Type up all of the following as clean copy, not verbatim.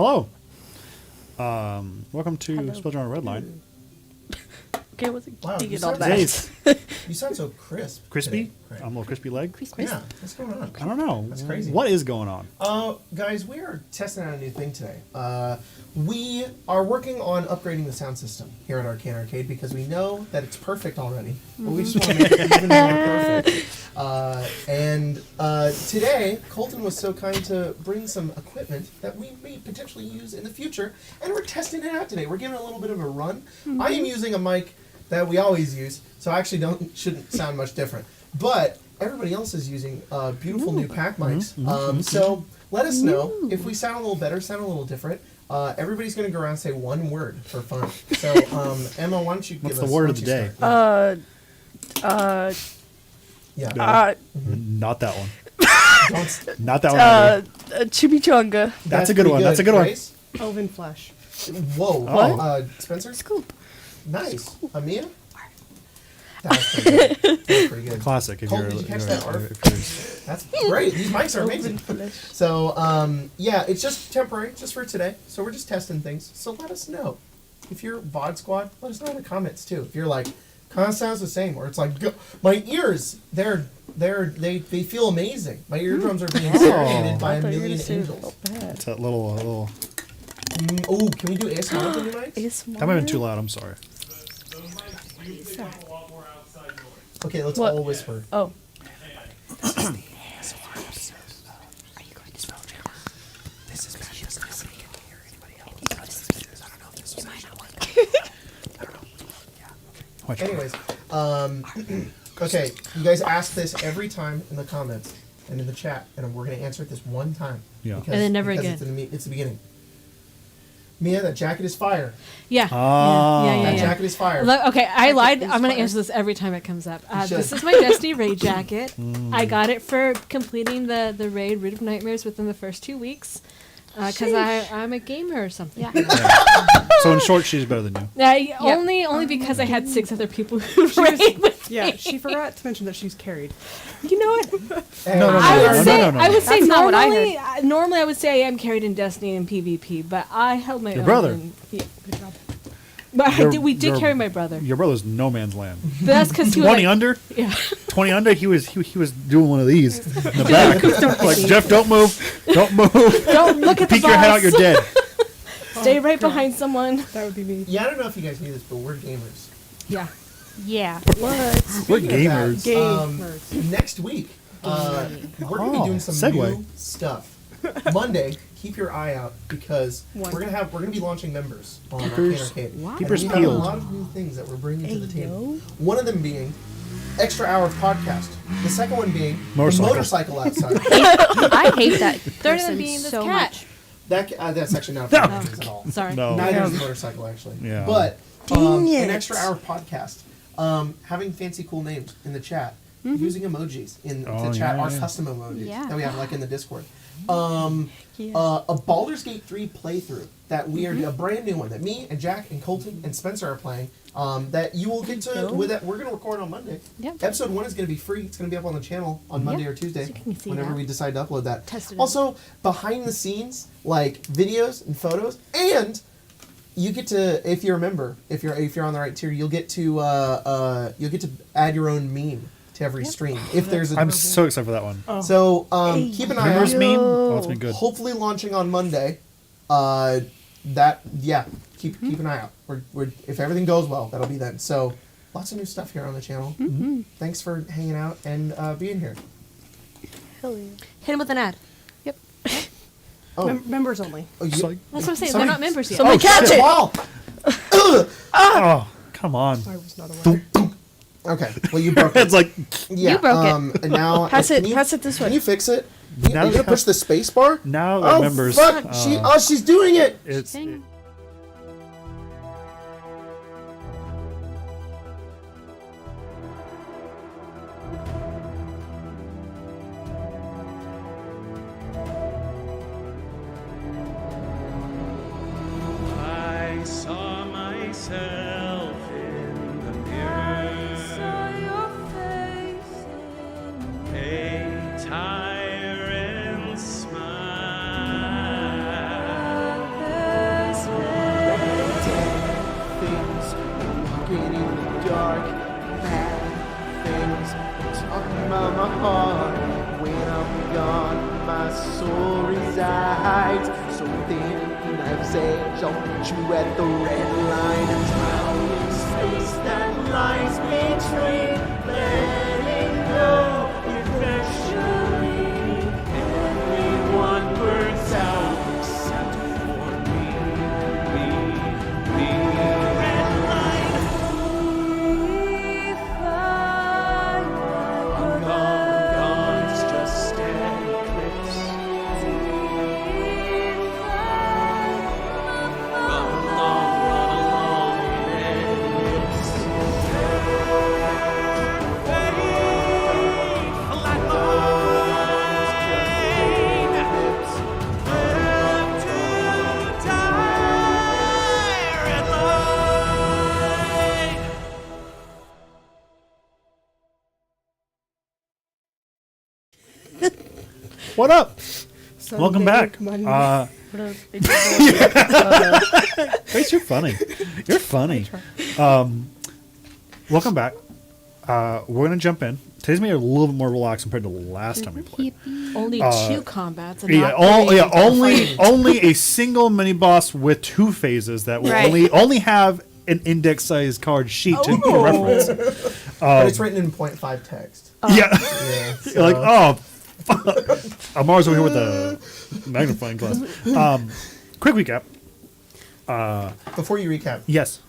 Hello. Welcome to Spelljammer Redline. Okay, what's it? Wow, You you get all sound, that. you sound so crisp. Crispy? today, Craig. I'm a little crispy leg. Yeah, what's going on? I don't know. That's crazy. What is going on? Guys, we are testing out a new thing today. We are working on upgrading the sound system here at Arcane Arcade because we know that it's perfect already, but we just want to make it even more perfect. Today, Colton was so kind to bring some equipment that we may potentially use in the future, and we're testing it out today. We're giving it a little bit of a run. I am using a mic that we always use, so I actually shouldn't sound much different. But everybody else is using beautiful new pack mics. So let us know if we sound a little better, sound a little different. Everybody's going to go around and say one word for fun. So, Emma, why don't you give us... What's the word of the day? Yeah. Not that one. Don't- Not that one. Chimichanga. That's a good one. That's a good one. Grace? Oven flesh. Whoa. What? Spencer? Scoop. Nice. Amia? That was pretty good. That was pretty good. Classic. If Cole, you're, did you catch if that, you're- Arf? if you're- That's great. These mics are amazing. So, yeah, it's just temporary, just for today. So we're just testing things. So let us know. If you're VOD Squad, let us know in the comments, too. If you're like, kind of sounds the same, or it's like, my ears, they feel amazing. My eardrums are being serenaded by a million angels. It's that little. Oh, can we do ASMR with the new mics? That might have been too loud. I'm sorry. Okay, let's What? all whisper. Oh. Anyways, okay, you guys ask this every time in the comments and in the chat, and we're going to answer it this one time. Yeah. Because, And then never because again. It's the beginning. Mia, that jacket is fire. Yeah. Ah. That Yeah. jacket is fire. Look, okay, I lied. is I'm going to fire. answer this every time it comes up. You should. This is my Destiny raid jacket. I got it for completing the raid Root of Nightmares within the first 2 weeks. Because I'm a gamer or something. Yeah. So in short, she's better than you. Only because I had 6 other people who raid with me. Yeah, she forgot to mention that she's carried. You know what? And- I would say That's not what I normally, normally I would say I am carried in Destiny and PvP, but I held my Your own. brother. Yeah, good job. But we did carry my brother. Your brother's no man's land. But that's because he was 20 like, under. yeah. 20 under. He was doing one of these in the back. Like Jeff, don't move. Don't move. Don't look at the Peek your head out. You're boss. dead. Stay right behind someone. That would be me. Yeah, I don't know if you guys knew this, but we're gamers. Yeah. Yeah. We're Speaking of that, gamers. Next week, we're going to be doing some segue. new stuff. Monday, keep your eye out because we're gonna be launching members on Arcane Arcade. Keepers And we have a peeled. lot of new things that we're bringing to the table. One of them being extra hour of podcast. The second one being Motorcycle. the motorcycle outside. I hate that. Third of them person being this so cat. much. That's actually not a podcast at all. Sorry. No. Neither is the motorcycle actually. Yeah. But Dang it. an extra hour of podcast. Having fancy cool names in the chat. Using emojis in the Oh, chat, yeah, our yeah. custom emojis Yeah. that we have like in the Discord. A Baldur's Gate 3 playthrough that we are a brand new one that me and Jack and Colton and Spencer are playing. That you will get to with that. We're going to record on Monday. Yep. Episode 1 is going to be free. It's going to be up on the channel on Monday or Tuesday, So you can see whenever that. we decide to upload that. Test it Also, behind the scenes, like videos and photos, and you get to, if you're a member, if you're on the right tier, you'll get to add your own meme to every stream. If there's a I'm so excited for that one. so keep an eye Members out. meme. Oh, that's been good. Hopefully launching on Monday. Keep an eye out. We're if everything goes well, that'll be then. So lots of new stuff here on the channel. Thanks for hanging out and being here. Hell yeah. Hit him with an ad. Oh, Members only. oh, you, It's like, That's what I'm saying. Sorry. They're not members yet. oh, catch shit. it. wow. Oh, come on. I was not aware. Okay, well you broke it. It's like Yeah. You broke it. And now Pass can it. you- Pass it this Can way. you fix it? You Now gonna that- push the space bar? now the Oh members. fuck! She's doing it. It's Dang. I saw myself in the mirror. A tyrant smile. soul resides. So thin life's edge, I'll meet you at the red line and drown in space that lies between letting go eventually. Everyone burns out except for me. Red line. I'm gone, it's just an eclipse. Run along in eclipse. Flat line. Left to die. Red line. What up? Sunday, Welcome back. Monday. Grace, you're funny. You're funny. Welcome back. We're gonna jump in. Today's gonna be a little bit more relaxed compared to the last time we played. Only 2 combats. And Yeah, not 3. only a single mini boss with 2 phases that will Right. only have an index-sized card sheet to reference. But it's written in 0.5 text. Yeah, Yeah, you're like, oh, I'm always over here with the magnifying glass. Quick recap. Before you recap, Yes,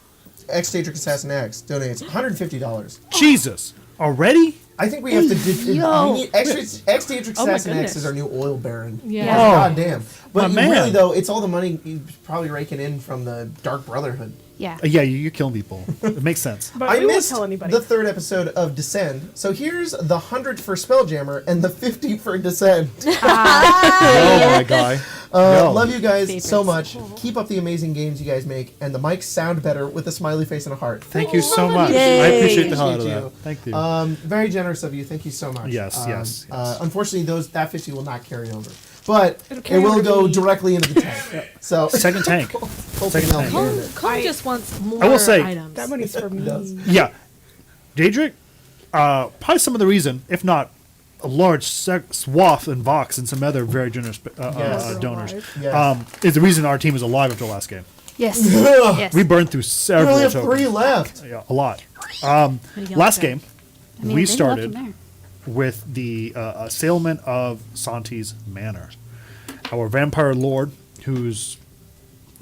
X-Daedric Assassin X donates $150. Jesus, already? I think we have to. We Yo. need X-Daedric Oh my Assassin X goodness. is our new oil baron. Yeah. Oh. God damn. But My man. really though, it's all the money he's probably raking in from the Dark Brotherhood. Yeah. Yeah, you're killing people. It makes sense. But I we won't missed tell anybody. the 3rd episode of Descend, so here's the 100 for Spelljammer and the 50 for Descend. Oh my god. Yo. Love you guys so Favorites. much. Keep up the amazing games you guys make, and the mics sound better with a smiley face and a heart. Thank you so much. Yay. I appreciate the hell out of Appreciate that. Thank you. Very generous of you. Thank you so much. Yes, yes, yes. Unfortunately, that 50 will not carry over, but it carry will over go to me. directly into the tank. So Second tank. hopefully second they'll tank. hear Cole, it. Cole just wants more I will say- items. That money's for me. does. Yeah. Daedric, probably some of the reason, if not a large swath in Vox and some other very generous Yes. donors, Yes. is the reason our team is alive after the last game. Yes. Yes. We burned through We several only have tokens. 3 left. Yeah, a lot. What do you got Last there? game, I mean, we they left started him there. with the assailment of Santi's manor. Our vampire lord, who's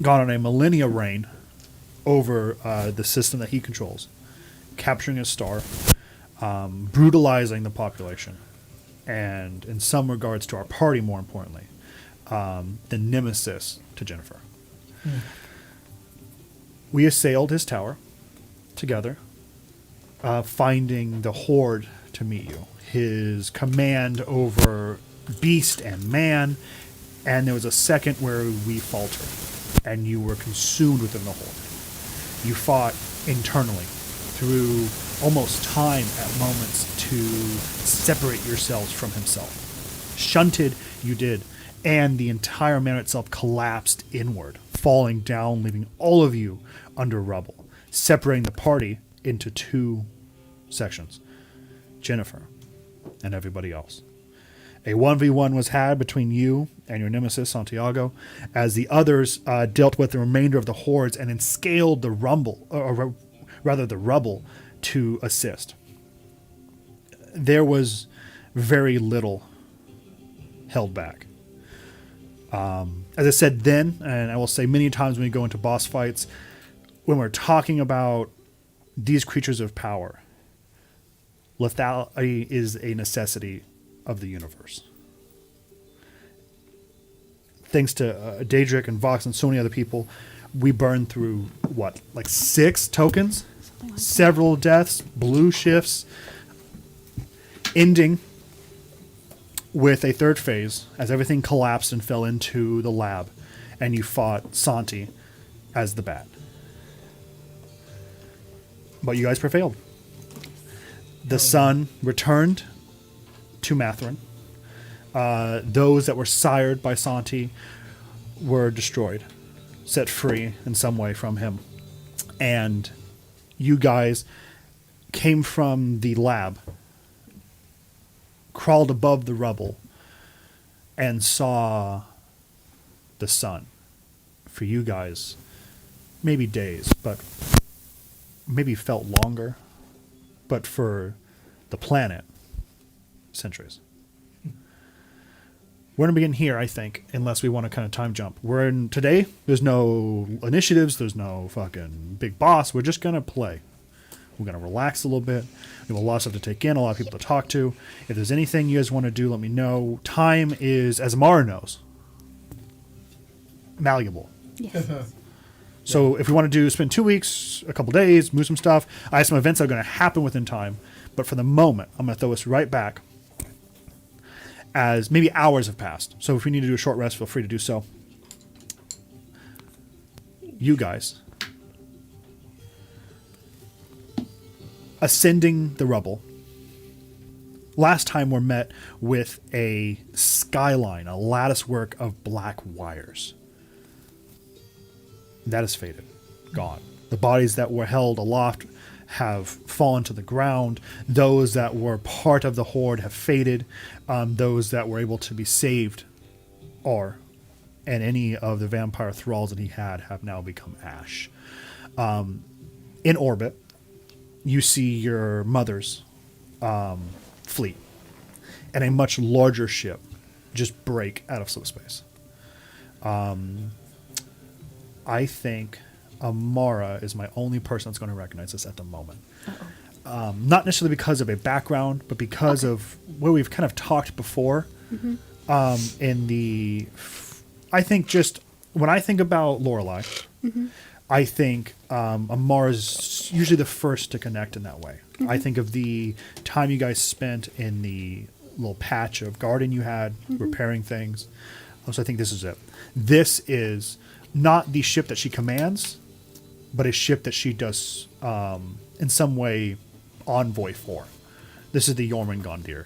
gone on a millennia reign over the system that he controls, capturing a star, brutalizing the population, and in some regards to our party, more importantly, the nemesis to Jennifer. We assailed his tower together, finding the horde to meet you, his command over beast and man, and there was a second where we faltered, and you were consumed within the horde. You fought internally through almost time at moments to separate yourselves from himself. Shunted, you did, and the entire manor itself collapsed inward, falling down, leaving all of you under rubble, separating the party into 2 sections, Jennifer and everybody else. A 1v1 was had between you and your nemesis, Santiago, as the others dealt with the remainder of the hordes and then scaled the the rubble to assist. There was very little held back. As I said then, and I will say many times when we go into boss fights, when we're talking about these creatures of power, lethality is a necessity of the universe. Thanks to Daedric and Vox and so many other people, we burned through, like 6 tokens? Several deaths, blue shifts, ending with a 3rd phase as everything collapsed and fell into the lab, and you fought Santi as the bat. But you guys prevailed. The sun returned to Matherin. Those that were sired by Santi were destroyed, set free in some way from him. And you guys came from the lab, crawled above the rubble, and saw the sun. For you guys, maybe days, but maybe felt longer. But for the planet, centuries. We're going to begin here, I think, unless we want to kind of time jump. We're in today. There's no initiatives. There's no fucking big boss. We're just going to play. We're going to relax a little bit. We have a lot of stuff to take in, a lot of people to talk to. If there's anything you guys want to do, let me know. Time is, as Amara knows, malleable. Yes. So if we want to spend 2 weeks, a couple days, move some stuff, I have some events that are going to happen within time. But for the moment, I'm going to throw us right back as maybe hours have passed. So if we need to do a short rest, feel free to do so. You guys. Ascending the rubble. Last time we're met with a skyline, a lattice work of black wires. That is faded. Gone. The bodies that were held aloft have fallen to the ground. Those that were part of the horde have faded. Those that were able to be saved are. And any of the vampire thralls that he had have now become ash. In orbit, you see your mother's fleet and a much larger ship just break out of subspace. I think Amara is my only person that's going to recognize this at the moment. Not necessarily because of a background, but because of where we've kind of talked before. In the, I think just when I think about Lorelei, I think Amara's usually the first to connect in that way. I think of the time you guys spent in the little patch of garden you had repairing things. So I think this is it. This is not the ship that she commands, but a ship that she does in some way envoy for. This is the Jormungandr,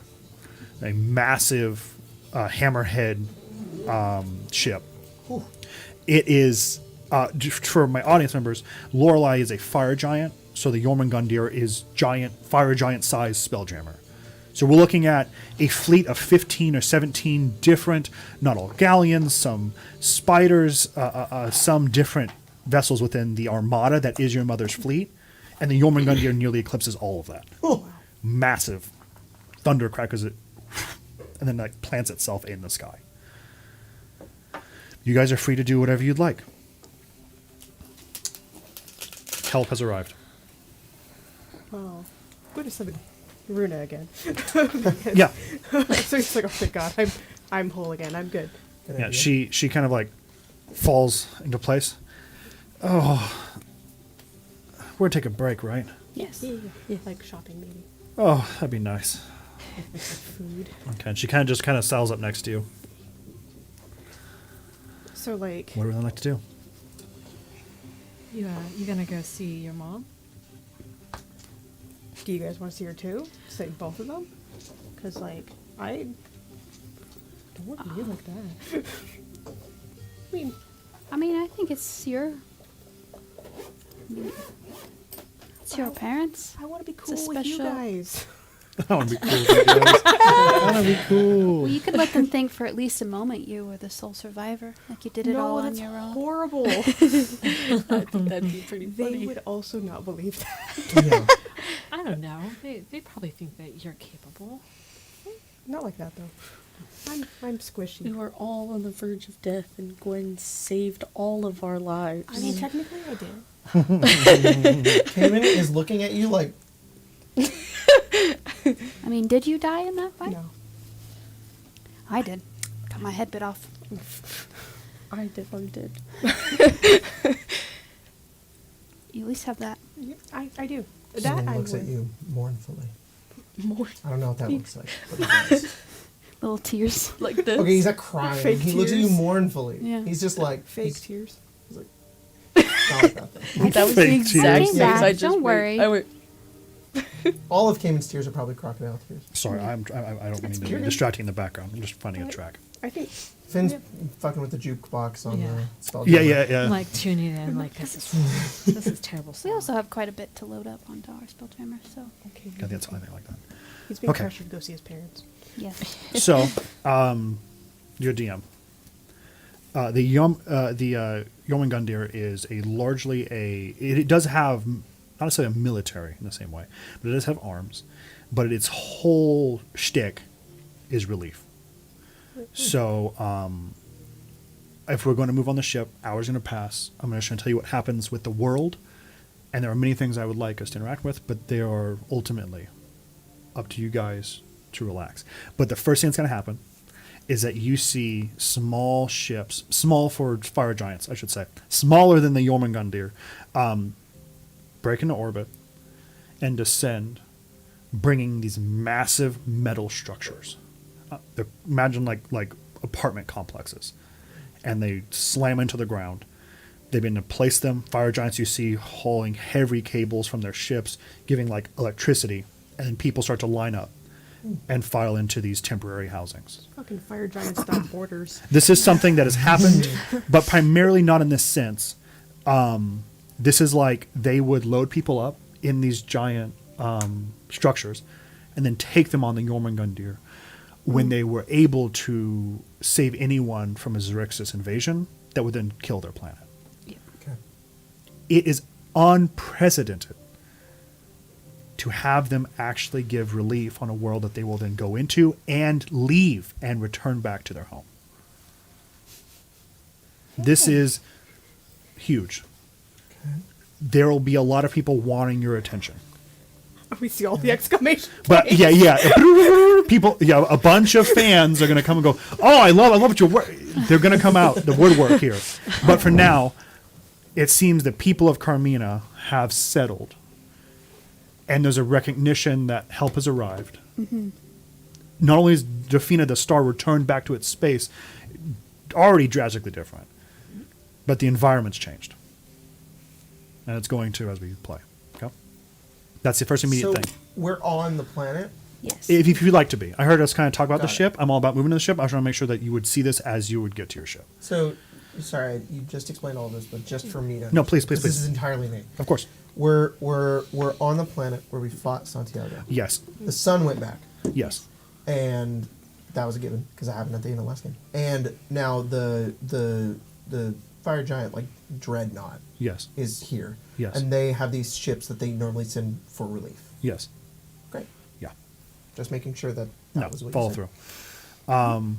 a massive hammerhead ship. It is, for my audience members, Lorelei is a fire giant, so the Jormungandr is giant, fire giant sized Spelljammer. So we're looking at a fleet of 15 or 17 different, not all galleons, some spiders, some different vessels within the armada that is your mother's fleet. And the Jormungandr nearly eclipses all of that. Massive thunder crackers it, and then like plants itself in the sky. You guys are free to do whatever you'd like. Help has arrived. Oh, good to summon Runa again. Yeah. So it's like, oh thank God, I'm whole again. I'm good. Good Yeah, idea. she kind of like falls into place. Oh, we're gonna take a break, right? Yes. Yeah, like shopping maybe. Oh, that'd be nice. Food. Okay, and she kind of saddles up next to you. So like, What would I like to do? You gonna go see your mom? do you guys want to see her too? Say both of them? Because like, I don't want to be like that. I mean, I think it's your. It's your parents. I want to be It's a cool with you special- guys. I want to be cool with you guys. I want to be cool. Well, you could let them think for at least a moment you were the sole survivor, like you did it all on that's your own. horrible. I think that'd be pretty They would also not believe that. Yeah. I don't know. They probably think that you're capable. Not like that though. I'm squishy. We were all on the verge of death, and Gwen saved all of our lives. I mean, technically I did. Cayman is looking at you like, I mean, did you die in that fight? No. I did. Got my head bit off. I definitely did. You at least have that. Yep, I do. someone I looks at would. you mournfully. More I don't know what that looks like. But it does. Little tears. like this. Okay, he's not crying. Fake He looks at you tears. mournfully. Yeah. He's just like Fake he's tears. not like that though. That was Fake the tears. exact Came thing back, I just don't went- worry. I went, All of Cayman's tears are probably crocodile tears. Sorry, I don't mean to be weird. distracting in the background. I'm just finding a track. I think Finn's fucking with the jukebox on Yeah. the spell. Yeah. Like tuning in, like this is terrible. We Song. also have quite a bit to load up onto our Spelljammer, so okay. I think that's fine. I like that. He's being Okay. pressured to go see his parents. yes. So, Your DM. The Jormungandr is largely it does have not necessarily a military in the same way, but it does have arms. But its whole shtick is relief. So, if we're going to move on the ship, hours are going to pass. I'm going to tell you what happens with the world, and there are many things I would like us to interact with, but they are ultimately up to you guys to relax. But the first thing that's going to happen is that you see small ships, small for fire giants, I should say, smaller than the Jormungandr, break into orbit and descend, bringing these massive metal structures. Imagine like apartment complexes, and they slam into the ground. They begin to place them. Fire giants you see hauling heavy cables from their ships, giving like electricity, and then people start to line up and file into these temporary housings. Fucking fire giants without borders. This is something that has happened, but primarily not in this sense. This is like they would load people up in these giant structures and then take them on the Jormungandr when they were able to save anyone from a Xerxes invasion that would then kill their planet. Yeah. Okay. It is unprecedented to have them actually give relief on a world that they will then go into and leave and return back to their home. This is huge. Okay. There will be a lot of people wanting your attention. We see all the exclamation But points. yeah. People, a bunch of fans are going to come and go, "Oh, I love what your work." They're going to come out the woodwork here. But for now, it seems the people of Carmina have settled, and there's a recognition that help has arrived. Mm-hmm. Not only is Defina the star returned back to its space, already drastically different, but the environment's changed, and it's going to as we play. Okay, that's the first immediate thing. We're on the planet. Yes. If you'd like to be. I heard us kind of talk about Got the it. ship. I'm all about moving to the ship. I was trying to make sure that you would see this as you would get to your ship. So, sorry, you just explained all this, but just for me to No, please, please, this is please. entirely me. Of course. We're on the planet where we fought Santiago. Yes. The sun went back, Yes. and that was a given because it happened at the end of the last game. And now the fire giant like dreadnought Yes. is here. Yes. And they have these ships that they normally send for relief. Yes. Great. Yeah. Just making sure that No, was what follow you said. through.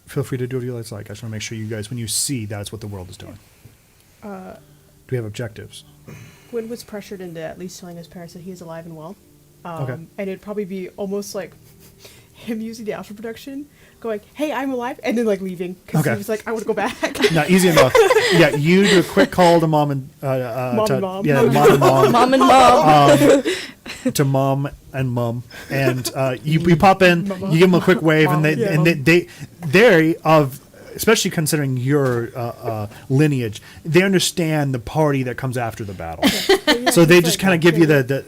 Feel free to do what you like. I just want to make sure you guys, when you see, that's what the world is doing. Do we have objectives? Gwyn was pressured into at least telling his parents that he is alive and well. Okay. And it'd probably be almost like him using the alpha production, going, "Hey, I'm alive," and then like leaving because Okay. he was like, "I want to go back." Not easy enough. Yeah, you do a quick call to mom and Mom and mom. Yeah, mom and mom. Mom and mom. To mom and mum, and you pop in, Mama. you give them a quick wave, Mom, and yeah. they especially considering your lineage, they understand the party that comes after the battle. So they just kind of give you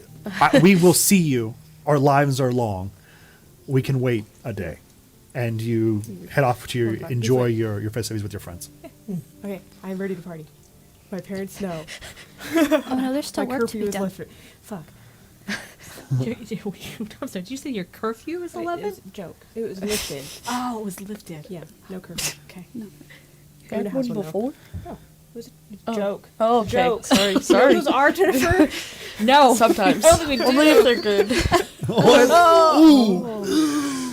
we will see you. Our lives are long. We can wait a day, and you head off to Okay. enjoy your festivities with your friends. Okay, I'm ready to party. My parents know. Oh no, there's still My work to curfew be is done. lifted. Fuck. I'm sorry, did you say your curfew is It 11? was a joke. It was lifted. Oh, it was lifted. Yeah, no curfew. Okay. No. Go to Had house one one, though. before? No, it was a Oh. joke. Oh, It's a okay. joke. Sorry, You know sorry. those are, Jennifer? No. Sometimes. I don't think we do. Only if they're good.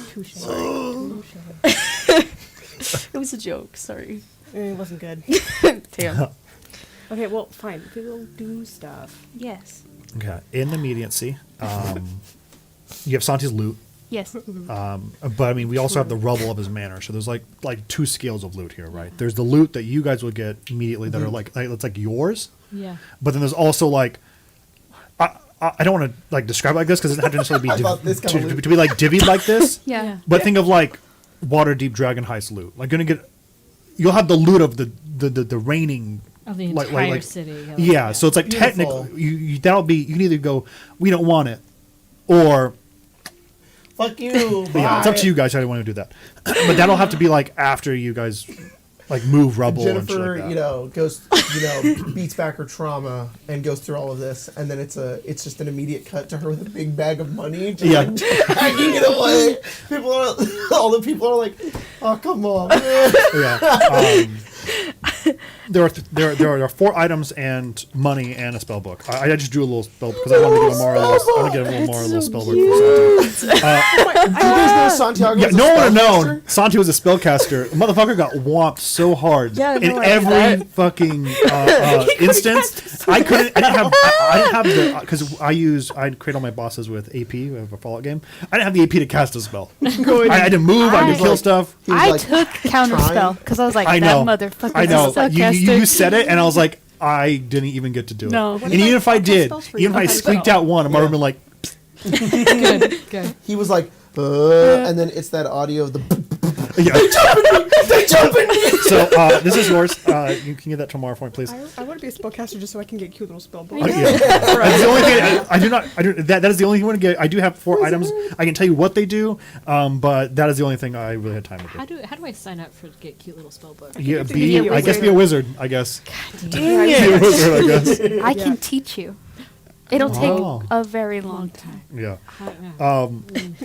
Touche. It was a joke. Sorry. It wasn't good. Damn. Okay, well, fine. We'll do stuff. Yes. Okay. In the immediacy, you have Santi's loot. Yes. But I mean, we also have the rubble of his manor. So there's like two scales of loot here, right? There's the loot that you guys would get immediately that are like it's like yours. Yeah. But then there's also like I don't want to like describe it like this because it doesn't have to necessarily I be thought this kind of to loot. be like divvied like this. Yeah. But think of like Waterdeep Dragon Heist loot. Like you'll have the loot of the reigning Of the like- entire like- city. yeah. So it's like Beautiful. technically you that'll be you can either go we don't want it or Fuck you. yeah, it's up to you guys how you want to do that. But that'll have to be like after you guys Like move rubble and shit Jennifer, like that. goes, beats back her trauma and goes through all of this, and then it's just an immediate cut to her with a big bag of money, just like dragging it away. All the people are like, "Oh, come on, man." Yeah. There are 4 items and money and a spell book. I just drew a little spell because I wanted to give Amara a little spell book for Santiago. You guys know Santiago? Yeah, was a no one would have spellcaster? known. Santi was a spellcaster. The motherfucker got whomped so hard Yeah, in no, I every bet. fucking instance. I didn't have the because I create all my bosses with AP. We have a Fallout game. I didn't have the AP to cast a spell. I had to move. I had to kill stuff. He was I like, took counterspell because I was like, I that know. motherfucker. I know. Spellcaster. You said it, and I was like, I didn't even get to do it. No. And even if I did, spells for even if you? I Okay. squeaked out one, I might have been like, Good. He was like, and then it's that audio of the. yeah. They jumping me. So this is yours. You can get that tomorrow for me, please. I want to be a spellcaster just so I can get cute little spell books. Yeah. That's the only thing I do not. That is the only thing I want to get. I do have 4 items. I can tell you what they do, but that is the only thing I really had time to How do. do I sign up for get cute little spell book? Yeah, be a I guess be a wizard. I guess. Dang Be a it. wizard. I guess. I can teach you. It'll take Oh. a very long time. Yeah.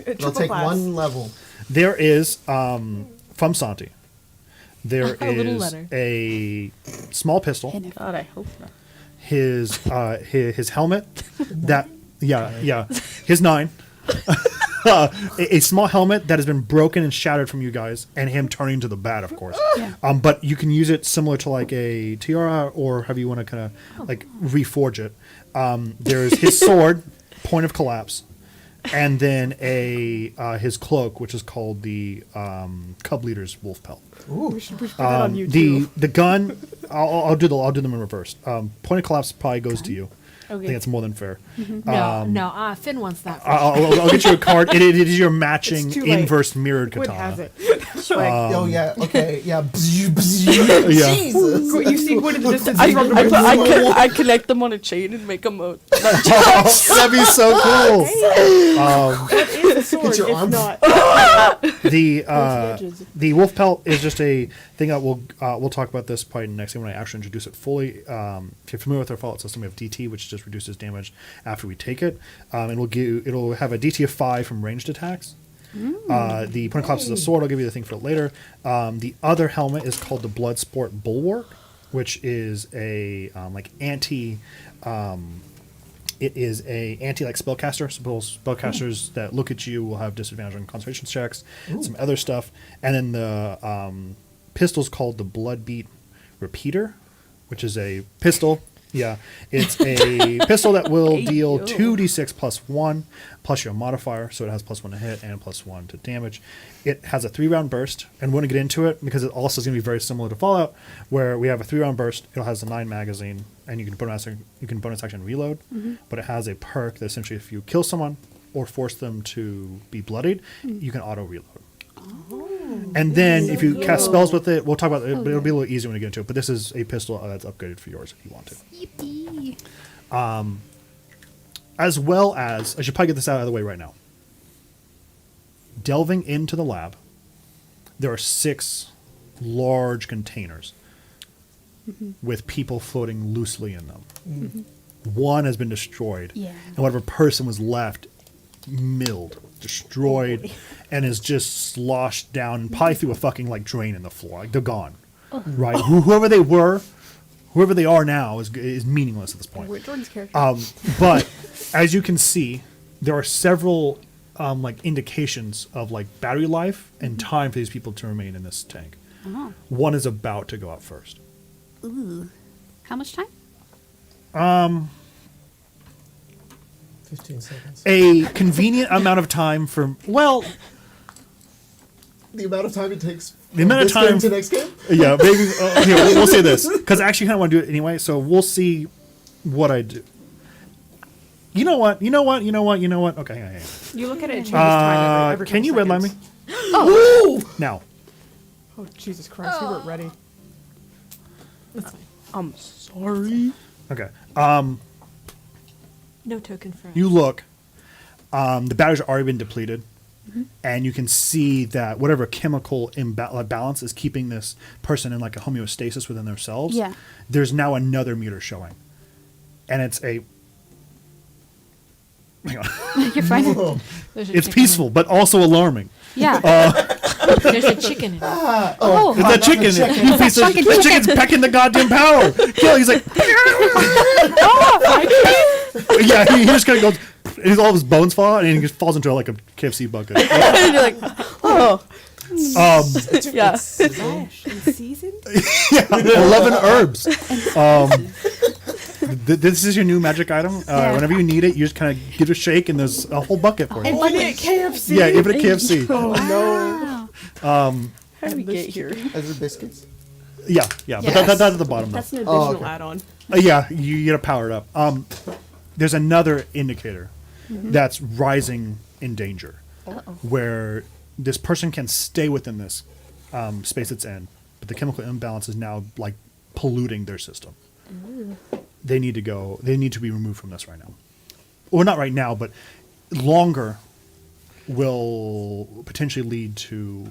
It'll take one level. There is from Santi. There A little is letter. a small pistol. God, I hope not. His helmet. That his 9. A small helmet that has been broken and shattered from you guys, and him turning to the bat, of course. But you can use it similar to like a tiara, or however you want to kind of like reforge it. There's his sword, point of collapse, and then his cloak, which is called the Cub Leader's wolf pelt. We should put that on YouTube. The gun, I'll do them in reverse. Point of collapse probably goes to you. I think that's more than fair. No, Finn wants that. I'll get you a card. It is your matching It's too late. inverse mirrored Wood katana. has it. Oh yeah, okay, yeah. Yeah. Jesus. You see wood in the distance. I connect them on a chain and make them a. That'd be so cool. What is a sword your if arm. not? The wolf pelt is just a thing that we'll talk about this probably next time when I actually introduce it fully. If you're familiar with our Fallout system, we have DT, which just reduces damage after we take it, and it'll have a DT of 5 from ranged attacks. The point of collapse is a sword. I'll give you the thing for it later. The other helmet is called the Bloodsport Bulwark, which is a like anti. It is a anti like spellcaster. Suppose spellcasters that look at you will have disadvantage on concentration checks, some other stuff, and then the pistol's called the Bloodbeat Repeater, which is a pistol. Yeah, it's a pistol that will deal 2d6 plus 1 plus your modifier, so it has plus 1 to hit and plus 1 to damage. It has a 3-round burst, and we're going to get into it because it also is going to be very similar to Fallout, where we have a 3-round burst. It has a 9 magazine, and you can bonus action reload. But it has a perk that essentially, if you kill someone or force them to be bloodied, you can auto reload. And then if you cast spells with it, we'll talk about it, but it'll be a little easier when we get into it. But this is a pistol that's upgraded for yours if you want to. Yippee. As well as, I should probably get this out of the way right now. Delving into the lab, there are 6 large containers with people floating loosely in them. One has been destroyed, and whatever person was left, milled, destroyed, and is just sloshed down, probably through a fucking like drain in the floor. Like they're gone, right? Whoever they were, whoever they are now is meaningless at this point. Wait, Jordan's character. But as you can see, there are several like indications of like battery life and time for these people to remain in this tank. One is about to go out first. Ooh. How much time? 15 seconds. A convenient amount of time for The amount of time it takes. The amount of this game time- to next game. yeah, maybe here, we'll say this because I actually kind of want to do it anyway. So we'll see what I do. You know what? Okay, hang on. You look at it and changes time every Can you couple redline me? seconds. Now. Oh, Jesus Christ, we weren't ready. I'm sorry. Okay. No token for You look. The batteries have already been depleted. and you can see that whatever chemical balance is keeping this person in like a homeostasis within themselves. Yeah. There's now another meter showing, and it's a. Hang on. You're fine. Whoa. There's a It's chicken peaceful, but also alarming. Yeah. There's a chicken in it. oh. There's that chicken. You piece of Fucking the chicken's pecking the goddamn power. Kill. He's like. Yeah, he just kind of goes. All of his bones fall out, and he just falls into like a KFC bucket. And you're like, oh, yeah. Seasoned? Yeah, 11 herbs. This is your new magic item. Whenever you need it, you just kind of give it a shake, and there's a whole bucket for it. Infinite KFC. Yeah, give it a KFC. Oh no. Wow. How did we get here? As the biscuits. Yeah, but Yes. that's at the bottom. Though. That's an additional okay. add-on. Yeah, you get to power it up. There's another indicator that's rising in danger, where this person can stay within this space it's in, but the chemical imbalance is now like polluting their system. They need to go. They need to be removed from this right now, or not right now, but longer will potentially lead to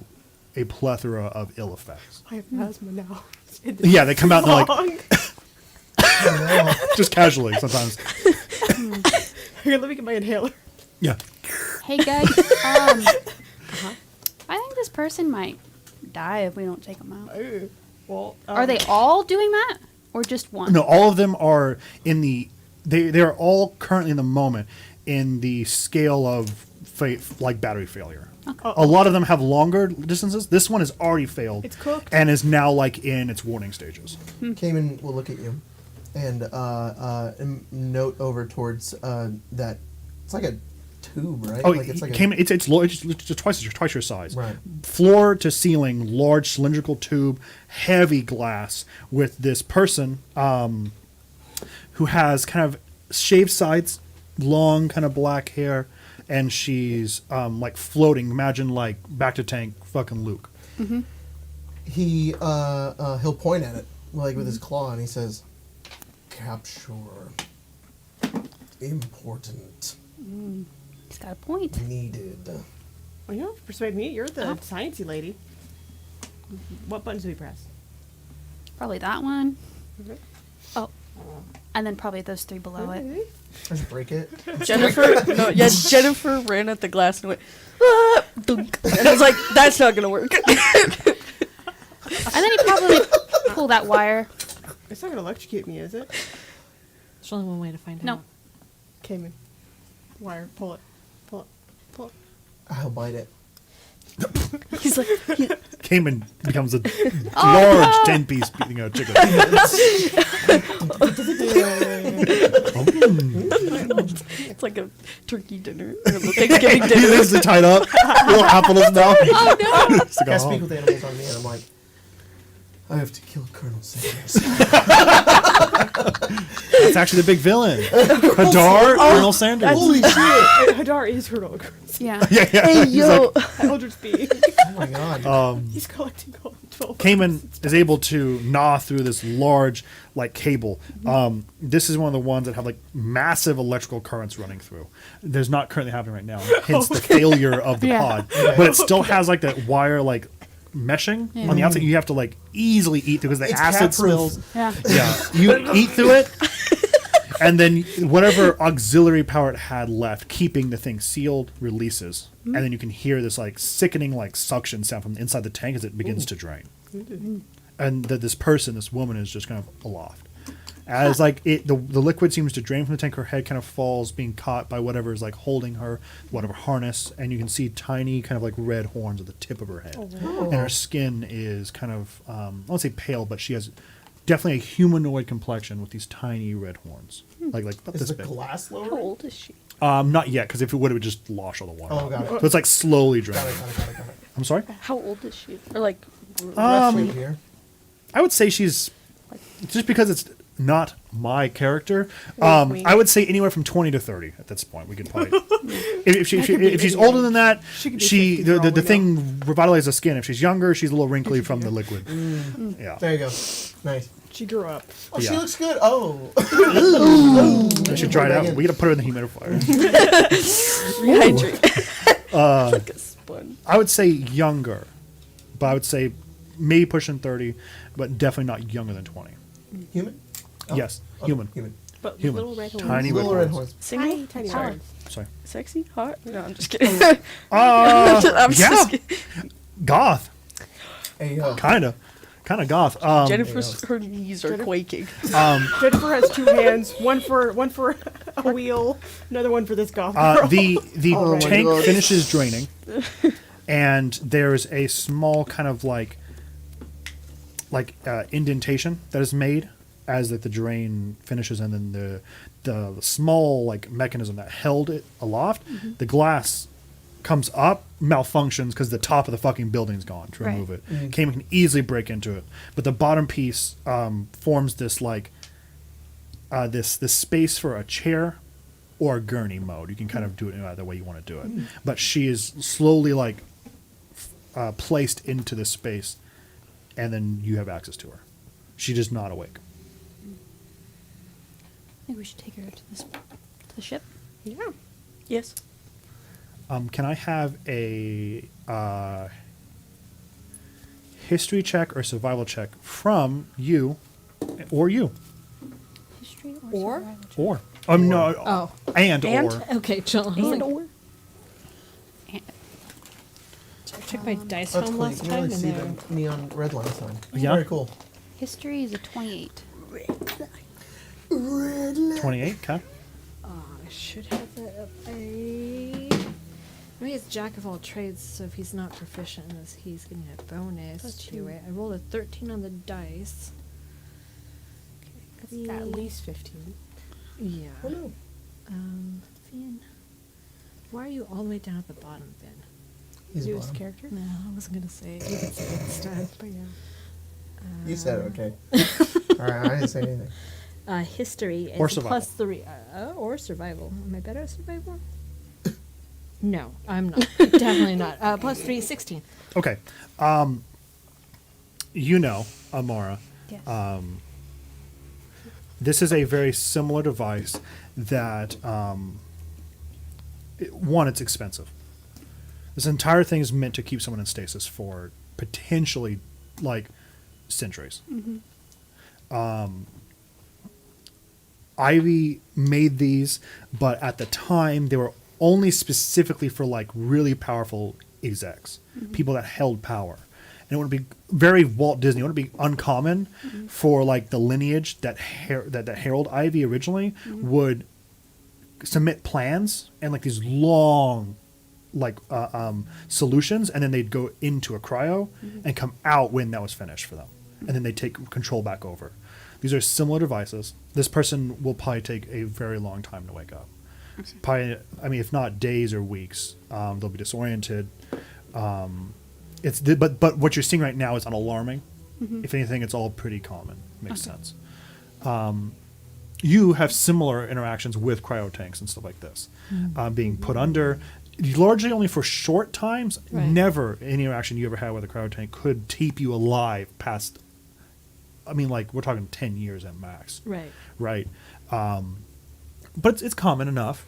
a plethora of ill effects. I have asthma now. Yeah, they come out and they're like Long. just casually sometimes. Here, let me get my inhaler. Yeah. Hey guys. I think this person might die if we don't take them out. Ooh. Well, Are they all doing that, or just one? No, all of them are in the. They are all currently in the moment in the scale of like battery failure. A lot of them have longer distances. This one has already failed. It's cooked. And is now like in its warning stages. Cayman will look at you and note over towards that. It's like a tube, right? Oh, like it's like Cayman, it's just twice your size. Right. Floor to ceiling, large cylindrical tube, heavy glass with this person who has kind of shaved sides, long kind of black hair, and she's like floating. Imagine like Back to Tank, fucking Luke. he'll point at it like with his claw and he says, "Capture. Important. He's got a point. Needed." Well, you don't have to persuade me. You're the sciencey lady. What buttons do we press? Probably that one. Okay. Oh. And then probably those three below it. Just break it. Jennifer ran at the glass and went, ah, dunk. And I was like, that's not gonna work. And then he probably pull that wire. It's not gonna electrocute me, is it? There's only one way to find No. out. Cayman. Wire. Pull it. Pull it. Pull it. I'll bite it. He's like, Cayman becomes a large 10-piece chicken. it's like a turkey dinner or a Thanksgiving He dinner. lives tied up, little apple in his mouth. Oh no! Just to go I home. speak with animals on me and I'm like, I have to kill Colonel Sanders. That's actually the big villain. Hadar, Colonel Sanders. Holy shit! Hadar is Colonel. Yeah. Yeah. Hey, He's yo. Eldritch Bee. Oh my god. He's collecting gold. 12 Cayman is able to gnaw through this large, like, cable. This is one of the ones that have, like, massive electrical currents running through. There's not currently happening right now, hence the failure of the Yeah. pod. But it still has, like, that wire, like, meshing on the outside. You have to, like, easily eat through because the It's acid cat-proof. spills. Yeah. Yeah, you eat through it, and then whatever auxiliary power it had left, keeping the thing sealed, releases, and then you can hear this like sickening like suction sound from inside the tank as it begins to drain. And this person, this woman, is just kind of aloft. As like the liquid seems to drain from the tank, her head kind of falls, being caught by whatever is like holding her, whatever harness, and you can see tiny kind of like red horns at the tip of her head, and her skin is kind of I won't say pale, but she has definitely a humanoid complexion with these tiny red horns, like about Is this the big. glass How lower? old is she? Not yet, because if it would, it would just wash all the water. Oh, out. got it. So it's like slowly draining. Got it. I'm sorry. How old is she? Or like, Roughly here. I would say she's just because it's not my character. Wink. I would say anywhere from 20 to 30 at this point. We could probably if she's older than that, She could be she 50 for all the we thing revitalizes the skin. If she's younger, she's a little wrinkly from the liquid. Yeah, There you go. Nice. She grew up. Oh, she Yeah. looks good. Oh. she should dry it out. Again. We got to put her in the humidifier. rehydrate. Like a sponge. I would say younger, but I would say maybe pushing 30, but definitely not younger than 20. Human? Yes, Oh, human. Human. But Human. little red horns. Tiny Little red red horns. horns. Single? Tiny Sorry. horns. Sorry. Sexy? Hot? No, I'm just kidding. Yeah, I'm just kidding. goth. A Kind of goth. Jennifer's her knees are quaking. Jennifer has 2 hands, one for a wheel, another one for this goth girl. The Oh my tank God. finishes draining, and there's a small kind of like indentation that is made as the drain finishes, and then the small like mechanism that held it aloft, the glass comes up, malfunctions because the top of the fucking building's gone to remove it. Cayman can easily break into it, but the bottom piece forms this like this space for a chair or a gurney mode. You can kind of do it in either way you want to do it. But she is slowly like placed into this space, and then you have access to her. She is not awake. I think we should take her to the ship. Yeah. Yes. Can I have a history check or survival check from you, or you, History Or? survival check? or no, Oh. and And? or. Okay, chill. And or? And- I took my dice That's home cool. last You can time really and see they're... the neon red line sign. Yeah. Very cool. History is a 28. 28, okay. Oh, I should have that up. Maybe it's Jack of all trades, so if he's not proficient in this, he's getting a bonus That's to true. it. I rolled a 13 on the dice. That's at least 15. Yeah. Oh no. Finn. Why are you all the way down at the bottom, Finn? He's a Newest bottom. character. No, I wasn't gonna say it. You can say it this time, but yeah. You said it, okay. Alright, I didn't say anything. History is Or survival. +3, or survival. Am I better at survival? No, I'm not. Definitely not. +3, 16. Okay. You know, Amara, Yes. this is a very similar device that, one, it's expensive. This entire thing is meant to keep someone in stasis for potentially, like, centuries. Ivy made these, but at the time, they were only specifically for, like, really powerful execs, people that held power. And it would be very Walt Disney. It would be uncommon for like the lineage that that Harold Ivy originally would submit plans and like these long like solutions, and then they'd go into a cryo and come out when that was finished for them, and then they take control back over. These are similar devices. This person will probably take a very long time to wake up. Probably, I mean, if not days or weeks, they'll be disoriented. But what you're seeing right now is unalarming. If anything, it's all pretty common. Makes sense. You have similar interactions with cryo tanks and stuff like this, being put under, largely only for short times. Right. Never any interaction you ever had with a cryo tank could keep you alive past. I mean, like we're talking 10 years at max. Right. Right. But it's common enough.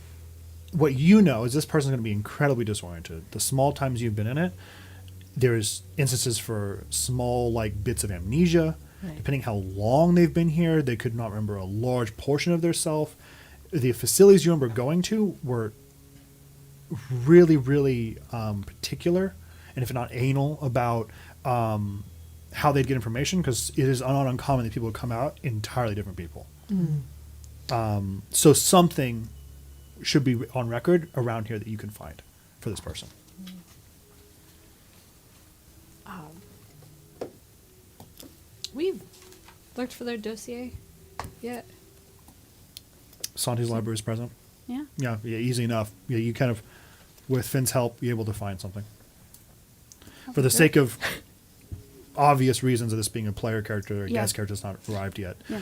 What you know is this person's going to be incredibly disoriented. The small times you've been in it, there's instances for small like bits of amnesia. Right. Depending how long they've been here, they could not remember a large portion of their self. The facilities you remember going to were really, really particular, and if not anal, about how they'd get information, because it is not uncommon that people would come out entirely different people. So something should be on record around here that you can find for this person. We've looked for their dossier yet. Santi's library is present. Yeah. Yeah, easy enough. Yeah, you kind of, with Finn's help, you're able to find something. For the sake of obvious reasons of this being a player character or a Yeah. guest character that's not arrived yet, Yeah.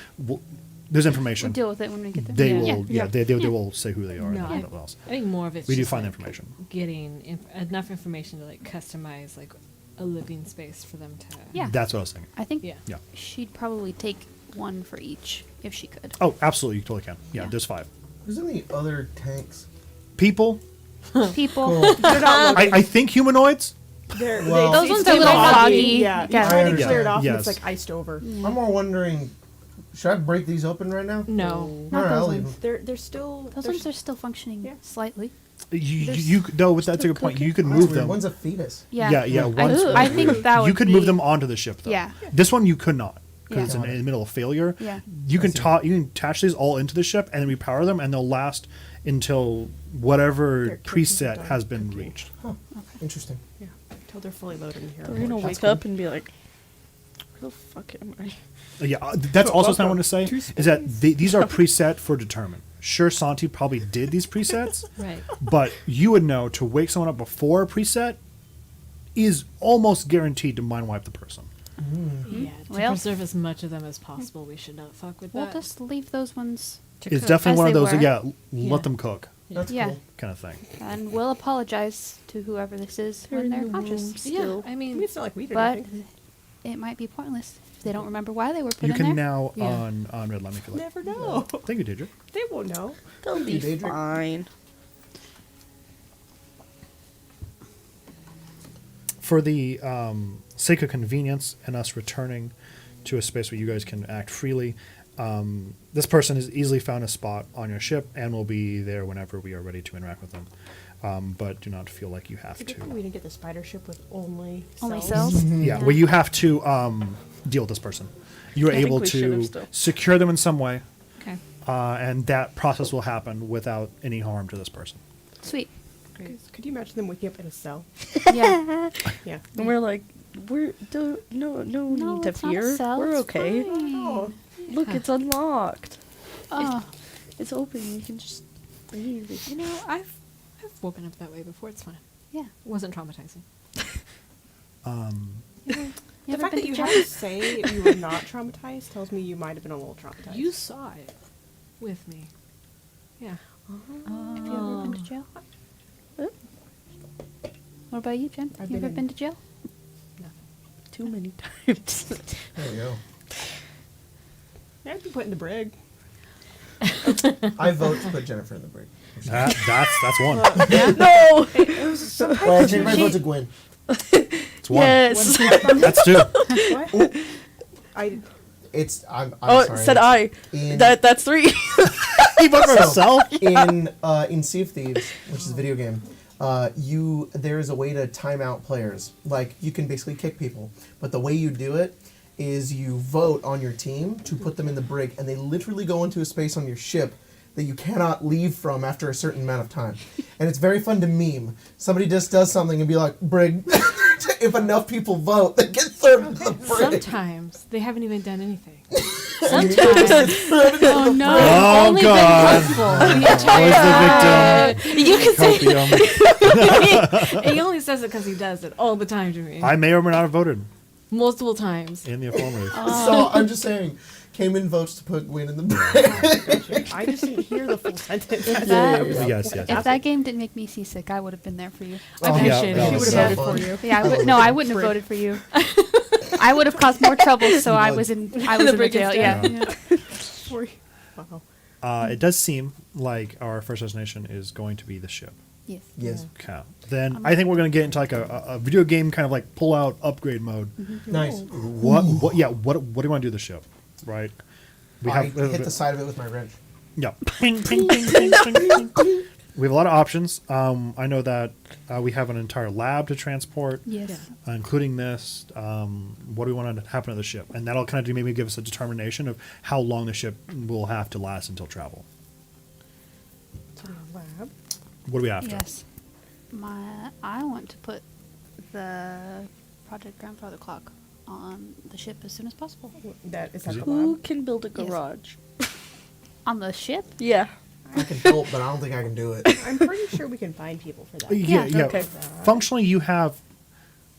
there's information. We'll deal with it when we get there. They Yeah. will, Yeah. they will say who they are No, and I- everything else. I think more of it's We do just find like information. getting enough information to like customize like a living space for them to. Yeah. That's what I was thinking. I think Yeah. Yeah. she'd probably take one for each if she could. Oh, absolutely, you totally can. Yeah, Yeah. there's 5. There's any other tanks? People, people. They're not looking. I think humanoids. Well- Those it's ones are a too little foggy. Yeah, you Yeah. try to understand. clear it off, Yes. and it's like iced over. I'm more wondering, should I break these open right now? No. All Not right, those I'll leave ones. them. They're still. Those they're ones are still functioning Yeah. slightly. You no, with that's a good point. You could move them. One's a fetus. Yeah. Yeah, one's I think that would you could be, move them onto the ship though. Yeah. This one you could not because Yeah. it's in the middle of failure. Yeah. You can you can attach these all into the ship and then repower them, and they'll last until whatever Their kids are preset done has been cooking. reached. Interesting. Yeah, until they're fully loaded in here. We're gonna That's wake up and be like, where the fuck am I? Yeah, that's also something I want to say is that these are preset for determine. Sure, Santi probably did these presets, Right. but you would know to wake someone up before a preset is almost guaranteed to mind wipe the person. Yeah. To Well- preserve as much of them as possible, we should not fuck with We'll that. just leave those ones, To It's cook. definitely As one of they those, were. yeah, Yeah. let them cook That's Yeah. cool. kind of thing. and we'll apologize to whoever this is They're when in they're the conscious. womb. Yeah, Still. I I mean, mean, it's not like we did But anything. it might be pointless if they don't remember why they were put You in can there. now Yeah. on Redline if you like. Never know. Thank you, Deidre. They won't know. They'll be Daedric. fine. For the sake of convenience and us returning to a space where you guys can act freely, this person has easily found a spot on your ship and will be there whenever we are ready to interact with them. But do not feel like you have It's a good thing we to. didn't get the spider ship with only cells? Yeah, well, you have to deal with this person. You are I think able we should have to still. secure them in some way, okay. and that process will happen without any harm to this person. Sweet. Could you imagine them waking up in a cell? Yeah. Yeah. And we're like, no No, need to it's not a fear. cell, We're it's okay. fine. Oh, Look, it's unlocked. Oh, It's open. You can just leave. You know, I've woken up that way before. It's fine. yeah. It wasn't traumatizing. You the ever fact been that to you jail? have to say you were not traumatized tells me you might have been a little traumatized. You saw it with me. Yeah. Have you ever been to jail? Huh? What about you, Jen? I've You been ever in- been to jail? Too many times. There you go. Yeah, I'd be put in the brig. I vote to put Jennifer in the brig. That's one. No. Well, I changed my vote to Gwen. It's one. Yes. That's two. What? I'm Oh, sorry. said I. In, That's 3. He voted for himself. in Sea of Thieves, which is a video game, there is a way to time out players. Like, you can basically kick people, but the way you do it is you vote on your team to put them in the brig, and they literally go into a space on your ship that you cannot leave from after a certain amount of time. And it's very fun to meme. Somebody just does something and be like, brig. If enough people vote, they get thrown into the brig. Sometimes they haven't even done anything. Oh no! Oh, Only God. been helpful. The I was the victim. You can say Copium. he only says it because he does it all the time to me. I may or may not have voted Multiple times. in the affirmative. So I'm just saying, came in votes to put Gwen in the brig. I just didn't hear the full sentence. If that, Yes. if that game didn't make me seasick, I would have been there for you. I Oh, appreciate yeah, it. that She was would so have fun. voted for you. Yeah, I wouldn't have voted for you. I would have caused more trouble, so I was in the brig jail. Yeah. instead. Yeah. For you. Wow. It does seem like our first destination is going to be the ship. Yes. Yes. Okay. Then I think we're going to get into like a video game kind of like pull out upgrade mode. Nice. What do you want to do with the ship? Right. I hit the side of it with my wrench. Yeah. Ping, ping, ping, ping, ping, ping. We have a lot of options. I know that we have an entire lab to transport, Yes. including this. What do we want to happen to the ship? And that'll kind of maybe give us a determination of how long the ship will have to last until travel. To the lab. What do we after? Yes. I want to put the Project Grandfather clock on the ship as soon as possible. That is that the Who lab? can build a Yes. garage? On the ship? Yeah. I can help, but I don't think I can do it. I'm pretty sure we can find people for that. Yeah. Yeah, okay. Functionally, you have.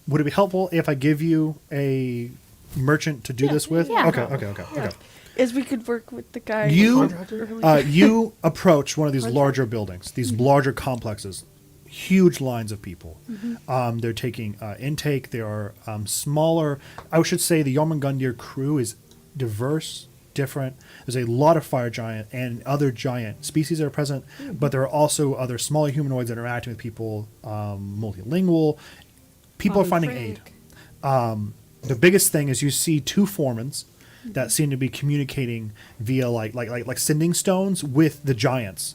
Would it be helpful if I give you a merchant to do this with? yeah. Okay. Is we could work with the guy. You Contractor? you approach one of these larger buildings, these larger complexes, huge lines of people. They're taking intake. There are smaller. I should say the Jormungandr crew is diverse, different. There's a lot of fire giant and other giant species that are present, but there are also other smaller humanoids that are interacting with people, multilingual. People are finding aid. The biggest thing is you see 2 foremans that seem to be communicating via like sending stones with the giants,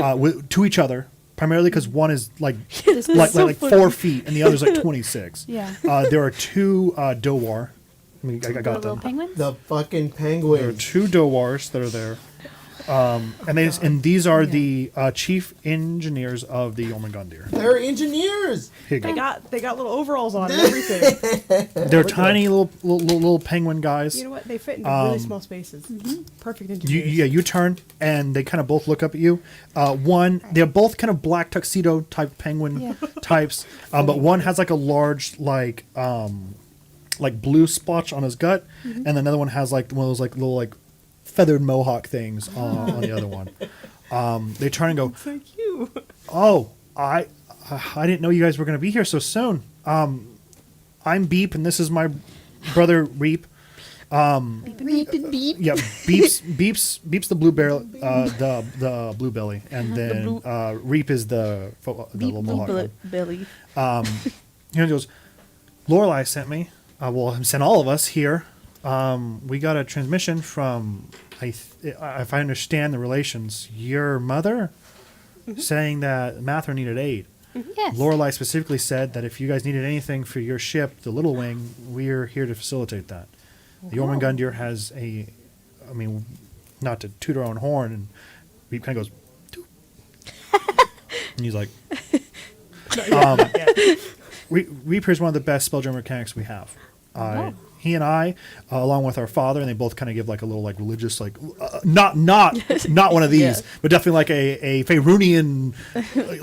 to each other. Primarily because one is like 4 feet and the other's like 26. Yeah. There are 2 Dowar. I mean, I The got little them. penguins? The fucking There are penguins. 2 Dowars that are there. And these are the chief engineers of the Jormungandr. They're engineers. Here you They go. got little overalls on and everything. They're tiny little penguin guys. You know what? They fit into really small spaces. Perfect engineers. You turn and they kind of both look up at you. They're both kind of black tuxedo type penguin types, but one has like a large like blue splotch on his gut, and another one has like one of those like little like feathered mohawk things on the other one. They turn and go, It's like you. "Oh, I didn't know you guys were going to be here so soon. I'm Beep, and this is my brother Reap. Beep. Yeah, Beep's the blue barrel, the blue belly, and then Reap is the little mohawk one. Billy. He goes, Lorelai sent me. Sent all of us here. We got a transmission from, if I understand the relations, your mother, saying that Mathra needed aid. Yes. Lorelai specifically said that if you guys needed anything for your ship, the Little Wing, we're here to facilitate that. The Jormungandr has not to toot our own horn, and Reap kind of goes, toot. And he's like, Reaper is one of the best Spelljammer mechanics we have. He and I, along with our father, and they both kind of give like a little like religious like not one of these, Yeah. but definitely like a Faerunian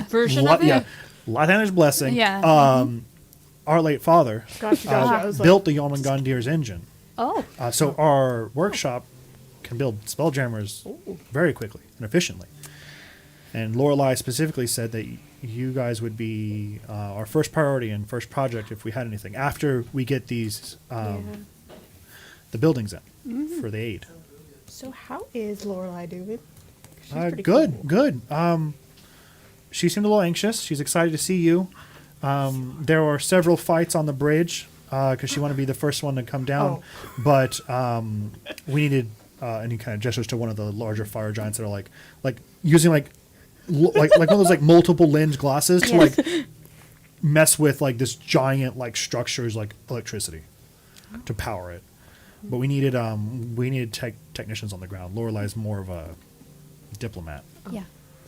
Version of it? Yeah, Lathaner's blessing. Yeah. Our late father Gotcha. I was like, built the Jormungandr's engine, Oh. so our workshop can build Spelljammers very quickly and efficiently. And Lorelai specifically said that you guys would be our first priority and first project if we had anything after we get these the buildings in for the aid. so how is Lorelai doing? She's pretty Good, cool. good. She seemed a little anxious. She's excited to see you. There were several fights on the bridge because she wanted to be the first one to come down, but we needed. And he kind of gestures to one of the larger fire giants that are like using like one of those like multiple lens glasses to like mess with like this giant like structures like electricity to power it. But we needed technicians on the ground. Lorelai's more of a diplomat. Yeah.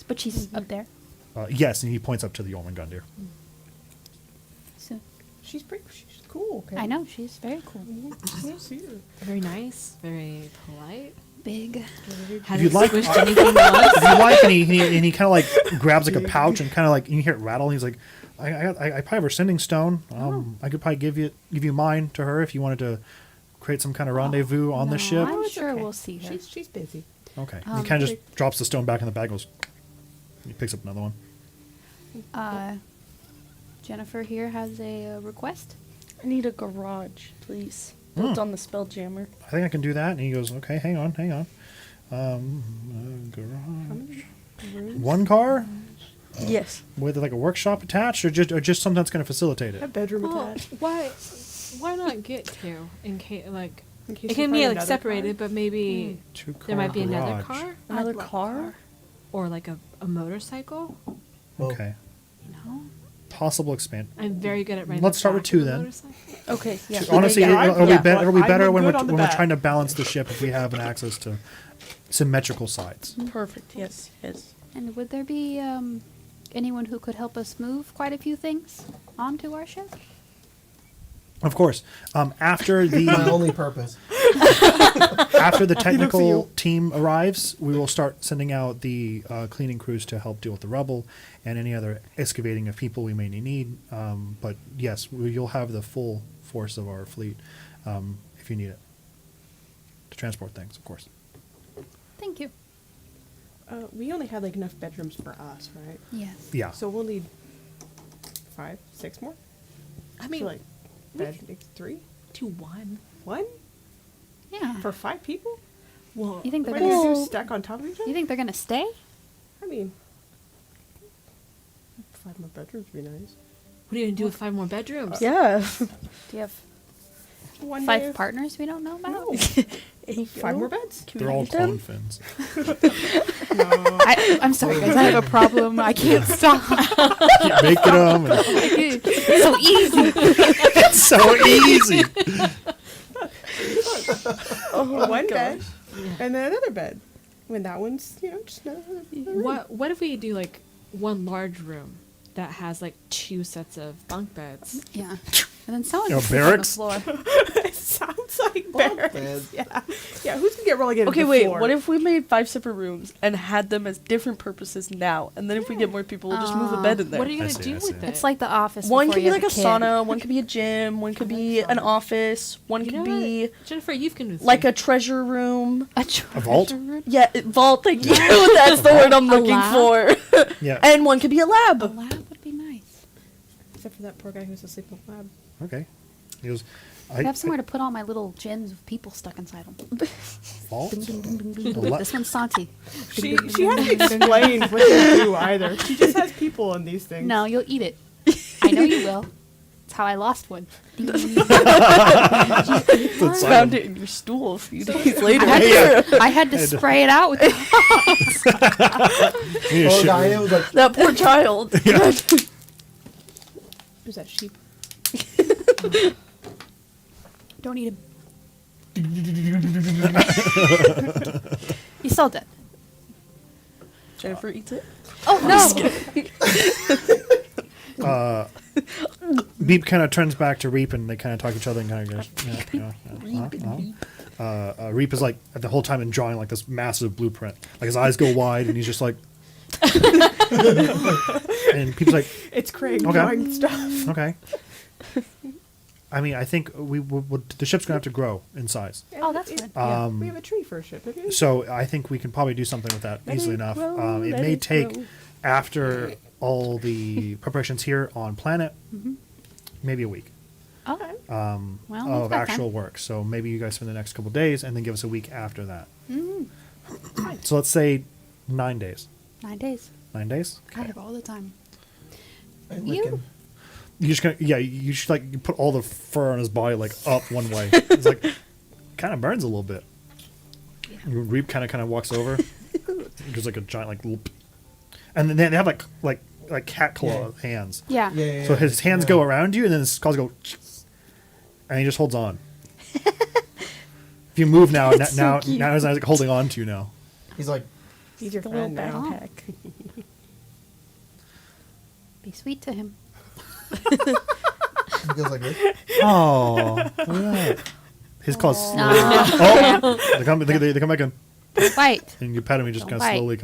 But she's up there. Yes, and he points up to the Jormungandr. So She's cool. Okay. I know she's very cool. I see her. Very nice, very polite. Big. Has you'd it like- squished anything else? If you like, and he kind of like grabs like a pouch and kind of like you hear it rattle. And he's like, I probably have her sending stone. I could probably give you mine to her if you wanted to create some kind of rendezvous on the ship. I'm it's sure okay. we'll see her. She's busy. Okay. He kind of just drops the stone back in the bag. Goes. He picks up another one. Jennifer here has a request. I need a garage, please. Built on the Spelljammer. I think I can do that. And he goes, okay, hang on. Garage. One car Yes. with like a workshop attached, or just something that's going to facilitate A it. bedroom Oh, attached. why not get two in case like In case it you can be find like another separated, car. but maybe there might be another garage. car Another I'd love car? or like a motorcycle. Okay. No. Possible expand. I'm very good at riding. Let's the start with back two of a then. motorcycle. Okay, yeah. Honestly, Yeah. it'll be better. It'll be I'm better when good we're on the when we're back. trying to balance the ship if we have an access to symmetrical sides. Perfect. Yes. And would there be anyone who could help us move quite a few things onto our ship? Of course. After My the only purpose. after the technical team arrives, we will start sending out the cleaning crews to help deal with the rubble and any other excavating of people we may need. But yes, you'll have the full force of our fleet if you need it to transport things, of course. Thank you. We only had like enough bedrooms for us, right? Yes. Yeah. So we'll need 5, 6 more. I mean, So like bed 3, to one. 1 Yeah. for 5 people. Well, You think they're what gonna- do you do? Well- Stack on top of each other? You think they're gonna stay? I mean, 5 more bedrooms would be nice. What are you gonna do with 5 more bedrooms? Yeah. Do you have One 5 day- partners we don't know about? No. 5 more beds? Can They're we all eat them? clone fins. No. I'm sorry, guys. I have a problem. I can't stop. Keep making them. And It's so easy. it's so easy. Oh, One gosh. bed, and then another bed. When that one's, just another room. What if we do like one large room that has like 2 sets of bunk beds? Yeah. And then someone You know, can sleep on the barracks? floor. It sounds like Bunk barracks. beds. Yeah. Yeah, who's gonna get relegated Okay, to the wait. floor? What if we made 5 separate rooms and had them as different purposes now? And then if we get more people, we'll just move a bed in there. What are you I gonna see, do I see. with it? It's like the office. One before could you be like have a kid. sauna, one could be a gym, one could be an office, one You could know be what? Jennifer, you've can do like a treasure room. A vault? treasure room? Yeah, vault, thank you. That's the word I'm A looking lab? for. Yeah. And one could be a lab. A lab would be nice. Except for that poor guy who's asleep in the lab. Okay. He goes, I have somewhere to put all my little gens of people stuck inside them. vault? This one's Santi. She hasn't explained what they do either. She just has people in these things. No, you'll eat it. I know you will. That's how I lost one. Found it in your stool a few days later. I had to spray it out with the You need to Oh, shit guy, room. it was like, That poor child. Who's that sheep? Don't eat him. He's still dead. Jennifer eats it. Oh no! Beep kind of turns back to Reap, and they kind of talk to each other and kind of goes, Reap is like the whole time enjoying like this massive blueprint. Like his eyes go wide, and he's just like, and Beep's like, It's Craig Okay. drawing stuff. okay. I mean, I think the ship's gonna have to grow in size. Oh, that's good. Yeah, we have a tree for a ship. Okay? So I think we can probably do something with that Let easily it enough. grow, It let may it take grow. after all the preparations here on planet, maybe a week Okay. of we've got actual time. work. So maybe you guys spend the next couple of days and then give us a week after that. So let's say 9 days. 9 days. 9 days. I have all the time. I lick You- him. You just gonna, you should like you put all the fur on his body like up one way. It's like kind of burns a little bit. Reap kind of walks over. There's like a giant like, loop. And then they have like cat claw hands. Yeah. Yeah. So his hands yeah. go around you, and then his claws go, and he just holds on. If you move now, That's so cute. now his eyes like holding on to you now. He's like, He's your The little friend now. backpack. Be sweet to him. he goes like this. Oh, look at that. His claws. No. Oh, they come back in, Don't bite. and you pet him. He just Don't kind of bite. slowly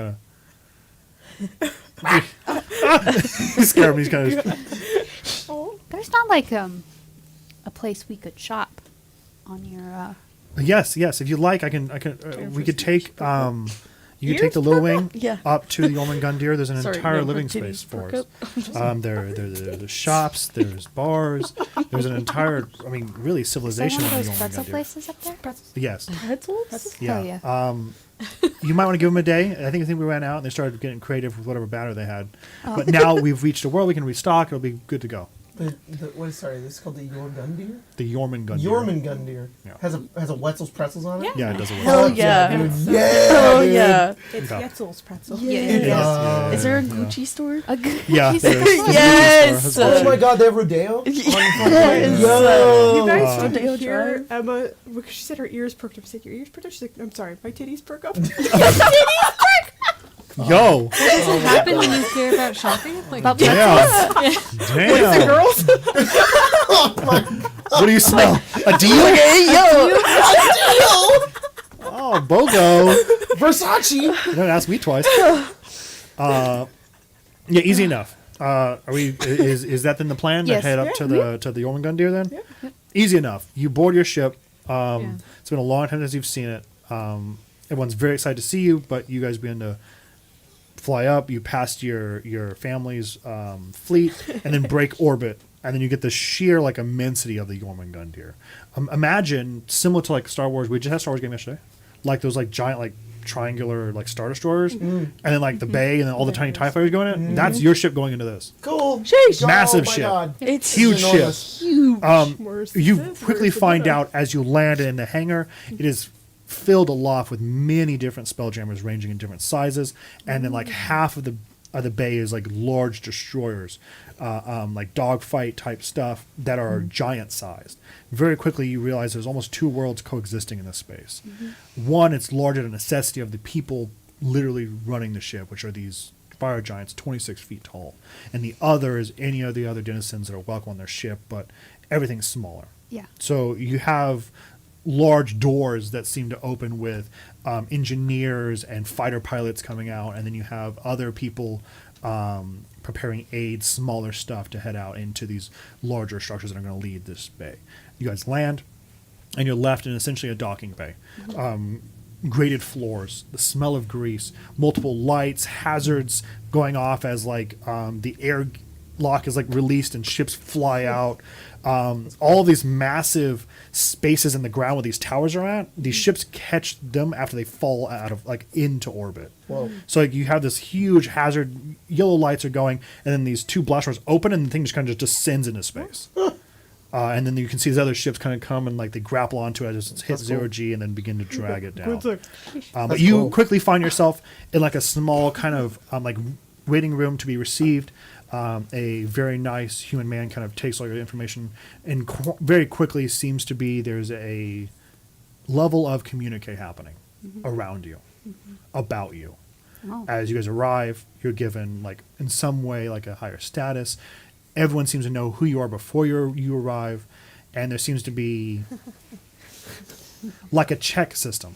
you scare him. He's kind of. There's not like a place we could shop on your. Yes. If you like, I can. We could take. You could take the little wing Yeah. up to the Orman Gundyr. There's an Sorry, entire no, living her titties space for broke us. There's shops. There's bars. There's an entire. I mean, really Is there civilization one of on those the Orman pretzel Gundyr. places up there? Yes. Pretzels? Yeah. Oh, yeah. You might want to give them a day. I think we ran out and they started getting creative with whatever batter they had. But now we've reached a world we can restock. It'll be good to go. Sorry, this is called the Jorgundir? The Yorman Gundyr. Jormungandr. Yeah. Has a Wetzel's pretzels on it? Yeah, it does. Hell Fuck yeah. dude. It's, Yeah, Oh dude. yeah. It's Okay. Yetzel's pretzel. Yeah. Yeah. Is there a Gucci store? A good Yeah. piece There's, of- there's a Yes! Gucci store. Has Oh my Gucci. god, they have Rodeo? Yes. Yo! You guys Rodeo should hear Drive. Emma, because she said her ears perked up. I said, your ears perked up? She's like, I'm sorry, my titties perk up. Yo. What happened when you care about shopping? Like, But Damn. Damn. Girls? What do you smell? A deal? Hey yo! Oh, BOGO. Versace! You don't ask me twice. Yeah, easy enough. Are we? Is that then the plan to Yes. head up to the Orman Gundyr then? Yeah. Easy enough. You board your ship. Yeah. It's been a long time since you've seen it. Everyone's very excited to see you, but you guys begin to fly up. You passed your family's fleet, and then break orbit, and then you get the sheer like immensity of the Orman Gundyr. Imagine similar to like Star Wars. We just had a Star Wars game yesterday. like those like giant like triangular like Star Destroyers, and then like the bay, and then all the tiny TIE fighters going in. That's your ship going into this. Cool. Sheesh. Massive my ship. God. It's Huge ship. enormous. huge. Where's You this? quickly Where's the find dinner? out as you land in the hangar, it is filled aloft with many different spelljammers ranging in different sizes, and then like half of the bay is like large destroyers, like dogfight type stuff that are giant sized. Very quickly you realize there's almost two worlds coexisting in this space. One, it's larger than the necessity of the people literally running the ship, which are these fire giants 26 feet tall, and the other is any of the other denizens that are welcome on their ship, but everything's smaller. Yeah. So you have large doors that seem to open with engineers and fighter pilots coming out, and then you have other people preparing aids, smaller stuff to head out into these larger structures that are going to lead this bay. You guys land, and you're left in essentially a docking bay. Grated floors, the smell of grease, multiple lights, hazards going off as like the air lock is like released and ships fly out. All these massive spaces in the ground where these towers are at, these ships catch them after they fall out of like into orbit. Whoa. So like you have this huge hazard, yellow lights are going, and then these two blast doors open, and the thing just kind of just descends into space. And then you can see these other ships kind of come and like they grapple onto it as it hits zero G and then begin to drag it down. It's like, But That's you cool. quickly find yourself in like a small kind of like waiting room to be received. A very nice human man kind of takes all your information and very quickly seems to be there's a level of communique happening around you, about you. Oh. As you guys arrive, you're given like in some way like a higher status. Everyone seems to know who you are before you arrive, and there seems to be like a check system.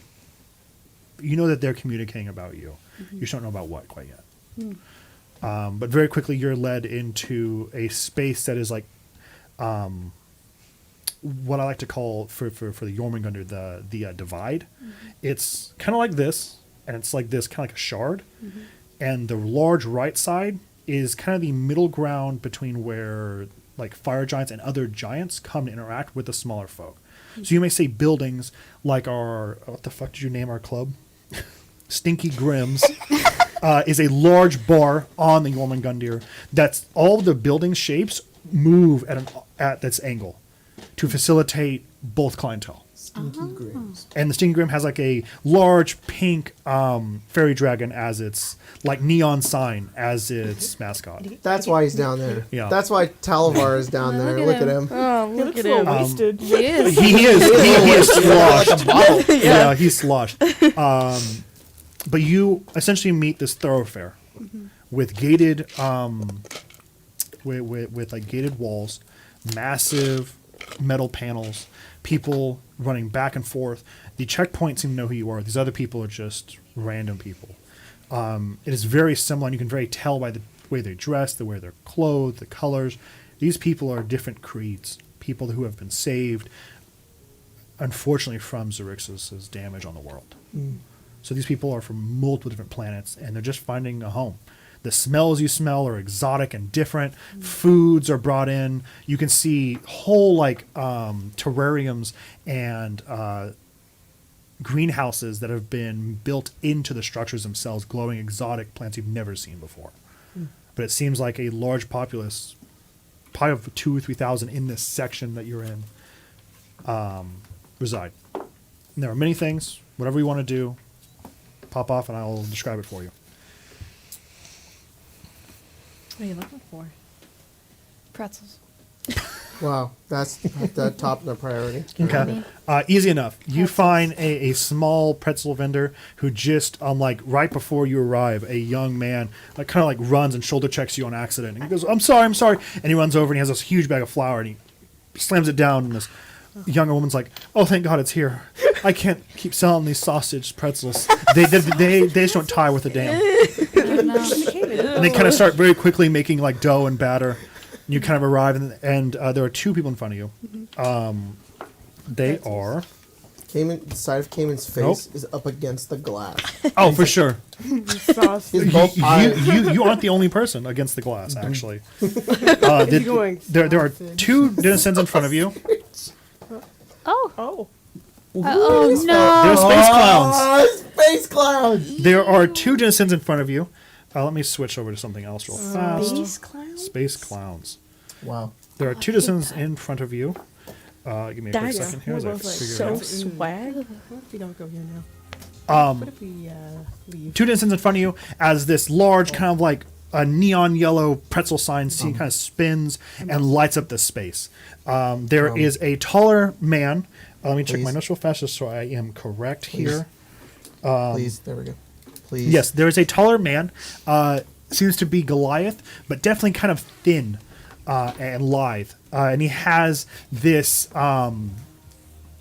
You know that they're communicating about you. You just don't know about what quite yet. But very quickly you're led into a space that is like what I like to call for the Jormungandr the divide. It's kind of like this, and it's like this kind of like a shard. And the large right side is kind of the middle ground between where like fire giants and other giants come to interact with the smaller folk. So you may say buildings like our, what the fuck did you name our club? Stinky Grims. Is a large bar on the Jormungandr that's all the building shapes move at this angle to facilitate both clientele. Stinky Grims. And the Stinky Grim has like a large pink fairy dragon as its like neon sign as its mascot. That's why he's down there. Yeah. That's why Talavar is down there. Look at him. Oh, he look looks at a little him. wasted. He is. He is sloshed. Like a bottle. Yeah, he's sloshed. But you essentially meet this thoroughfare with gated, with like gated walls, massive metal panels, people running back and forth. The checkpoints seem to know who you are. These other people are just random people. It is very similar, and you can very tell by the way they dress, the way they're clothed, the colors. These people are different creeds, people who have been saved, unfortunately, from Xerxes' damage on the world. So these people are from multiple different planets, and they're just finding a home. The smells you smell are exotic and different. Foods are brought in. You can see whole like terrariums and greenhouses that have been built into the structures themselves, glowing exotic plants you've never seen before. But it seems like a large populace, probably of 2,000 or 3,000 in this section that you're in, reside. And there are many things. Whatever you want to do, pop off and I'll describe it for you. What are you looking for? Pretzels. Wow, that's at the top of the priority. Okay. Easy enough. You find a small pretzel vendor who just, like, right before you arrive, a young man, like, kind of like runs and shoulder checks you on accident. And he goes, I'm sorry. And he runs over and he has this huge bag of flour and he slams it down. And this younger woman's like, oh, thank God it's here. I can't keep selling these sausage pretzels. They just don't tie with a damn. And they kind of start very quickly making, like, dough and batter. You kind of arrive, and there are two people in front of you. They are... Cayman, the side of Cayman's face is up against the glass. Oh, for sure. Sauce. His both eyes. You aren't the only person against the glass, actually. Going There are two denizens in front of you. Oh. Oh. Oh no! They're space clowns. Space clowns. There are 2 denizens in front of you. Let me switch over to something else real fast. Space clowns? Space clowns. Wow. There are 2 denizens in front of you. Give me a quick That's second here as I We're both like figure it so out. swag. What if we don't go here now? What if we leave? 2 denizens in front of you as this large kind of like a neon yellow pretzel sign scene kind of spins and lights up the space. There is a taller man. Let me check my Please. notes real fast just so I am correct here. Please, there we go. Please. Yes, there is a taller man. Seems to be Goliath, but definitely kind of thin and lithe. And he has this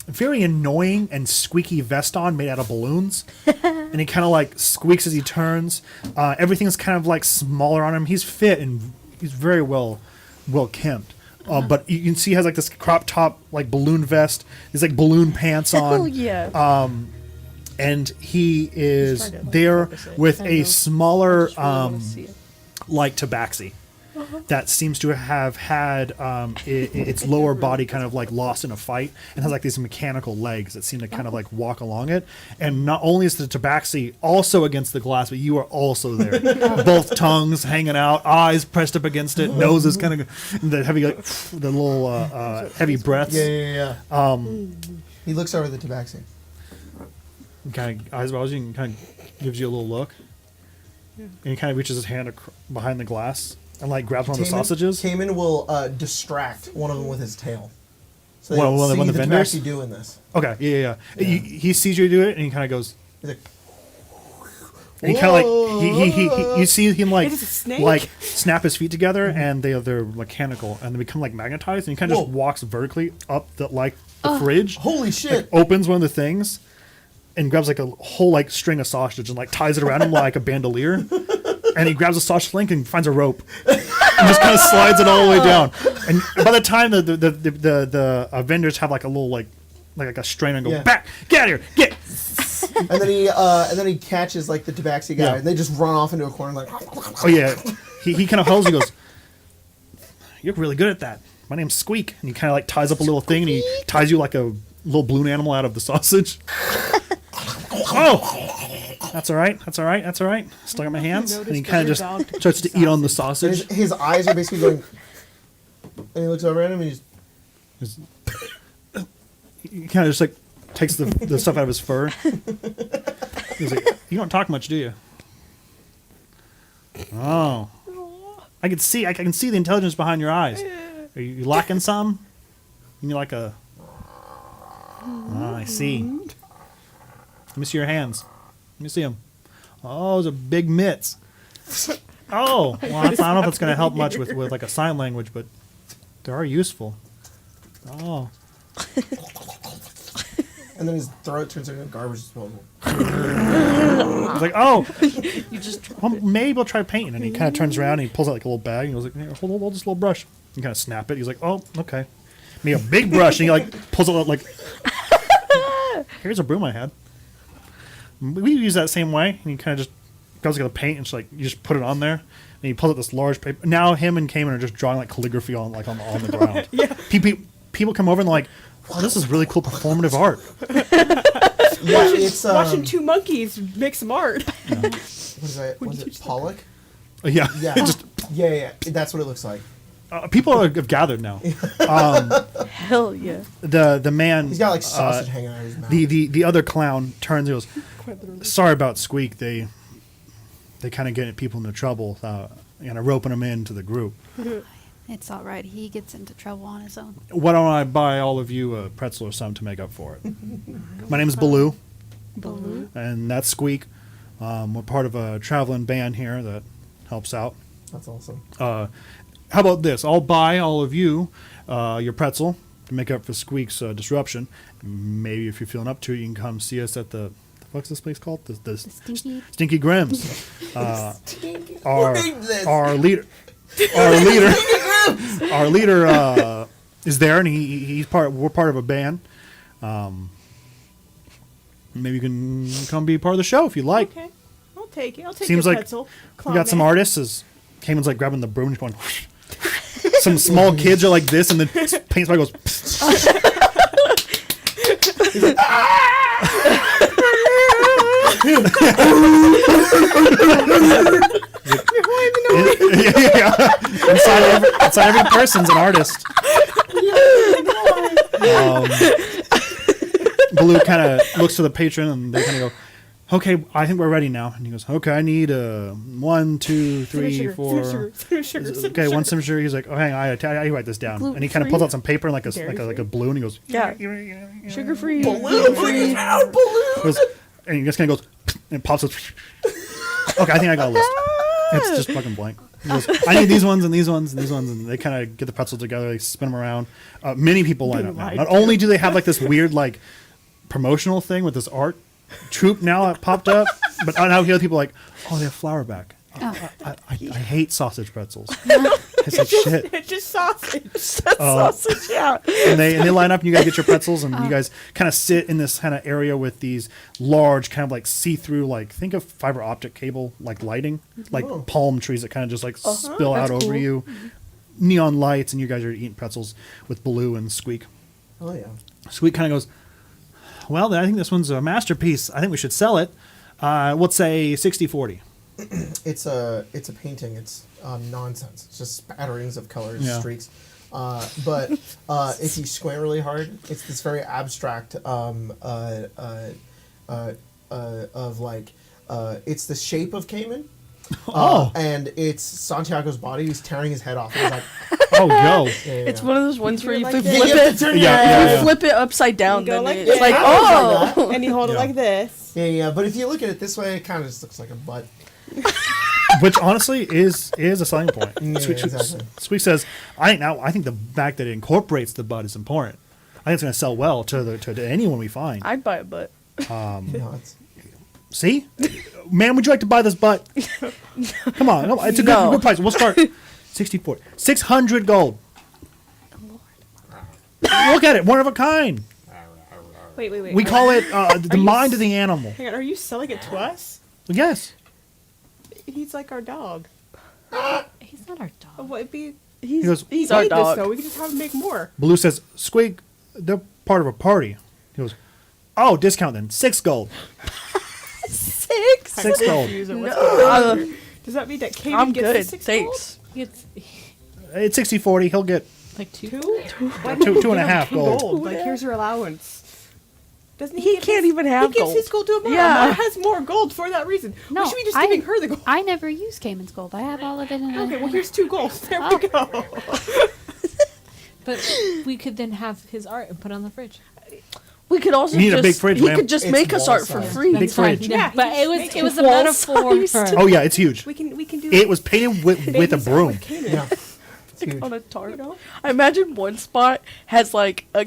very annoying and squeaky vest on made out of balloons. And he kind of like squeaks as he turns. Everything's kind of like smaller on him. He's fit and he's very well kempt. But you can see he has like this crop top, like balloon vest. He's like balloon pants on. Oh yeah. And he is trying to, like, there focus it. with I a know. smaller, Just really wanna see it. like tabaxi that seems to have had its lower body kind of like lost in a fight and has like these mechanical legs that seem to kind of like walk along it. And not only is the tabaxi also against the glass, but you are also there. Both tongues hanging out, eyes pressed up against it, noses kind of the heavy, like, the little heavy breaths. Yeah. He looks over the tabaxi. Kind of eyes bulging and kind of gives you a little look. And he kind of reaches his hand behind the glass and like grabs one of the sausages. Cayman will distract one of them with his tail. So One of see the the vendors? tabaxi doing this. Okay, yeah. He sees you do it and he kind of goes. He's like, And he kind of like he you see him like It is a snake? like snap his feet together and they're mechanical and they become like magnetized and he kind of just Whoa. walks vertically up the fridge, holy shit! opens one of the things and grabs like a whole like string of sausage and like ties it around him like a bandolier. And he grabs a sausage link and finds a rope and just kind of slides it all the way down. And by the time the vendors have like a little like a strain and go Yeah. back, get out of here, get. and then he catches like the tabaxi guy Yeah. and they just run off into a corner like. Oh yeah, he kind of holds. He goes, "You're really good at that. My name's Squeak." And he kind of like ties up a little thing and he ties you like a little balloon animal out of the sausage. Oh, that's all right. Still got my hands, and he kind of just starts to eat on the And sausage. his eyes are basically going. And he looks over at him and he's. He kind of just like takes the stuff out of his fur. He's like, "You don't talk much, do you?" Oh, I can see the intelligence behind your eyes. Are you lacking some? You need like a. Oh, I see. Let me see your hands. Let me see them. Oh, those are big mitts. Oh, well, I don't know if it's going to help much with like a sign language, but they are useful. Oh. And then his throat turns into a garbage disposal. He's like, oh, well, maybe we'll try painting. And he kind of turns around and he pulls out like a little bag and he goes like, "Here, hold this little brush." And kind of snap it. He's like, "Oh, okay." Me a big brush and he like pulls out like, "Here's a broom I had." We use that same way. And he kind of just goes like the paint and just like you just put it on there. And he pulls out this large paper. Now him and Cayman are just drawing like calligraphy on the ground. Yeah. People come over and they're like, "Wow, this is really cool performative art." Yeah, it's Watching 2 monkeys make some art. What is that? Was it Pollock? Yeah. Yeah. Just Yeah. That's what it looks like. people have gathered now. Hell yeah. The man. He's got like sausage hanging out of his mouth. The other clown turns and goes, "Sorry about Squeak. They kind of get people into trouble, roping them into the group. It's all right. He gets into trouble on his own. Why don't I buy all of you a pretzel or something to make up for it?" My name is Baloo, and that's Squeak. We're part of a traveling band here that helps out. That's awesome. How about this? I'll buy all of you your pretzel to make up for Squeak's disruption. Maybe if you're feeling up to it, you can come see us at the what's this place called? The Stinky Grimm's. Our leader is there, and we're part of a band. Maybe you can come be part of the show if you like. Okay, I'll take it. I'll take Seems your like pretzel. we got some artists. As Cayman's like grabbing the broom and going. Some small kids are like this, and then paint spray goes. Inside every person's an artist. Blue kind of looks to the patron, and they kind of go, "Okay, I think we're ready now." And he goes, "Okay, I need 1, 2, 3, 4." Okay, one sim sugar. He's like, "Oh, hang on, I write this down." And he kind of pulls out some paper and like a balloon. And he goes, Yeah. Sugar free. Balloon, bring it down, balloon. goes, and he just kind of goes, and it pops up. Okay, I think I got a list. It's just fucking blank. He goes, I need these ones and these ones and these ones, and they kind of get the pretzels together. They spin them around. Many people line up now. Not only do they have like this weird like promotional thing with this art troupe now that popped up, but now here people are like, oh, they have flour back. I hate sausage pretzels. It's like shit. It's just sausage. Sausage, yeah. And they line up, and you guys get your pretzels, and you guys kind of sit in this kind of area with these large, kind of like see-through, like think of fiber optic cable, like lighting, like palm trees that kind of just like spill out over you, neon lights, and you guys are eating pretzels with Blue and Squeak. Oh yeah. Squeak kind of goes, well, I think this one's a masterpiece. I think we should sell it. Let's say 60-40. It's a painting. It's nonsense. It's just spatterings of colors, streaks. But if you squint really hard, it's this very abstract of like it's the shape of Cayman. And it's Santiago's body. He's tearing his head off. He's like, oh, yo. It's one of those ones where you like flip this. it. Yeah. You flip it upside down. You go Then like it's this. like, oh. And you hold it like this. yeah. But if you look at it this way, it kind of just looks like a butt. Which honestly is a selling point. Yeah, Squeak, exactly. Squeak says, I think the fact that it incorporates the butt is important. I think it's going to sell well to anyone we find. I'd buy a butt. No, it's, See? Man, would you like to buy this butt? Come on. No, it's a good price. We'll start 64. 600 gold. Look at it. One of a kind. Wait. We call it the mind of the animal. Hang on, are you selling it to us? Yes. He's like our dog. He's not our dog. What it'd be? He's, goes, he's our made this, dog. so we can just have him make more. Blue says, Squeak, they're part of a party. He goes, oh, discount then. 6 gold. 6? 6 gold. Does that mean that Cayman I'm gets good. the 6 Thanks. It's It's 60-40. He'll get like 2. gold? two and a half gold. Like, here's your allowance. Doesn't He give can't his- even have He gives gold. his gold to Amara. Yeah. Amara has more gold for that reason. No, we should be just I- giving her the gold. I never use Cayman's gold. I have all of it in a... Okay, well, here's 2 gold. There Oh. we go. But we could then have his art and put it on the fridge. We could also You need a just, big fridge, he ma'am. could just It's make us wall art for size. free. Big fridge. Yeah, But he it was just it was a wall metaphor sized. for Oh, yeah, it's huge. we can do It was painted with a babies out broom. with Cayman. yeah. It's huge. On a tart. You know? I imagine one spot has like a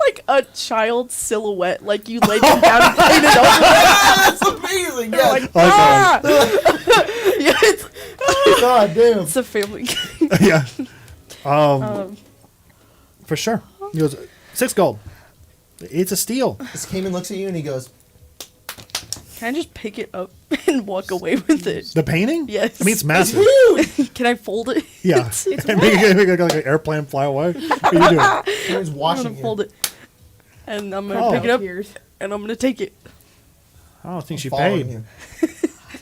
like a child silhouette, like you lay them down and paint it over. That's amazing. Yeah. Like, I like yeah, it's, God damn. it's a family. Yeah. For sure. He goes, 6 gold. It's a steal. This Cayman looks at you and he goes, Can I just pick it up and walk away with it? The painting? Yes. I mean, it's massive. Can I fold it? Yeah. And make it like an airplane fly away. What are you doing? Cayman's I'm watching gonna you. fold it, and I'm gonna Oh. pick it up, Here's- and I'm gonna take it. I don't think she Following paid. you.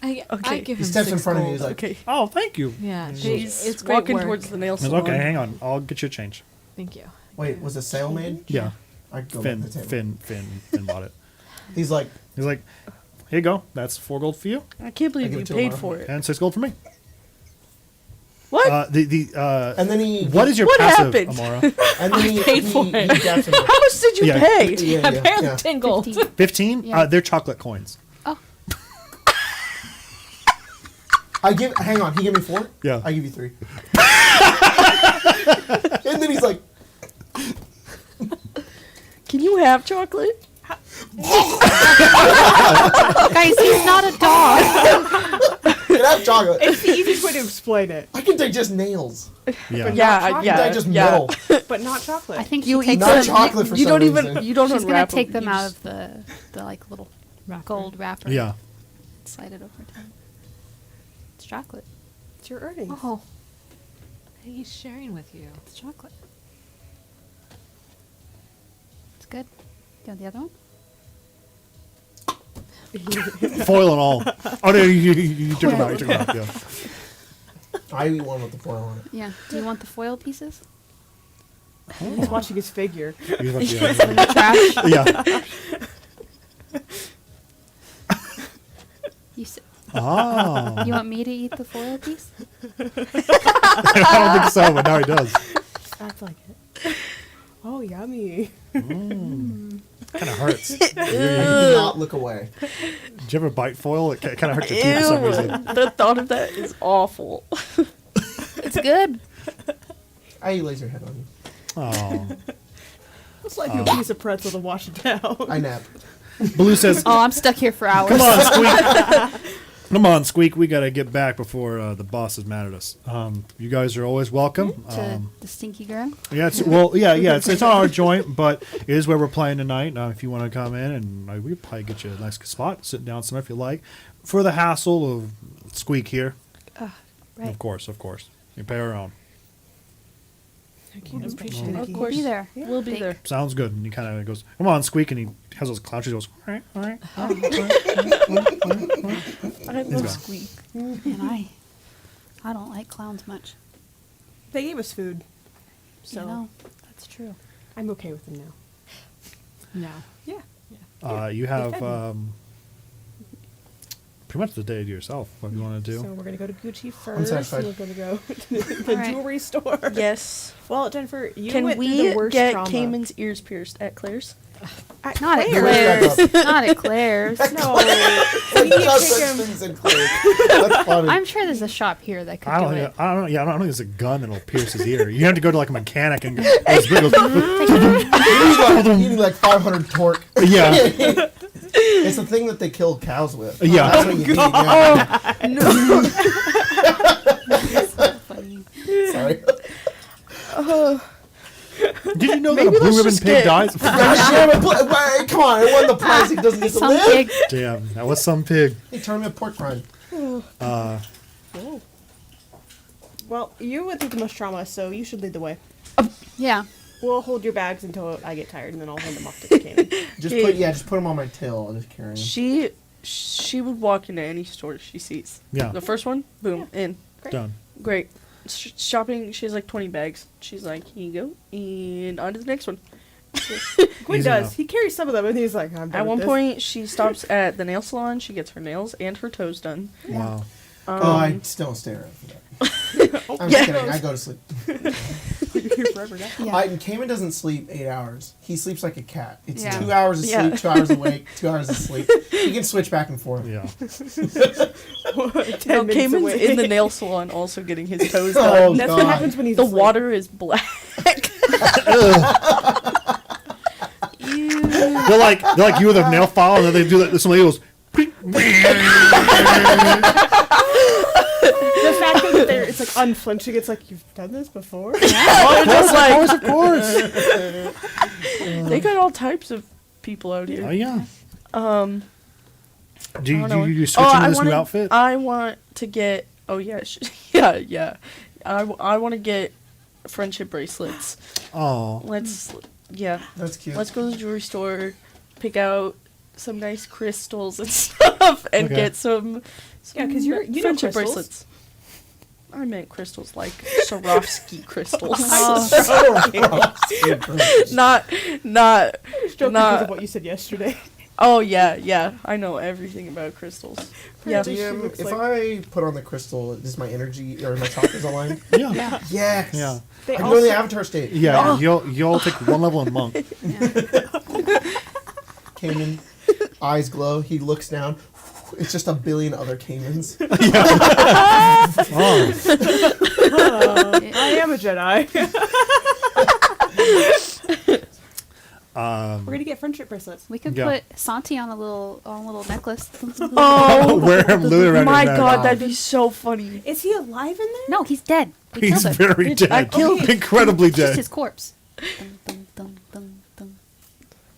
I Okay. give He him steps in 6 front of you. gold. He's like, Okay. Oh, thank you. Yeah, She's it's great walking work. towards the nail It's salon. okay, hang on. I'll get you a change. Thank you. wait, was the sale made? Yeah. I'd go back to the table. Finn bought it. He's like, He's like, here you go. That's 4 gold for you I can't believe give you it to paid Amara. for it. and 6 gold for me. What? and then he. What is your What passive, happened? Amara? And then he paid for it. He daps him. How much did you Yeah. pay? Yeah, Apparently yeah. 10 gold. 15. 15? Yeah. They're chocolate coins. Oh, Hang on, he gave me 4? Yeah. I give you 3. And then he's like, Can you have chocolate? guys, he's not a dog. can I have chocolate? It's the easiest way to explain it, I can digest nails. Yeah. Yeah, chocolate. yeah, Digest yeah. metal. but not chocolate. I think You she eat takes Not them. chocolate for you some don't even. reason. You don't She's gonna unwrap take them. them You out just- of the like little Wrapper. gold wrapper. Yeah. Slide it over to him. It's chocolate. It's your earnings. Oh, he's sharing with you. It's chocolate. It's good. Got the other one? Foil and all. Oh, no, you took them out. You took them out. Yeah. I eat one with the foil on it. Yeah. Do you want the foil pieces? He's watching his figure. He's like, yeah. In the trash? Yeah. You, s- Oh. you want me to eat the foil piece? I don't think so, but now he does. Act like it. Oh, yummy. Kind of hurts. I do not look away. Did you ever bite foil? It kind of hurts your teeth for some reason. The thought of that is awful. It's good. I eat laser head on you. Oh. It's like a piece of pretzel to wash it down. I nap. Blue says, Oh, I'm stuck here for hours. "Come on, Squeak. Come on, Squeak. We got to get back before the boss is mad at us. You guys are always welcome. To the stinky ground. Yeah, it's on our joint, but it is where we're playing tonight. If you want to come in, and we'll probably get you a nice spot, sit down somewhere if you like. For the hassle of Squeak here, Right. of course, you pay our own. I can't appreciate it. Of We'll course. be there. We'll be there. Sounds good. And he kind of goes, "Come on, Squeak," and he has those clouds. He goes, "All right, all right." I He's love gone. Squeak. And I don't like clowns much. They gave us food, so You know, that's true. I'm okay with them now. Yeah. You have pretty much the day to yourself. What do you want to do? So we're gonna go to Gucci I'm first. satisfied. We're gonna go to the All right. jewelry store. Yes. Well, Jennifer, you Can went through we the worst get trauma. Cayman's ears pierced at Claire's? Not at Claire's. Claire's. Not at Claire's. No, we need to No take such him. things in Claire. That's funny. I'm sure there's a shop here that could I do don't it. think. I don't. Yeah, I don't think there's a gun that'll pierce his ear. You have to go to like a mechanic and go. You need like 500 torque. Yeah, It's the thing that they kill cows with. Yeah. That's what you need. Yeah. Funny. Sorry. did you know that Maybe a blue let's ribbon just pig get- dies? Damn it, wait, come on, I won the prize. He doesn't get to Some live. pig. Damn, that was some pig. He turned me a pork rind. Well, you went through the most trauma, so you should lead the way. Yeah. We'll hold your bags until I get tired, and then I'll hand them off to Cayman. Just put him on my tail. I'll just carry him. She would walk into any store she sees. Yeah, The first one, boom, in. done. Great. Shopping, she has like 20 bags. She's like, here you go, and on to the next one. Quinn Easy does. enough. He carries some of them, and he's like, I'm done At with one this. point, she stops at the nail salon. She gets her nails and her toes done. Wow. I still don't stay around for that. I'm Yeah. just kidding. I go to sleep. You're here forever now. Yeah. Cayman doesn't sleep 8 hours. He sleeps like a cat. It's Yeah. 2 hours of Yeah. sleep, 2 hours awake, 2 hours of sleep. He can switch back and forth. Yeah. 10 No, minutes Cayman's away. in the nail salon also getting his toes Oh, done. That's God. what happens when he's The asleep. water is black. They're like you with a nail file, and then they do that. Somebody goes. The fact that it's like unflinching, it's like, you've done this before? Of course. They got all types of people out Oh here. yeah. Do I don't know. you switch into this new outfit? I want to get. Oh yeah, yeah. I want to get friendship bracelets. Oh. That's cute. Let's go to the jewelry store, pick out some nice crystals and stuff, and Okay. get some. Yeah, 'cause you know friendship crystals. bracelets. I meant crystals like Swarovski crystals. not. Just joking Nah. because of what you said yesterday. Oh yeah. I know everything about crystals. Yeah. She DM, looks if like- I put on the crystal, is my energy or my chakras aligned? Yeah. Yeah. Yes. Yeah. They I'm going to the also- avatar state. Yeah. You'll take one level in monk. Cayman, eyes glow. He looks down. It's just a billion other Caymans. Oh. I am a Jedi. We're gonna get friendship bracelets. We could Yeah. put Santi on a little necklace. Oh Wear him literally around my his neck. god, that'd be so funny. Is he alive in there? No, he's dead. We He's killed him. very dead. killed him. Incredibly It's just dead. his corpse. Dun, dun, dun, dun, dun.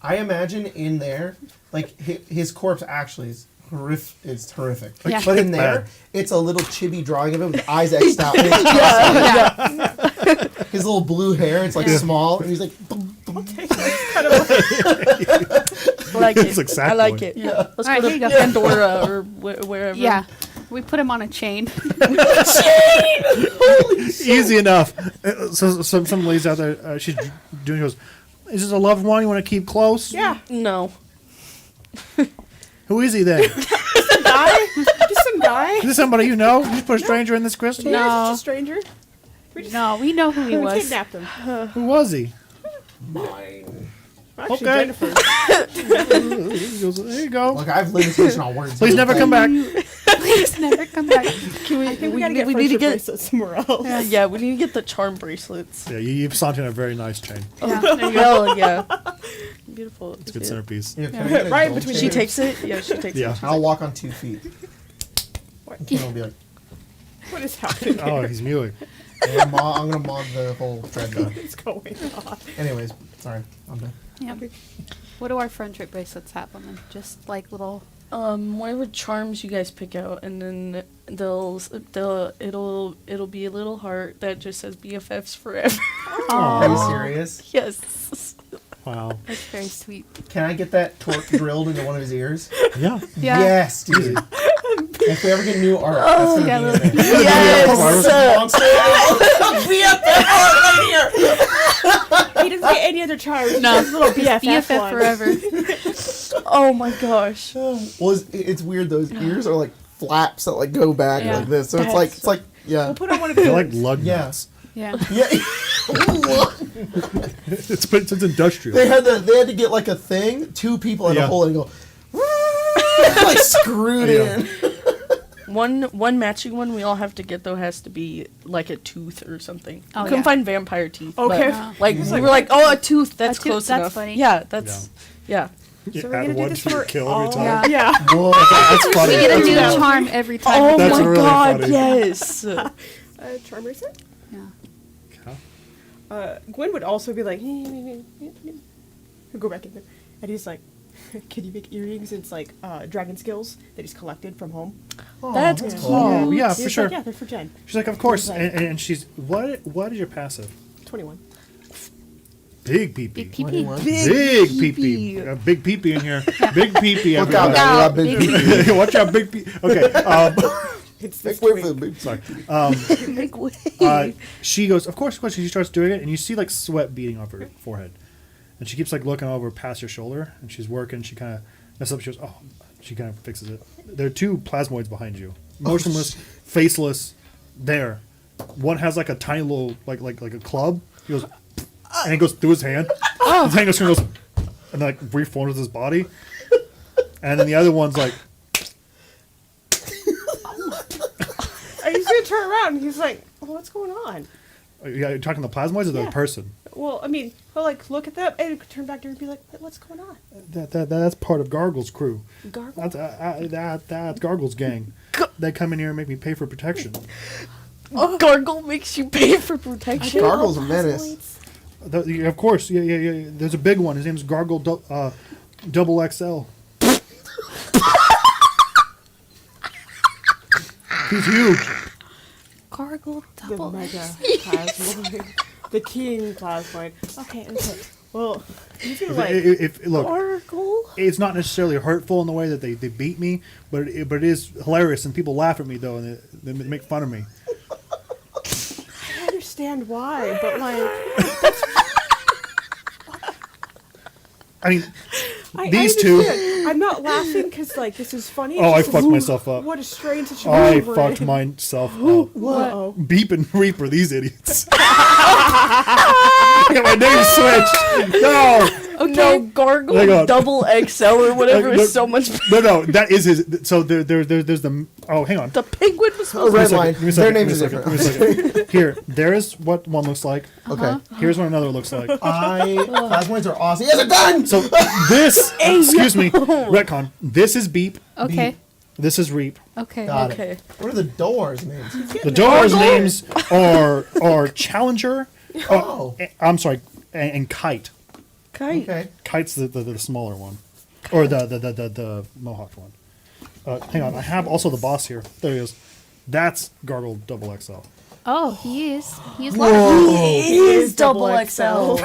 I imagine in there, like his corpse actually is horrific. Yeah. But in there, Bad. it's a little chibi drawing of him with eyes X'd out. And his little blue hair, it's like small, and he's like, like it. It's like I like Sackboy. it. Yeah. Let's Alright, go here to you go. Pandora or wherever. Yeah. We put him on a chain. Easy enough. So some ladies out there, she's doing goes, is this a loved one you want to keep close? Yeah. No. Who is he then? Guy? Just some guy? Is this somebody you know? You just put a stranger in this crystal? Yeah, No. just a stranger. No, we know who he We was. kidnapped him. Who was he? Mine. Actually, Okay. Jennifer. He goes, there you go. Look, I have limitation on words. Please never come back. Please never come back. Can we? I think we gotta get we need to friendship get. bracelets somewhere else. Yeah, we need to get the charm bracelets. Yeah, you've Santiago a very nice chain. Yeah, there you go. Hell yeah. Beautiful. It's a good centerpiece. Yeah, can I get a Right gold between chain? She takes it. Yeah, she takes Yeah. it. I'll walk on 2 feet. What? And Ken will be like, What is happening? Oh, he's mewing. I'm gonna mod the whole thread gun. What is going on? Anyways, sorry, I'm done. Yeah. What do our friendship bracelets have on them? Just like little. Whatever charms you guys pick out, and then it'll be a little heart that just says BFFs forever. Are you serious? Yes. Wow. That's very sweet. Can I get that torque drilled into one of his ears? Yeah. Yeah. Yes, dude. If we ever get new art, that's gonna yeah, be in there. Yes. Monster. He doesn't get any other charms. No. Just little BFF, BFF one. forever. Oh my gosh. Well, it's weird. Those ears are like flaps that like go back Yeah. like this. So it's That's- like yeah. We'll put on one of They're yours. like lug Yeah. nuts. Yeah. Yeah. It's industrial. they had to get like a thing. 2 people had Yeah. to hold it and go like screwed Yeah. in. One matching one we all have to get though has to be like a tooth or something. Oh, We couldn't yeah. find vampire teeth. Okay. But, like we were like, oh, a tooth. That's A tooth, close that's enough. funny. Yeah, that's yeah. So we're Add gonna do one this to your for kill all. every time. Yeah. Yeah. Whoa. That's funny. We get a That's new really- charm every time. Oh That's my really god, funny. yes. Charm bracelet? Yeah. Gwen would also be like, he'll go back in there. And he's like, can you make earrings? It's like dragon skills that he's collected from home. Oh, That's that's cool. Oh, yeah, He's for like, sure. yeah, they're for Jen. She's like, of course. He's like- And she's, what is your passive? 21. Big pee-pee. Big pee-pee. 21. Big pee-pee. Big pee-pee in here. Big pee-pee, Look out, everybody. guys. out, Big big pee. Watch out, big pee. Okay. It's this Make way for the twink. big. Sorry. Make way. She goes, of course. She starts doing it, and you see like sweat beading off her forehead, and she keeps like looking over past your shoulder, and she's working. She kind of messes up. She goes, oh, she kind of fixes it. There are 2 plasmoids behind you, motionless, faceless. There, one has like a tiny little like a club. He goes, and it goes through his hand. His hand goes, and then like reforms his body, and then the other one's like. And he's gonna turn around and he's like, well, what's going on? Yeah, you're talking the plasmoids or the Yeah. person? Well, I mean, he'll like look at them and turn back to her and be like, what's going on? That's part of Gargle's crew. Gargle? That's Gargle's gang. They come in here and make me pay for protection. Gargle makes you pay for protection. Gargle's a menace. Of course, yeah. There's a big one. His name's Gargle Double XL. He's huge. Gargle The double. mega plasmoid. The king plasmoid. Okay. Well, he's gonna like, Look, Gargle. it's not necessarily hurtful in the way that they beat me, but it is hilarious, and people laugh at me though, and they make fun of me. I understand why, but like, I mean, I these two. understand. I'm not laughing because like this is funny. Oh, I It's just fucked a- myself up. What a strange situation. I we're fucked in. myself up. Whoa. Beep and Reaper, these idiots. I got my name switched. No. Okay. No, Gargle Hang on. Double XL or whatever Like, is so much better. No, that is his. So there's the. Oh, hang on. The penguin was Oh, supposed to Redline. Give me a Their second, names give are me a second, different. give me a second. Here, there is what one looks like. Okay. Here's what another looks like. Plasmoids are awesome. He has a gun. So this, excuse me, retcon. This is Beep. Okay. Beep. This is Reap. Okay. Got Okay. it. What are the doors names? The doors' names are Challenger. Oh. I'm sorry, and Kite. Kite. Okay. Kite's the smaller one, or the Mohawk one. Hang on, I have also the boss here. There he is. That's Gargle Double XL. Oh, he is. He is large. He is double XL.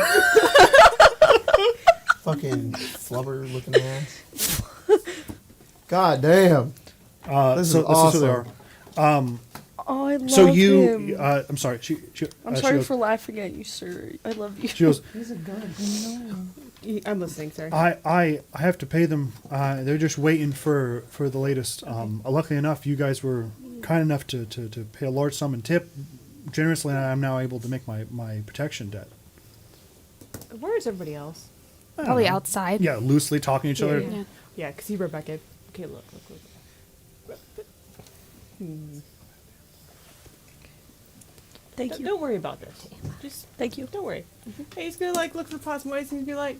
Fucking flubber looking ass. God damn. This is so awesome. this is who they are. Oh, I love So him. I'm sorry. I'm she sorry goes, for laughing at you, sir. I love you. She goes, I'm listening, sir. I have to pay them. They're just waiting for the latest. Luckily enough, you guys were kind enough to pay a large sum in tip generously, and I'm now able to make my protection debt. Where is everybody else? I don't Probably know. outside. Yeah, loosely talking to each other. Yeah. Yeah, because he wrote back in. Okay, look. Thank you. Don't worry about this. Just Thank you. don't worry. Hey, he's gonna like look for plasmoids and he's gonna be like,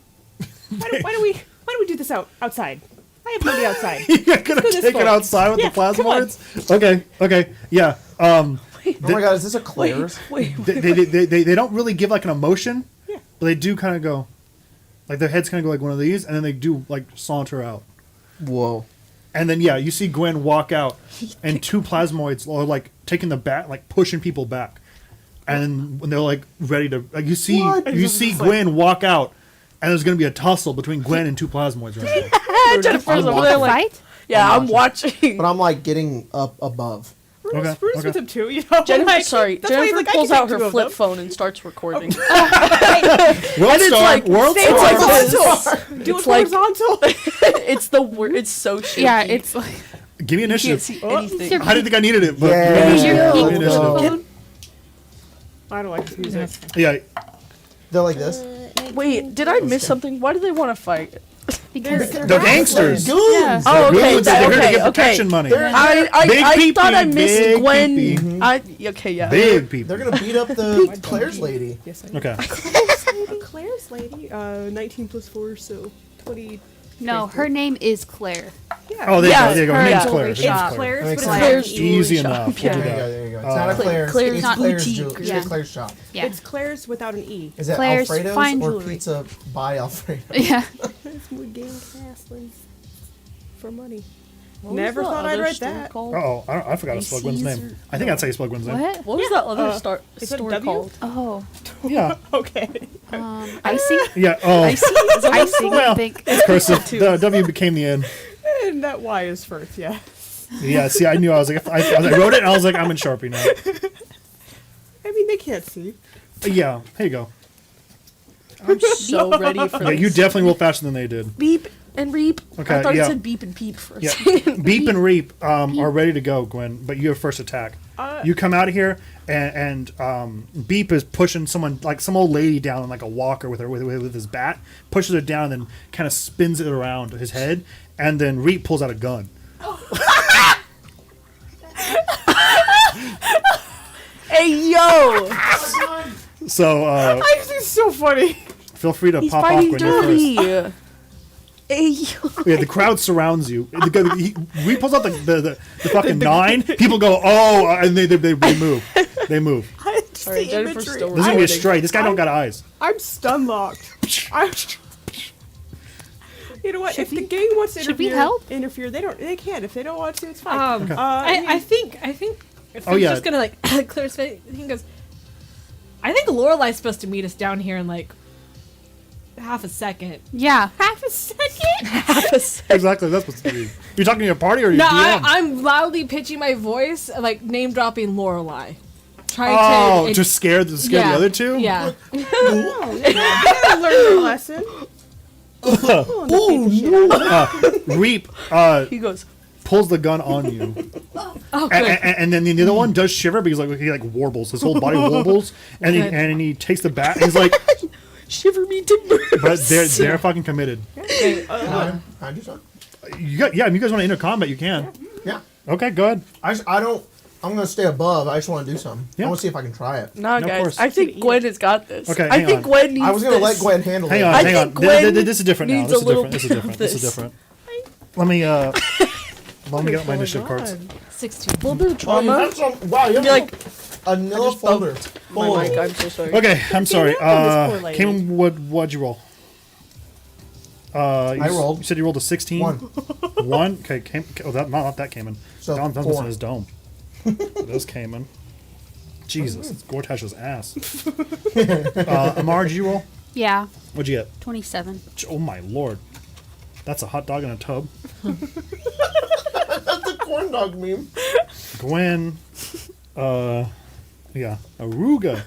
why don't we do this outside? I have nobody outside. You're gonna this take way. it outside with Yeah, the come on. plasmoids? Okay, yeah. Oh my god, is this a Claire's? Wait. They don't really give like an emotion, Yeah. but they do kind of go, like their heads kind of go like one of these, and then they do like saunter out. Whoa. And then yeah, you see Gwen walk out, and two plasmoids are like taking the bat, like pushing people back, and then when they're like ready to, like you see Gwen walk out, and there's gonna be a tussle between Gwen and two plasmoids right now. Jennifer's over there like, Fight? yeah, I'm watching. But I'm like getting up above. Okay, Bruce okay. with him too, you know. Jennifer, like, sorry, that's why he's Jennifer like, I pulls can out take her two of flip them. phone and starts recording. World And it's star, like- world it's star. like this. Do It's it like horizontal. it's the word. It's so shaky. Yeah, it's like Give me you can't initiative. see anything. I didn't think I needed it, but Yeah. give me Yeah. initiative. Give me Let's go. initiative. I don't like this music. Yeah, They're like this. Wait, did I miss something? Why do they want to fight? because they're gangsters. Goons. Yeah. Oh, okay, Goons, they're here to okay, get okay. protection money. I Big thought I pee-pee, missed big Gwen. pee-pee. Okay, yeah. Big people. They're gonna beat up the Claire's lady. Yes, I know. Okay. Claire's lady. 19 plus 4, so 20. no, her name is Claire. Yeah. Oh, there Yeah, you go. Her her name's jewelry Claire. Her shop. name's It's Claire. Claire's, That but makes it's sense. like Claire's Easy jewelry enough. shop. We'll There do you that. go. There you go. It's not a Claire's. Claire's it's not Claire's boutique. jewelry. Yeah. It's Claire's shop. Yeah. It's Claire's without an E. Is it Claire's Alfredo's fine or jewelry. pizza by Alfredo? Yeah. It's more game castling for money. What was Never the thought I'd other write store that. called? Oh, I forgot to spell Gwen's name. I think that's how you spell Gwen's name. What? What was that other Is that store W? called? Oh. Yeah. Okay. Icy? Yeah. Oh, Icing? Is that what it's Icing, called? I think. cursive. The W became the N. And that Y is first, yeah. Yeah. See, I knew. I was like, I wrote it, and I was like, I'm in Sharpie now. I mean, they can't see. Yeah. Here you go. I'm so ready for Yeah, this. you definitely will faster than they did. Beep and reap. Okay, I thought yeah. it said beep and peep for a Yeah. second. Beep and Reap are ready to go, Gwen, but you have first attack. You come out of here, and Beep is pushing someone, like some old lady down on like a walker with his bat, pushes her down, and then kind of spins it around his head, and then Reap pulls out a gun. Hey yo! So I just think it's so funny. feel free to He's pop off fighting when you're dirty. first. Hey yo! Yeah, the crowd surrounds you. Reap pulls out the fucking 9. People go, oh, and they move. They move. Just Alright, the Jennifer's imagery. still This is gonna be a recording. straight. This guy don't got eyes. I'm stun locked. You know what? If the gang wants to Should we interfere, they can. If they don't want to, it's fine. I think if Oh, he's yeah. just gonna like clear his face, he goes. I think Lorelai's supposed to meet us down here in like half a second. Yeah. Half a second? Exactly. That's what's going to be. You're talking to your party or your No, DM? I'm loudly pitching my voice, like name dropping Lorelai. Oh, Trying to just scare the other two? Yeah. You gotta learn your lesson. Reap He goes. pulls the gun on you. Oh, good. And then the other one does shiver because like he like warbles. His whole body warbles. And he, Good. and he takes the bat. And he's like, Shiver me timbers. but they're fucking committed. Can I do something? You got, yeah, if you guys want to enter combat, you can. Yeah. Okay, go ahead. I don't. I'm gonna stay above. I just want to do something. Yeah. I want to see if I can try it. Nah, No, of guys. course. I think Gwen has got this. Okay, I hang think on. Gwen needs I was gonna this. let Gwen handle Hang it. on, I hang on. think Gwen This is different now. needs This a is little different. This is bit different. of This is this. different. Let me get my initiative cards. 16. A little bit of Oh, you trauma. have some, wow, you have Be like, a Nilla folder. my mic, I'm so sorry. Okay, I'm sorry. this poor lady. Cayman, what'd you roll? I rolled. You said you rolled a 16? 1. 1? Okay, not that Cayman. So, Don's 4. missing his dome. This Cayman. Jesus, it's Gortash's ass. Amar, did you roll? Yeah, What'd you get? 27. Oh my lord. That's a hot dog in a tub. That's a corn dog meme. Gwen. Yeah. Aruga.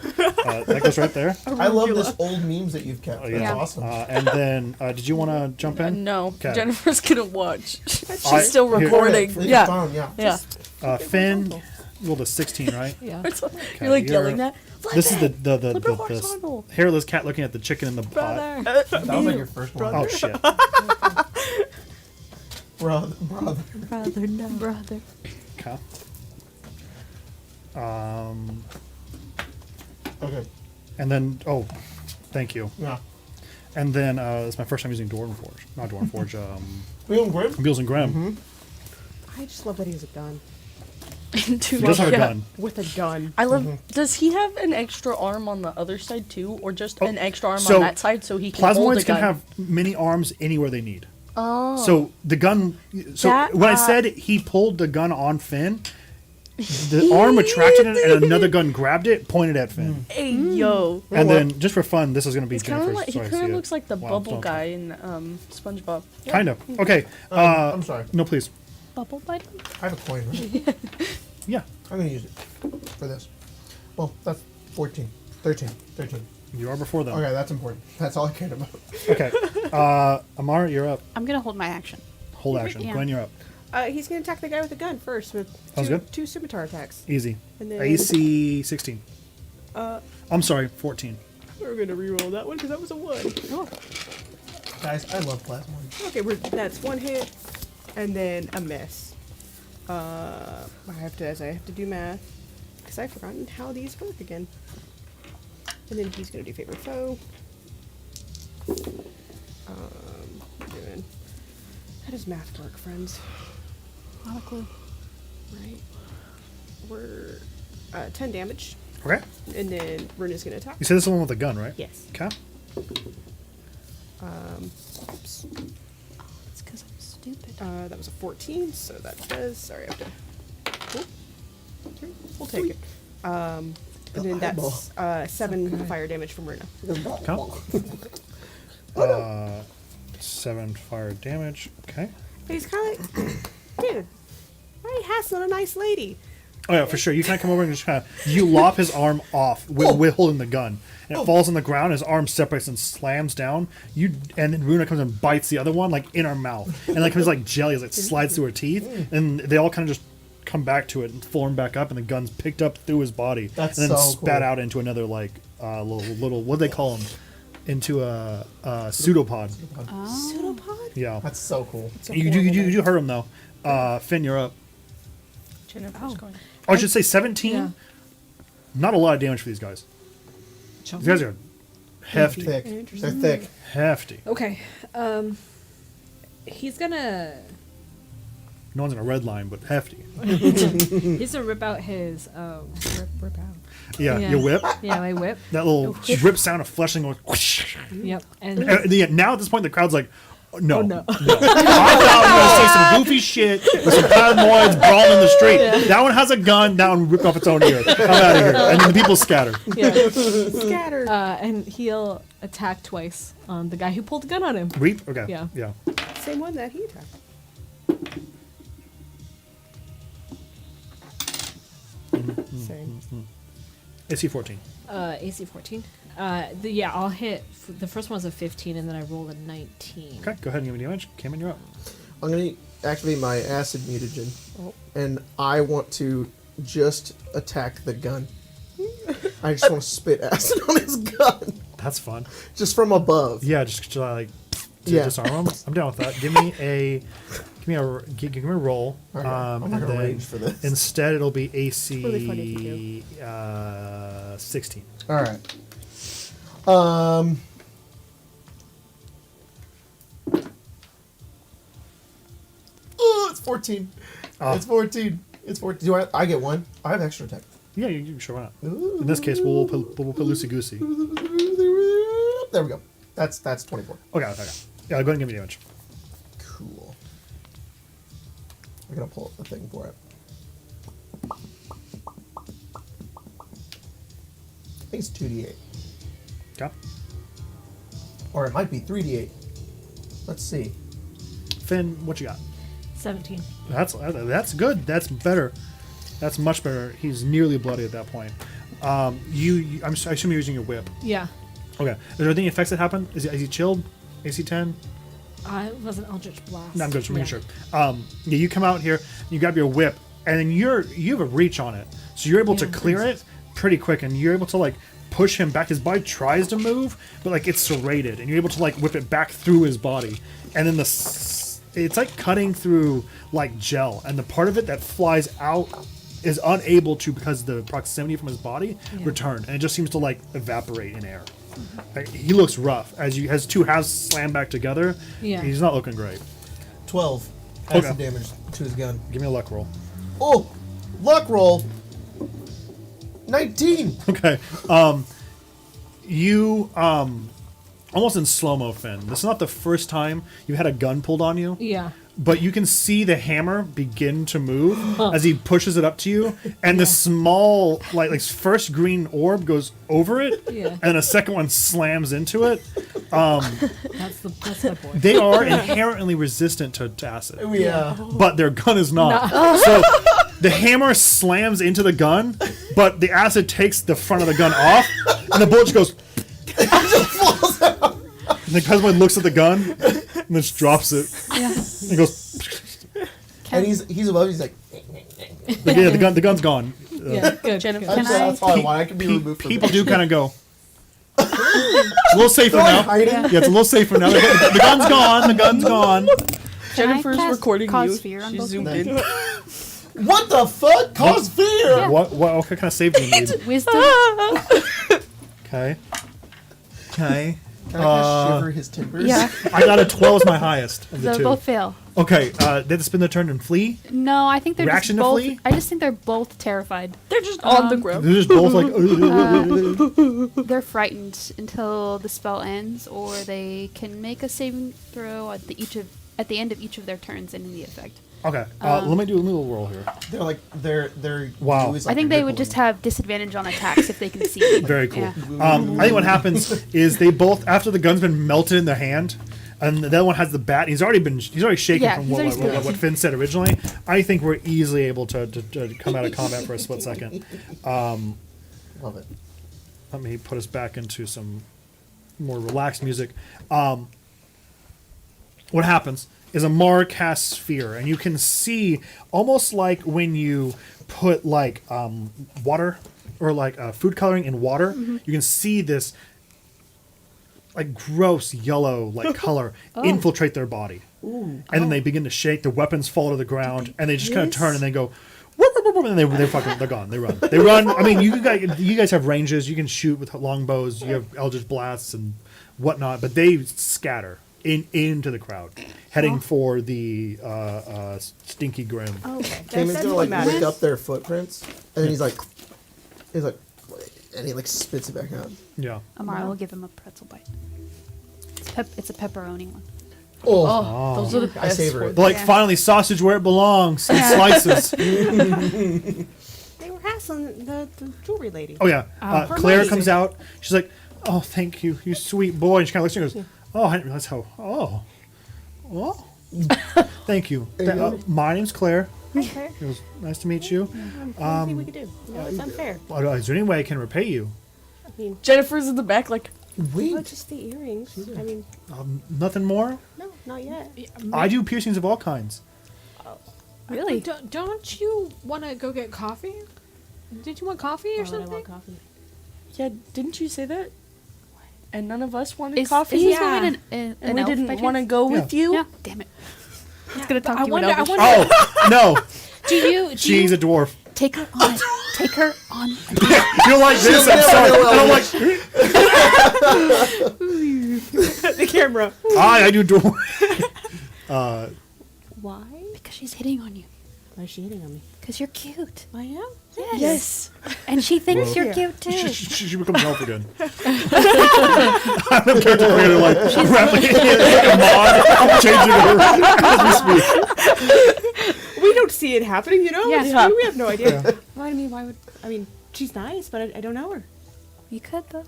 That goes right there. I love this old memes that you've kept. Oh, That's yeah. awesome. And then, did you want to jump in? No, 'Kay. Jennifer's gonna watch. She's I- still here- recording. Leave it Yeah, down, yeah. yeah. Finn, rolled a 16, right? Yeah. You're like you're- yelling that. This is the Flip it horizontal. hairless cat looking at the chicken in the pot. Brother. That was like your first one. Oh shit. Brother. Brother, no. Brother. Okay. Okay. And then, thank you. Yeah. And then, it's my first time using Dwarven Forge. Not Dwarven Forge, Feeling great? Beals and Graham. I just love that he has a gun. He does have a gun. With a gun. I love. Does he have an extra arm on the other side too, or just an extra arm so on that side so he can hold a Plasmoids can gun? have many arms anywhere they need. Oh. So the gun. So That, when I said he pulled the gun on Finn, the arm attracted it, and another gun grabbed it, pointed at Finn. Hey yo. And then, just for fun, this is going to be It's kind of Jennifer's. like he so I kind see of it. looks like the Wow, bubble don't- guy in SpongeBob. Kind of. Okay. I'm sorry. No, please. Bubble buddy. I have a coin, right? Yeah. I'm going to use it for this. Well, that's 14. 13. You are before them. Okay, that's important. That's all I cared about. Okay. Amar, you're up. I'm going to hold my action. Hold action. Yeah. Gwen, you're up. He's gonna attack the guy with the gun first with Sounds good. two scimitar attacks. Easy. And then AC 16. I'm sorry, 14. we're gonna reroll that one because that was a 1. Oh. Guys, I love plasmoids. Okay, that's 1 hit, and then a miss. I have to do math because I've forgotten how these work again. And then he's gonna do favorite foe. Doing. How does math work, friends? Not a clue. Right. We're 10 damage, Okay. and then Runa's gonna attack. You said this is the one with a gun, right? Yes. Okay. Oops. It's because I'm stupid. That was a 14, so that does. Sorry, I have to. Oh. Okay, we'll take it. And then that's 7 fire damage from Runa. Okay. 7 fire damage. Okay. He's kind of like, dude, why are you hassling a nice lady? Oh yeah, for sure. You kind of come over and just kind of you lop his arm off with holding the gun, and it falls on the ground. His arm separates and slams down. And then Runa comes and bites the other one like in her mouth, and like it's like jelly as it slides through her teeth, and they all kind of just come back to it and form back up, and the gun's picked up through his body, That's and then so spat cool. out into another like little what do they call them? Into a pseudopod. Pseudopod? Yeah. That's so cool. You do hurt him though. Finn, you're up. Jennifer's going. Oh, I should say 17. Yeah. Not a lot of damage for these guys. These guys are hefty. Thick. They're thick. Hefty. Okay. He's gonna No one's in a red line, but hefty. he's gonna rip out his rip out. Yeah, Yeah. your whip. Yeah, my whip. That little rip sound of fleshing going. Whoosh. Yep. And Now at this point, the crowd's like, oh, no. Oh, no. I thought we were going to say some goofy shit with some plasmoids brawling in the street. That one has a gun. That one ripped off its own ear. I'm out of here. And then the people scatter. yeah. Scattered. And he'll attack twice on the guy who pulled the gun on him. Reap? Okay. Yeah. Yeah. Same one that he attacked. Same. AC 14. AC 14. I'll hit. The first one's a 15, and then I roll a 19. Okay, go ahead and give me damage. Cameron, you're up. I'm going to activate my acid mutagen, and I want to just attack the gun. I just want to spit acid on his gun, That's fun. just from above. Yeah, just to Yeah. disarm him. I'm down with that. Give me a roll. Okay, I'm not and gonna then rage for this. Instead, it'll be AC Really funny if you 16. All right. Oh, it's 14. It's 14. It's 14. Do I get one? I have extra attack. Yeah, you sure why not? In this case, we'll put loosey goosey. There we go. That's 24. Okay. Yeah, go ahead and give me damage. Cool. I'm gonna pull up the thing for it. I think it's 2d8. Okay. Or it might be 3d8. Let's see. Finn, what you got? 17. That's good. That's better. That's much better. He's nearly bloody at that point. I assume you're using your whip. Yeah. Okay. Is there any effects that happen? Is he chilled? AC 10? It was an Eldritch Blast. No, I'm good. Just making sure. You come out here, you grab your whip, and then you have a reach on it, so you're able to clear it pretty quick, and you're able to like push him back. His body tries to move, but like it's serrated, and you're able to like whip it back through his body, and then it's like cutting through like gel, and the part of it that flies out is unable to, because of the proximity from his body, return, and it just seems to like evaporate in air. Like, he looks rough as you has two halves slammed back together. Yeah. He's not looking great. 12 Okay. acid damage to his gun. Give me a luck roll. Oh, luck roll. 19. Okay. You almost in slow-mo, Finn. This is not the first time you had a gun pulled on you. Yeah. But you can see the hammer begin to move as he pushes it up to you, and the small, like first green orb goes over it, and a second one slams into it. That's my boy. They are inherently resistant to acid, Yeah. but their gun is not. So the hammer slams into the gun, but the acid takes the front of the gun off, and the bullet just goes. And the husband looks at the gun and just drops it. Yeah. And goes. And he's above. He's like. Yeah, the gun's gone. Yeah, good. Jennifer. good. That's probably why I can be removed from People it. do kind of go. It's a little safer now. Hiding. Yeah, it's a little safer now. The gun's gone. The gun's gone. Jennifer's cast recording cause you. fear on She both zoomed of in. What the fuck? Cause fear. What kind of save do you need? Wisdom. Okay. Okay. Can I cast shiver his timbers? Yeah. I got a 12 as my highest of the They'll two. both fail. Okay. They have to spin their turn and flee. No, I think they're Reaction just to both. flee? I just think they're both terrified. They're just on the ground. They're just both like. They're frightened until the spell ends, or they can make a saving throw at the end of each of their turns and in the effect. Okay. Let me do a little roll here. They're like they're Wow. view is like I think they would rippling. just have disadvantage on attacks if they can see me. Very cool. Yeah. I think what happens is they both, after the gun's been melted in their hand, and the other one has the bat. He's already shaken Yeah, from he's already scared. what Finn said originally. I think we're easily able to come out of combat for a split second. Love it. Let me put us back into some more relaxed music. What happens is Amar casts fear, and you can see almost like when you put like water or like food coloring in water, you can see this like gross yellow like color infiltrate their body, and then they begin to shake. The weapons fall to the ground, and they just kind of turn and they go. And they're gone. They run. I mean, you guys have ranges. You can shoot with longbows. You have eldritch blasts and whatnot, but they scatter into the crowd, heading for the Stinky Grim. Oh, okay. Damon's That's gonna what like lick matters. up their footprints, and then he's like, and he like spits it back out. Yeah. Amara will give him a pretzel bite. It's a pepperoni one. Oh, Those are the I best savor it. ones. But like Yeah. finally sausage where it belongs. In slices. They were hassling the jewelry lady. Oh yeah. For Claire money. comes out. She's like, "Oh, thank you, you sweet boy." And she kind of looks at you and goes, "Oh, I didn't realize how. Oh, thank you. There you go. My name's Claire. Okay. It was nice to meet you. Anything we could do. You know, it's unfair. Is there any way I can repay you? I mean, Jennifer's in the back, like, Wait. just the earrings. I mean, Nothing more. no, not yet. I do piercings of all kinds. Really? Don't you want to go get coffee? Did you want coffee or Why would I something? want coffee? yeah, didn't you say that? And none of us wanted Is coffee. this Yeah. woman an and we elf by didn't chance? want to go Yeah. with you. Yeah. Damn it. I was gonna talk to you in I Elvish. wonder. Oh no, Do she's you a dwarf. Take her on. Take her on. You're like this. I'm never sorry. know And I'm like, The camera. I do dwarf. Why? Because she's hitting on you. Why is she hitting on me? Because you're cute. I am? Yes. And she thinks Whoa. you're Yeah. cute too. She becomes an elf again. I'm the character creator, like replicating like a mod. I'm changing her as we speak. We don't see it happening, you know? Yeah. It's- we have no idea. Yeah. Why, I mean, she's nice, but I don't know her. You could though.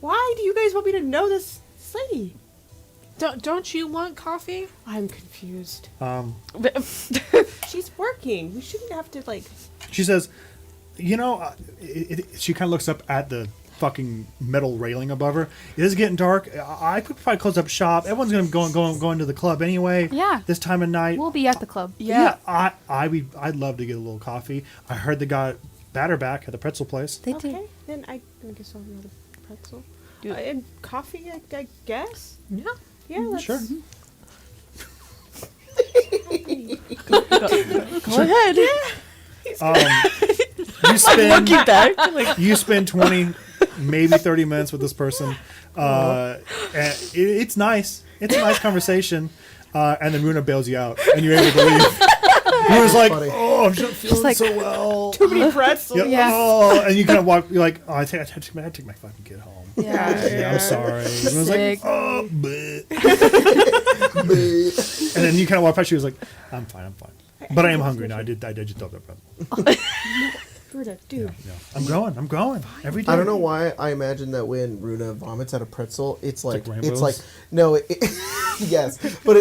Why do you guys want me to know this this lady? Don't you want coffee? I'm confused. Um, She's working. We shouldn't have to like. she says, you know, she kind of looks up at the fucking metal railing above her. It is getting dark. I could probably close up shop. Everyone's gonna go into the club anyway. Yeah. This time of night. We'll be at the club. Yeah. I'd love to get a little coffee. I heard they got batter back at the pretzel place. They Okay, do. then I guess I'll have another pretzel. Do it. And coffee, I guess. Yeah. Yeah, let's. Sure. Go ahead. You spend Looking back, like, you spend 20, maybe 30 minutes with this person. And it's nice. It's a nice conversation. And then Runa bails you out, and you're able to leave. Runa's like, funny. oh, I'm just feeling like- so well. Too many pretzels. Yeah. Yeah. Oh, and you kind of walk. You're like, oh, I have to take my fucking kid home. Yeah. I'm sorry. And I was like, Sick. oh, bleh. And then you kind of walk past. She was like, I'm fine. But I am hungry now. I did just dump that pretzel. Runa, dude. Yeah. I'm growing every day. I don't know why I imagine that when Runa vomits at a pretzel, it's like like it's like rainbows? no, yes, but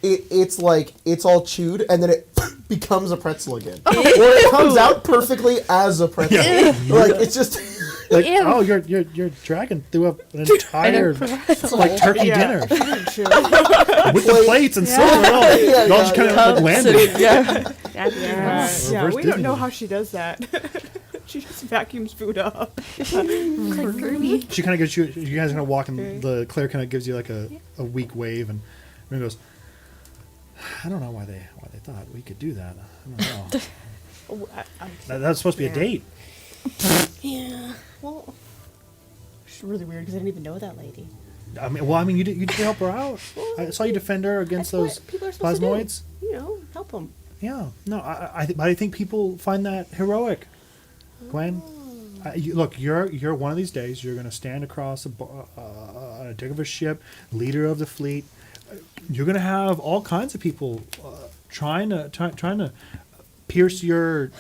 it's all chewed and then it becomes a pretzel again, or it comes out perfectly as a pretzel. Yeah. Like it's just Like, Ew. oh, you're dragging through an entire like turkey dinner with the plates and silver. And all. Yeah, Y'all just kind of like landed. yeah. Yeah, Reverse we don't know Disney. how she does that. She just vacuums food up. Like Kirby. She kind of gives you guys kind of walk, and Okay. the Claire kind of gives you like a weak wave, and Runa goes, I don't know why they thought we could do that. I don't know. Oh, That's supposed to be a Yeah. date. yeah. Well, it's really weird because I didn't even know that lady. I mean, you did help her out. I saw you defend her against That's those what people are supposed to plasmoids. do. You know, help them. Yeah, no, I think people find that heroic. Gwen, look, you're one of these days you're going to stand across a deck of a ship, leader of the fleet. You're going to have all kinds of people trying to pierce your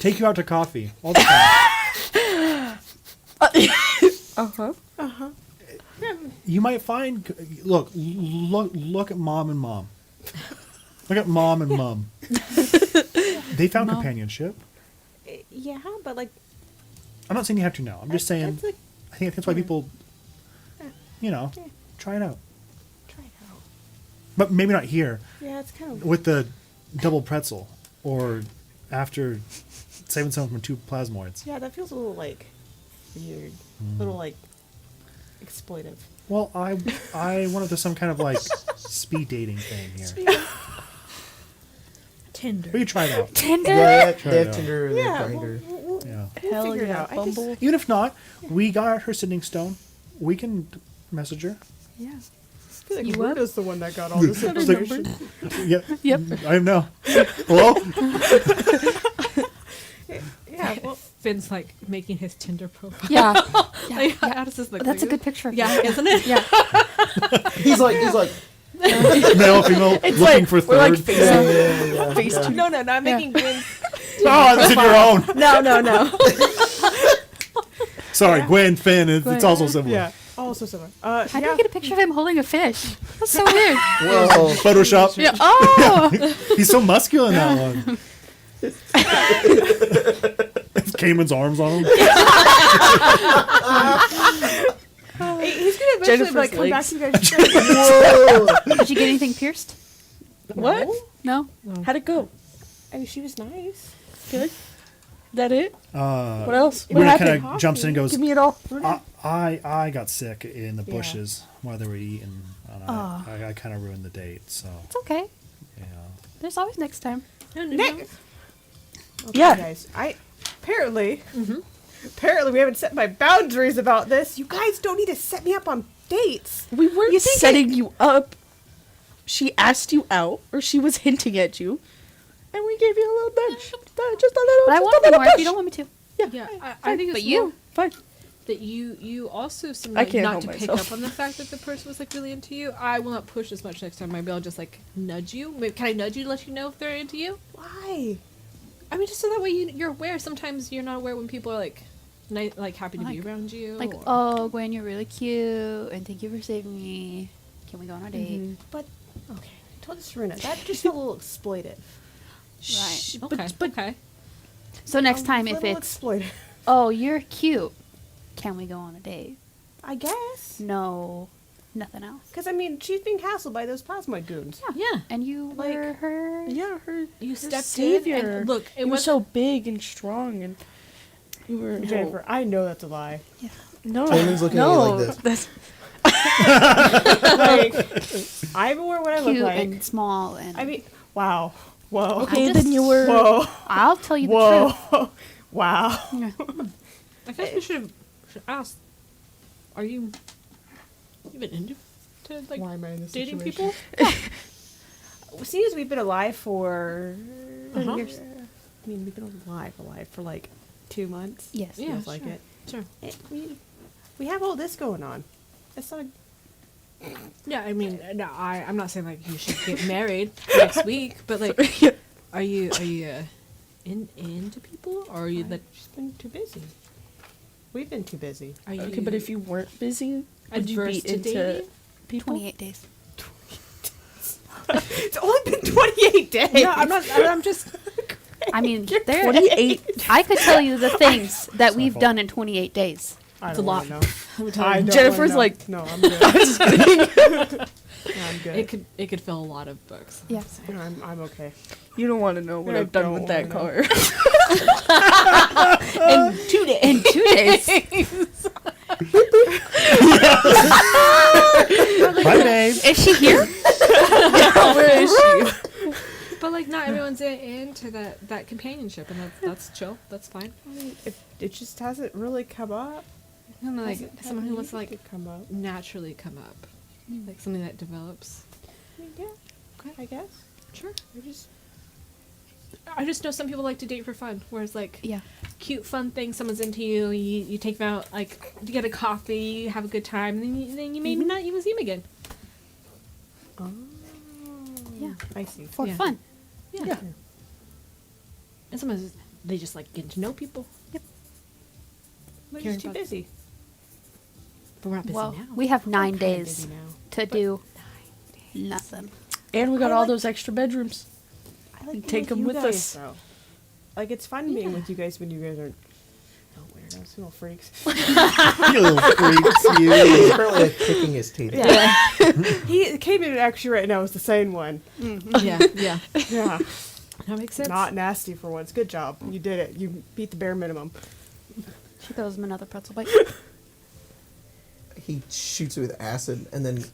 take you out to coffee all the time. You might find look at mom and mom. Look at mom and mom. They found companionship. Yeah, but like, I'm not saying you have to now. I'm just saying that's like, I think that's why people Yeah. try it out. try it out. But maybe not here Yeah, it's kind of. with the double pretzel or after saving someone from 2 plasmoids. Yeah, that feels a little like weird. A little like exploitive. Well, I wanted to some kind of like speed dating thing here. Tinder. We could try it out. Tinder. Yeah, Try they it have out. Tinder and Yeah, Grinder. Yeah. Hell figure it yeah, out. I just- Bumble. Even if not, we got her sitting stone. We can message her. Yeah. I feel like You Runa's the one that got all this It's like- information. Yeah. Yep. I know. Hello? Yeah, well, Finn's like making his Tinder profile. Yeah. Like, how does this look? That's a like? good picture. Of Yeah, you. isn't it? Yeah. He's like Male, female, looking for We're like third. face, face two. No, I'm making Gwen. Oh, that's in your own. No. Sorry, Gwen, Finn. It's also similar. yeah. Also similar. How do yeah. you get a picture of him holding a fish? That's so weird. whoa. Photoshop. Yeah. Oh. He's so muscular in that one. Cayman's arms on him. Hey, he's gonna eventually Jennifer's like come back legs. to you guys. Whoa. Did you get anything pierced? What? No. How'd it go? I mean, she was nice. Good. That it? What else? What Runa happened? kind of jumps in and goes, Give me it all. I got sick in the Yeah. bushes while they were eating. And I kind of ruined the date, so, It's okay. yeah. There's always next time. Next. Okay, Yeah. guys. Apparently we haven't set my boundaries about this. You guys don't need to set me up on dates. We weren't You think setting you up. She asked you out, or she was hinting at you, and we gave you a little nudge. Just a little. But I just want a to little more if push. you don't want me to. Yeah, I think it's But you. more Fine. that you also some I like, can't not help to myself. pick up on the fact that the person was like really into you. I will not push as much next time. Maybe I'll just like nudge you. Maybe, can I nudge you to let you know if they're into you? Why? I mean, just so that way you're aware. Sometimes you're not aware when people are like like happy to be around you? Like, or- oh, Gwen, you're really cute, and thank you for saving me. Can we go on a date? Mm-hmm. But okay, I told Serena that just felt a little exploitive. Right. Okay. Okay. So next A time, if little it's, exploitive, oh, you're cute, can we go on a date? I guess. No, nothing else. Because I mean, she's being hassled by those plasmoid goons. Yeah. And you Like, were her. Yeah, her You her stepped savior. in and look, it you were was so big and strong, and you were Jennifer, I know that's a lie. No, Jamin's looking at you like this. That's Like, I'm aware what I look Cute like. and small, and I mean, wow, whoa, okay. I'm Then just- you were. whoa, I'll tell you the whoa, wow. truth. I guess we should ask. Are you even into like Why am I in this dating situation? people? Seeing as we've been alive for 30 years, I mean, we've been alive for like 2 months. Yes. Yeah, Feels like sure. it. Sure. We have all this going on. It's not. Yeah, I mean, no, I'm not saying like you should get married next week, but like, are you into people, or are you I've like just been too busy. We've been too busy. are you Okay, but if you weren't busy, would you adverse be to into dating? people? 28 days. It's only been 28 days. No, I'm not. I'm just. I mean, there. 28. I could tell you the things that we've done in 28 days. I It's don't a wanna lot. know. I don't Jennifer's wanna know. like- no, I'm good. I'm good. It could fill a lot of books. Yeah. No, I'm okay. You don't want to know what I I've done don't with that wanna know. car. In 2 days. In 2 days. Bye, babe. Is she here? Where is she? But like, not everyone's into that companionship, and that's chill. That's fine. It just hasn't really come up. And like Hasn't someone who wants to like really come up. naturally come up, like something that develops. I mean, yeah. Okay. I guess. Sure. I just I just know some people like to date for fun, whereas like Yeah. cute fun thing, someone's into you, you take them out like to get a coffee, you have a good time, and then you maybe not even see them again. Oh. Yeah. I see. For Yeah. fun. Yeah. And sometimes they just like getting to know people. We're Caring just too about- busy. But we're not busy Well, now. we have 9 Kinda days busy now. to do nothing. And we got I all like- those extra bedrooms. I like being Take 'em you with guys, us. though. Like it's fun being Yeah. with you guys when you guys are weirdos, little freaks. You little freaks, you. He's currently like, kicking his teeth. He came in actually right now as the sane one. yeah, yeah. Yeah, That makes sense. not nasty for once. Good job, you did it. You beat the bare minimum. She throws him another pretzel bite. He shoots it with acid, and then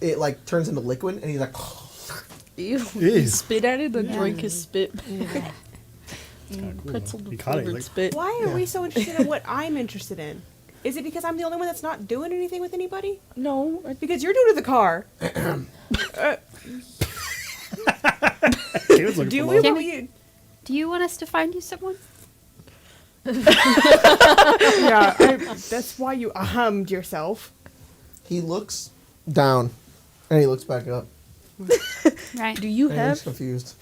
it like turns into liquid, and he's like, Ew. Ew. He spit at it and Yeah. drank his spit. Cool. Pretzel You caught it, flavored like- spit. Why are Yeah. we so interested in what I'm interested in? Is it because I'm the only one that's not doing anything with anybody? No, Because you're new to the car. He was looking Do for we? love. Can What we- you? Do you want us to find you someone? Yeah, that's why you hummed yourself. he looks down, and he looks back up, Right. do you and he's have? confused.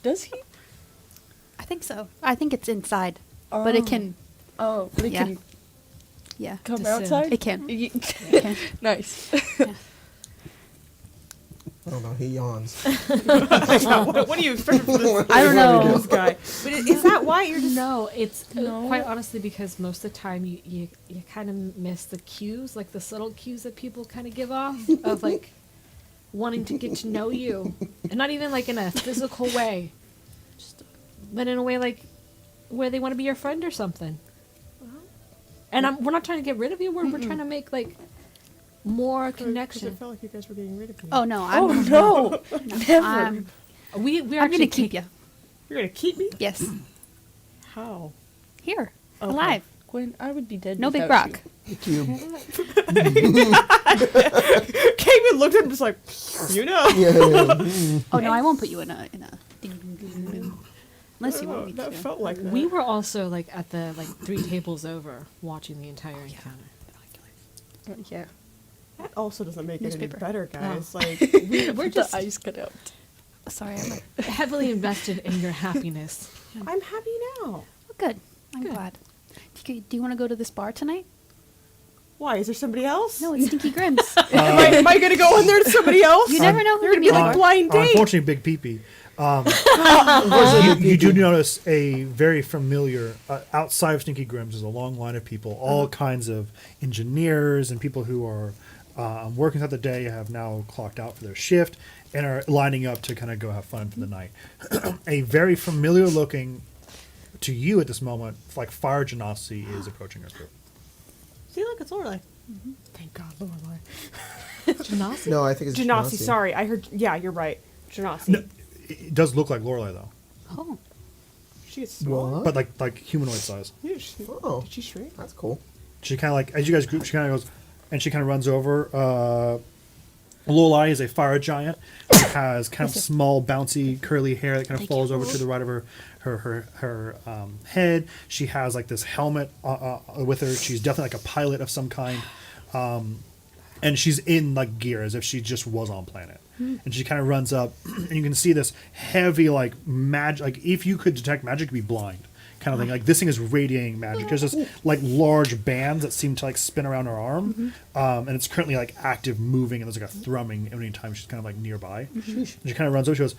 Does he? I think so. I think it's inside, but it can. Oh, they Yeah. can Yeah. come Descend. outside. It can. Y- It can. nice. I don't know. He yawns. What do you expect from this? I don't know. This guy. But is that why you're just? No, it's No. quite honestly because most of the time you kind of miss the cues, like the subtle cues that people kind of give off of like wanting to get to know you, and not even like in a physical way, but in a way like where they want to be your friend or something. And we're not trying to get rid of you. We're trying to make like more Because connection. it felt like you guys were getting rid of me. Oh no! Oh I'm, no, never. I'm We're gonna actually keep you. You're gonna keep me? Yes. How? Here, Okay. alive. Gwen, I would be dead. No big without rock. The cube. Came and looked at him just like, you know. Yeah. Oh no! I won't put you in a ding, ding, ding, ding. Unless you want me that to. felt like that. We were also like at the like 3 tables over watching the entire encounter. Yeah, That also doesn't make it any Newspaper. better, guys. Like, We're just the ice cut out. Sorry, I'm heavily invested in your happiness. I'm happy now. good. I'm Good. glad. Do you want to go to this bar tonight? Why? Is there somebody else? No, it's Stinky Grimm's. Am I gonna go in there to somebody else? You never know who You're to gonna be be like like. blind date. Unfortunately, Big Pee-Pee. You do notice a very familiar, outside of Stinky Grimm's, is a long line of people, all kinds of engineers and people who are working throughout the day, have now clocked out for their shift, and are lining up to kind of go have fun for the night. A very familiar looking, to you at this moment, like fire genasi is approaching her group. See, look, it's Lorelai. Thank God, Lorelai. Genasi? No, I think it's Genasi, sorry. I heard. Yeah, you're right. Genasi. No, it does look like Lorelai though, Oh, She is small. What? but like humanoid size. Yeah, she, Oh. Did she shrink? That's cool. She kind of like, as you guys group, she kind of goes, and she kind of runs over. Lorelai is a fire giant. She has kind of small, bouncy, curly hair that kind of falls over to the right of her head. She has like this helmet with her. She's definitely like a pilot of some kind. And she's in like gear as if she just was on planet. And she kind of runs up, and you can see this heavy like magic. Like if you could detect magic, you'd be blind, kind of thing. Like this thing is radiating magic. There's this like large bands that seem to like spin around her arm, and it's currently like active, moving, and there's like a thrumming every time she's kind of like nearby. And she kind of runs over. She goes,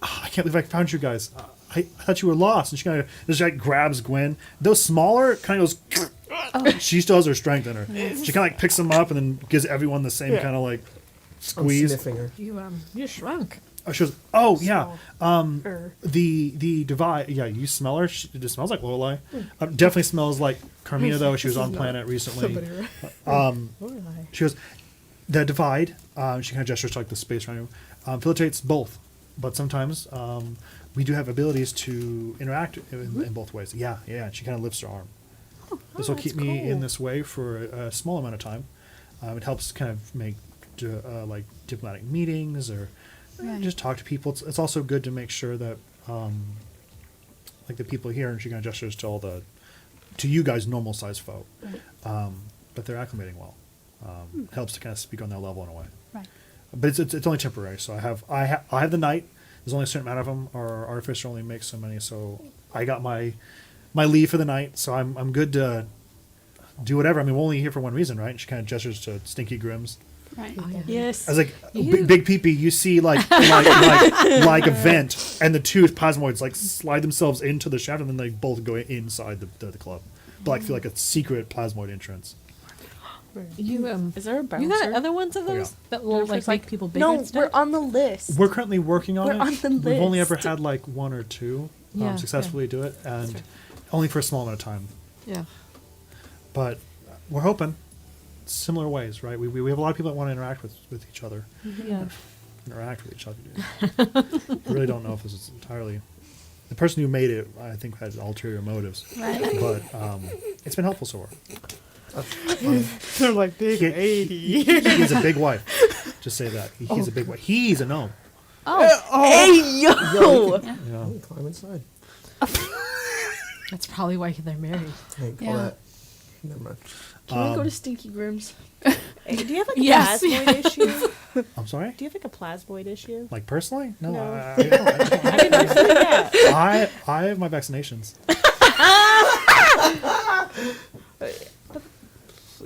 "Oh, I can't believe I found you guys. I thought you were lost." And she kind of just like grabs Gwen. Though smaller, kind of goes. She still has her strength in her. She kind of like picks them up and then gives everyone the same kind of like I'm squeeze. sniffing her. You shrunk. Oh, she goes, "Oh yeah, Er. the divide. Yeah, you smell her. It just smells like Lorelai. Definitely smells like Carmina though. She was on planet recently. Lorelai. She goes, the divide. She kind of gestures to like the space around you. Facilitates both, but sometimes we do have abilities to interact in both ways. Yeah. And she kind of lifts her arm. This will keep me in this way for a small amount of time. It helps kind of make like diplomatic meetings or just talk to people. It's also good to make sure that like the people here, and she kind of gestures to to you guys normal sized folk, but they're acclimating well. It helps to kind of speak on their level in a way. right. But it's only temporary. So I have the night. There's only a certain amount of them. Our artificer only makes so many. So I got my leave for the night. So I'm good to do whatever. I mean, we're only here for one reason, right? And she kind of gestures to Stinky Grimm's. Right. Yes. I was like, You- big peepee, you see like a vent, and the two plasmoids like slide themselves into the shaft, and then they both go inside the club. But like feel like a secret plasmoid entrance. You Is there a bouncer? you got other ones of Oh, yeah. those that will like make people bigger? No, and stuff? we're on the list. We're currently working on We're it. on the We've only ever list. had like one or two Yeah, successfully do it, and only for a small amount of time. Yeah. But we're hoping similar ways, right? We have a lot of people that want to interact with each other. Yeah. Interact with each other. I really don't know if this is entirely. The person who made it, I think, had ulterior motives. Right. But it's been helpful so far. They're like big He- 80. He's a big wife. Just say that. He's a big wife. He's a gnome. Hey yo! You know? Climb inside. That's probably why they're married. Hey, call Yeah. that. Never mind. Can we go to Stinky Grimm's? Hey, do you have like a Yes. plasmoid issue? I'm sorry? Do you have like a plasmoid issue? Like personally? No. No. I don't. I didn't actually, yeah. I have my vaccinations.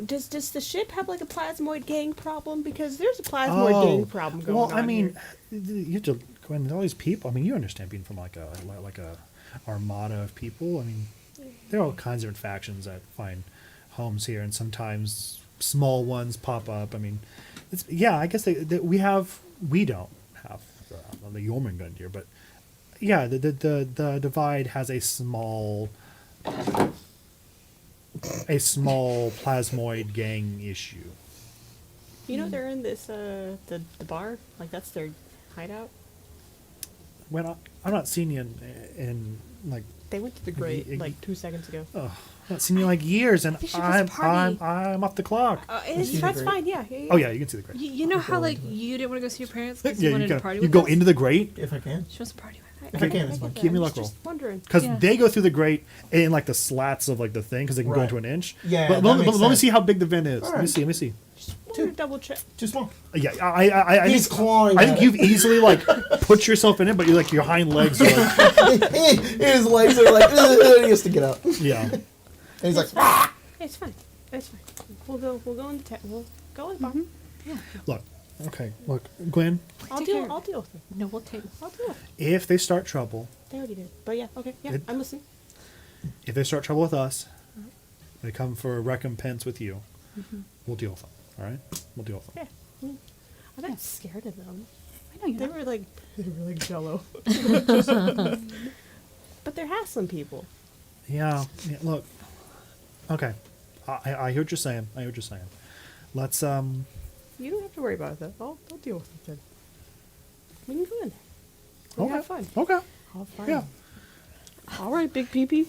Does the ship have like a plasmoid gang problem? Because there's a plasmoid gang problem going on. Well, I mean, here. you have to go in all these people. I mean, you understand being from like a armada of people. I mean, there are all kinds of different factions that find homes here, and sometimes small ones pop up. I mean, it's I guess we don't have the Jormungand, but yeah, the divide has a small plasmoid gang issue. You know they're in this the bar, like that's their hideout. When I'm not seeing you in like. They went to the Maybe- grate like 2 seconds ago. Oh, I've not seen you in like years, and They should just party. I'm off the clock. That's fine, yeah. Oh yeah, you can see the grate. You know how like you didn't want to go see your parents because you Yeah, wanted you to party you with go us? into the grate If I can. She wants to party with us. If I can, it's fine. Give me I luck was roll. just wondering. because Yeah. they go through the grate in like the slats of like the thing because they can go Right. into an inch. Yeah, but that let makes me sense. see how big the vent is. Let me Alright. see. Let me see. Just to double check. Too small. Yeah, I He's think, clawing. I think you've easily like put yourself in it, but you like your hind legs are like, His legs are like, he has to get up. And yeah. he's like, It's fine. It's fine. We'll go in the we'll go in the bar. Look, okay, look, Gwen. I'll Take deal care. I'll deal with them. No, we'll take. I'll deal with them. If they start trouble, They already did. But yeah, okay. Yeah, It- I'm listening. if they start trouble with us, they come for a recompense with you. We'll deal with them. All right, we'll deal with them. Yeah. I'm not scared of them. I know you're They not. were like jello. But they're hassling people. Yeah. Look. Okay, I hear what you're saying. I hear what you're saying. Let's You don't have to worry about that. I'll deal with it then. We can go in there. We'll Okay. have fun. Okay. I'll find Yeah. All right, big peepee.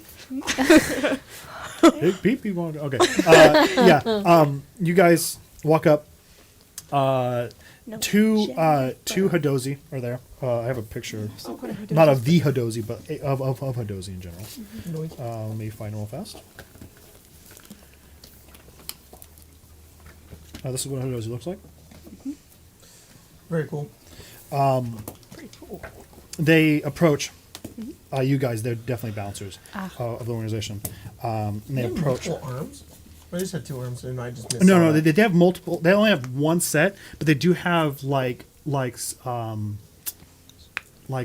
Big beep. You want? Okay. Yeah. You guys walk up. Two Hadozi are there. I have a picture, not of the Hadozi, but of Hadozi in general. Let me find real fast. This is what Hadozi looks like. very cool. They approach you guys. They're definitely bouncers of the organization. And they They have approach. multiple arms. I just had 2 arms, and I just missed. No, all that. they have multiple. They only have one set, but they do have like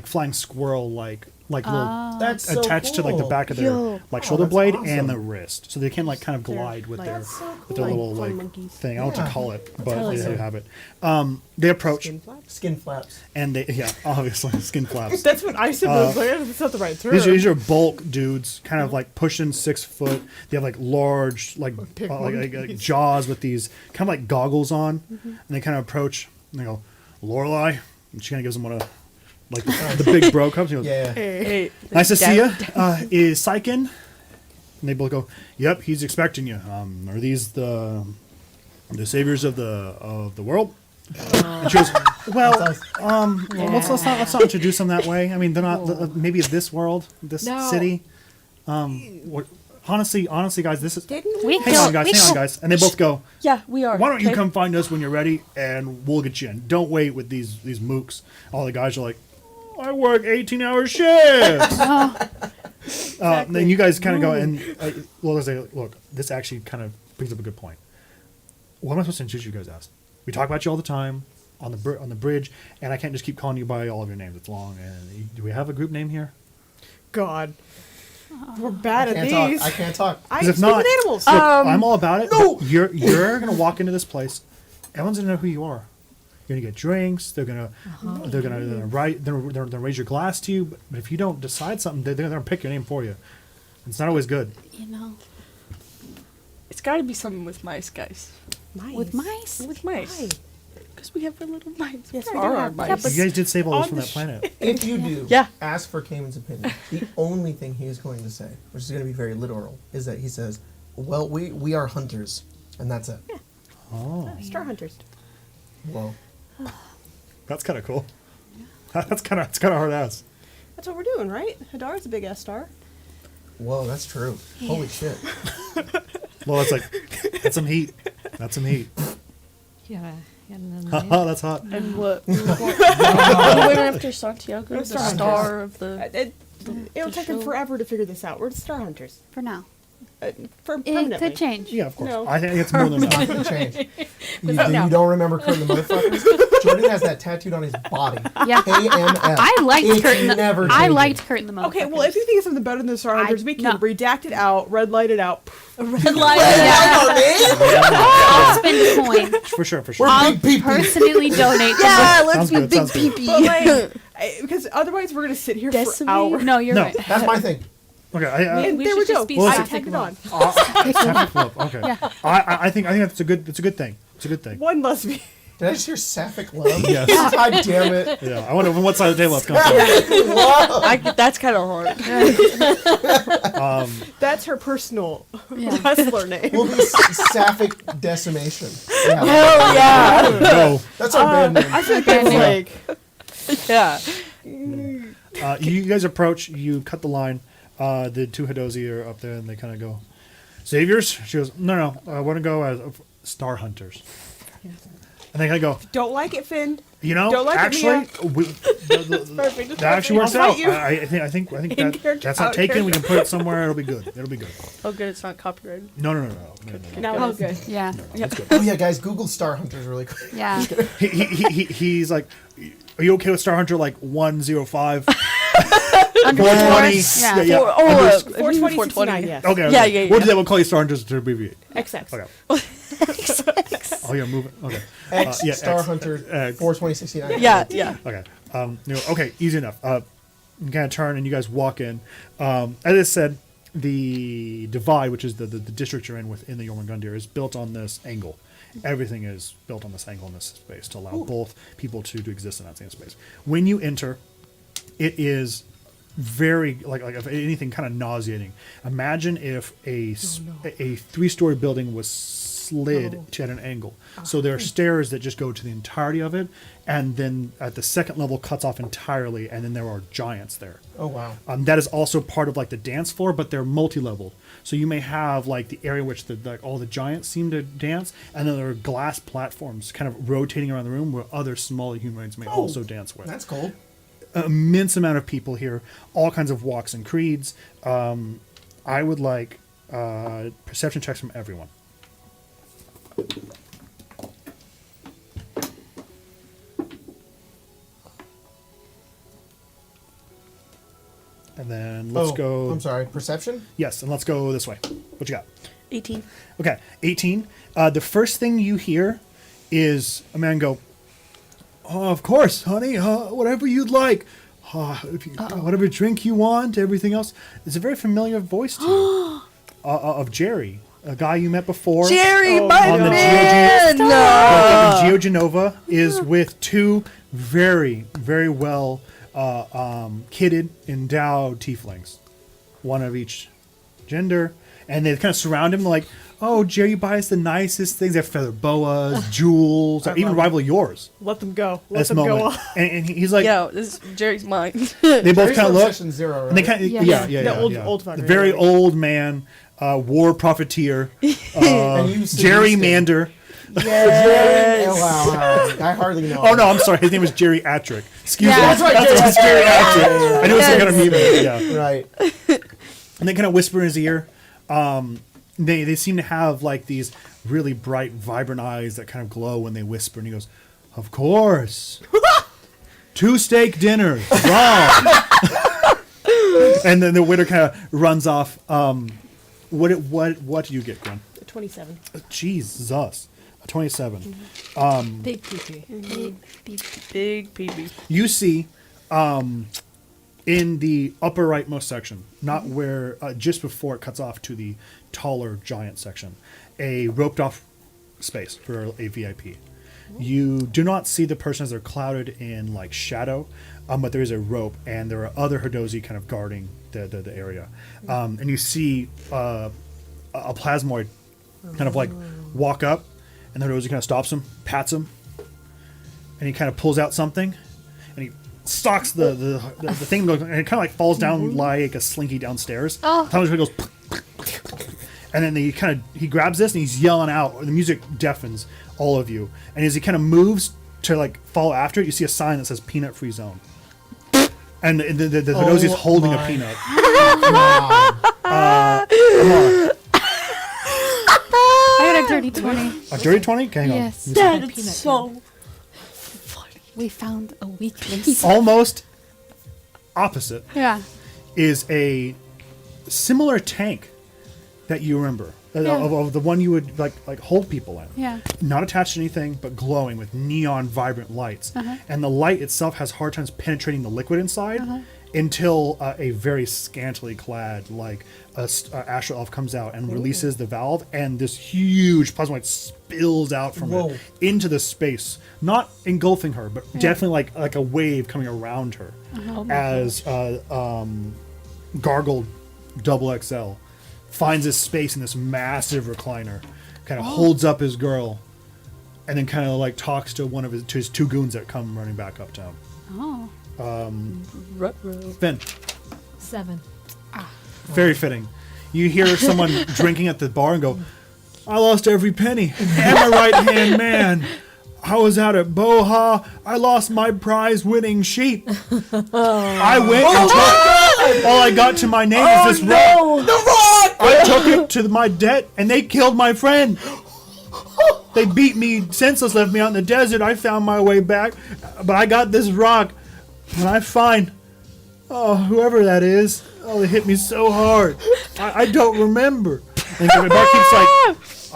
flying squirrel like little That's so attached to like the cool. back of their Yo. like Oh, shoulder that's blade awesome. and the wrist, so they can like kind of glide with like- their That's so with their cool. little Like like monkeys. thing. I don't know what Yeah. to call it, but That's they awesome. have it. They approach Skin flaps. Skin flaps. and they obviously skin flaps. That's what I said. I was like, that's not the right term. These are bulk dudes, kind of like pushing 6 foot. They have like large, like Big like monkeys. jaws with these kind of like goggles on, and they kind of approach. And they go, Lorelei, and she kind of gives them one of like the big bro cups. He goes, Yeah. Hey, nice to see you. Is Sykin? And they both go, yep, he's expecting you. Are these the saviors of the world? And she goes, well, let's not introduce them that way. I mean, they're not maybe this world, this No. city. Honestly, guys, this is. Didn't We Hang on, killed. guys. And they both go, yeah, we are. why don't you okay? come find us when you're ready, and we'll get you in. Don't wait with these mooks. All the guys are like, I work 18-hour shifts. Then you guys kind of go, and I say, look, this actually kind of brings up a good point. What am I supposed to introduce you guys as? We talk about you all the time on the bridge, and I can't just keep calling you by all of your names. It's long. And do we have a group name here? God. We're bad I at can't these. talk. I can't talk. I 'Cause if speak not- with animals. Look, I'm all about it. no! but You're gonna walk into this place. Everyone's gonna know who you are. You're gonna get drinks. They're gonna raise your glass to you. But if you don't decide something, they're gonna pick your name for you. It's not always good. You know, It's got to be something with mice, guys. Nice. with mice. With mice. Why? Because we have our little mice. Yes, Where we do are our have- mice? Yeah, but- You guys did save all On this from the that planet. If you do, Yeah. ask for Cayman's opinion. The only thing he is going to say, which is going to be very literal, is that he says, "Well, we are hunters," and that's it. Oh, Star hunters. Whoa. that's kind of cool. That's kind of hard ass. That's what we're doing, right? Hadar's a big ass star. Whoa, that's true. Holy shit. Well, it's like that's some heat. That's some heat. Yeah. Haha, that's hot. And what? We went after Santiago, the Star star of the. It'll take them show. forever to figure this out. We're star hunters. For now. For It permanently. could change. Yeah, of course. No. I think it's more than Not that. going to change. You don't remember Kurt the motherfucker? Jordan has that tattooed on his body. Yeah. KMF. I liked It's Kurt. never I changing. liked Kurt in the Okay, well, if you think of something better than the star hunters, we can no. redact it out, red light it out. red light, I'll spend a coin. For sure. I'll big people. personally donate. Yeah, let's Sounds be good, big sounds good. peepee. But like, because otherwise we're gonna sit here for Decimate? hours. No, you're No. right. That's my thing. Okay, And We there should we go. just be Well, I it's- tagged it on. Sapphic love. Okay. I think that's a good thing. It's a good thing. One lesbian. Did I just hear sapphic love? Yes. God damn it. Yeah. I wonder from what side of the table that's coming from. Whoa. That's kind of hard. That's her personal Yeah. wrestler name. We'll be sapphic decimation. Yeah. Hell yeah. No. That's our band name. I feel like that's like Yeah. You guys approach. You cut the line. The two Hadozi are up there, and they kind of go, "Saviors." She goes, "No. I want to go as star hunters." And they kind of go, Don't like it, Finn. you know, Don't like it, actually, Mia. Perfect. that actually works I'll out. fight you. I think In character, that's not out taken. We character. can put it somewhere. It'll be good. It'll be good. Oh, good. It's not copyrighted. No. Now Oh, it is. good. Yeah. Oh yeah, guys, Google Star Hunters really quick. Yeah. He's like, are you okay with Star Hunter like 105? Under 420? Yeah. Yeah. Oh, Under- 420, 420. 69, yes. Okay. Yeah, okay. yeah, We'll yeah. do that. We'll call you Star Hunters to abbreviate. XX. Okay. Oh, yeah, move it. Okay. X Yeah, Star X. Hunter X. 42069. Yeah. Okay. Okay. Easy enough. You kind of turn and you guys walk in. As I said, the divide, which is the district you're in within the Jormungandr, is built on this angle. Everything is built on this angle in this space to allow both people to exist in that same space. When you enter, it is very like if anything kind of nauseating. Imagine if a 3-story building was slid at an angle. So there are stairs that just go to the entirety of it, and then at the second level cuts off entirely, and then there are giants there. Oh wow. That is also part of like the dance floor, but they're multi-leveled. So you may have like the area which all the giants seem to dance, and then there are glass platforms kind of rotating around the room where other smaller humanoids may also dance with. That's cool. Immense amount of people here, all kinds of walks and creeds. I would like perception checks from everyone. And then let's go. I'm sorry. Perception? Yes, and let's go this way. What you got? 18. Okay, 18. The first thing you hear is a man go, "Oh, of course, honey. Whatever you'd like. Whatever drink you want, everything else." It's a very familiar voice to you. Of Jerry, a guy you met before. Jerry, my on the man! Geo Genova is with two very, very well kitted, endowed tieflings. One of each gender. And they kind of surround him like, "Oh, Jerry buys the nicest things. They have feather boas, jewels, or even rival yours." Let them go. Let This them moment. go. And he's like, Yo, this is Jerry's mine. they both Jerry's kind of from look. Session 0, right? And they kind of, Yeah. yeah. The old The fucker, very yeah. old man, war profiteer, And you said Jerry you stayed. Mander. Jerry. Oh, wow. I hardly know. Oh no, I'm sorry. His name was Jerry Attrick. Excuse me. Yeah. That's right. That's Jerry Attrick. I know it's some kind of meme. Yeah. Right. And they kind of whisper in his ear. They seem to have like these really bright, vibrant eyes that kind of glow when they whisper. And he goes, "Of course, 2 steak dinners, wrong." And then the waiter kind of runs off. What do you get, Gwen? 27. Jesus, a 27. Big pee-pee. Big PB. You see, in the upper rightmost section, not where, just before it cuts off to the taller giant section, a roped off space for a VIP. You do not see the person as they're clouded in like shadow, but there is a rope, and there are other Herdozi kind of guarding the area. And you see a plasmoid kind of like walk up, and the Herdozi kind of stops him, pats him, and he kind of pulls out something, and he stalks the thing, goes, and it kind of like falls down like a slinky downstairs. Oh. Thomas goes, and then he grabs this and he's yelling out. The music deafens all of you, and as he kind of moves to like follow after it, you see a sign that says "Peanut Free Zone," and the Herdozi is holding a my peanut. God. I got a dirty 20. A dirty 20? Okay, hang on. Yes. Let me see. That is so We found a weakness. Almost opposite Yeah. is a similar tank that you remember. Of the one you would like hold people in. Yeah. Not attached to anything, but glowing with neon vibrant lights. And the light itself has hard times penetrating the liquid inside until a very scantily clad like astral elf comes out and releases the valve, and this huge plasmoid spills out from Whoa. it into the space, not engulfing her, but definitely like a wave coming around her as gargled double XL finds this space in this massive recliner, kind of holds up his girl, and then kind of like talks to his 2 goons that come running back up to him. Oh. Finn, 7. very fitting. You hear someone drinking at the bar and go, I lost every penny and my right-hand man. I was out at Boha. I lost my prize-winning sheep. I went and took all I got to my name is this rock. The rock! I took it to my debt, and they killed my friend. They beat me senseless, left me out in the desert. I found my way back, but I got this rock, and I find, whoever that is. Oh, they hit me so hard. I don't remember. And the barkeep's like,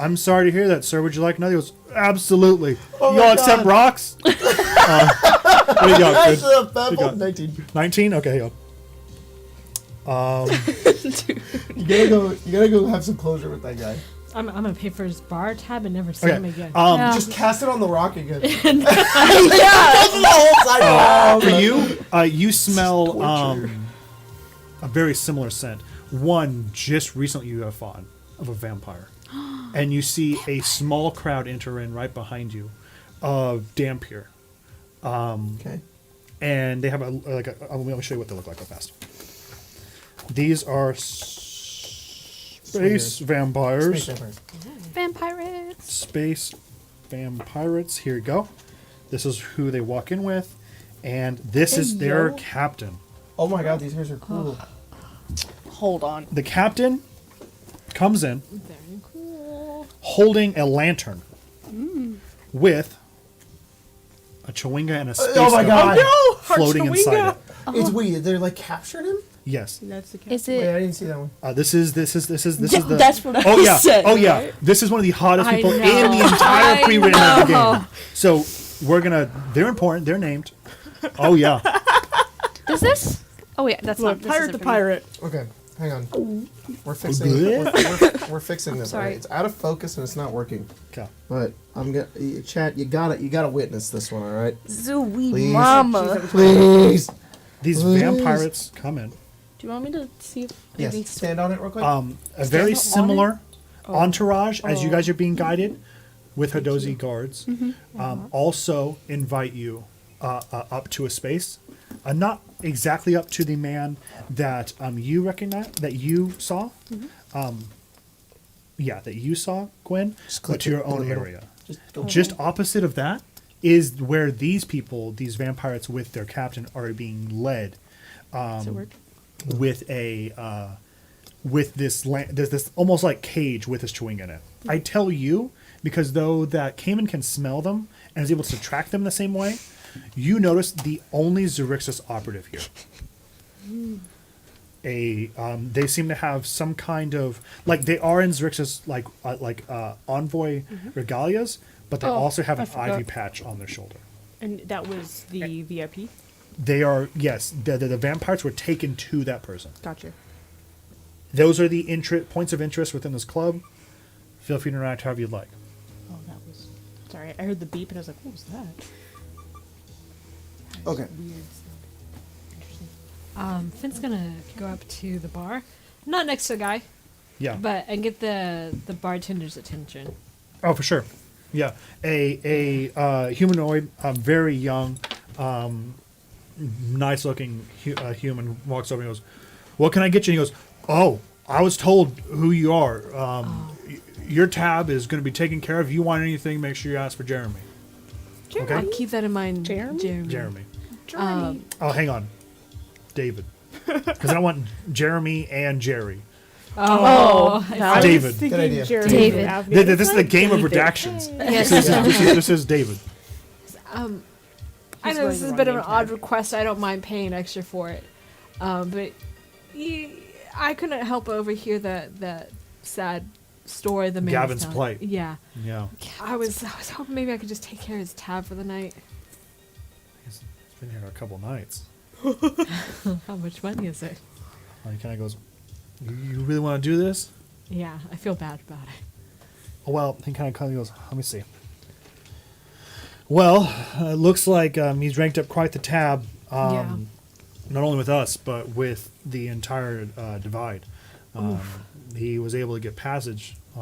I'm sorry to hear that, sir. Would you like another? He goes, absolutely. Y'all accept rocks? What do you got, That's Fred? a pebble. 19. 19? Okay, yo. You gotta go have some closure with that guy. I'm gonna pay for his bar tab and never see him again. Just cast it on the rock again. For you, you smell a very similar scent. One just recently you have fought of a vampire, and you see a small crowd enter in right behind you of Dampier. Okay. And they have let me show you what they look like real fast. These are space vampires. Space vampires. Vampirates. Space vampirates. Here you go. This is who they walk in with, and this is their captain. Oh my god, these hairs are cool. Hold on. The captain comes in Very cool. holding a lantern with a chewinga and a space Oh my god. floating inside it. It's weird. They're like captured him? Yes. That's the Is Wait, I it? didn't see that one. This is the. That's what I Oh yeah. said. Oh yeah. right? This is one of the hottest I people in know. the entire I pre-written of the know. game. So they're important. They're named. Oh yeah. Does this? Oh yeah, that's Look, not. This pirate isn't the for me. pirate. Okay, hang on. We're fixing Bleh. we're fixing this. Sorry. Alright? It's out of focus and it's not working. Okay. But I'm gonna chat. You gotta witness this one. All right. Zooey Please. mama. Please. These Please. vampirates come in. Do you want me to see if Yes. maybe Stand on it real quick. A very on similar entourage as you guys are being guided with Hadozi guards. Also invite you up to a space, not exactly up to the man that you recognize, that you saw. That you saw, Gwen, click but to it your in the own middle. area. Just Just opposite of that is where these people, these vampires with their captain, are being led. does it work? With a there's this almost like cage with this chewing in it. I tell you because though that Cayman can smell them and is able to track them the same way, you notice the only Xerixis operative here. They seem to have some kind of like they are in Xerixis envoy regalias, but they also have an ivy patch on their shoulder. And that was the VIP? They are the vampires were taken to that person. Gotcha. Those are the points of interest within this club. Feel free to interact however you'd like. Oh, that was... Sorry, I heard the beep and I was like, what was that? okay. Weird sound. Interesting. Finn's gonna go up to the bar, not next to the guy, Yeah. and get the bartender's attention. Oh, for sure. Yeah. A humanoid, very young, nice looking human walks over and goes, "What can I get you?" And he goes, "Oh, I was told who you are. Your tab is going to be taken care of. If you want anything, make sure you ask for Jeremy." Okay. I'll keep that in mind. Jeremy? Jeremy. Um, Oh, hang on. David. Because I don't want Jeremy and Jerry. Oh, I David. was thinking Good idea. Jeremy David. Avenue. This is the game of David. redactions. yes. This is David. I He's know wearing this the is a wrong bit of name an odd tag. request. I don't mind paying extra for it, but I couldn't help but overhear that sad story. The man was Gavin's telling. plight. Yeah, Yeah. I was hoping maybe I could just take care of his tab for the night. He's been here a couple nights. How much money is it? He kind of goes, "You really want to do this?" Yeah, I feel bad about it. Oh, well, he kind of goes, "Let me see." Well, it looks like he's ranked up quite the tab. Yeah. Not only with us, but with the entire divide. He was able to get passage, but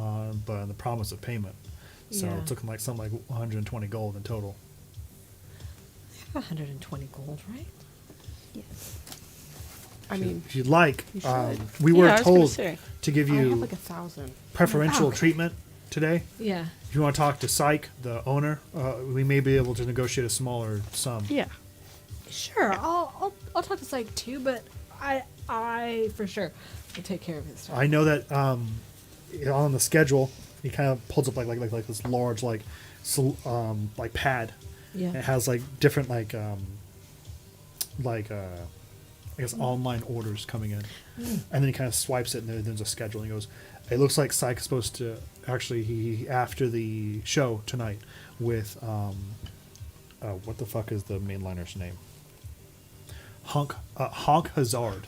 on the promise of payment. So Yeah. it took him something like 120 gold in total. 120 gold, right? I mean, If you'd like, You should. we Yeah, were I was gonna told say. to give I have you like 1,000. preferential Okay. treatment today. Yeah. If you want to talk to Psych, the owner, we may be able to negotiate a smaller sum. Yeah. Sure. I'll talk to Psych too, but I for sure will take care of his stuff. I know that on the schedule, he kind of pulls up like this large like pad. Yeah. It has like different I guess online orders coming in, and then he kind of swipes it, and there's a schedule. And he goes, "It looks like Psych is supposed to actually he after the show tonight with what the fuck is the mainliner's name? Honk Hazard."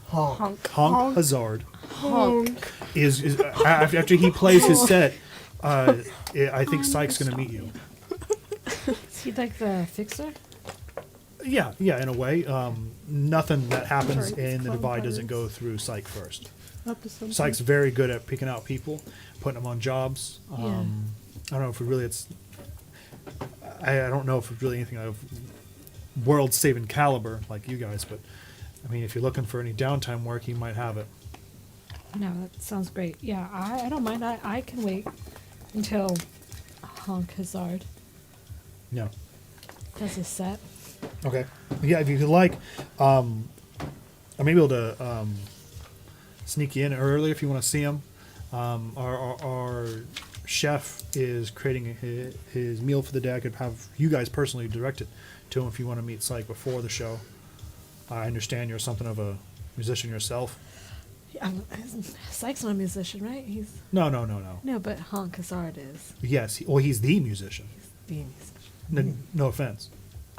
Honk Hazard is after he plays his set. I think Psych's going to meet you. Is he like the fixer? Yeah, in a way. Nothing that happens Sorry, in it's the clone divide doesn't parts. go through Psych first. Up to something. Psych's very good at picking out people, putting them on jobs. Yeah. I don't know if it really I don't know if it's really anything of world-saving caliber like you guys, but I mean, if you're looking for any downtime work, he might have it. No, that sounds great. Yeah, I don't mind. I can wait until Honk Hazard No. does his set. Okay. Yeah, if you could like, I may be able to sneak you in early if you want to see him. Our chef is creating his meal for the day. I could have you guys personally direct it to him if you want to meet Psych before the show. I understand you're something of a musician yourself. Yeah, Psych's not a musician, right? He's No. no, but Honk Hazard is Yes, he's the musician. the musician. No offense.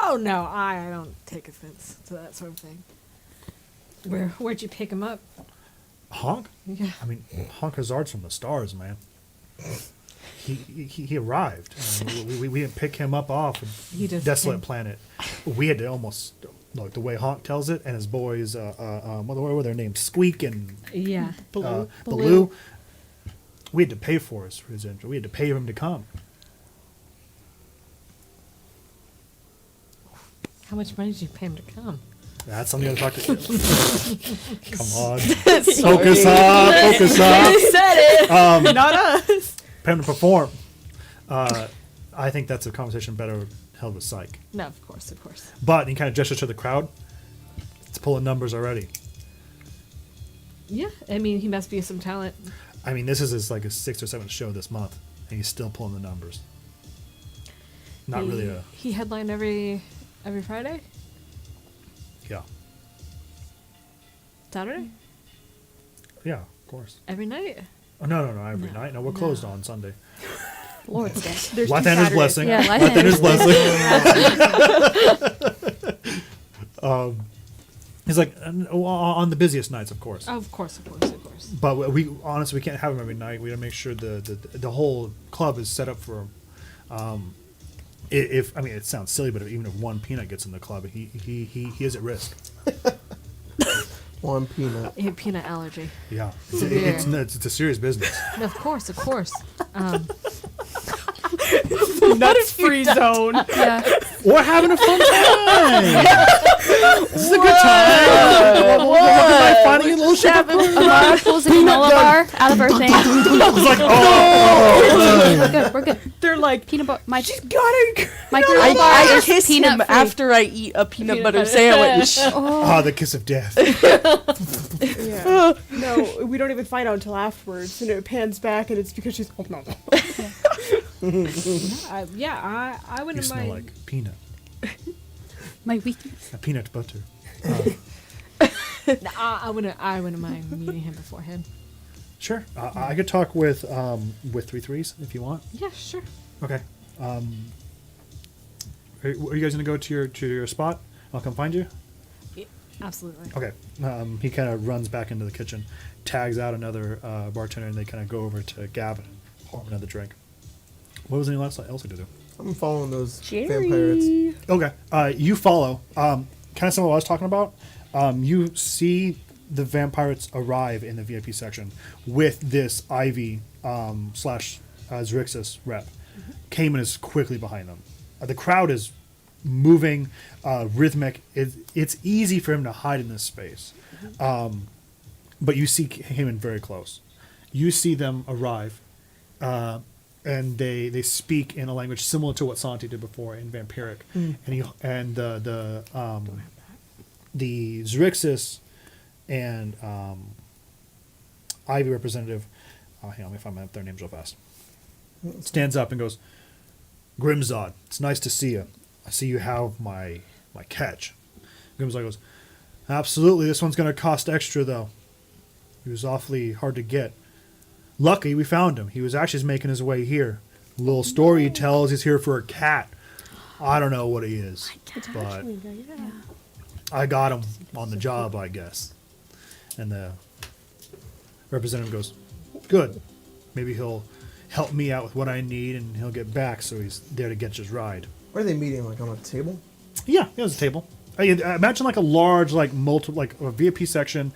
Oh no, I don't take offense to that sort of thing. Where'd you pick him up? Honk? Yeah. I mean, Honk Hazard's from the stars, man. He arrived. I mean, we didn't pick him up off He a just desolate came. planet. We had to almost, like the way Honk tells it, and his boys, what were their names? Squeak and Yeah. Baloo. We had to pay for his intro. We had to pay him to come. How much money did you pay him to come? That's something I talk to. Come on, focus up. Said it. Not us. Pay him to perform. I think that's a conversation better held with Psych. No, of course. But he kind of gestures to the crowd. It's pulling numbers already. Yeah, I mean, he must be some talent. I mean, this is his like a 6th or 7th show this month, and he's still pulling the numbers. Not really a He headlined every Friday, yeah, Saturday, yeah, of course. every night. Oh, no, every No. night. No, we're closed No. on Sunday. Lord's Day. There's Life two and his Saturdays. blessing. Yeah, life Life and and his his blessing. He's like on the busiest nights, of course. Of course. But we honestly we can't have him every night. We gotta make sure the whole club is set up for him. If I mean it sounds silly, but even if one peanut gets in the club, he is at risk. One peanut. He had peanut allergy. Yeah, it's a serious business. No, of course. Nuts free zone. Yeah. We're having a fun time. This is a good time. We're finding a little shit. Amara pulls a granola bar out of her thing. It's like, oh, We're good. They're like, Peanut butter. My got it. granola bar I is kiss peanut him free. after I eat a peanut Peanut butter butter. sandwich. ah, the kiss of death. Yeah. No, we don't even find out until afterwards, and it pans back, and it's because she's. Oh no. I You wouldn't smell mind. like peanut, My weakness. a peanut butter. No, I wouldn't mind meeting him beforehand. Sure, I could talk with 3-3s if you want. Yeah, sure. Okay. Are you guys gonna go to your spot? I'll come find you. Absolutely. Okay. He kind of runs back into the kitchen, tags out another bartender, and they kind of go over to Gab and pour him another drink. What was anything else to do? I'm following those Jerry. vampires. Okay. You follow. Kind of similar to what I was talking about. You see the vampires arrive in the VIP section with this Ivy slash Zrixus rep. Cayman is quickly behind them. The crowd is moving, rhythmic. It's easy for him to hide in this space. But you see Cayman very close. You see them arrive, and they speak in a language similar to what Santi did before in Vampiric, and the Zerixis and Ivy representative. Hang on, let me find their names real fast. Stands up and goes, "Grimzod, it's nice to see you. I see you have my catch." Grimzod goes, "Absolutely, this one's going to cost extra, though. He was awfully hard to get. Lucky we found him. He was actually making his way here. The little story he tells, he's here for a cat. I don't know what he is, but I got him on the job, I guess." And the representative goes, "Good. Maybe he'll help me out with what I need, and he'll get back, so he's there to catch his ride." Where are they meeting? Like on a table? Yeah, there's a table. I imagine like a large, like a VIP section,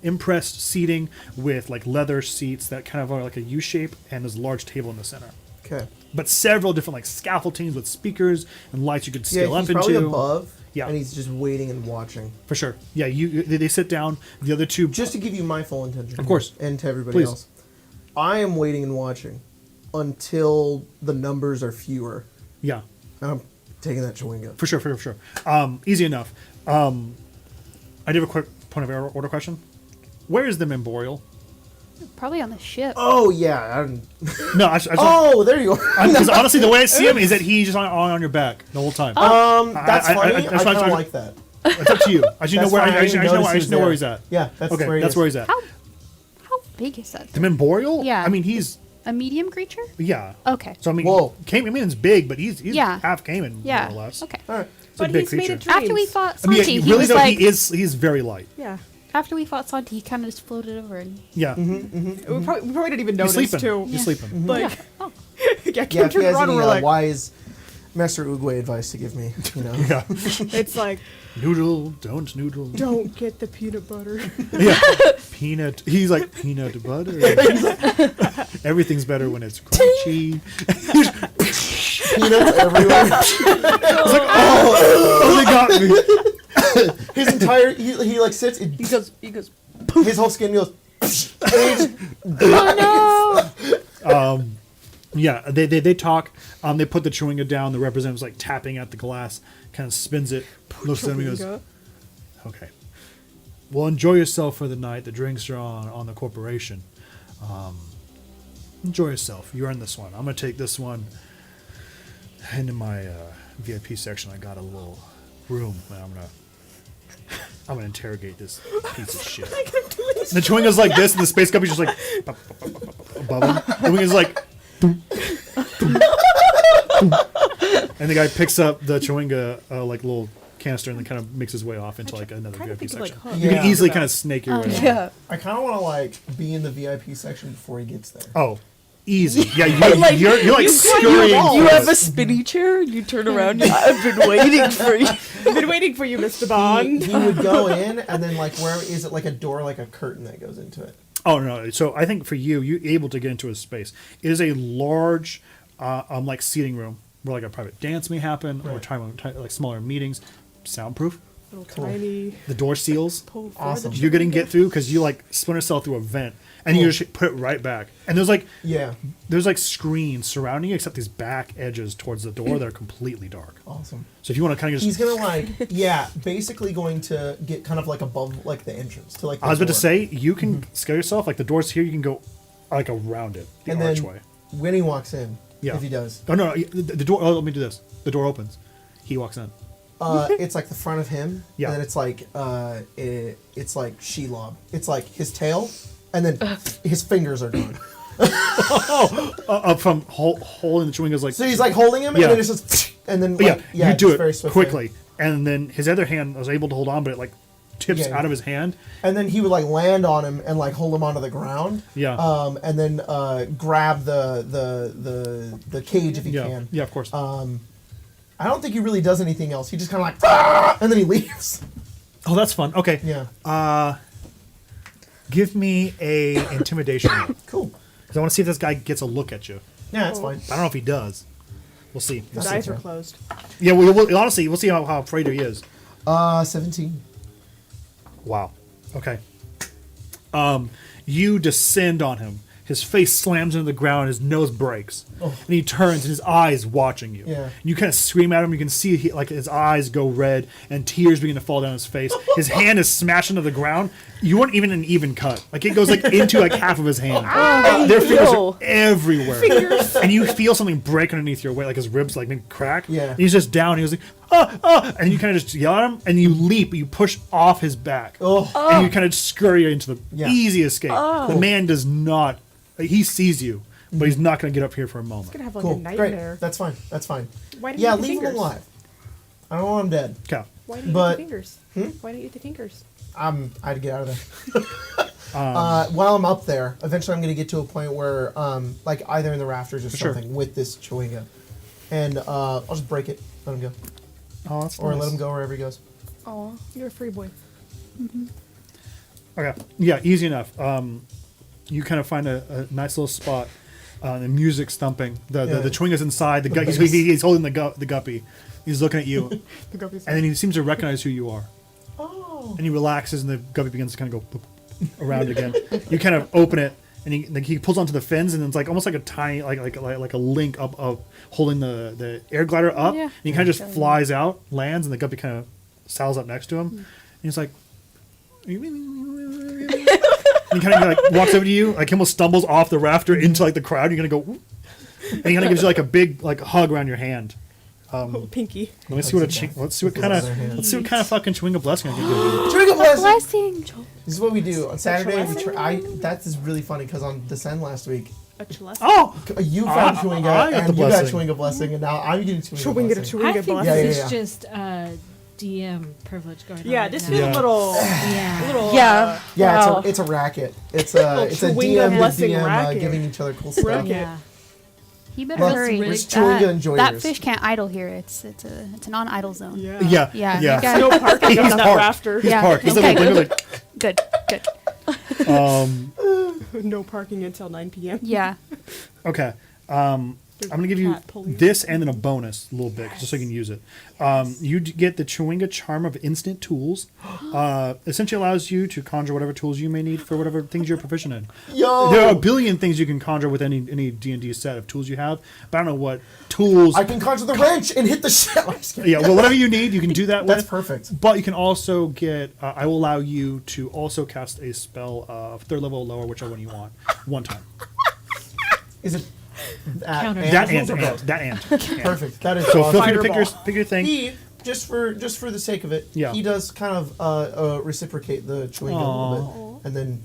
impressed seating with like leather seats that kind of are like a U shape, and there's a large table in the center. Okay. But several different like scaffoldings with speakers and lights you could Yeah, scale he's up probably into. above. Yeah. And he's just waiting and watching. For sure. Yeah, they sit down. The other two. Just to give you my full intention. Of course. And to everybody Please. else. I am waiting and watching until the numbers are fewer. Yeah. And I'm taking that chewing For sure. Easy enough. I do have a quick point of order question. Where is the memorial? Probably on the ship. Oh, yeah. No, I just Oh, there you are. because honestly, the way I see him is that he's just on your back the whole time. That's funny. I that's kind fine. of like that. It's up to you. I should know That's where. fine. I should didn't know. notice I he should was know where there. he's at. Yeah, that's Okay, where he that's is. where he's at. How big is that? The memorial. Yeah. I mean, he's A medium creature? yeah. Okay. So I mean, Whoa. Cayman's big, but he's Yeah. half Cayman Yeah. more or less. Okay. All right. It's a But big he's made creature. of dreams. After we fought I mean, Santi, yeah, he really was though, like. he's very light. Yeah. After we fought Santi, he kind of just floated over and. Yeah. Mm-hmm. We probably didn't even He's notice sleeping. too. He's sleeping. Like, Yeah. Oh. yeah, Yeah, Kim if he turned has around and any we're like, wise Master Oogway advice to give me, you know. Yeah. it's like, Noodle, don't noodle. don't get the peanut butter. Yeah. Peanut. He's like peanut butter. Everything's better when it's crunchy. Peanuts everywhere. Oh, they got me. His entire, he like sits, He goes. his whole skin goes, Oh no! Yeah, they talk. They put the chewinga down. The representative's like tapping at the glass, kind of spins it. Looks at him and goes, Chewinga. "Okay, well, enjoy yourself for the night. The drinks are on the corporation. Enjoy yourself. You earned this one. I'm gonna take this one into my VIP section. I got a little room, and I'm gonna interrogate this piece of shit." And the chewinga's like this, and the space company's just like above him. The chewinga's like. And the guy picks up the chewinga like little canister and then kind of makes his way off into like another kinda VIP think of, like, section. Hook. You can Yeah. easily kind of snake your way. Yeah. I kind of want to like be in the VIP section before he gets there. Oh, easy. Yeah, Like, you're like you scurrying. You for have a this. spinny chair. You turn around. I've been waiting for you. I've been waiting for you, Mr. Bond. He would go in, and then like where is it? Like a door, like a curtain that goes into it. Oh no! So I think for you're able to get into a space. It is a large, like seating room where like a private dance may happen or like smaller meetings, soundproof. Little Cool. tiny The door seals. pull for Awesome. the You're getting get through because you like splinter cell through a vent and you Cool. just put it right back. And there's like Yeah. screens surrounding you except these back edges towards the door that are completely dark. Awesome. So if you want to kind of He's just, gonna like, yeah, basically going to get kind of like above like the entrance to like. The I was about to door. say you can scale yourself like the door's here. You can go like around it, the and archway. then when he walks in, Yeah. if he does, Oh no, the door. Oh, let me do this. The door opens. He walks in. it's like the front of him, Yeah. and then it's like it's like Shelob. It's like his tail, and then his fingers are gone. From hole in the chewinga's like. So he's like holding him, Yeah. and then it's just, and then But like, yeah, you just do very it swiftly. quickly, and then his other hand was able to hold on, but it like tips Yeah. out of his hand. And then he would like land on him and like hold him onto the ground. Yeah. And then grab the cage if he Yeah, can. yeah, of course. I don't think he really does anything else. He just kind of like, "Ah!" And then he leaves. Oh, that's fun. Okay. Yeah. Give me a intimidation roll. Cool. Because I want to see if this guy gets a look at you. Yeah, that's fine. I don't know if he does. We'll see. his eyes are closed. Yeah, we'll honestly, we'll see how afraid he is. 17. Wow. Okay. You descend on him. his face slams into the ground, his nose breaks, Oh. and he turns and his eyes watching you. Yeah. And you kind of scream at him. You can see like his eyes go red and tears begin to fall down his face. His hand is smashed into the ground. You weren't even an even cut. Like it goes like into like half of his hand. Their fingers are everywhere. And you feel something break underneath your weight, like his ribs like maybe crack. Yeah. And he's just down. He was like, and you kind of just yell at him, and you leap. You push off his back, and you kind of scurry into the easy escape. The man does not. He sees you, but he's not going to get up here for a moment. He's gonna have like Cool. a nightmare. Great. That's fine. That's fine. Why didn't Yeah, you eat the leave him fingers? alive. I don't want him dead. Okay. Why didn't you But- eat the fingers? Why didn't you eat the fingers? I had to get out of there. While I'm up there, eventually I'm going to get to a point where, like either in the rafters or Sure. something with this chewinga, and I'll just break it, let him go, Oh, that's or nice. let him go wherever he goes. Oh, you're a free boy. Okay. Yeah, easy enough. You kind of find a nice little spot. The music's thumping. The chewinga's inside. The bass. He's holding the guppy. He's looking at you, The guppy's and then he seems to recognize who you are. Oh. And he relaxes, and the guppy begins to kind of go boop, around again. You kind of open it, and he pulls onto the fins, and it's like almost like a tiny like a link up of holding the air glider up. Yeah. And he kind of just flies out, lands, and the guppy kind of sails up next to him. And he's like, and he kind of like walks over to you, like he almost stumbles off the rafter into like the crowd. You're gonna go, whoop, and he kind of gives you like a big like hug around your hand. pinky. Let me see what That's okay. let's see what This kind is of other hand. let's see what kind of fucking chewinga blessing I can give you. Chewinga blessing! Blessing. This is what we do on Saturday. That is really funny because on Descend last week, A chalice. Oh, you found chewinga I got and the you got blessing. chewinga blessing, and now I'm getting chewinga Chewinga to blessing. chewinga I think blessing. Yeah, this yeah, is just DM privilege going on. Yeah, right this now. feels Yeah. a little, Yeah. little. Yeah. Yeah, Wow. it's a racket. It's a chewinga DM blessing to DM racket. giving each other cool stuff. Racket. Yeah. He better Well, hurry. it's chewinga enjoyers. That fish can't idle here. It's a non-idle zone. Yeah. yeah, Yeah, yeah. you got- No parking He's on that parked. rafter. He's Yeah, parked. He's okay. like, Good. No parking until 9 p.m. Yeah. okay. I'm gonna give you cat pulling. this and then a bonus a little bit just so you can use it. You get the Chewinga Charm of Instant Tools. Essentially allows you to conjure whatever tools you may need for whatever things you're proficient in. Yo! There are a billion things you can conjure with any D&D set of tools you have, but I don't know what tools. I can conjure the wrench and hit the shell. I'm just kidding. Yeah, well, whatever you need, you can do that That's with. perfect. But you can also get. I will allow you to also cast a spell of 3rd level or lower, whichever one you want, one time. Is it that Counter. and That tools and, or both? that and. Perfect. That is So awesome. feel free to pick Fireball. your thing. He just for the sake of it, Yeah. he does kind of reciprocate the chewing gum a little bit, and then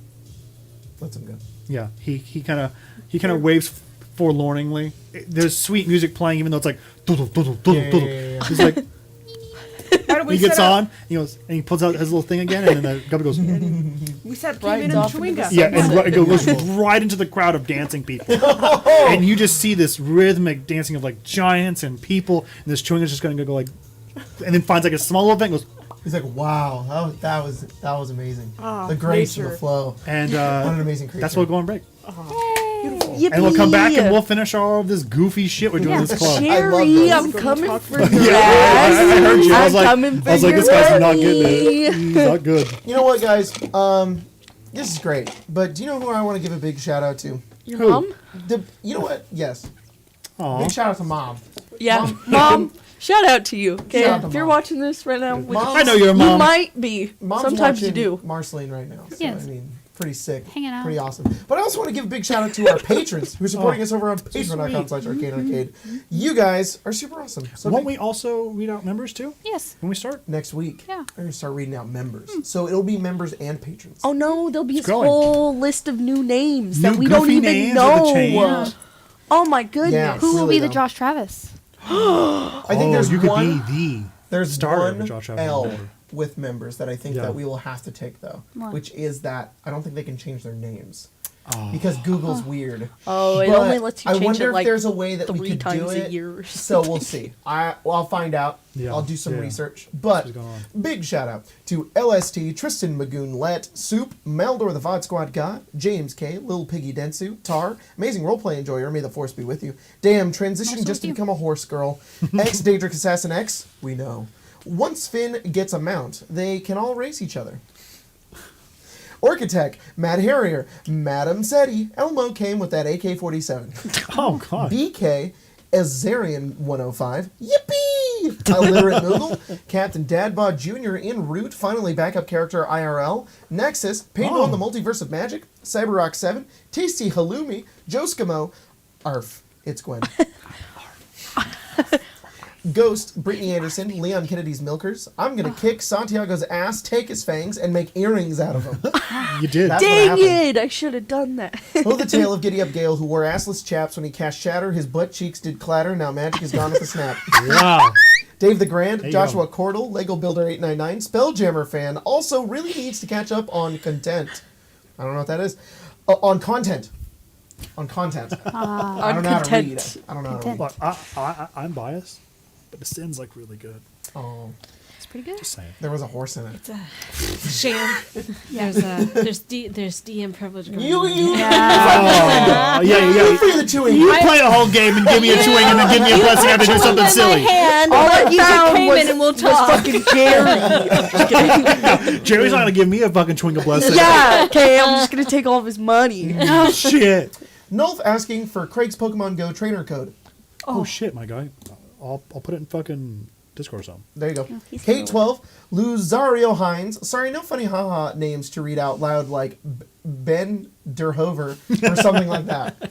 lets him go. Yeah, he kind of waves forlorningly. There's sweet music playing, even though it's like. Yeah. He's like. How do we He gets set up? on. He goes and he pulls out his little thing again, and then the guppy goes. We set Right P-Man and off into chewinga. the Yeah, and it goes right into the crowd of dancing people, and you just see this rhythmic dancing of like giants and people, and this chewing is just going to go like, and then finds like a small little event, and goes, He's like, wow, that was amazing. Ah, The grace and nature. the flow. and What an amazing creature. that's what we'll go on break, Yippee. and we'll come back and we'll finish all of this goofy shit we're doing in this club. I love Jerry, those. I'm coming for your Yeah, ass. I heard you. I was I'm like, coming for I was like, your this guy's not getting money. it. He's not good. You know what, guys? This is great. But do you know who I want to give a big shout out to? Your Who? mom? You know what? Yes. Aw. Big shout out to Mom. Yeah. Mom, shout out to you. Okay, Shout out to if you're Mom. watching this right now, which Mom- I know you're a you mom. might be. Mom's Sometimes you watching do. Marceline right now. So, Yes. I mean, pretty sick. Hanging out. Pretty awesome. But I also want to give a big shout out to our patrons who are supporting us over on patreon.com/arcadearcade. You guys are super awesome. So Won't big- we also read out members too Yes. when we start? next week, Yeah. I'm going to start reading out members. So it'll be members and patrons. Oh no, there'll be a growing. whole list of new names New that we don't goofy even names know. with the chain. Oh my goodness. Yeah. Who will Really, be the though. Josh Travis? I think there's you could one. be There's starter of one Josh Allen L member. with members that I think Yeah. that we will have to take though, What? which is that I don't think they can change their names because Google's weird. Oh, it But only lets you I change wonder it if like there's a way that we 3 could times do a it. year. So we'll see. I'll find out. Yeah, I'll do some yeah. research. But What's going on? big shout out to LST, Tristan Magoon Let, Soup, Meldor the VOD Squad God, James K, Lil Piggy Densu, Tar, Amazing Roleplay Enjoyer, may the force be with you. Damn, transition Also just to with you. become a horse girl. X Daedric Assassin X, we know. Once Finn gets a mount, they can all race each other. Orchitect, Mad Harrier, Madam Seti, Elmo came with that AK-47. Oh, God. BK, Azarian 105, Yippee! Illiterate Moogle, Captain Dadbod Jr. en route, finally backup character IRL, Nexus, Paintball in the Multiverse of Magic, Cyberrock 7, Tasty Halloumi, Joskimo, Arf, it's Gwen. Ghost, Brittany Anderson, Leon Kennedy's Milkers. I'm gonna kick Santiago's ass, take his fangs, and make earrings out of him. You did. That's what Dang happened. it! I should have done that. Oh, the tale of Giddy Up Gale, who wore assless chaps when he cast Shatter. His butt cheeks did clatter. Now magic is gone with a snap. Wow. Dave the Grand, you Joshua Cordell, Lego Builder 899, Spelljammer fan, also really needs to catch up on content. I don't know what that is. On content. On content. I don't know how to read it. I don't know how to read. Look, I'm biased, but the Sin's like really good. Oh, It's pretty good. Just saying. there was a horse in it. It's a sham. There's DM privilege going on. Oh, yeah. For the chewing. You play a whole game and give me a chewing and then give me a blessing after do something silly. Hand, All I I you found came was, in and we'll was talk. fucking Jerry. Jerry's not gonna give me a fucking chewing blessing. Yeah, okay, I'm just gonna take all of his money. Shit. Nulf asking for Craig's Pokemon Go trainer code. Oh shit, my guy. I'll put it in fucking Discord or something. There you go. he's Kate 12, Luzario Hines. Sorry, no funny haha names to read out loud like Ben Derhover or something like that.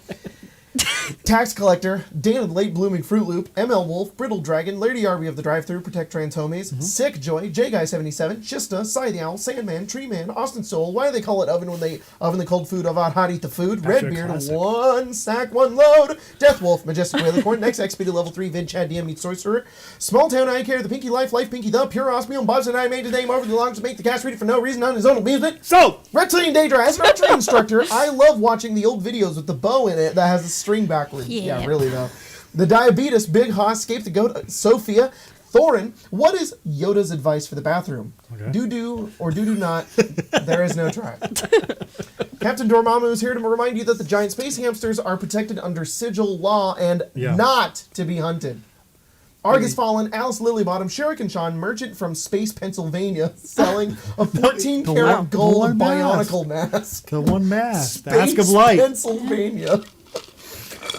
Tax Collector, Dana the Late Blooming Fruit Loop, ML Wolf, Brittle Dragon, Lady Arby of the Drive-Thru, Protect Trans Homies, Sick Joy, J-Guy77, Shista, Cy the Owl, Sandman, Tree Man, Austin Soul. Why do they call it oven when they oven the cold food of hot eat the food? After a Redbeard, classic. one sack, one load. Death Wolf, Majestic Whalecorn, Next XP to level 3, Vid Chad DM meets Sorcerer. Small Town Eye Care, The Pinky Life, Life Pinky the, Pure Osmium, Budz and I made his name over the longs to make the cast read it for no reason on his own amusement. So Reptilian Daedra, as an archery instructor, I love watching the old videos with the bow in it that has the string backwards. Yeah, really though. The Diabetes, Big Hoss, Escape the Goat, Sophia, Thorin. What is Yoda's advice for the bathroom? Okay. Do or do not. There is no try. Captain Dormammu is here to remind you that the giant space hamsters are protected under sigil law and not to be hunted. Argus Fallen, Alice Lilybottom, Shuriken Sean, merchant from Space, Pennsylvania, selling a 14-karat gold one mask. bionicle mask. the one mask, the Space, Ask of Light. Pennsylvania.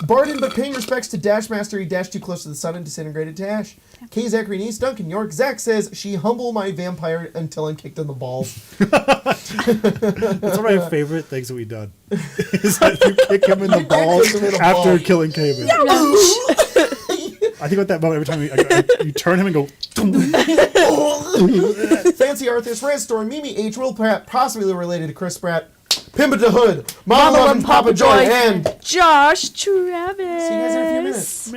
Barden, but paying respects to Dash Master, he dashed too close to the sun and disintegrated Dash. K. Zachary Nice, Duncan York. Zach says, she humble my vampire until I'm kicked in the balls. That's one of my favorite things that we've done. Is that you kick him in the balls him in the after ball. killing Cayman. I think about that moment every time you turn him and go. Fancy Arthur's Red Storm, Mimi H. Will Pratt, possibly related to Chris Pratt. Pimpa the Hood, Mama Love and Papa Joy, and Josh Travis. see you guys in a few minutes.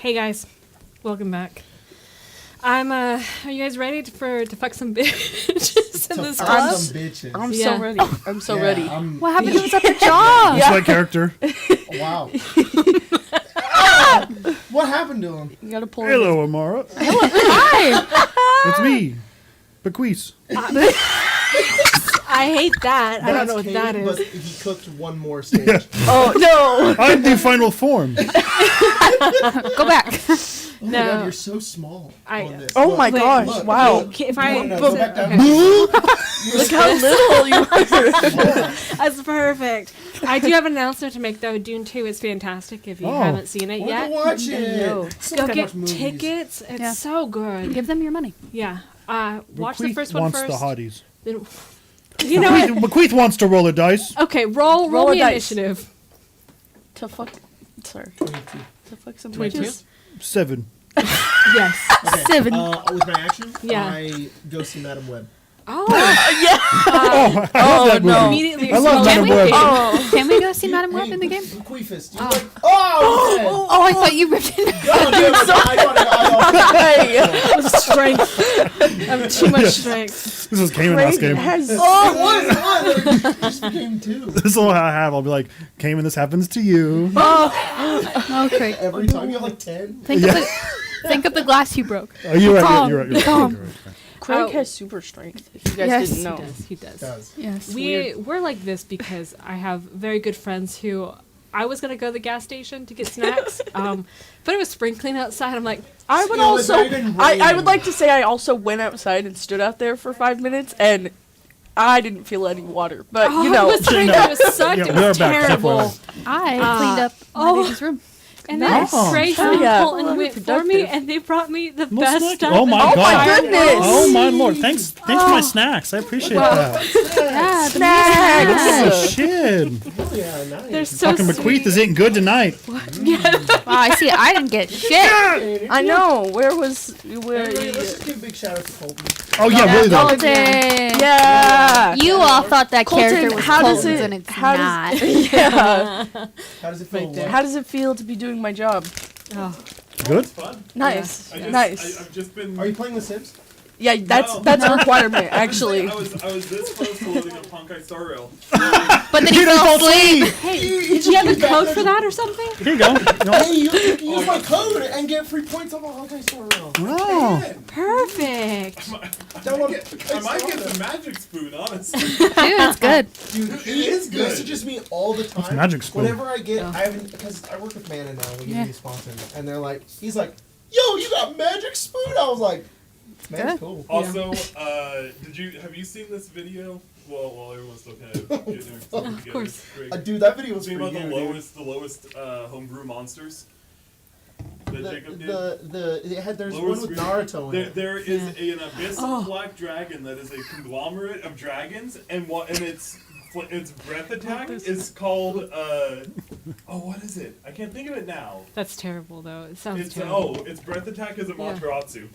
Hey guys, welcome back. Are you guys ready to fuck some bitches in this fuck club? some bitches. I'm Yeah. so ready. I'm so Yeah, ready. What happened to us at the job? It's my character. Wow. What happened to him? You gotta pull. Hello, Amara. Hi. It's me, Bequeath. I hate that. I don't know what that But is. he cooked one more stage. Oh no! I'm the final form. Go back. Oh my No. god, you're so small I- on this. Oh Look, my Wait, gosh! look, Wow! look. If I No, go back down. Look how little you are. That's perfect. I do have an announcement to make though. Dune 2 is fantastic. If you Oh. haven't seen it We're yet, gonna watch it. No. So go much get movies. tickets. It's Yeah. so good. Give them your money. Yeah. Watch the Bequeath first one wants first. the hotties. Then, you know what? Bequeath wants to roll a dice. Okay, roll Roll a me dice. initiative. To fuck. Sorry. 22. To fuck some 22? bitches. 7. Yes. Okay, 7. with my action, Yeah. I go see Madam Web. Oh. Oh, I love that no. movie. Immediately. I love Can Madam we? Web. Oh. Can we go see Madam Web in the game? Bequeathist. Oh. Like, oh, Oh, I thought you ripped it. God damn it, I With strength. I have too much strength. This was Cayman last game. Has it was. It just became 2. This is all I have. I'll be like, Cayman, this happens to you. Okay. Every time you have like 10. Think of the glass you broke. Oh, you're right. Calm. You're right. You're right. Calm. You're right. Craig Oh. has super strength. If you guys Yes, didn't He know. does. He does. Does. Yes. We're like this because I have very good friends who I was gonna go to the gas station to get snacks, but it was sprinkling outside. I'm like, I would You know, it's also. not even I raining. would like to say I also went outside and stood out there for 5 minutes and. I didn't feel any water, but oh, you know. it was sprinkling. It was sucked. Yeah, it we are was back. terrible. I Uh, cleaned up oh. my baby's room. And then Oh. Grace Oh, and yeah. Colton Well, went for me, productive. and they brought me the No best snack? stuff. Oh my Oh god. my goodness! Oh my lord. Thanks for my snacks. I appreciate that. Yeah, the Snacks! Oh shit. Oh, yeah, nice. They're so Fucking Bequeath sweet. is eating good tonight. Wow, I see. I didn't get shit. I know. Where? Anyway, let's just give a big shout out to Colton. Oh yeah, really though. Colton. Yeah. You all thought that Colton, character was how does Colton's, it- and it's how not. does- Yeah. How does it feel? Right there. How does it feel to be doing my job? Oh, Good. Fun. Nice. I just, Nice. I've just been. Are you playing The Sims? Yeah, that's No. that's a requirement actually. I was this close to loading up Honkai Star Rail. But then he fell asleep. hey, did you have a code for that or something? Here you go. Hey, you can use my code and get free points off a Honkai Star Rail. Oh. Perfect. That one, I might get the magic spoon, honestly. Dude, it's good. Dude, he is good. messages me all the time. Magic Spoon? Whenever I get, Oh. I haven't, because I work with Mana now, we Yeah. give me sponsors, and they're like, he's like, yo, you got Magic Spoon? I was like, man, Good. cool. Also, have you seen this video? Well, while everyone's still kind of getting their stuff together. Of course. Greg, Dude, that video was Think for about you, the lowest homebrew monsters that Jacob did. There's one Lowest with reading. Naruto in it. There is an abyssal Oh. black dragon that is a conglomerate of dragons, and its breath attack is called what is it? I can't think of it now. That's terrible, though. It sounds It's terrible. its breath attack is a Yeah. Materatsu.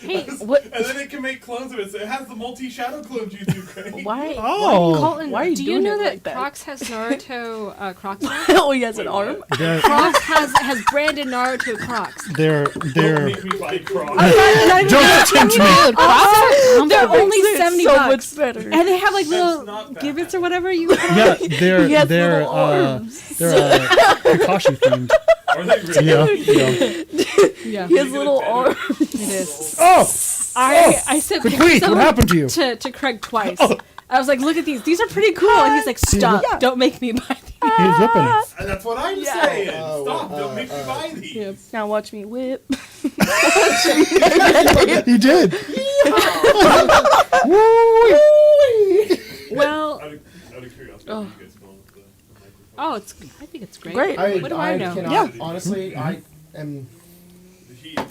Hey, what? And then it can make clones of it. So it has the multi-shadow clone jutsu, Craig. Why? Oh. Colton, Why are you do you doing know it that like that? Crocs has Naruto Crocs now? Oh, he has an Wait, arm. what? They're Crocs has branded Naruto Crocs. they're Don't make me buy Crocs. don't tempt me. Dude, Crocs are They're comfortable. only It's $70. so much better. And they have like That's little not bad. gibbets or whatever you Yeah, He they're has they're little arms. they're Kakashi themed. Are they really? Yeah. Yeah. He has little arms. It is. Oh, I said Bequeath, what happened to you? to Craig twice. I was like, look at these. These are pretty cool. And he's like, stop. Yeah. Don't make me buy these. He's whipping. And that's what I'm Yeah. saying. Oh, Stop! well, Don't make me buy these. Yep. Now watch me whip. He did. Well, Out of curiosity, how do you guys feel with the microphone? I think it's great. Great. What do I know? Cannot, Yeah. honestly, I am.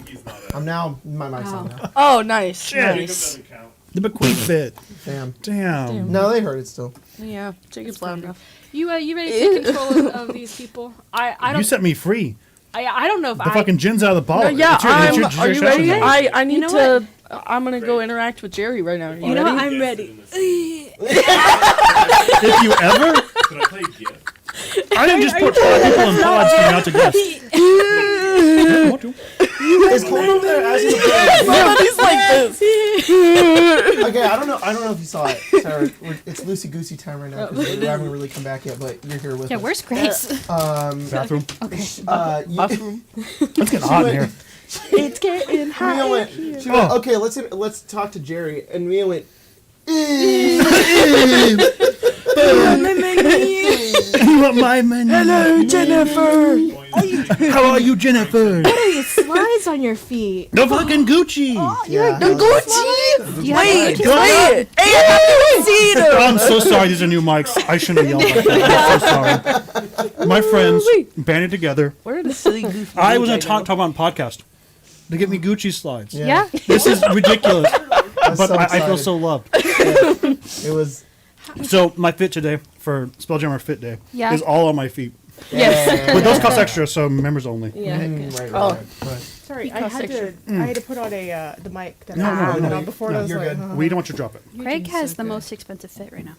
He's not a. I'm now. My mic's on now. Oh, nice. Jacob Nice. doesn't count. The Bequeath bit. Damn. Damn. No, they heard it still. Yeah, Jacob's loud enough. You ready to take control of these people? I You don't. set me free. I don't know if The I. fucking gin's out of the bottle. No, yeah, It's your are you session ready? now. I need You know to. I'm gonna go interact with Jerry right now. You know what? I'm Yes, ready. in this. If you ever, Can I play gift? I didn't just put 5 people in pods for you not to guess. Yeah, want to. Is Colton there as he's playing? Somebody's like this. Okay, I don't know if you saw it, Sarah. It's loosey goosey time right now because we haven't really come back yet, but you're here with Yeah, us. where's Grace? Bathroom. Okay. Bathroom. Let's get hot in here. It's getting Mia hot. went. She went. Okay, let's talk to Jerry, and Mia went. You want my money? Hello, Jennifer. How are you, Jennifer? What are you slides on your feet? The fucking Gucci. Yeah, The Gucci. You have Wait, Gucci? wait. Hey, I haven't seen him. I'm so sorry. These are new mics. I shouldn't have yelled like that. I'm so sorry. My friends banded together. Where are the silly goofy? I was going to talk about a podcast. They get me Gucci slides. Yeah. This is ridiculous. I'm But so I feel excited. so loved. It was. So my fit today for Spelljammer Fit Day Yeah. is all on my feet. Yes. But those cost extra, so members only. Yeah. Right. Sorry, I had to put on the mic that No, I no, had no, on before. no, and I was you're like, good. We don't want you to drop it. Craig has the most expensive fit right now.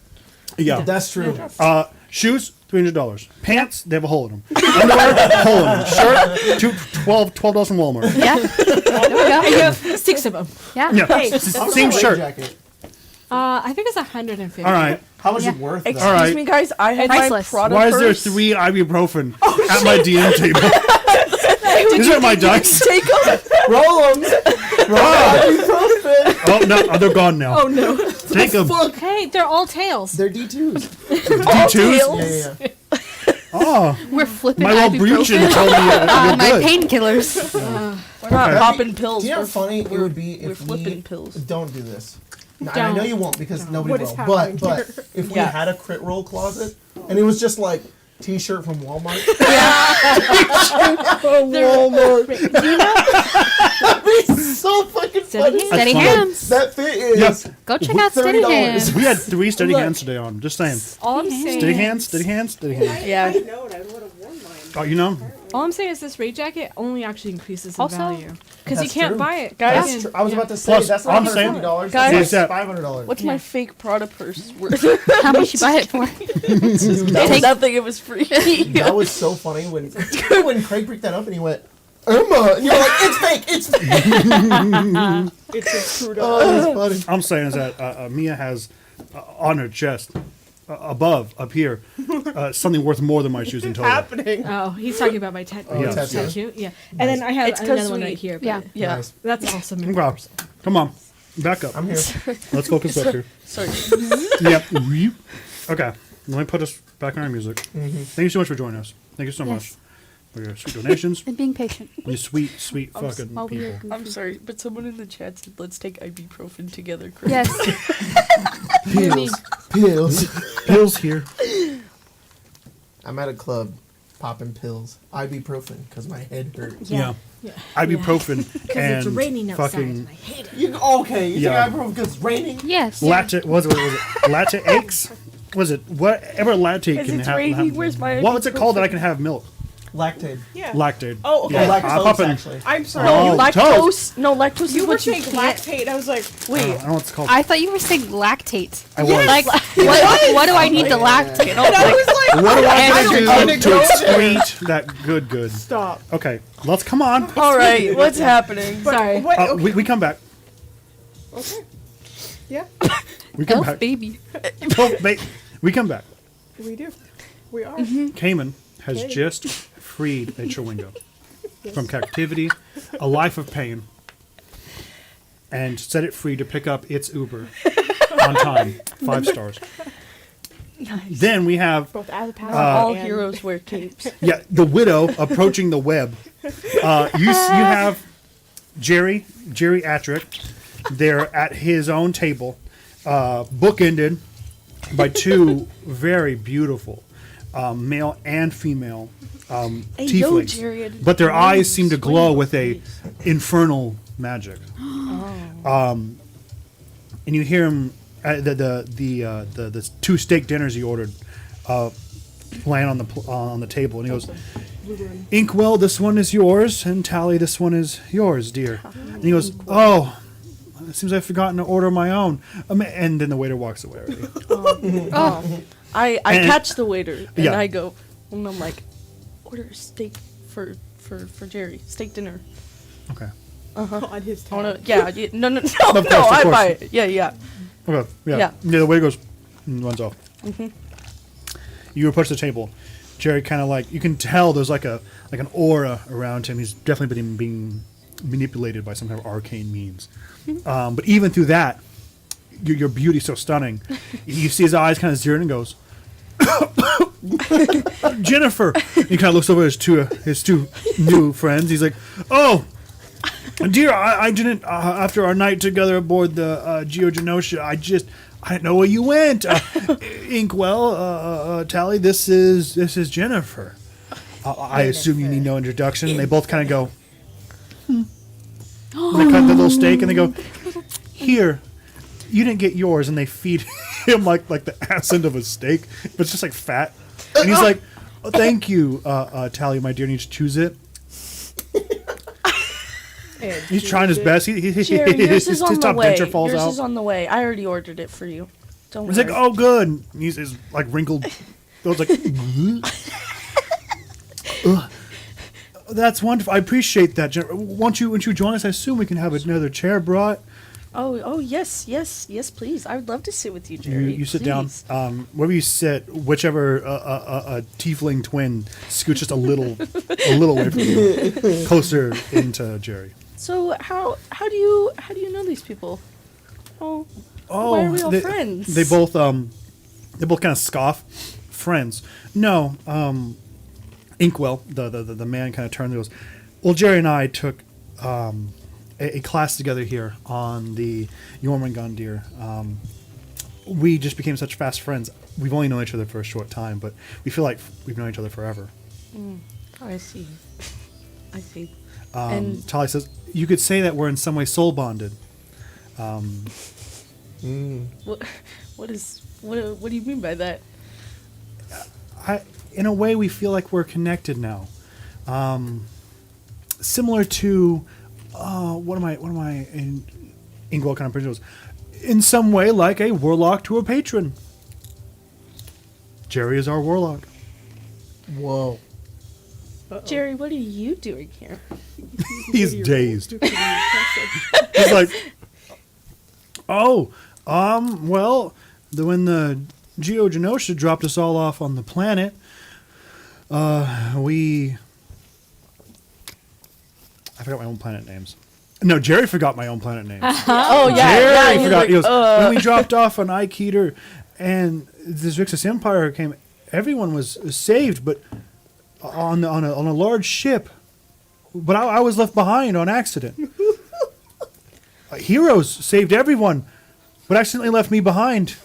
Yeah. That's true. Shoes, $300. Pants, they have a hole in them. Underwear, hole in them. Shirt, $12 from Walmart. Yeah. There we And you go. have 6 of them. Yeah. Yeah, Hey, same shirt. Jacket. I think it's 150. All right. How much Yeah. is it worth? Excuse though? right. me, guys. I had my Priceless. Prada Why is there purse. 3 ibuprofen at my DM table? These are my dice. Take them. Roll them. Oh, no, they're gone now. Oh no. Take them. Hey, they're all tails. They're D2s. D2s? Yeah. Oh, We're flipping my Wellbutrin ibuprofen. told me you're My good. painkillers. We're not Okay. popping pills. Do you know how We're- funny it we're- would be we're if flipping we pills. don't do this? No, and I know Don't. you won't because nobody What is will. happening But here? if we Yeah. had a crit roll closet and it was just like T-shirt from Walmart. Walmart. That'd be so fucking funny. Steady fine. hands. That fit is. Yep. Go check out Steady $30. Hands. We had 3 steady Look. hands today on. Just saying. All I'm saying. Steady hands, steady hands, steady hands. Yeah. known, I would have worn mine. Oh, you know? All I'm saying is this raid jacket only actually increases in Also- value because you That's can't true. buy it. Guys, That's true. I was about to say Plus, that's not I'm saying- $150. Guys- That's That- like $500. What's my fake Prada purse worth? How much you buy it for? Take nothing. It was free. That was so funny when Craig picked that up and he went, Irma, and you're like, it's fake, it's fake. It's a screwed up. Oh, that's funny. I'm saying is that Mia has on her chest, up here, something worth more than my shoes in total. happening. Oh, he's talking about my tattoo. Yeah. tattoo. Yeah. And then I have It's 'cause another one we- right here. But Yeah. Yeah. Nice. That's awesome. Congrats. Come on. Back up. I'm here. Let's focus up here. Sorry. Yep. Okay. Let me put us back on our music. Thank you so much for joining us. Thank you so much Yes. for your sweet donations. And being patient. You sweet, sweet fucking While we are people. I'm sorry, but someone in the chat said, "Let's take ibuprofen together." Chris." Yes. Pills. Pills here. I'm at a club popping pills. Ibuprofen, because my head hurts. Yeah. Yeah. Ibuprofen Because and it's raining outside fucking and I hate it. You okay? You Yeah. think ibuprofen because it's raining? Yes. latte. Was it latte eggs? Was it whatever lactate As can it's have? raining, where's my What's it called that I ibuprofen? can have milk? Lactate. Yeah. Lactate. Oh, okay. Yeah. Lactose, popping- actually. I'm sorry. Oh, No, lactose. toast. No, lactose You is were what you saying can't. lactate. I was like, I wait. don't know what it's called. I thought you were saying lactate. I was. Like, what do I need to lactate? And I was like, What do I And need you're to do to excrete that good? stop. Okay, let's come on. All right, what's happening? But Sorry. What? Okay. We come back. Okay. Yeah, We come Elf back. baby. Oh, wait. We come back. we do. We are. Cayman has just freed a Chewingo from captivity, a life of pain, and set it free to pick up its Uber on time. 5 stars. Then we have Both as a power All and heroes wear capes. the widow approaching the web. You have Jerry Attrick. They're at his own table, bookended by 2 very beautiful male and female Hey, yo, tieflings, Jared. but their eyes seem to glow with a infernal magic. And you hear him the 2 steak dinners he ordered laying on the table, and he goes, "Inkwell, this one is yours, and Tally, this one is yours, dear." And he goes, "Oh, it seems I've forgotten to order my own." And then the waiter walks away already. I And- catch the waiter and Yeah. I go, And I'm like, order a steak for Jerry. Steak dinner. Okay. On his tab. No, no, Of no, course, I of buy course. it. Yeah. Okay. Yeah. Yeah. The way it goes, runs off. You approach the table. Jerry kind of like, you can tell there's like an aura around him. He's definitely being manipulated by some kind of arcane means. But even through that, your beauty's so stunning. You see his eyes kind of zeroing and goes, Jennifer. He kind of looks over at his two new friends. He's like, oh, dear, I didn't, after our night together aboard the Geogenosha, I didn't know where you went. Inkwell, Tally, this is Jennifer. I assume you need no introduction. They both kind of go, And they cut the little steak and they go, here, you didn't get yours. And they feed him like the ass end of a steak, but it's just like fat. And he's like, oh, thank you, Tally, my dear. And you just choose it. He's trying his best. Jerry, yours is is his on the top way. denture falls Yours out. is on the way. I already ordered it for you. Don't He's worry. like, oh, good. And he's like wrinkled. It was like, Ugh. That's wonderful. I appreciate that. Won't you join us? I assume we can have another chair brought. Oh, yes, please. I would love to sit with you, Jerry. You sit please. down. Wherever you sit, whichever tiefling twin scoots just a little away from you, closer into Jerry. So how do you know these people? Oh, why are we all friends? They both kind of scoff. Friends? No. Inkwell, the man, kind of turned and goes, well, Jerry and I took a class together here on the Jormungandr. We just became such fast friends. We've only known each other for a short time, but we feel like we've known each other forever. Oh, I see. And Tali says, you could say that we're in some way soul bonded. What do you mean by that? In a way, we feel like we're connected now. Similar to, what am I? Ingwell kind of goes, in some way, like a warlock to a patron. Jerry is our warlock. Whoa. Jerry, what are you doing here? He's dazed. He's like, well, when the Geogenosha dropped us all off on the planet, I forgot my own planet names. No, Jerry forgot my own planet names. Oh yeah, Jerry yeah, forgot. He goes, when we dropped off on Iketer and the Zrixis Empire came, everyone was saved, but on a large ship. But I was left behind on accident. Heroes saved everyone, but accidentally left me behind.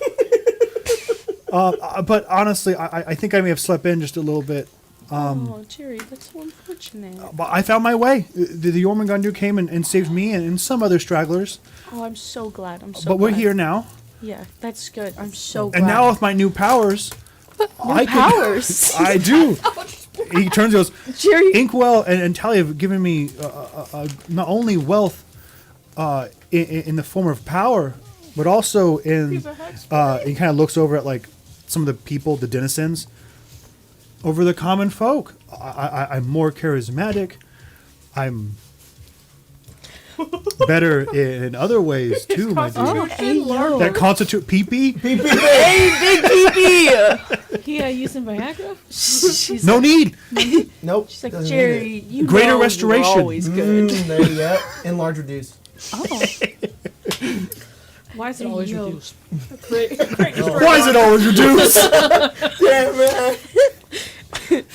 But honestly, I think I may have slept in just a little bit. Oh, Jerry, that's so unfortunate. But I found my way. The Jormungandr came and saved me and some other stragglers. Oh, I'm so glad. But we're here now. Yeah, that's good. I'm so glad. And now with my new powers, powers? I do. He turns and goes, Jerry. Inkwell and Tally have given me not only wealth in the form of power, but also he kind of looks over at like some of the people, the denizens, over the common folk. I'm more charismatic. I'm better in other ways too, my dear. Oh, hey, yo. That constitute pee-pee? Hey, big pee-pee. He using Viagra? She's No need. Nope. She's like, doesn't need Jerry, it. you Greater know restoration. You're always good. There you go. Enlarge reduce. Oh. Why is it always Yo. reduced? Why is it always reduced? Damn it.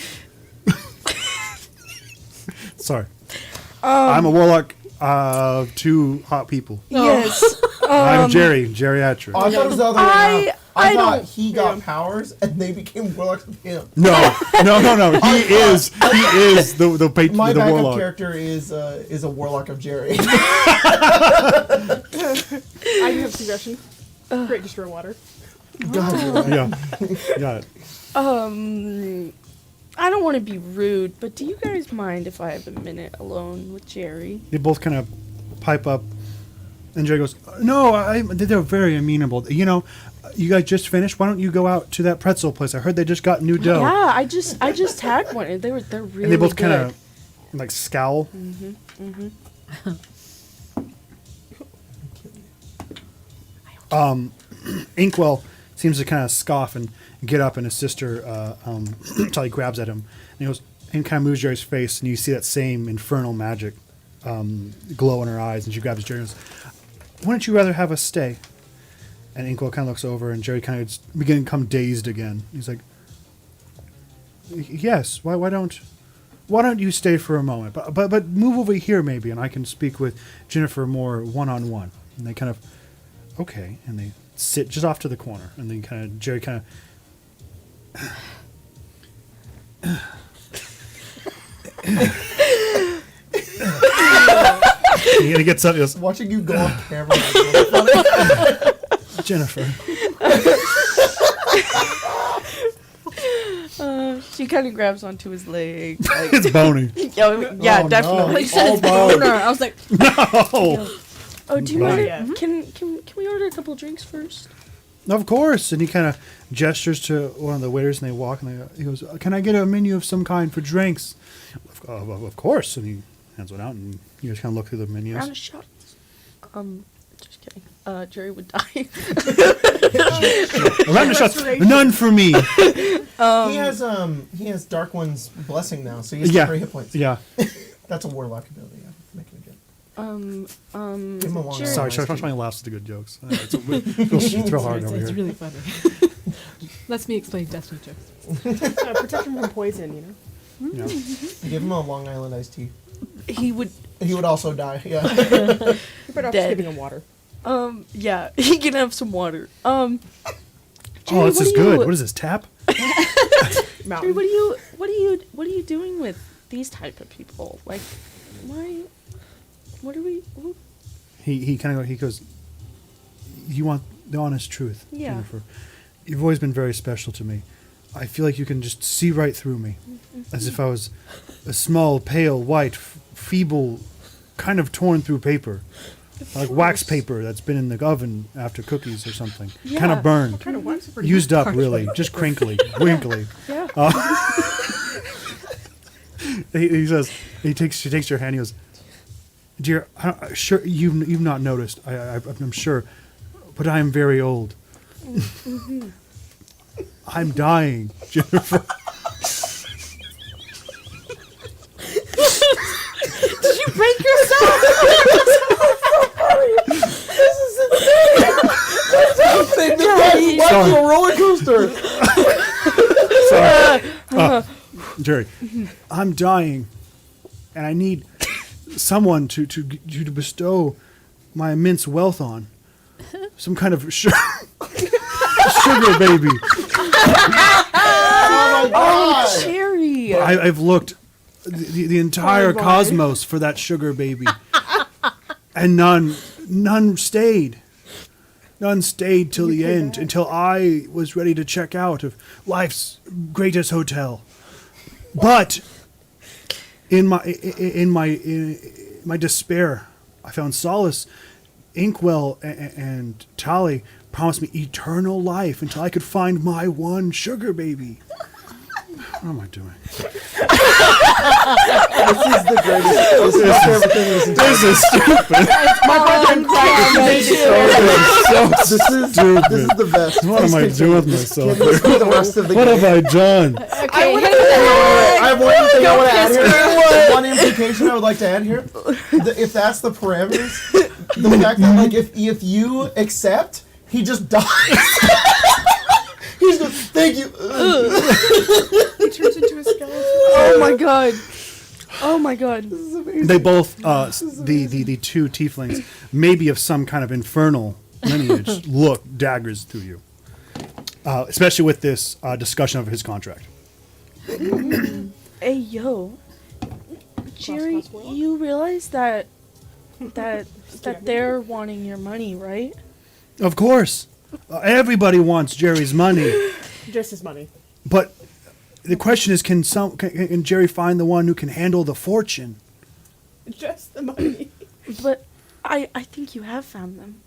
Sorry. I'm a warlock of two hot people. Yes. I'm Jerry, geriatric. Oh, I thought it was the other way around. I thought don't- he got powers and they became warlocks with him. No. He is the My backup warlock. character is a warlock of Jerry. I do have suggestion. Great, just for water. God, you're right. Yeah. Got it. I don't want to be rude, but do you guys mind if I have a minute alone with Jerry? They both kind of pipe up. And Jerry goes, no, they're very amenable. You know, you guys just finished. Why don't you go out to that pretzel place? I heard they just got new dough. Yeah, I just had one. They're really And they both good. kind of like scowl. Inkwell seems to kind of scoff and get up, and his sister Tali grabs at him, and he goes and kind of moves Jerry's face, and you see that same infernal magic glow in her eyes, and she grabs Jerry and goes, "Wouldn't you rather have us stay?" And Inkwell kind of looks over, and Jerry kind of beginning to become dazed again. He's like, "Yes, why don't you stay for a moment? But move over here maybe, and I can speak with Jennifer more one-on-one." And they kind of, okay, and they sit just off to the corner, and then Jerry kind of. He gets up. He goes, Watching you go off camera is really funny. Jennifer. She kind of grabs onto his leg. Like, It's bony. yeah, Oh, definitely. no. He said it's All boner. I was like, Oh, Oh, do you Right. order? Yeah. Can we order a couple drinks first? of course. And he kind of gestures to one of the waiters, and they walk, and he goes, "Can I get a menu of some kind for drinks?" Of course. And he hands one out, and you just kind of look through the menus. Round of shots. Just kidding. Jerry would die. A round of shots. None for me. He has Dark One's blessing now, so he has Yeah. 3 hit points. Yeah. That's a warlock ability. I'm making it good. Give him a long Jerry- Sorry, Island I'm iced trying to laugh at the good jokes. It's real hard over it's here. really funny. Let's me explain Destiny jokes. Protect him from poison, you know? You know? tea. Give him a Long Island iced tea. He would. He would also die. Yeah. You're better off just Dead. giving him water. Yeah, he can have some water. Oh, Jerry, this is good. What is this, tap? Jerry, Mountain. what are you doing with these type of people? Like, why? What are we? He kind of goes, "You want the honest truth, Yeah. Jennifer. You've always been very special to me. I feel like you can just see right through me, as if I was a small, pale, white, feeble, kind of torn through paper, like wax paper that's been in the oven after cookies or something, kind Yeah. of burned, Kind of wax for used up, really, just crinkly, winkly." Yeah. He says, she takes your hand. He goes, "Dear, sure you've not noticed. I'm sure, but I am very old. I'm dying, Jennifer." Did you break yourself? Daddy. Why a roller coaster? Sorry, Jerry, I'm dying, and I need someone to bestow my immense wealth on. Some kind of sugar baby. Oh my god! Cherry. I've looked the entire cosmos for that sugar baby, and none stayed. None stayed till the end, until I was ready to check out of life's greatest hotel. But in my despair, I found solace. Inkwell and Tali promised me eternal life until I could find my one sugar baby. What am I doing? This is the greatest. This is my favorite thing. This is stupid. This is the best. What am I doing with myself? Let's do the rest of the What game. have I done? Okay, I have one thing I want to add here. One implication I would like to add here. If that's the parameters, the fact that like if you accept, he just dies. He's just thank you. He turns into a skeleton. Oh my god. Oh my god. They both, the two tieflings, maybe of some kind of infernal lineage, look daggers through you. Especially with this discussion of his contract. Hey yo, Jerry, you realize that they're wanting your money, right? Of course. Everybody wants Jerry's money. Just his money. But the question is, can Jerry find the one who can handle the fortune? Just the money. But I think you have found them.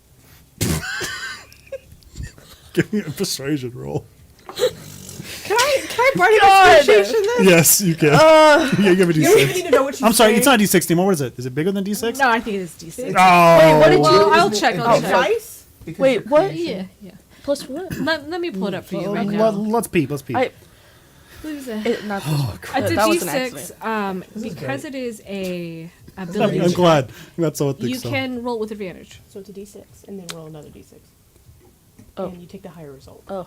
Give me a persuasion roll. Can I bargain negotiation then? Yes, you can. Yeah, give me You don't even D6. need to know what she's I'm sorry, saying. it's not D6 anymore. What is it? Is it bigger than D6? No, I think it is D6. Oh. Wait, what did you? Well, I'll check. I'll Oh, check. dice? Because Wait, you're what? creation. Yeah. Plus what? Let me pull it up for you Well, right now. let's peep. Let's peep. I. Please, uh, Not this one. It's a That was an D6. accident. Because great. it is a I'm ability. glad. That's so. You can roll with advantage. So it's a d6, and then roll another d6. Oh. And you take the higher result. Oh,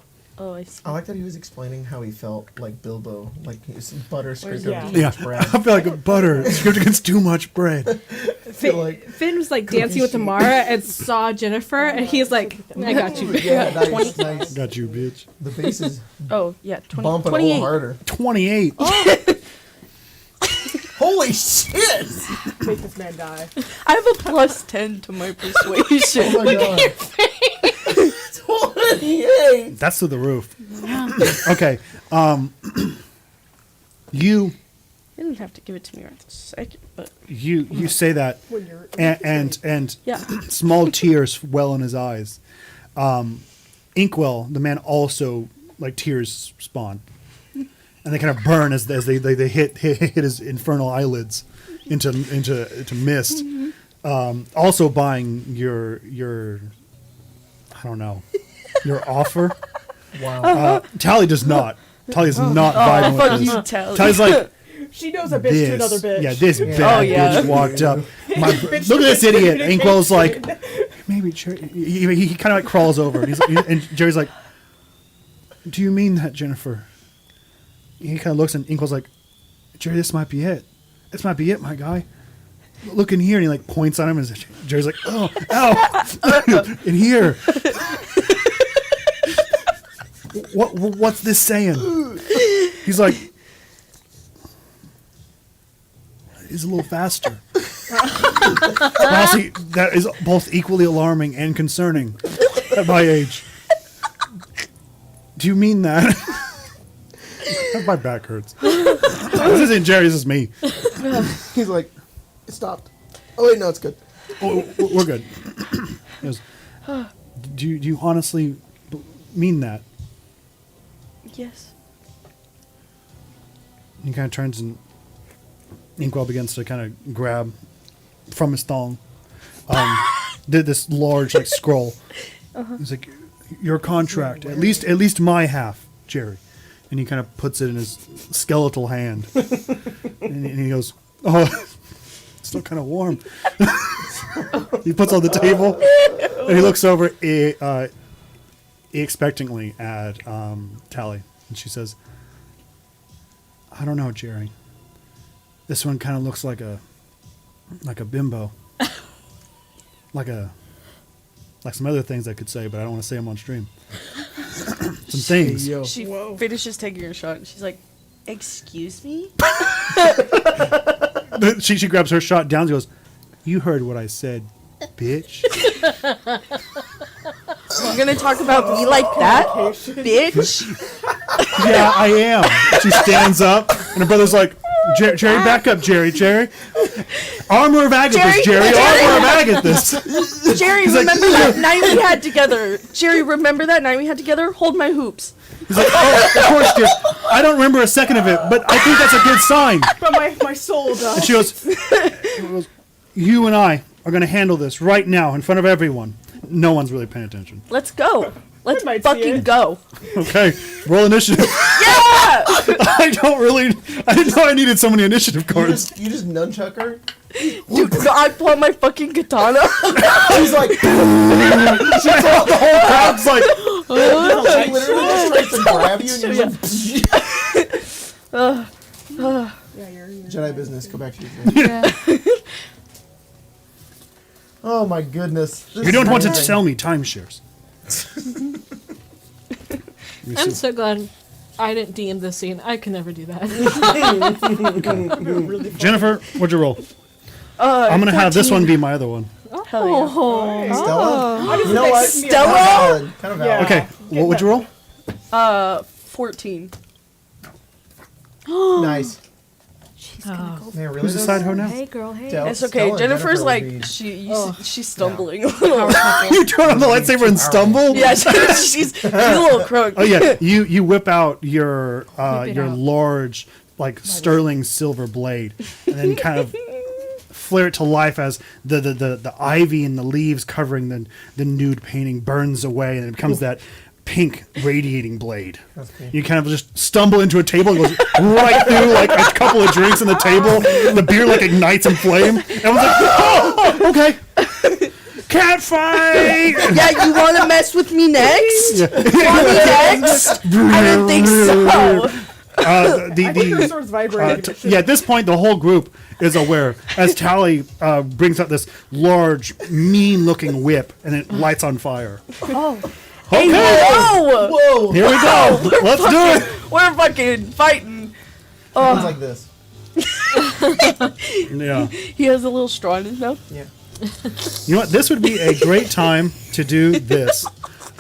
I see. I like that he was explaining how he felt like Bilbo, like his butter scraped Yeah. over too Yeah, much bread. I feel like butter scraped against too much bread. I feel like Finn was like dancing with Tamara and saw Jennifer, and he's like, "I got you." yeah, nice, nice. Got you, bitch. The bass is Oh, yeah, 20, bumping a 28. little harder. 28. Holy shit! Make this man die. I have a plus 10 to my persuasion. Oh my god. 28! That's through the roof. Okay. You You didn't have to give it to me right this second, but you say that, When you're and yeah. small tears well in his eyes. Inkwell, the man, also like tears spawn, and they kind of burn as they hit his infernal eyelids into mist. Also buying your I don't know, your offer. Wow. Tally does not. Tally's not vibing Fuck with you, this. Tally. Tally's like, She knows a bitch to another bitch. yeah, this bad Oh, yeah. bitch walked up. Bitch Look at this to bitch idiot. communication. Inkwell's like, maybe Jerry. He kind of like crawls over, and, and Jerry's like, "Do you mean that, Jennifer?" He kind of looks, and Inkwell's like, "Jerry, this might be it. This might be it, my guy. Look in here," and he like points on him, and Jerry's like, "Oh, ow, in here." What's this saying? He's like, he's a little faster. Honestly, that is both equally alarming and concerning at my age. Do you mean that? My back hurts. This isn't Jerry, this is me. He's like, it stopped. Oh wait, no, it's good. Oh, we're good. He goes, do you honestly mean that? Yes. He kind of turns, and Inkwell begins to kind of grab from his thong this large like scroll. He's like, "Your contract, at least my half, Jerry." And he kind of puts it in his skeletal hand, and he goes, "Oh, it's still kind of warm." He puts it on the table, and he looks over expectantly at Tally, and she says, "I don't know, Jerry. This one kind of looks like a bimbo, like some other things I could say, but I don't want to say them on stream. Some things." Yo. She finishes taking her shot, and she's like, "Excuse me?" She grabs her shot down and goes, "You heard what I said, bitch." You're gonna talk about me like that, bitch? Yeah, I am. She stands up, and her brother's like, Jerry, back up, Jerry. Armor of Agathis, Jerry. Armor of Agathis. Jerry, remember that night we had together? Jerry, remember that night we had together? Hold my hoops. He's like, "Oh, of course, dear. I don't remember a second of it, but I think that's a good sign." But my soul does. And she goes, "You and I are going to handle this right now in front of everyone." No one's really paying attention. Let's go. Let's might see fucking it. go. Okay, roll initiative. Yeah! I didn't know I needed so many initiative cards. You just nunchuck her. Dude, I pull out my fucking katana. He's like, The whole crowd's like, she literally just tries to grab you, and you're like, Yeah, you're Jedi business. Go back to your thing. Oh my goodness. This "You don't is want to amazing. sell me timeshares." I'm so glad I didn't DM this scene. I can never do that. Jennifer, what'd you roll? I'm going to have this 14. one be my other one. Hell yeah. Oh. Stella? just You know what? think Stella? Kind of valid. Kind of valid. Yeah. Okay, what would you roll? 14. Nice. Oh. Man, really Who's the does- side hoe now? Hey, girl. Hey. Del- It's okay. Stella and Jennifer's Jennifer like would be- she's stumbling a Power little. couple. You turn on the lightsaber and stumble? Yeah, she's a little crook. Oh yeah, you whip out your Whip it your out. large like sterling silver blade, and then kind of flare it to life as the ivy and the leaves covering the nude painting burns away, and it becomes that pink radiating blade. That's cool. You kind of just stumble into a table and goes right through like a couple of drinks on the table. The beer like ignites in flame. And I was like, oh, okay. Cat fight! Yeah, you want to mess with me next? Want me next? I don't think so. I think her sword's vibrating. Yeah, at this point, the whole group is aware as Tally brings out this large, mean-looking whip, and it lights on fire. Oh. Hey, Okay. whoa! Whoa! Here we go. Let's do it. We're fucking fighting. Sounds like this. Yeah. He has a little straw in his mouth. Yeah. You know what? This would be a great time to do this.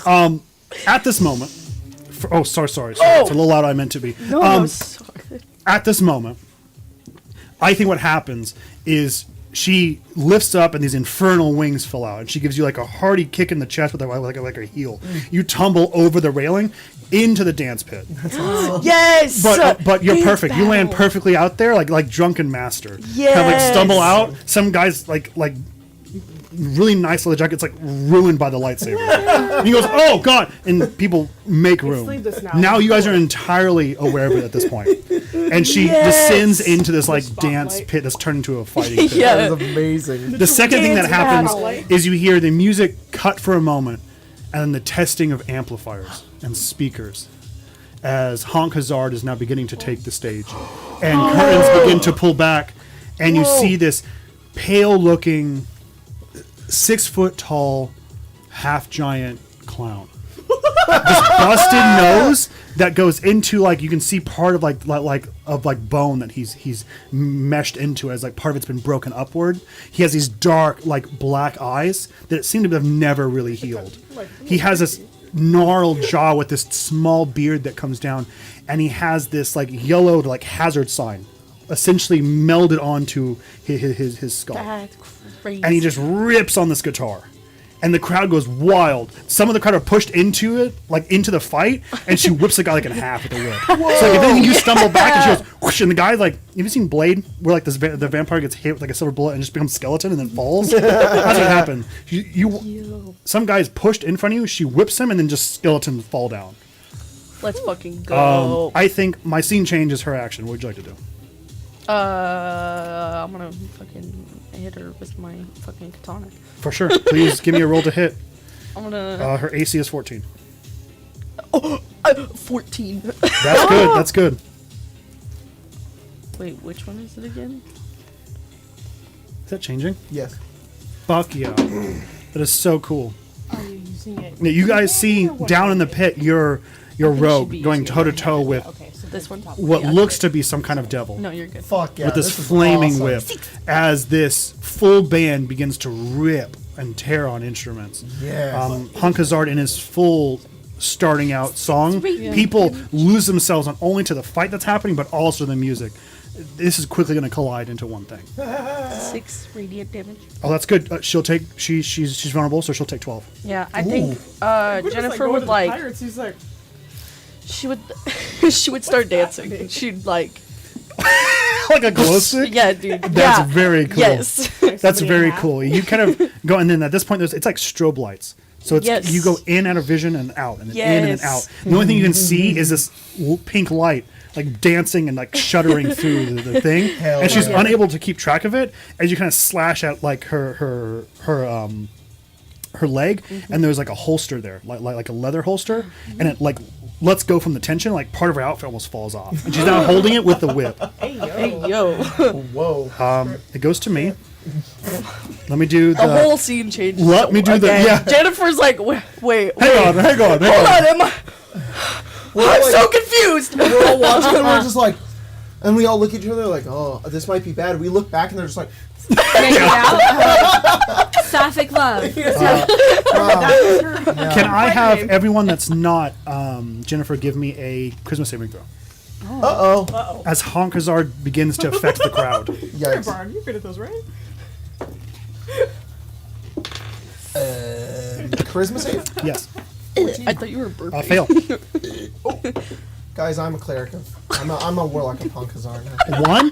At this moment. Sorry. It's a little loud. I meant to be. No, sorry. At this moment, I think what happens is she lifts up and these infernal wings fall out, and she gives you like a hearty kick in the chest with like a heel. You tumble over the railing into the dance pit. Yes! But you're Dance perfect. You land battle. perfectly out there like drunken master. Kind of like Yes. stumble out. Some guys like really nice leather jackets like ruined by the lightsaber. And he goes, "Oh God!" And people make room. leave this now. Now you guys are entirely aware of it at this point. And she Yes. descends into this like dance spotlight. pit that's turned into a fighting pit. Yeah. That was amazing. The second thing that Dance happens battle. is you hear the music cut for a moment, and then the testing of amplifiers and speakers, as Honk Hazard is now beginning to take the stage, and curtains begin to pull back, and you see this pale-looking, 6-foot-tall, half-giant clown. This busted nose that goes into like you can see part of like bone that he's meshed into as like part of it's been broken upward. He has these dark like black eyes that seem to have never really healed. He has this gnarled jaw with this small beard that comes down, and he has this like yellowed like hazard sign essentially melded onto his skull. That's crazy. And he just rips on this guitar. And the crowd goes wild. Some of the crowd are pushed into it, like into the fight, and she whips the guy like in half with a whip. So like, if anything, you stumble back, and she goes, whoosh, and the guy like, have you seen Blade, where like the vampire gets hit with like a silver bullet and just becomes skeleton and then falls? That's what happened. Some guy's pushed in front of you, she whips him, and then just skeletons fall down. Let's fucking go. I think my scene change is her action. What would you like to do? I'm gonna fucking hit her with my fucking katana. For sure. Please give me a roll to hit. I'm gonna. Her AC is 14. 14. That's good. That's good. Wait, which one is it again? Is that changing? Yes. Fuck yeah. That is so cool. Are you using it? Now, you guys see down in the pit your rogue going toe to toe with Okay, so This one? what looks to be some kind of devil. No, you're good. Fuck yeah. With this is flaming awesome. whip as this full band begins to rip and tear on instruments. Yes. Honk Hazard in his full starting out song, people lose themselves not only to the fight that's happening, but also the music. This is quickly going to collide into one thing. 6 radiant damage. Oh, that's good. She'll take. She's vulnerable, so she'll take 12. Yeah, I think We're just, Jennifer going would to the like. Pirates, he's like, She would. She would start dancing. happening? She'd like. Like a glow stick. Yeah, dude. That's yeah. very cool. Yes. That's somebody very in half. cool. You kind of go, and then at this point, it's like strobe lights. So it's Yes. you go in out of vision and out, and then in and then Yes. out. The only thing you can see is this pink light, like dancing and like shuddering through the thing, Hell and she's yeah. unable to keep track of it as you kind of slash at like her leg, and there's like a holster there, like a leather holster, and it like lets go from the tension. Like part of her outfit almost falls off, and she's now holding it with the whip. Hey, yo. Whoa. It goes to me. Let me do The the. whole scene changed. Let me do the- again. yeah. Jennifer's like, wait. Hang on. Hold on, am I? We're I'm like- so confused. We're all watching and we're just like, and we all look at each other like, oh, this might be bad. We look back and they're just like, Make it out. Sapphic love. Can I have everyone that's not Jennifer give me a charisma saving throw? Uh-oh. as Honkazard begins to affect the crowd. Yikes. Bard, you're good at those, right? Charisma save? Yes. I thought you were burping. Fail. Guys, I'm a cleric of... I'm a warlock of Honkazar now. 1.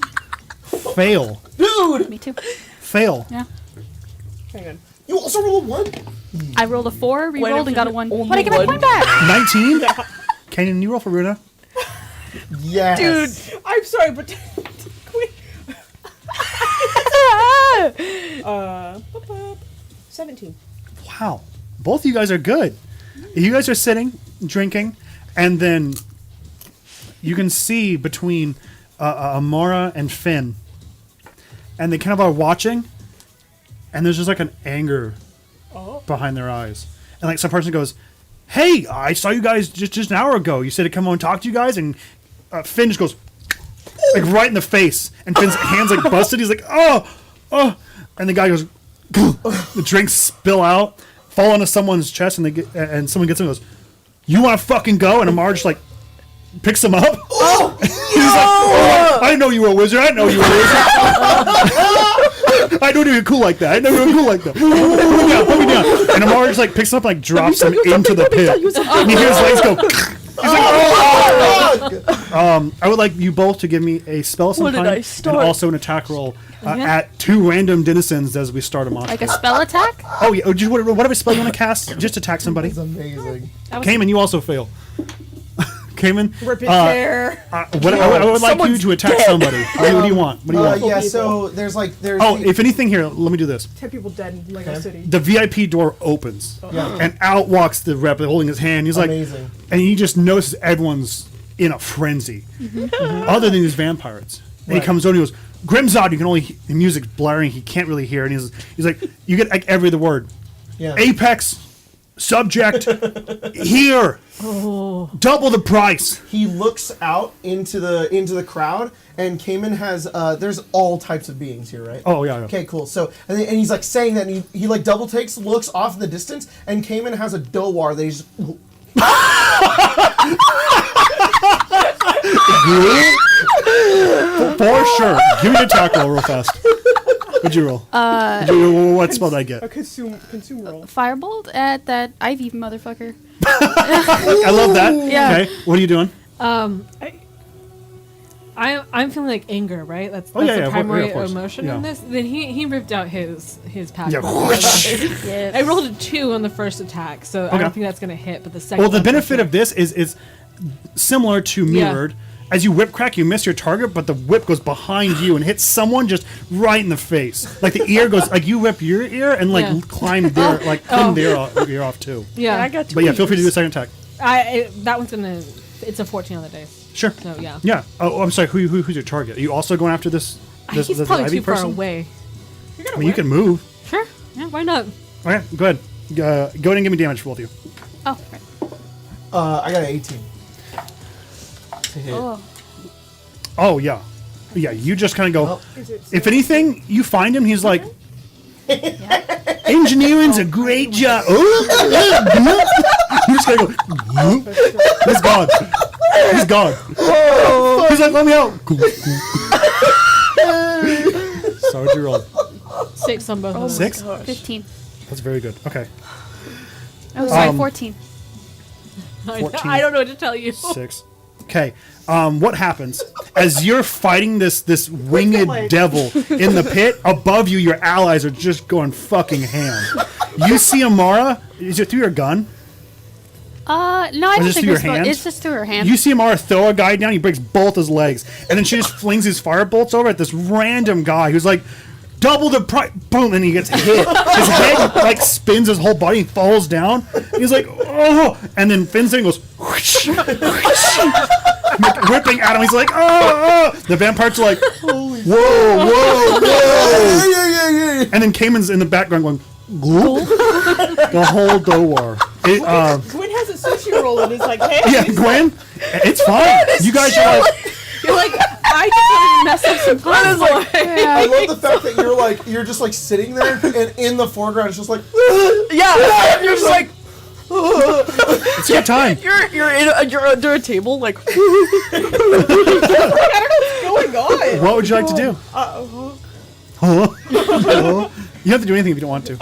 Fail. Dude! Me too. Fail. Yeah. Hang on. You also rolled a 1? I rolled a 4, Wait, re-rolled, if and got a you 1. only But I get my one? point back. 19. Can you roll for Runa? Yes. Dude, I'm sorry, but... Boop, boop. 17. Wow. Both of you guys are good. You guys are sitting, drinking, and then you can see between Amora and Finn, and they kind of are watching, and there's just like an anger behind their eyes. And like some person goes, "Hey, I saw you guys just an hour ago. You said to come on and talk to you guys," and Finn just goes like right in the face, and Finn's hands like busted. He's like, "Oh, oh," and the guy goes, the drinks spill out, fall onto someone's chest, and and someone gets him and goes, "You want to fucking go?" And Amar just like picks him up. Oh, he's like, "Oh, I didn't know you were a wizard. I didn't know you were a wizard. I didn't know you were cool like that. I didn't know you were cool like that. Put me down. And Amar just like picks him up, and, like drops him into the pit. And you hear his legs go. He's like, "Oh!" I would like you both to give me a spell of some What did kind I and start? also an attack roll at 2 random denizens as we start a monster. Like a spell attack? Oh yeah, just whatever spell you want to cast, just attack somebody. It's amazing. Cayman, you also fail. Cayman, Rip it there. I would like you to attack somebody. What do you want? What do you want? Yeah, so there's Oh, if anything, here, let me do this. 10 people dead in Lego City. The VIP door opens, Yeah. and out walks the rep holding his hand. He's like, Amazing. and he just notices everyone's in a frenzy, other than these vampires. And he Right. comes over and he goes, "Grimzod, you can only the music's blaring. He can't really hear." And he's like, you get like every other word. Yeah. Apex, subject, here, double the price. He looks out into the crowd, and Cayman has there's all types of beings here, right? Oh yeah. Okay, cool. So and he's like saying that, and he like double takes, looks off in the distance, and Cayman has a Dowar that he's For sure. Give me an attack roll real fast. What'd you roll? What spell did I get? A consume roll. Firebolt at that Ivy motherfucker. I love that. Yeah. Okay. What are you doing? I'm feeling like anger, right? That's Oh, yeah, the yeah, primary of course. emotion Yeah. in this. Then he ripped out his pack. Yeah. I rolled a 2 on the first attack, so I Okay. don't think that's gonna hit. But the second. Well, the one for benefit sure. of this is similar to mirrored. As you whip crack, you miss your target, but the whip goes behind you and hits someone just right in the face. Like the ear goes, like you whip your ear and like Yeah. climb their, like trim their ear off too. Yeah, I got 2 But yeah, feel free to do a second attack. that one's gonna. It's a 14 on the dice. Sure. So yeah. Yeah. Oh, I'm sorry. Who's your target? Are you also going after this? He's this probably Ivy too far person? away. I mean, you can move. Sure. Yeah. Why not? All right, go ahead. Go ahead and give me damage for both of you. Oh, right. I got an 18 to hit. Oh yeah, yeah. You just kind of go. Well, If anything, you find him. He's like, engineering's a great job. You just gotta go. He's gone. He's gone. He's like, let me out. So what'd you roll? 6 on both. of them. 6? 15. That's very good. Okay. Oh, sorry, 14. 14. I don't know what to tell you. 6. Okay. What happens as you're fighting this winged devil in the pit above you? Your allies are just going fucking ham. You see Amara. Is it through your gun? No, I Or don't just think through your it's hand? It's just through her hand. You see Amara throw a guy down. He breaks both his legs, and then she just flings his fire bolts over at this random guy who's like, double the price. Boom, and he gets hit. His head like spins his whole body. He falls down. He's like, oh, and then Finn's thing goes, whoosh, whoosh, like, ripping at him. He's like, oh. The vampires are like, whoa, whoa, whoa. And then Cayman's in the background going, gloop. The whole Dowar. Gwen has a sushi roll and is like, hey. Yeah, Gwen, it's fine. You guys are like, You're like, I just wanted to mess up some puns. I love the fact that you're just like sitting there, and in the foreground it's just like, Yeah, you're just like, It's your time. You're under a table, like. What's going on? What would you like to do? You don't have to do anything if you don't want to.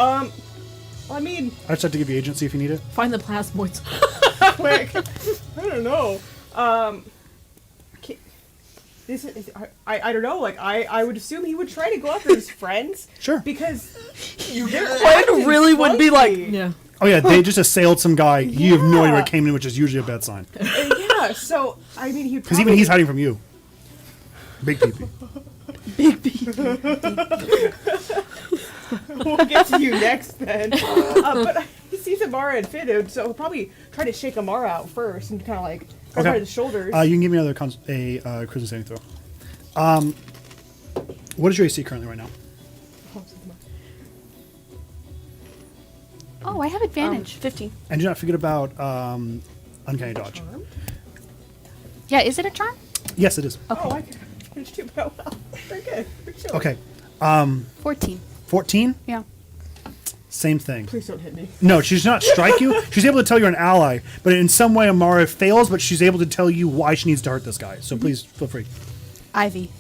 I mean, I just have to give you agency if you need it. Find the plasmoids. quick. I don't know. This is, I don't know. Like I would assume he would try to go after his friends. Sure. Because Gwen really would be like, Yeah. Oh yeah, they just assailed some guy. You have no idea where it came in, which is usually a bad sign. yeah. So I mean, he Because even he's hiding from you. Big peepee. We'll get to you next then. But he sees Amara and Finn, so he'll probably try to shake Amara out first and kind of like grab her by the shoulders. You can give me another charisma saving throw. What is your AC currently right now? Oh, I have advantage. 15. And do not forget about uncanny dodge. Yeah, is it a charm? Yes, it is. Oh, I finished too, but oh well. Very good. We're chilling. Okay. 14. 14? Yeah. Same thing. Please don't hit me. No, she's not strike you. She's able to tell you're an ally, but in some way Amara fails, but she's able to tell you why she needs to hurt this guy. So please feel free. Ivy.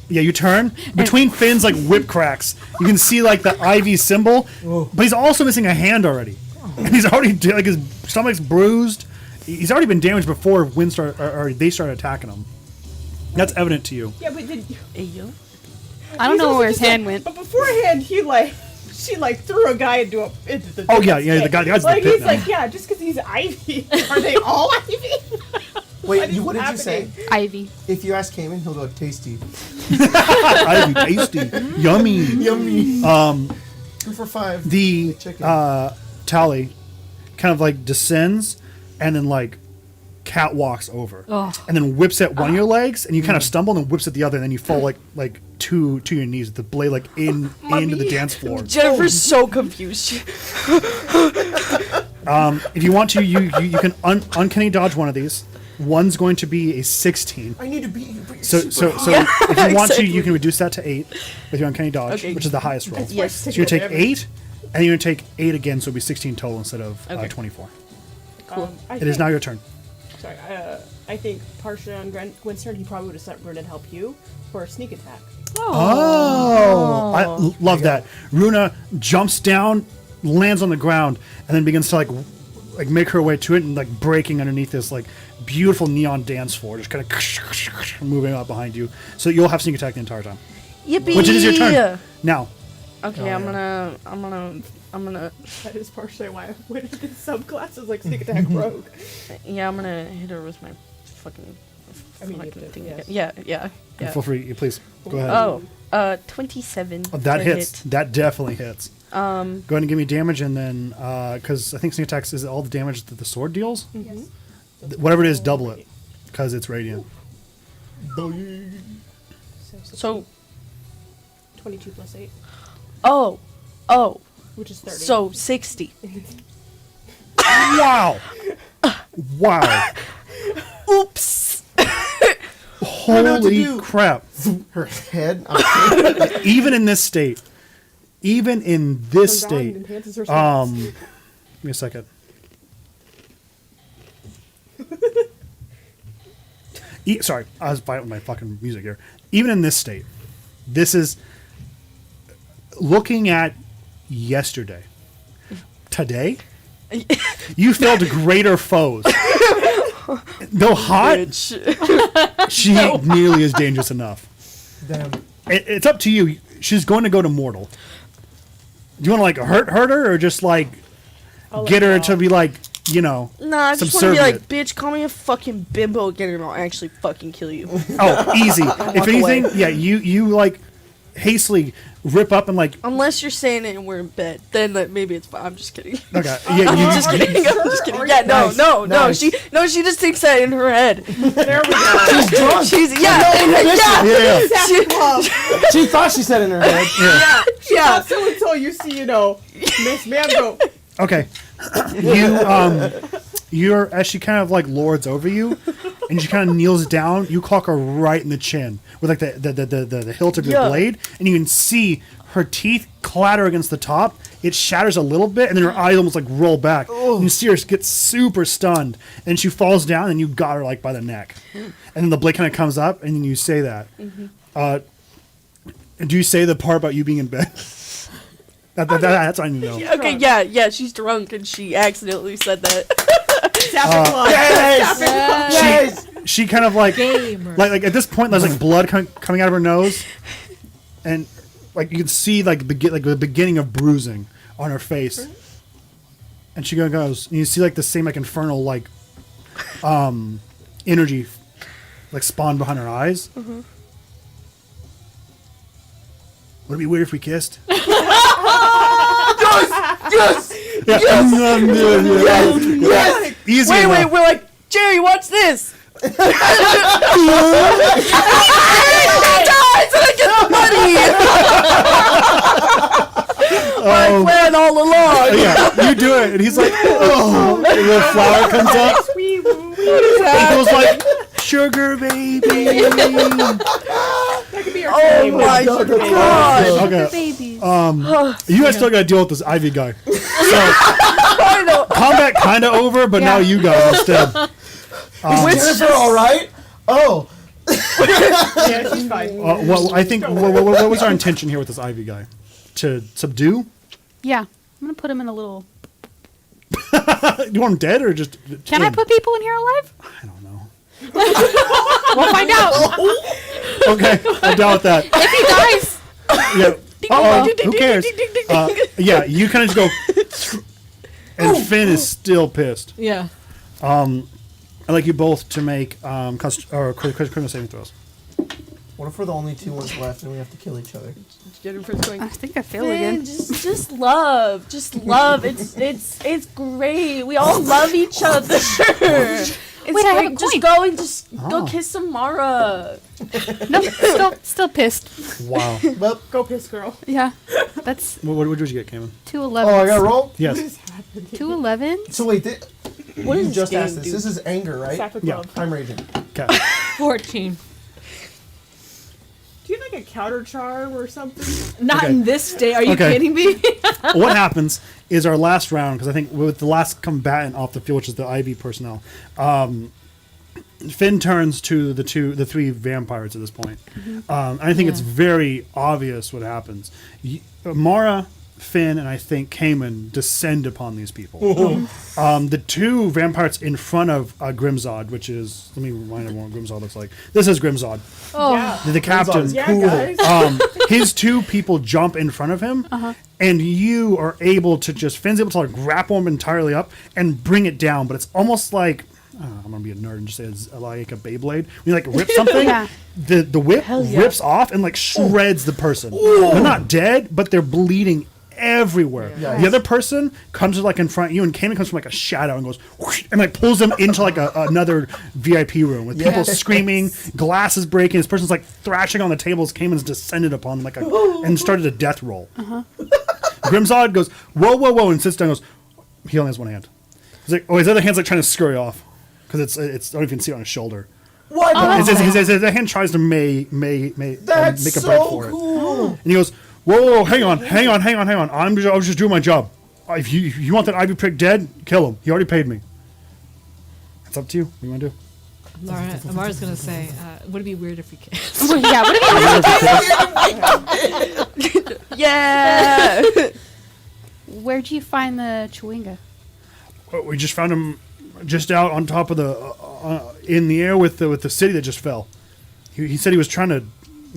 Yeah, you turn. Between Finn's like whip cracks, you can see like the Ivy symbol, but he's also missing a hand already. And he's already, like, his stomach's bruised. He's already been damaged before they started attacking him. That's evident to you. Yeah, but did I don't he's know also where his just, hand like, went. But beforehand, she threw a guy into the. Oh, yeah, the guy's in the like pit he's now. like, yeah, just because he's Ivy. Are they all Ivy? Wait, what did you say? Ivy. If you ask Cayman, he'll go tasty. Ivy, tasty, yummy. Yummy. 2 for 5. The Chicken. tally kind of like descends and then like catwalks over and then whips at one of your legs and you kind of stumble and then whips at the other and then you fall like to your knees with the blade like into the dance floor. Jennifer's so confused. If you want to, you can uncanny dodge one of these. One's going to be a 16. I need to beat you. But you're So super hot. if you want to, exactly. you can reduce that to 8 with your uncanny dodge, Okay. which is the highest roll. Yes. So you take 8, and you're going to take 8 again, so it'll be 16 total instead of Okay. 24. Cool. It is now your turn. Sorry, I think partially on Gwen's turn, he probably would have sent Runa to help you for a sneak attack. Oh, I love that. Runa jumps down, lands on the ground, and then begins to like make her way to it and like breaking underneath this like beautiful neon dance floor, just kind of moving up behind you. So you'll have sneak attack the entire time, Yippee! which it is your turn now. Okay, I'm gonna. That is partially why I went into subclasses like sneak attack rogue. Yeah, I'm gonna hit her with my fucking. I mean, you fucking have to, thing yes. again. Yeah. Feel free, please go ahead. Oh, 27. That to hits. hit. That definitely hits. Go ahead and give me damage, and then because I think sneak attacks is all the damage that the sword deals. Yes. Whatever it is, double it because it's radiant. So, 22 plus 8, oh, which is 30. so 60. Wow! Wow! Oops. know what to Holy do. crap! Her head. Even in this state, Enhances her stats. give me a second. Sorry, I was fighting with my fucking music here. Even in this state, this is looking at yesterday. Today, you failed greater foes. Though hot, she ain't nearly as dangerous enough. Damn. It's up to you. She's going to go to mortal. Do you want to like hurt her or just like I'll get let her go. to be like, you know, Nah, I just want to be like, subservient? bitch, call me a fucking bimbo again and I'll actually fucking kill you. Oh, easy. If anything, away. yeah, you like hastily rip up and like, Unless you're saying it and we're in bed, then maybe it's fine. I'm just kidding. okay, yeah, you Just kidding. I'm just kidding. Are Yeah, you- no. Nice. She just thinks that in her head. There we go. She's yeah. Yeah. She- She thought she said in her head. yeah. Not so until you see, Miss Mambo. Okay. You're as she kind of like lords over you, and she kind of kneels down. You clock her right in the chin with like the hilt of your Yeah. blade, and you can see her teeth clatter against the top. It shatters a little bit, and then her eyes almost like roll back. And you see her get super stunned, and she falls down, and you got her like by the neck. And then the blade kind of comes up, and then you say that. Do you say the part about you being in bed? That's what I need to know. Okay, yeah, she's drunk and she accidentally said that. Yes! She kind of like at this point there's like blood coming out of her nose, and like you can see like the beginning of bruising on her face, and she goes, and you see like the same like infernal like energy like spawn behind her eyes. Would it be weird if we kissed? Yes! Yeah. Yes! Easy Wait, enough. we're like, Jerry, watch this. He dies and I get the money. My plan all along. Yeah, you do it, and he's like, oh, and the flower comes up. He goes like, sugar baby. Oh my god. Okay. Babies. You guys still gotta deal with this Ivy guy. So I know. combat kind of over, but now you guys instead. Is Jennifer all right? Oh. Yeah, she's fine. Well, I think what was our intention here with this Ivy guy? To subdue? Yeah. I'm going to put him in a little... You want him dead or just? Can I put people in here alive? I don't know. We'll find out. Okay, I'm down with that. If he dies. Yeah. Who cares? Yeah, you kind of just go, and Finn is still pissed. Yeah. I'd like you both to make critical saving throws. What if we're the only two ones left and we have to kill each other? Jennifer's going. I think I fail Man, again. just love. It's great. We all love each other. It's Wait, I have a Just coin. go kiss some Mara. No, still pissed. Wow. Well, Go piss, girl. Yeah. That's What did you get, Cameron? 2 oh, 11. I gotta roll? Yes. 2 11. So wait, What you is just this asked game, this. dude? This is anger, right? Sack with Yeah. love. I'm raging. Okay. 14. Do you have like a counter charm or something? Not Okay. in this state. Are you Okay. kidding me? What happens is our last round, because I think with the last combatant off the field, which is the IV personnel, Finn turns to the three vampires at this point. I think it's very obvious what happens. Mara, Finn, and I think Cayman descend upon these people. The two vampires in front of Grimzod, which is, let me remind everyone what Grimzod looks like. This is Grimzod. Oh. Yeah. The captain. Grimzod's Yeah, guys. His two people jump in front of him, and you are able to Finn's able to like grapple him entirely up and bring it down, but it's almost like, I'm gonna be a nerd and just say it's like a Beyblade. When you like rip something, Yeah. the whip rips off and like shreds the person. They're not dead, but they're bleeding everywhere. Yeah. The other person comes like in front of you, and Cayman comes from like a shadow and goes whoosh, and like pulls them into like another VIP room with people screaming, glasses breaking. This person's like thrashing on the tables. Cayman's descended upon them and started a death roll. Grimzod goes whoa, and sits down and goes, he only has one hand. He's like, his other hand's like trying to scurry off because it's I don't know if you can see it on his shoulder. What? His hand tries to make a break so for cool. it. And he goes, whoa, hang on. I was just doing my job. If you want that Ivy prick dead, kill him. He already paid me. It's up to you. What do you want to do? Amara's going to say, would it be weird if we kissed? Yeah, what if you Yeah. Where'd you find the chewinga? We just found him just out on top of in the air with the city that just fell. He said he was trying to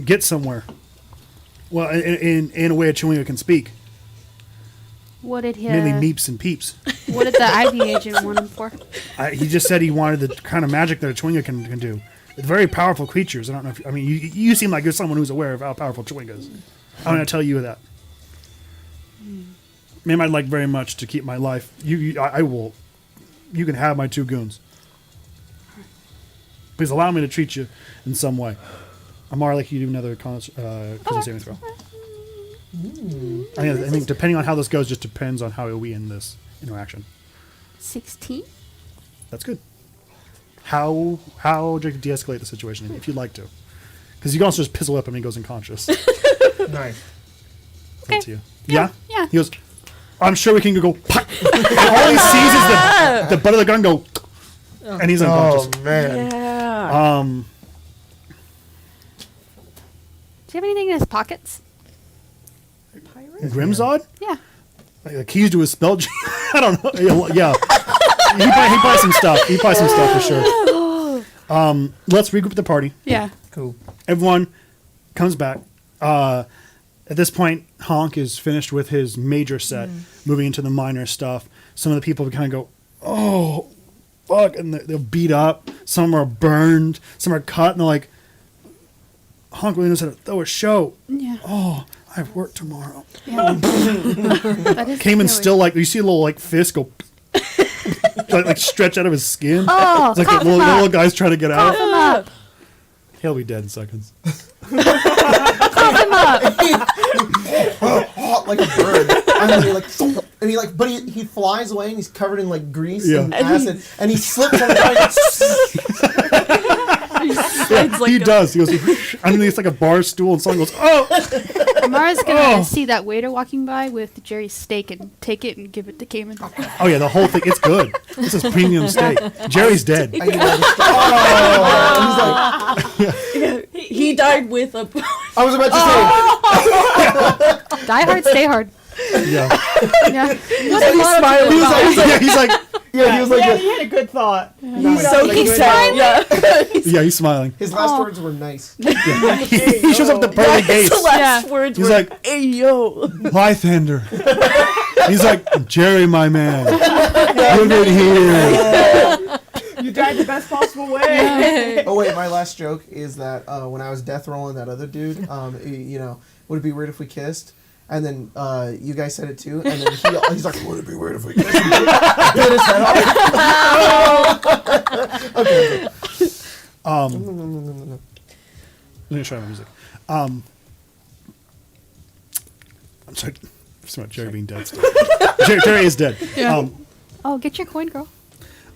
get somewhere. Well, in a way a Chewinga can speak. What did he? Mainly meeps and peeps. What did the Ivy agent want him for? He just said he wanted the kind of magic that a Chewinga can do. They're very powerful creatures. I don't know if you seem like you're someone who's aware of how powerful Chewinga is. I'm going to tell you that. Ma'am, I'd like very much to keep my life. I will. You can have my 2 goons. Please allow me to treat you in some way. Amara, like you do another saving throw. I think depending on how this goes, just depends on how we end this interaction. 16. That's good. How would you de-escalate the situation if you'd like to? Because you can also just pizzle up him and he goes unconscious. Nice. Okay. To you. Yeah? Yeah. He goes, I'm sure we can go. Pop. And all he sees is the butt of the gun go. And he's unconscious. Oh man. Yeah. Do you have anything in his pockets? Grimzod? Yeah. Like the keys to his spell. I don't know. Yeah. He buys some stuff. He buys some stuff for sure. Let's regroup the party. Yeah. Cool. Everyone comes back. At this point, Honk is finished with his major set, moving into the minor stuff. Some of the people kind of go, oh, fuck, and they'll beat up. Some are burned. Some are cut, and they're like, Honk really knows how to throw a show. Yeah. Oh, I have work tomorrow. Yeah. That is Came in scary. still like, you see a little like fist go, like stretch out of his skin. Oh, It's like cough the him little up. guy's trying to get Cough out. him up. He'll be dead in seconds. Cough him up. Like a bird. And then he like, but he flies away and he's covered in like grease Yeah. and acid, and he slips on the ground. It's like He a- does. He goes underneath like a bar stool, and someone goes, "Oh!" Amara's gonna Oh. see that waiter walking by with Jerry's steak and take it and give it to Cayman. Oh yeah, the whole thing. It's good. This is premium steak. Jerry's dead. And he like, oh, and he's like, He died with a. I was about to say, Die hard, stay hard. Yeah, Yeah. he was like, yeah. he was like, yeah, he had a good thought. So he said, yeah. Yeah, he's smiling. his last words were nice. He shows up at the pearly His gates. last words He's were, like- "Hey yo." Lythander. He's like, Jerry, my man. Look at here. You died the best possible way. Oh wait, my last joke is that when I was death rolling that other dude, you know, would it be weird if we kissed? And then you guys said it too, and then he's like, would it be weird if we kissed? Bit his head off. Okay. Let me try my music. I'm sorry. It's about Jerry being dead. Still. Jerry is dead. Yeah. Oh, get your coin, girl.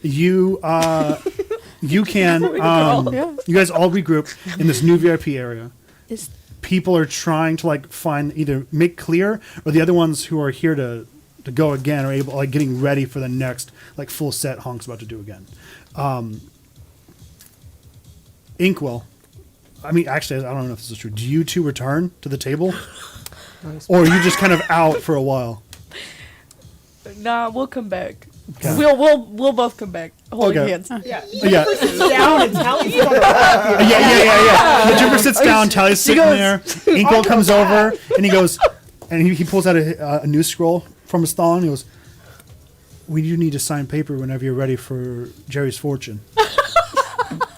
You can you guys all regroup in this new VIP area. Is People are trying to like find either make clear, or the other ones who are here to go again are able like getting ready for the next like full set Honk's about to do again. Inkwell, I mean actually I don't know if this is true. Do you two return to the table, or are you just kind of out for a while? Nah, we'll come back. Okay. We'll both come back. Holding Okay. hands. Yeah. Yeah. Down and Tally's on the back. Yeah. The Jumper sits down. Tally's sitting goes, there. Inkwell comes over and he goes, and he pulls out a news scroll from his thong. He goes, "We do need to sign paper whenever you're ready for Jerry's fortune."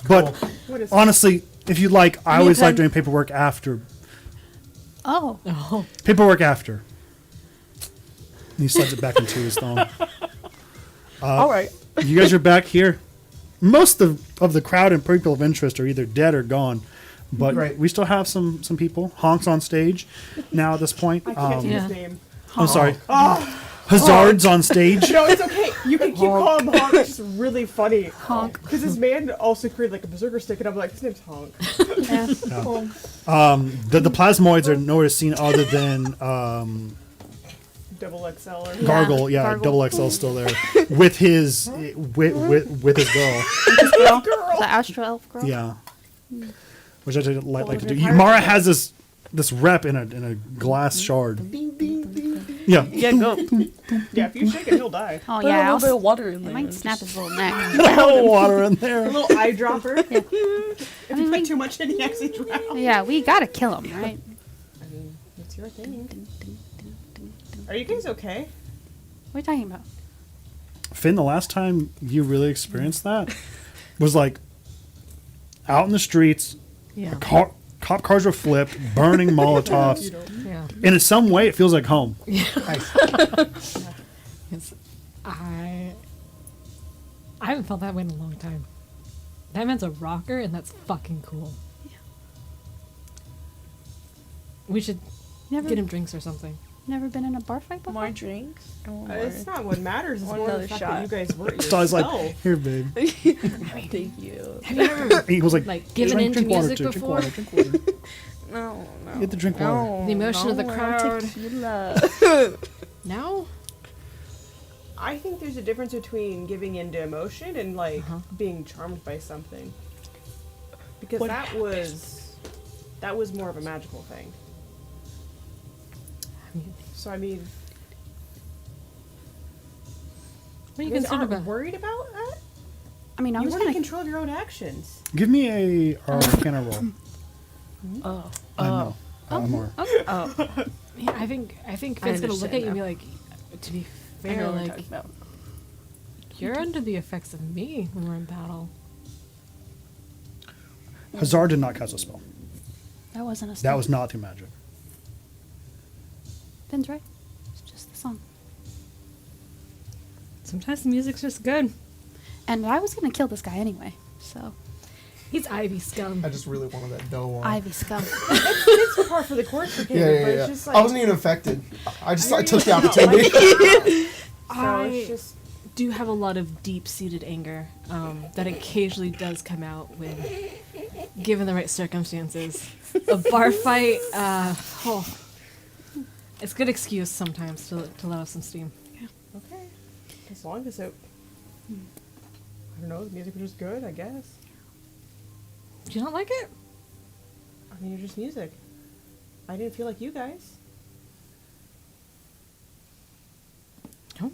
But What is honestly, if you like, I Me always pen. like doing paperwork after. oh, Paperwork after. And he slides it back into his thong. All right. You guys are back here. Most of the crowd and people of interest are either dead or gone. But Right. we still have some people. Honk's on stage now at this point. I can't take Yeah. his name. I'm sorry. Hazard's on stage. No, it's okay. You can keep calling him Honk. It's just really funny. Honk. Because his man also created like a berserker stick, and I'm like, his name's Honk. Yeah. The plasmoids are nowhere seen other than Double XL or Gargle. Yeah, Gargle. double XL still there with his with his girl. Girl. The astral elf girl. Yeah, which I like to do. Golden Mara has this rep in a glass shard. Ding, ding, ding, ding. Yeah, Yeah, go. Yeah, if you shake it, he'll die. Oh Put yeah. a I'll little bit of water in It there. might snap his little neck. water in A there. little eyedropper. If I you mean, put too much in, he actually drowns. Yeah, we gotta kill him, right? I mean, it's your thing. Are you guys okay? What are you talking about? Finn, the last time you really experienced that was like out in the streets. Yeah. Cop cars were flipped, burning Molotovs. Yeah. And in some way, it feels like home. Nice. It's, I haven't felt that way in a long time. That man's a rocker, and that's fucking cool. We should Never, get him drinks or something. never been in a bar fight before. More drinks. And one more. It's not what matters. It's One more the another fact shot. that you guys were So I was like, yourself. here, babe. Thank you. Have you ever He was like, like given drink into water, music drink before? water, drink water. No. You have to drink water. The emotion of the crowd. Tequila. No? I think there's a difference between giving into emotion and like being charmed by something. Because What that was more of a magical thing. So I mean, What are you you guys concerned aren't about? worried about that? I mean, I You was want to gonna. control your own actions. Give me a Arcana roll. Oh. I know. More. Oh. Yeah, I think I Finn's gonna look at understand you and be now. like, to be I fair, know what we're like, talking about. you're under the effects of me when we're in battle. Hazard did not cast a spell. That wasn't a. That spell. was not through magic. Finn's right. It's just the song. Sometimes the music's just good. And I was gonna kill this guy anyway. So He's Ivy scum. I just really wanted that dough on. Ivy scum. It's par for the course for Caleb, Yeah. but it's just like I wasn't even affected. I I took the know, opportunity. so it's just do have a lot of deep-seated anger that occasionally does come out when given the right circumstances. A bar fight, it's a good excuse sometimes to let off some steam. okay. As long as it, I don't know, the music was just good, I guess. Do you not like it? I mean, it's just music. I didn't feel like you guys. No.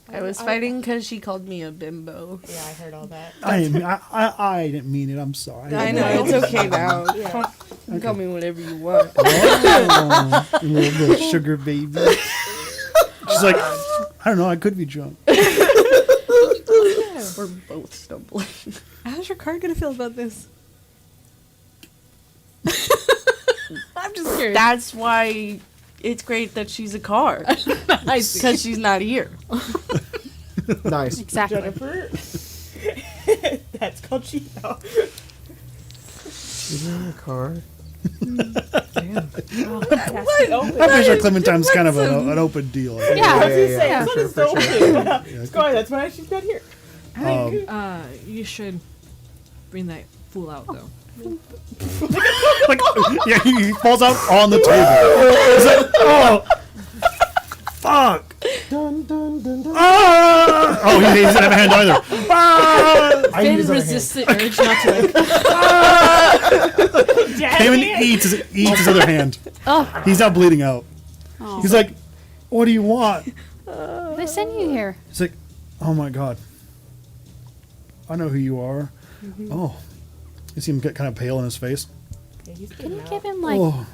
I was fighting because she called me a bimbo. Yeah, I heard all that. I didn't mean it. I'm sorry. I know, it's okay now. Yeah. You can call me whatever you want. Oh, little sugar baby. She's like, I don't know. I could be drunk. We're both stumbling. How's your car gonna feel about this? I'm just curious. That's why it's great that she's a car. I see. Because she's not here. Nice. Exactly. Jennifer. That's called cheat. No. She's in the car. I'm pretty sure Clementine's kind of an open deal. Yeah. Yeah. It's not For as sure, though- for sure. It's going. That's why she's not here. You should bring that fool out though. Like, yeah, he falls out on the table. He's like, oh, fuck. Dun, dun, dun, dun. Ah! Oh, he doesn't have a hand either. Ah! I need Finn his other resists hand. the urge not to like. Came and eats his other hand. Oh, He's now bleeding out. oh. He's like, what do you want? They sent you here. He's like, oh my god. I know who you are. Oh. You see him get kind of pale in his face. Okay, he's Can you getting give out. him like Oh.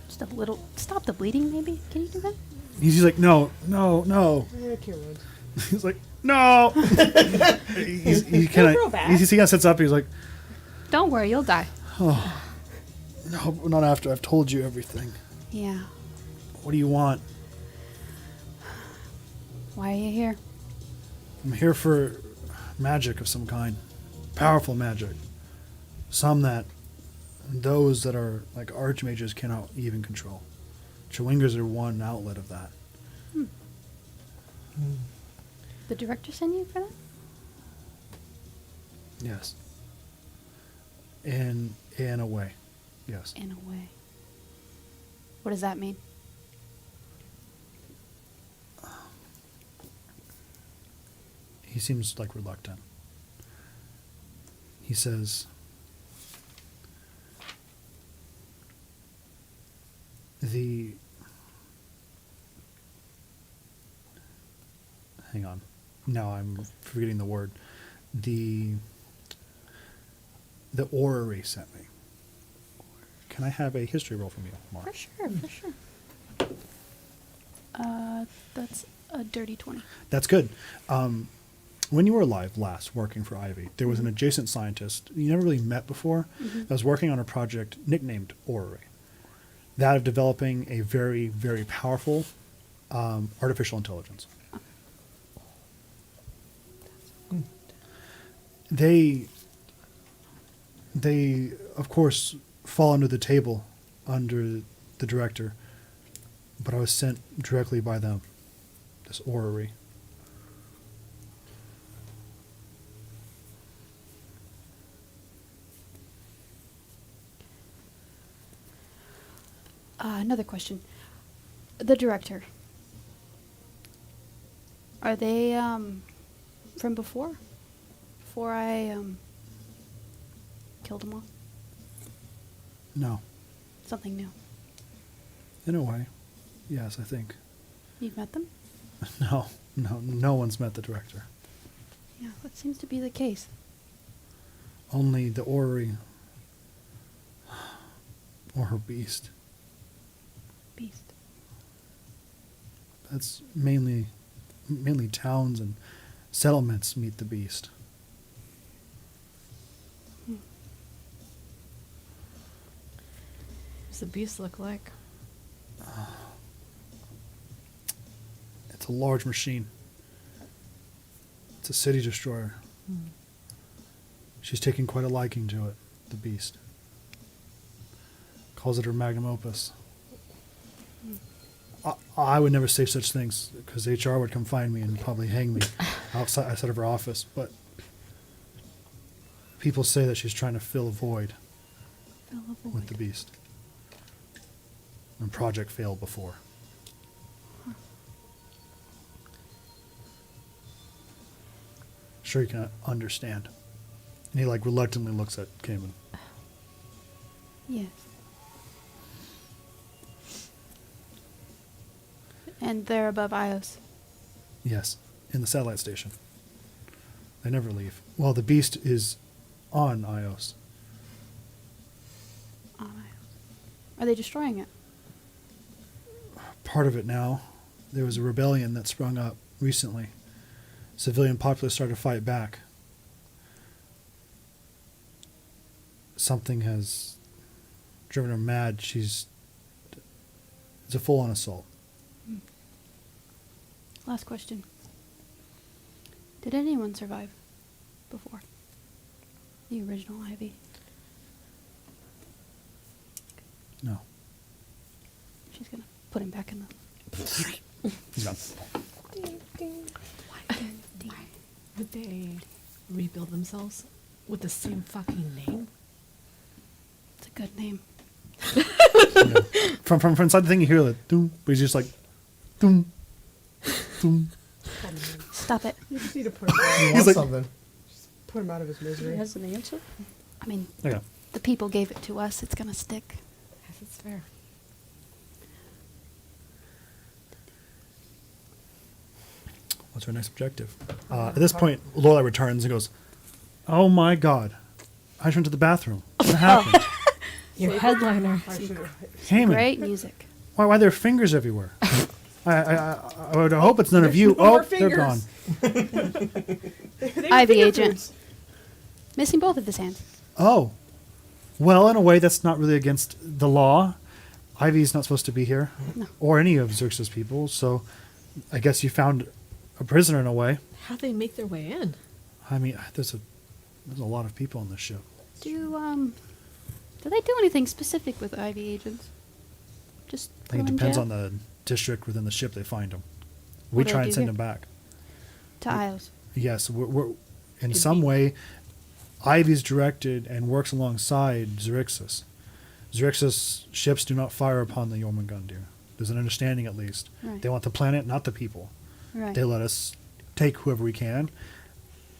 just a little? Stop the bleeding, maybe. Can you do that? He's like, no. Okay, Rhodes. He's like, no. he kind grow of back. he kind of sits up. He's like, Don't worry, you'll die. no, not after I've told you everything. Yeah. What do you want? Why are you here? I'm here for magic of some kind. Powerful magic. Some that those that are like archmages cannot even control. Chewingers are one outlet of that. The director sent you for that? Yes. In a way. Yes. In a way. What does that mean? He seems like reluctant. He says, hang on. Now I'm forgetting the word. The orrery sent me. Can I have a history roll from you, Mark? For sure, for sure. That's a dirty 20. That's good. When you were alive last, working for Ivy, there was an adjacent scientist you never really met before that was working on a project nicknamed Orrery. That of developing a very, very powerful artificial intelligence. They, of course, fall under the table under the director, but I was sent directly by them, this Orrery. Another question. The director. Are they from before? Before I killed them all? No. Something new. In a way. Yes, I think. You've met them? No one's met the director. Yeah, that seems to be the case. Only the orrery. Or her beast. Beast. That's mainly towns and settlements meet the beast. What's the beast look like? It's a large machine. It's a city destroyer. She's taken quite a liking to it, the beast. Calls it her magnum opus. I would never say such things because HR would come find me and probably hang me outside of her office. But people say that she's trying to fill a void with the beast. And project failed before. Sure you can understand. And he reluctantly looks at Cayman. Yes. And they're above Ios. Yes, in the satellite station. They never leave. Well, the beast is on Ios. On Ios. Are they destroying it? Part of it now. There was a rebellion that sprung up recently. Civilian populace started to fight back. Something has driven her mad. It's a full-on assault. Last question. Did anyone survive before? The original Ivy? No. She's gonna put him back in the... He's gone. Would they rebuild themselves with the same fucking name? It's a good name. Yeah. From inside the thing you hear the doom, but he's just like doom, doom. Stop it. You just need to put him out. He He's wants like- something. Put him out of his misery. He has an answer. I mean, Okay. the people gave it to us. It's gonna stick. Yes, it's fair. What's our next objective? At this point, Lola returns and goes, "Oh my God, I just went to the bathroom. What happened? Your headliner. I should've- Cayman, Great music. why are there fingers everywhere? I would hope it's none of you. no more Oh, they're gone. They were Ivy finger agent. foods. Missing both of his hands. Oh, well, in a way, that's not really against the law. Ivy's not supposed to be here, No. or any of Xerxes' people. So, I guess you found a prisoner in a way. How'd they make their way in? I mean, there's a lot of people on this ship. Do they do anything specific with Ivy agents? Just I put think it 'em in depends jail? on the district within the ship they find them. We What do try they and do send here? them back. To Ios. Yes, we're in some way. Ivy's directed and works alongside Xerxes. Xerxes' ships do not fire upon the Jormungandr. There's an understanding, at least. Right. They want the planet, not the people. Right. They let us take whoever we can,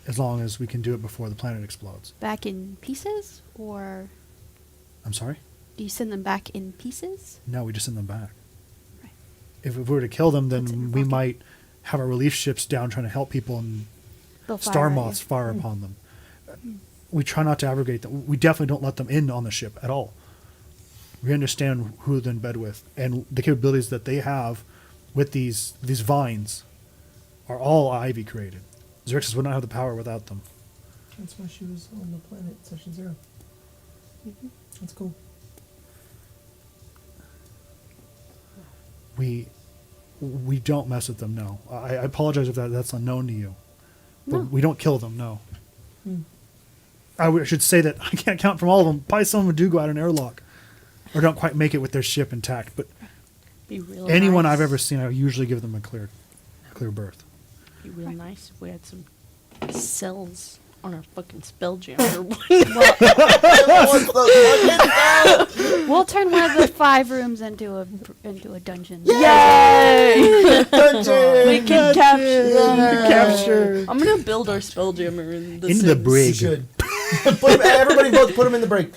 as long as we can do it before the planet explodes. Back in pieces? Or I'm sorry? do you send them back in pieces? No, we just send them back. Right. If we were to kill them, Puts it in then a we rocket. might have our relief ships down trying to help people, and They'll fire star at moths you. fire upon them. We try not to abrogate them. We definitely don't let them in on the ship at all. We understand who they're in bed with, and the capabilities that they have with these vines are all Ivy created. Xerxes would not have the power without them. That's why she was on the planet Session 0. That's cool. We don't mess with them. No, I apologize if that's unknown to you, but No. we don't kill them. No. I should say that I can't count from all of them. Probably some of them do go out an airlock, or don't quite make it with their ship intact. But Be real anyone nice. I've ever seen, I usually give them a clear berth. Be real nice if we had some cells on our fucking Spelljammer. We'll turn one of the 5 rooms into a dungeon. Yay! Dungeon! We can capture. Capture. I'm gonna build our Spelljammer in the In the Sims. You brig. should. Everybody votes. Put him in the break.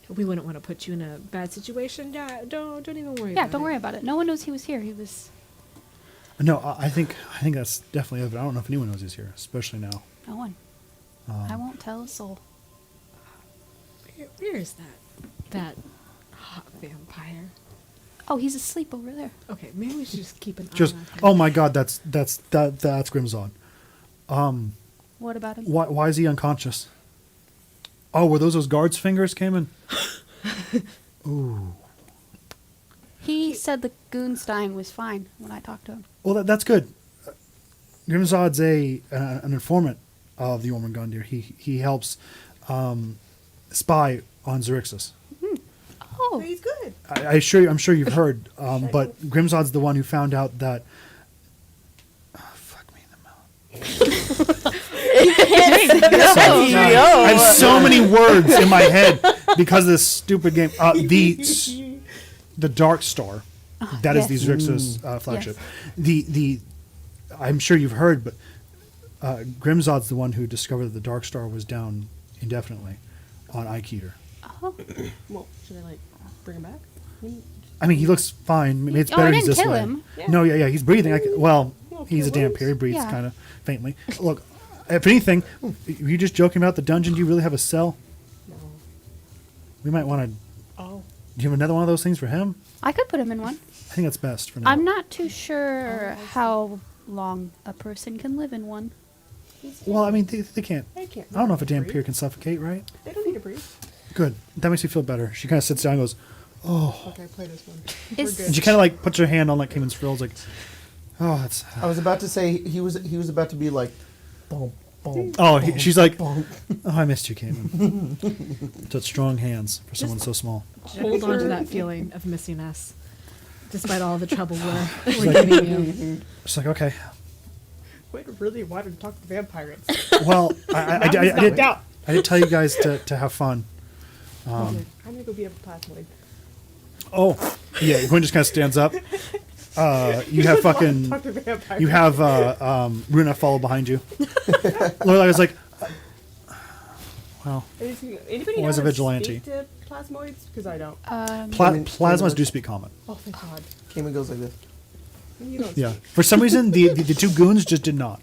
We wouldn't want to put you in a bad situation. Yeah, don't even worry. Yeah, about don't it. worry about it. No one knows he was here. He was. No, I think that's definitely evident. I don't know if anyone knows he's here, especially now. No one. I won't tell a soul. Where is that hot vampire? Oh, he's asleep over there. Okay, maybe we should just keep an eye Just on him. oh my god, that's Grimzod. What about him? Why is he unconscious? Oh, were those guards' fingers came in? Ooh. He said the Goonstein was fine when I talked to him. Well, that's good. Grimzod's an informant of the Ormungandir. He helps spy on Xerxes. Oh, He's good. I'm sure you've heard, but Grimzod's the one who found out that. Fuck me in the mouth. I have so many words in my head because of this stupid game. The Dark Star, that is yes. the Xerxes flagship. The I'm sure you've heard, but Grimzod's the one who discovered that the Dark Star was down indefinitely on Iketer. oh. Well, should I like bring him back? I mean, he looks fine. Maybe it's Oh, better I he's didn't this kill way. him. Yeah. No, yeah, he's breathing. Well, he's a few damp here. He breathes Yeah. kind of faintly. Look, if anything, are you just joking about the dungeon? Do you really have a cell? No. We might want to. Oh. Do you have another one of those things for him? I could put him in one. I think that's best for now. I'm not too sure how long a person can live in one. Well, I mean, they can't. They can't. I don't know if a damn breathe. pier can suffocate, right? They don't need to breathe. Good. That makes me feel better. She kind of sits down and goes, Okay, play this one. Is- We're and good. she kind of like puts her hand on like Cayman's frills, like, oh, that's. I was about to say he was about to be like, boom, boom. Oh, boom, she's like, boom. oh, I missed you, Cayman. Such strong hands for someone so small. Hold on to that feeling of missing us, despite all the trouble we're giving you. She's like, okay. Wait, really wanted to talk to vampires. Well, I did. out. I did tell you guys to have fun. I'm gonna go beat up a plasmoid. Oh, yeah. Gwen just kind of stands up. You have fucking. Talk to vampires. You have Runa follow behind you. Lorelai was like, well, Anybody Always know a how vigilante. to speak to plasmoids? Because I don't. plasmas do speak common. Oh, thank God. Cayman goes like this. You don't Yeah. speak. For some reason, the two goons just did not.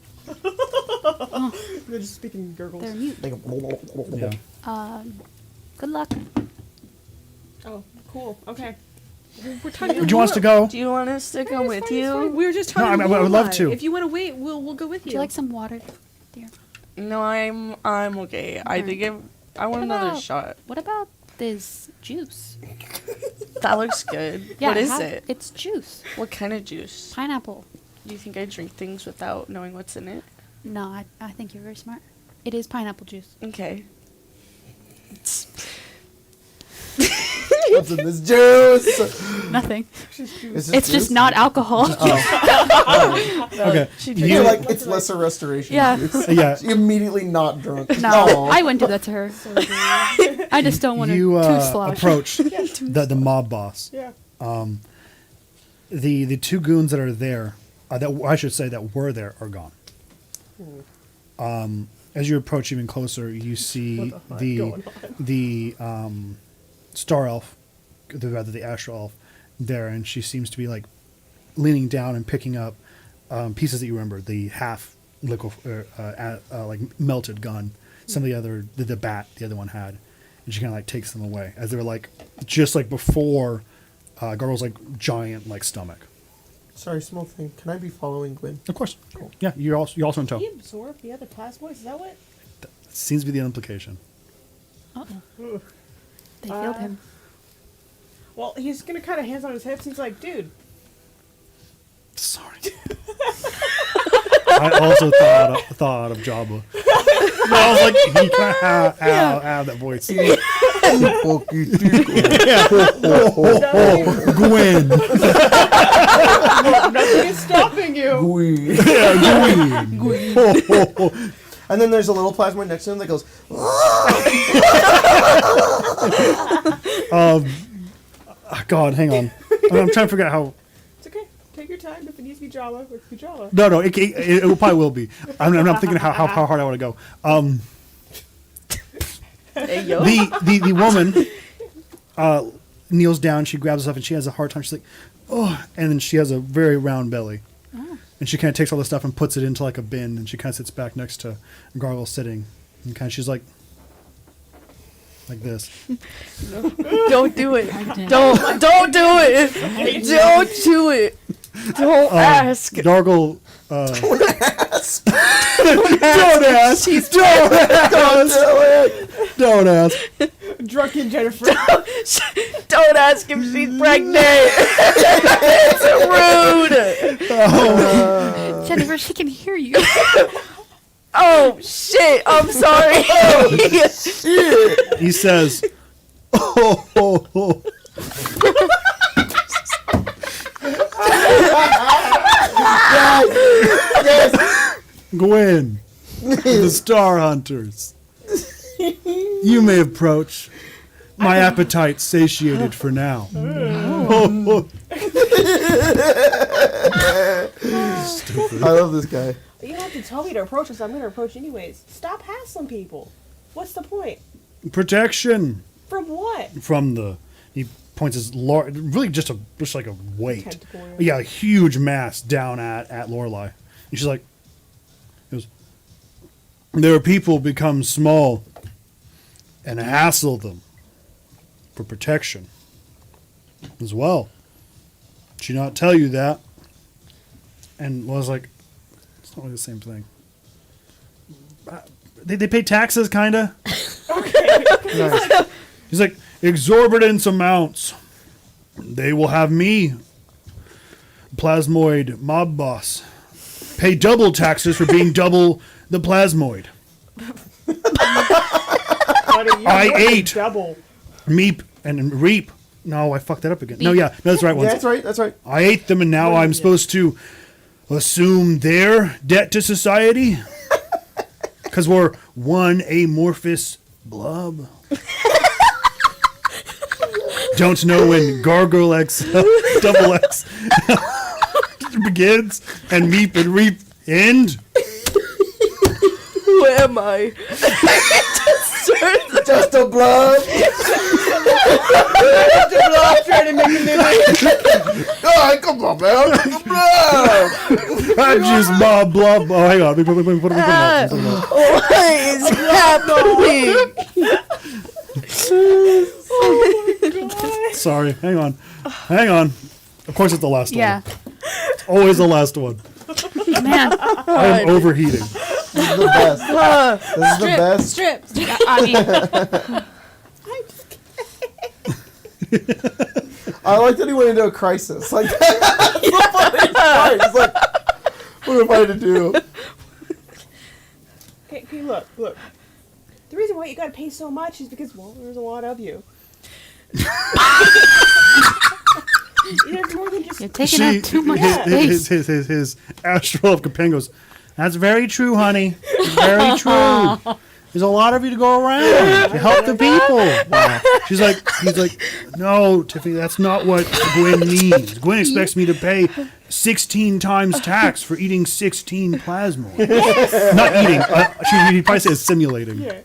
They're just speaking gurgles. They're mute. They go, Yeah. Good luck. Oh, cool. Okay. We're talking. Would you want us to go? Do you want us to come with It's fine. you? We were just No, talking. I would love Lorelai. to. If you want to wait, we'll go with Do you. you like some water, dear? No, I'm okay. I Alright. think I want What another about- shot. What about this juice? That looks good. Yeah, what is have- it? It's juice. What kind of juice? Pineapple. Do you think I drink things without knowing what's in it? No, I think you're very smart. It is pineapple juice. Okay. what's in this juice? Nothing. Is this It's just juice? not alcohol. Okay. You're like, it's lesser restoration. Yeah. juice. Yeah. She's immediately not drunk. No, I wouldn't do that to her. I just don't want her You too slosh. approach the mob boss. Yeah. The two goons that are there, that I should say that were there, are gone. As you approach even closer, you see What the the fuck the star elf, rather the astral elf, there, and she seems to be like leaning down and picking up pieces that you remember, the half like melted gun. Some of the other, the bat, the other one had, and she kind of like takes them away as they were like just like before Gargoyle's like giant like stomach. Sorry, small thing. Can I be following Gwen? Of course, yeah. You're also in tow. He absorbed the other plasmoids. Is that what? Seems to be the implication. Uh-oh. They killed him. Well, he's gonna kind of hands on his hips. And he's like, dude. Sorry. I also thought of Jabba. I was like, he kind of have that voice. Gwen. Nothing is stopping you. And then there's a little plasmoid next to him that goes. God, hang on. I'm trying to figure out how. It's okay. Take your time. If it needs to be drama, it can be drama. No, it probably will be. I'm thinking how hard I want to go. Hey, yo. The woman kneels down. She grabs stuff and she has a hard time. She's like, oh, and then she has a very round belly. And she kind of takes all the stuff and puts it into like a bin, and she kind of sits back next to Gargle sitting, and kind of she's like this. Don't do it. Don't do it. Don't do it. Don't ask. Gargle. Don't ask. Don't ask. Don't ask. Drunken Jennifer. Don't ask if she's pregnant. It's rude. Jennifer, she can hear you. Oh shit! I'm sorry. He says, oh. Yes. Gwen, the Star Hunters. You may approach. My appetite satiated for now. I love this guy. You don't have to tell me to approach us. I'm going to approach anyways. Stop hassling people. What's the point? Protection From what? from the. He points his large, really just like a weight. Tentacle. Yeah, a huge mass down at Lorelei. And she's like, there are people become small and hassle them for protection as well. Did she not tell you that? And was like, it's not really the same thing. They pay taxes, kind of. Okay. Nice. He's like, exorbitant amounts. They will have me, plasmoid mob boss, pay double taxes for being double the plasmoid. Buddy, I ate. double. Meep and reap. No, I fucked that up again. No, yeah, no, that's the right one. Yeah, that's right. I ate them, and now I'm supposed to assume their debt to society? Because we're one amorphous blob. Don't know when Gargle X, Double X begins and Meep and Reap end. Who am I? Just a blood. Trying to make a living. Oh, come on, man. Just a blood. I'm just Bob Blob. Oh, hang on. Put him up. What is happening? Sorry. Hang on. Of course, it's the last Yeah. one. It's always the last one. Man. I'm overheating. This is the best. This is the best. Strip. I mean, I like that he went into a crisis. Like, that's the funny part. He's like, what am I to do? Okay, look. The reason why you gotta pay so much is because, well, there's a lot of you. There's more than just... you're taking up too much space. His astral of Capen goes, that's very true, honey. Very true. There's a lot of you to go around to help the people. Wow. He's like, no, Tiffany, that's not what Gwen needs. Gwen expects me to pay 16 times tax for eating 16 plasmoids. Not eating. He probably says simulating. Yeah.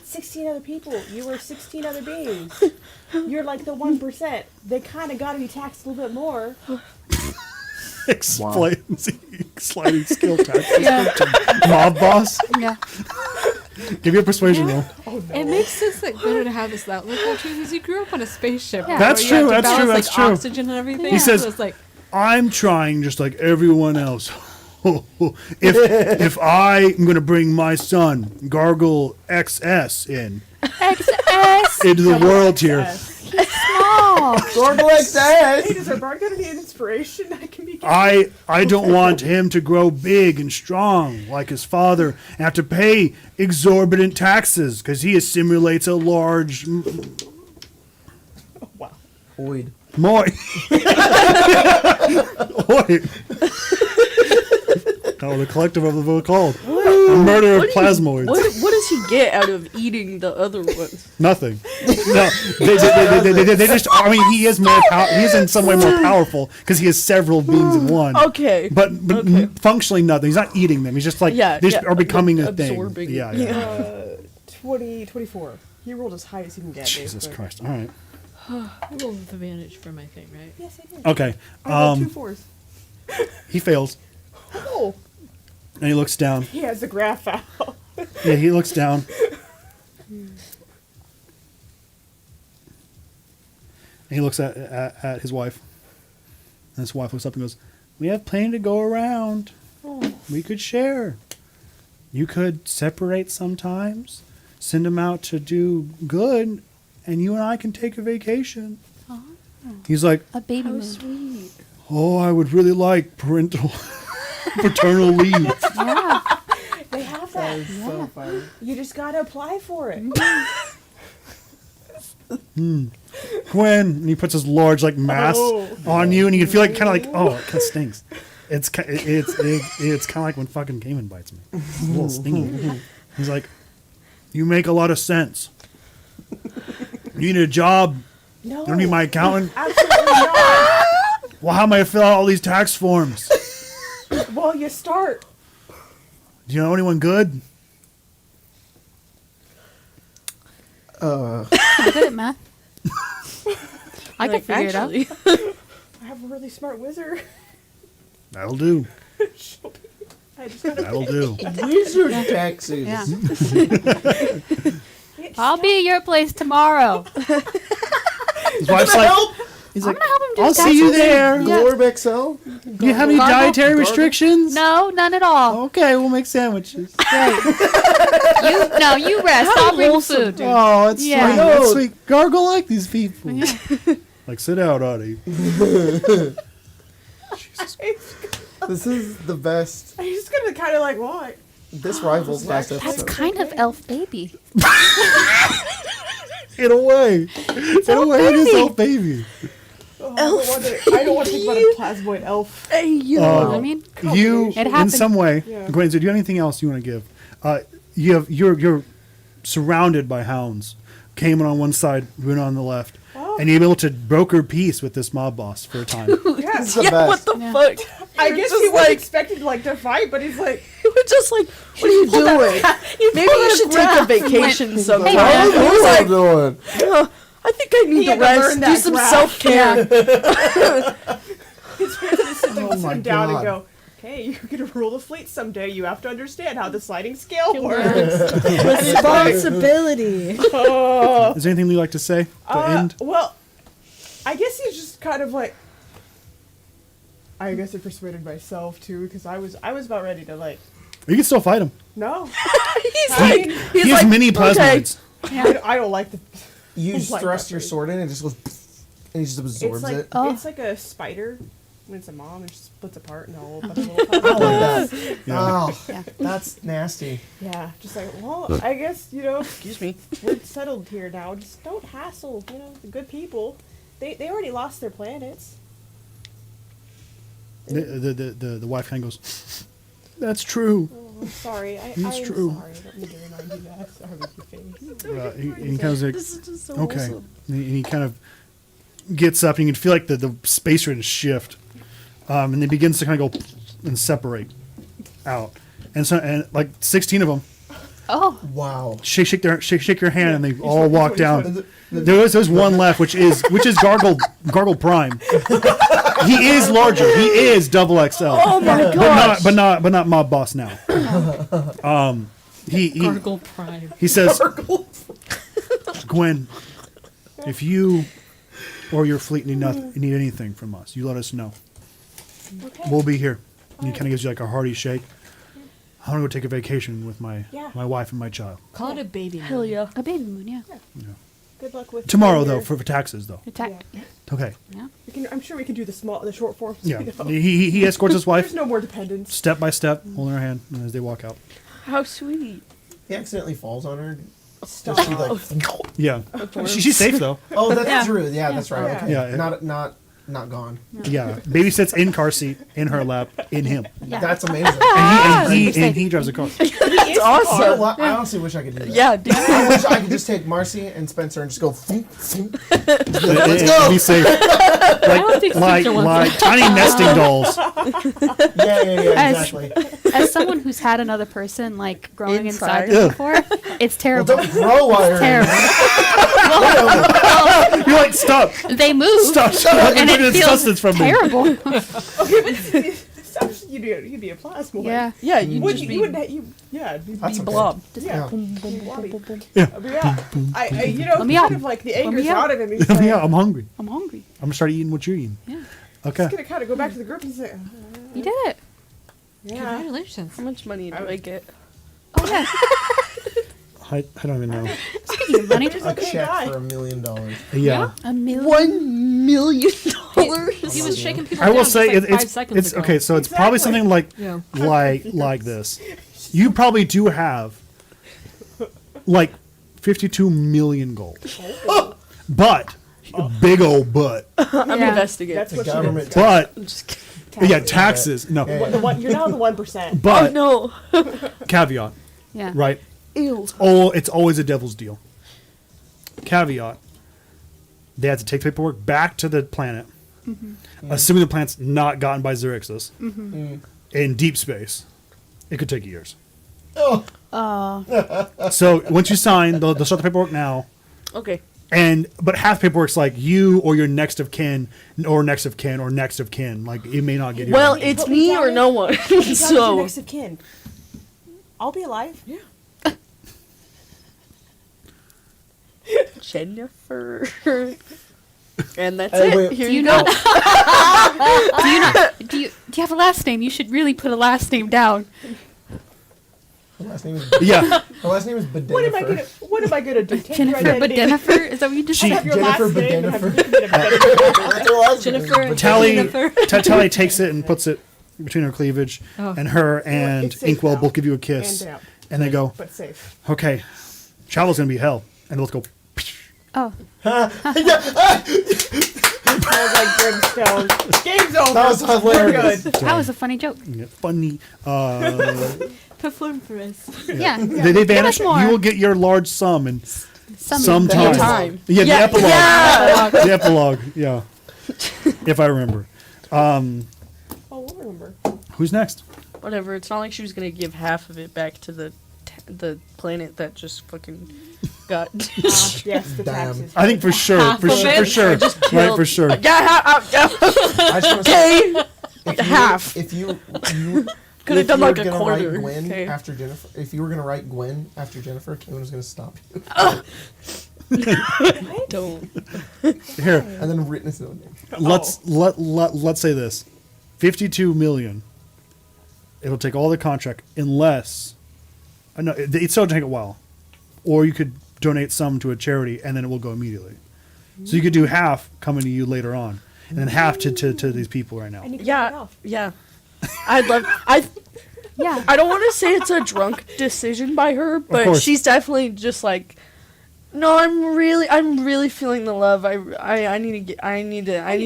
16 other people. You were 16 other beings. You're like the 1%. They kind of got to be taxed a little bit more. Explains sliding skill tax. Yeah. Mob boss. Yeah. Give you a persuasion roll. It makes sense that Glenn would have this outlook because he grew up on a spaceship. Yeah. That's where you true, have to that's true, balance, that's like, true. Oxygen and everything. He says- so it's like, I'm trying just like everyone else. if I am going to bring my son, Gargle XS, XS. into the world here, Small. Gargle Hey, XS. does our bard gonna need inspiration? I can be... I don't want him to grow big and strong like his father and have to pay exorbitant taxes because he assimilates a large Wow. Void. Moi. Oi. Oh, the collective of the vote called. The murder of plasmoids. What does he get out of eating the other ones? Nothing. No, they just. I mean, he is more. He is in some way more powerful because he has several beings in one. Okay. But functionally nothing. He's not eating them. He's just like they just are becoming a thing. Absorbing. Yeah. 24. He rolled as high as he can get. Jesus Christ! All right. I roll with advantage for my thing, right? Yes, I did. Okay. I rolled 2 4s. He fails, Oh, and he looks down. he has the graph out. Yeah, he looks down. And he looks at his wife. And his wife looks up and goes, "We have plenty to go around. We could share. You could separate sometimes, send them out to do good, and you and I can take a vacation." He's like, A baby How moon. sweet. "Oh, I would really like paternal leave." Yeah. They have That that. is so funny. You just gotta apply for it. Gwen, and he puts his large like mass Oh. on you, and you can feel like kind of like, oh, it kind of stings. It's kind of like when fucking Cayman bites me. It's a little stingy. He's like, "You make a lot of sense. You need a job. No. You don't need my accountant. Absolutely not. Well, how am I fill out all these tax forms? Well, you start. Do you know anyone good?" I'm good at math. I can Like, figure it out. actually, I have a really smart wizard. That'll do. I just gotta That'll do. Wizard taxes. Yeah. get I'll be at your place tomorrow. His wife's like, he's I'm like, gonna help him do "I'll his see you taxes. there. Yeah. Glorb XL? Do you have any Gargle? dietary Gargle? restrictions?" No, none at all. Okay, we'll make sandwiches. You rest. How I'll bring wholesome, food. dude. Oh, it's Yeah. sweet. I know. It's sweet. Gargle like these people. Like, sit down, Audie. This is the best. I'm just gonna kind of like, what? This rivals last That's episode. kind of elf baby. In a way. In a way, it is Elf Baby. I don't want to think about a plasmoid elf. hey, yo. I mean, You, It in happens. some way, Yeah. Gwen, do you have anything else you want to give? You're surrounded by hounds. Cayman on one side, Runa on the left. Oh. And you're able to broker peace with this mob boss for a time. Yeah. This is the Yeah, best. what the Yeah. fuck? I You're guess just he was like, expected to fight, but he's like, you were just like, what are you doing? Maybe you should take a vacation sometime. Hey, How's man. He was Runa like, doing? "Oh, I think I need He to had to rest, learn do that some graph." self-care. he's going to sit Oh my him down God. and go, "Okay, you're gonna rule the fleet someday. You have to understand how the sliding scale works." Responsibility. Oh. Is there anything you'd like to say to end? Well, I guess he's just kind of like. I guess I persuaded myself too, because I was about ready to like. You can still fight him. No, He's I like, mean, He he's has like, many okay. plasmoids. I don't like the. You Oh my thrust God. your sword in and it just goes, and he just absorbs It's like it. Oh. it's like a spider when it's a mom and she splits apart and all. But a little I don't like that. Yeah. Oh, Yeah. that's nasty. yeah, just like, well, I guess Excuse me. we're settled here now. Just don't hassle, the good people. They already lost their planets. The wife kind of goes, "That's true." Oh, I'm sorry. It's I'm true. sorry. I don't mean to remind you that. Sorry with your face. He kind of like, This is just so okay. wholesome. And he kind of gets up, and you can feel like the space rate is shift, and it begins to kind of go and separate out, and like 16 of them oh, Wow. shake your hand, and they all walk each down. one. There's one left, which is Gargle Prime. He is larger. He is double XL. Oh my gosh. but not mob boss now. He Gargle Prime. he says, "Gwen, if you or your fleet need anything from us, you let us know. Okay. We'll be here." And he kind of gives you like a hearty shake. "I want to go take a vacation with my wife and my child Call it a baby. Hell moon. yeah. a baby moon, yeah. Good luck with tomorrow, your- though, for taxes, though. Attack. Yeah. Okay. Yeah. I'm sure we can do the short forms. Yeah. you know. He escorts his wife There's no more dependence. step by step, holding her hand as they walk out. How sweet. He accidentally falls on her. Stop. Just be like, Yeah. She's safe though. oh, that's Yeah. true. Yeah, that's right. Yeah. Okay. Yeah. Not gone. Yeah. Baby sits in car seat, in her lap, in him. Yeah. That's amazing. And he drives the car. That's You know awesome. what? I honestly wish I could do that. Yeah, dude. I wish I could just take Marcy and Spencer and just go. Thump, thump. Let's go. Be safe. don't think Spencer wants Like tiny nesting dolls. Yeah, exactly. As someone who's had another person like growing inside Inside. them before, it's Well, terrible. don't grow while you're in Terrible. there. You're like, stop. They move, Stop. You're and taking it the feels substance from me. terrible. Okay, but you'd be a plasmoid. Yeah. Yeah, you'd Would just you, be you wouldn't you yeah, it'd be That's okay. blob. Yeah. blobby. Yeah. But yeah, I you know, Let me kind out. of like the Let me anger's out. out of him. He's like, Yeah, I'm hungry. I'm hungry. I'm gonna start eating what you're eating. Yeah. Okay. he's gonna kind of go back to the group and say, You did it. yeah. Congratulations. How much money do I get? Oh yeah. I don't even know. Speaking of money, He's A okay, check guy. for $1 million. Yeah. $1 million. $1 million. He was shaking people I will down say just like 5 it's seconds ago. okay. So it's probably Exactly. something like Yeah. like this. You probably do have like 52 million gold, but big old butt. I'm Yeah. investigating. That's The what she government. does. But I'm just kidding. yeah, taxes. No, Yeah. The one, you're now the 1%. but Oh caveat, Yeah. right? no. Ew. Oh, it's always a devil's deal. Caveat: they have to take paperwork back to the planet, assuming the planet's not gotten by Xerxes in deep space. It could take years. Oh, So once you sign, they'll start the paperwork now. Okay. But half paperwork's like you or your next of kin or next of kin or next of kin. Like it may not get here. Well, it's Put me me down or in- no one. He's your So next of kin. I'll be alive. yeah. Jennifer. And that's Hey, it. wait. Here Do you go. not? Do you have a last name? You should really put a last name down. her last name is. yeah, Her last name is Badenifer. What am I gonna do? Take Jennifer your identity. Jennifer? Is that what you just She- said? Your Jennifer last name, have Badenifer. you been a Badenifer? Jennifer. Tally Jennifer. Tally takes it and puts it between her cleavage, and her and It's safe Inkwell now. both give you a kiss, And down, and they go, but safe. "Okay, travel's gonna be hell," and they'll go. Oh, Smells like brimstone. Game's over. That was hilarious. We're good. that was a funny joke. Funny. Perform for us. Yeah. They vanish. more. You will get your large sum and Some sometime. Time. Yeah, the epilogue. Yeah. The epilogue. Yeah, if I remember. Oh, we'll remember. Who's next? Whatever. It's not like she was gonna give half of it back to the planet that just fucking got. Yes, the Damn. taxes. I think for sure, Half for of sure, it. for sure, right? killed- For sure. Yeah. I just want to say, Okay. if you, half. If you Could have if done you were like a gonna quarter. Write Gwen Okay. after Jennifer. If you were gonna write Gwen after Jennifer, Kim was gonna stop you, Don't. Here, and then written his own name. let's say this: 52 million. It'll take all the contract unless, no, it's still take a while, or you could donate some to a charity and then it will go immediately. So you could do half coming to you later on, and then half to these people right now. And you can Yeah. turn it off. Yeah. I'd love. Yeah. I don't want to say it's a drunk decision by her, but course. she's definitely just like, no, I'm really feeling the love. I need to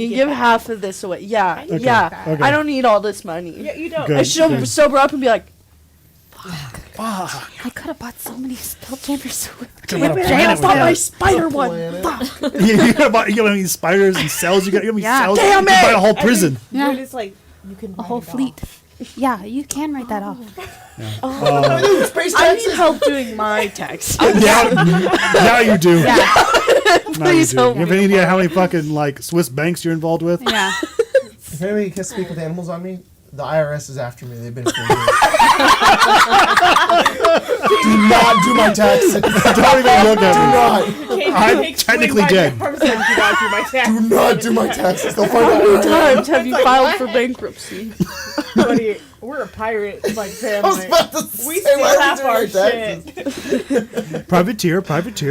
give half of this away. Yeah, Okay. yeah. Okay. I don't need all this money. Yeah, you don't. Good. I should sober up and be like, I could have bought so many Spelljammer swords. damn it, I planet bought with my that. spider one. Planet. Fuck. you got these spiders and cells. You got these Yeah. cells. Damn you can buy it! a whole prison. Yeah. It's like you can A write whole it fleet. off. Yeah, you can write that off. Space I taxes. need help doing my taxes. Now you do. Yeah. Now you Please do. help You have me. any idea how many fucking like Swiss banks you're involved with? Yeah. If anybody can speak with animals on me, the IRS is after me. They've been for years. Do not do my taxes. Don't even look at me. I'm technically dead. Do not do my taxes. Do not do my taxes. They'll find out. How many times have you filed for bankruptcy? Buddy, we're a pirate like I was family. about to We say, why steal are half we doing our my shit. Privateer.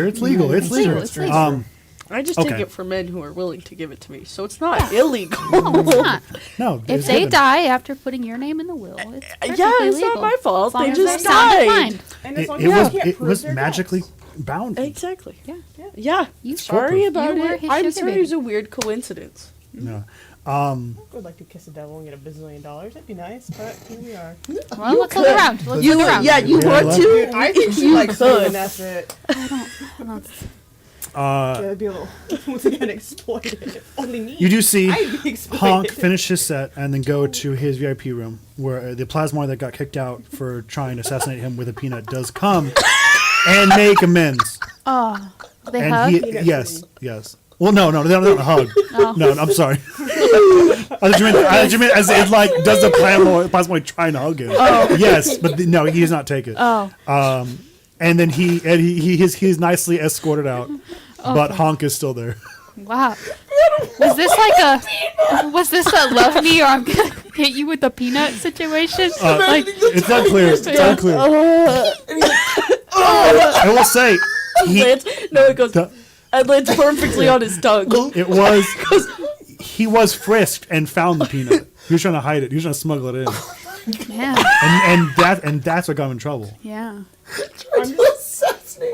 It's legal. It's legal. It's legal. I just Okay. take it from men who are willing to give it to me, so it's not illegal. No, it's not. No, If it's they given. die after putting your name in the will, it's perfectly Yeah, it's legal. not my fault. As long They as just they're sound of died. mind. And as long It as was you can't it prove was their magically debts. bound. Exactly. Yeah. Yeah. You- Sorry about You were it. his I'm sugar sorry. baby. It was a weird coincidence. Yeah. I would like to kiss a devil and get $1 bazillion. That'd be nice, but here we are. Well, let's look around. Let's You, look around. yeah, you Yeah, want let's- to? Dude, I think she You likes could. and that's it. Uh, That'd be a little, once again, exploited. Only me. you do see I'd be exploited. Honk finish his set and then go to his VIP room where the plasmoid that got kicked out for trying to assassinate him with a peanut does come and make amends. Oh, they And hug? he, yes. Well, no, they don't hug. Oh. No, I'm sorry. I thought you meant as it like does the plasmoid trying to hug him? Oh. Yes, but no, he does not take it. Oh. And then he's nicely escorted out, but Honk is still there. Wow. Was this a love me or I'm gonna hit you with a peanut situation? Like, It's unclear. It's unclear. I will say, It goes. It lands perfectly on his tongue. he was frisked and found the peanut. He was trying to hide it. He was trying to smuggle it in, man. and that's what got him in trouble. Yeah.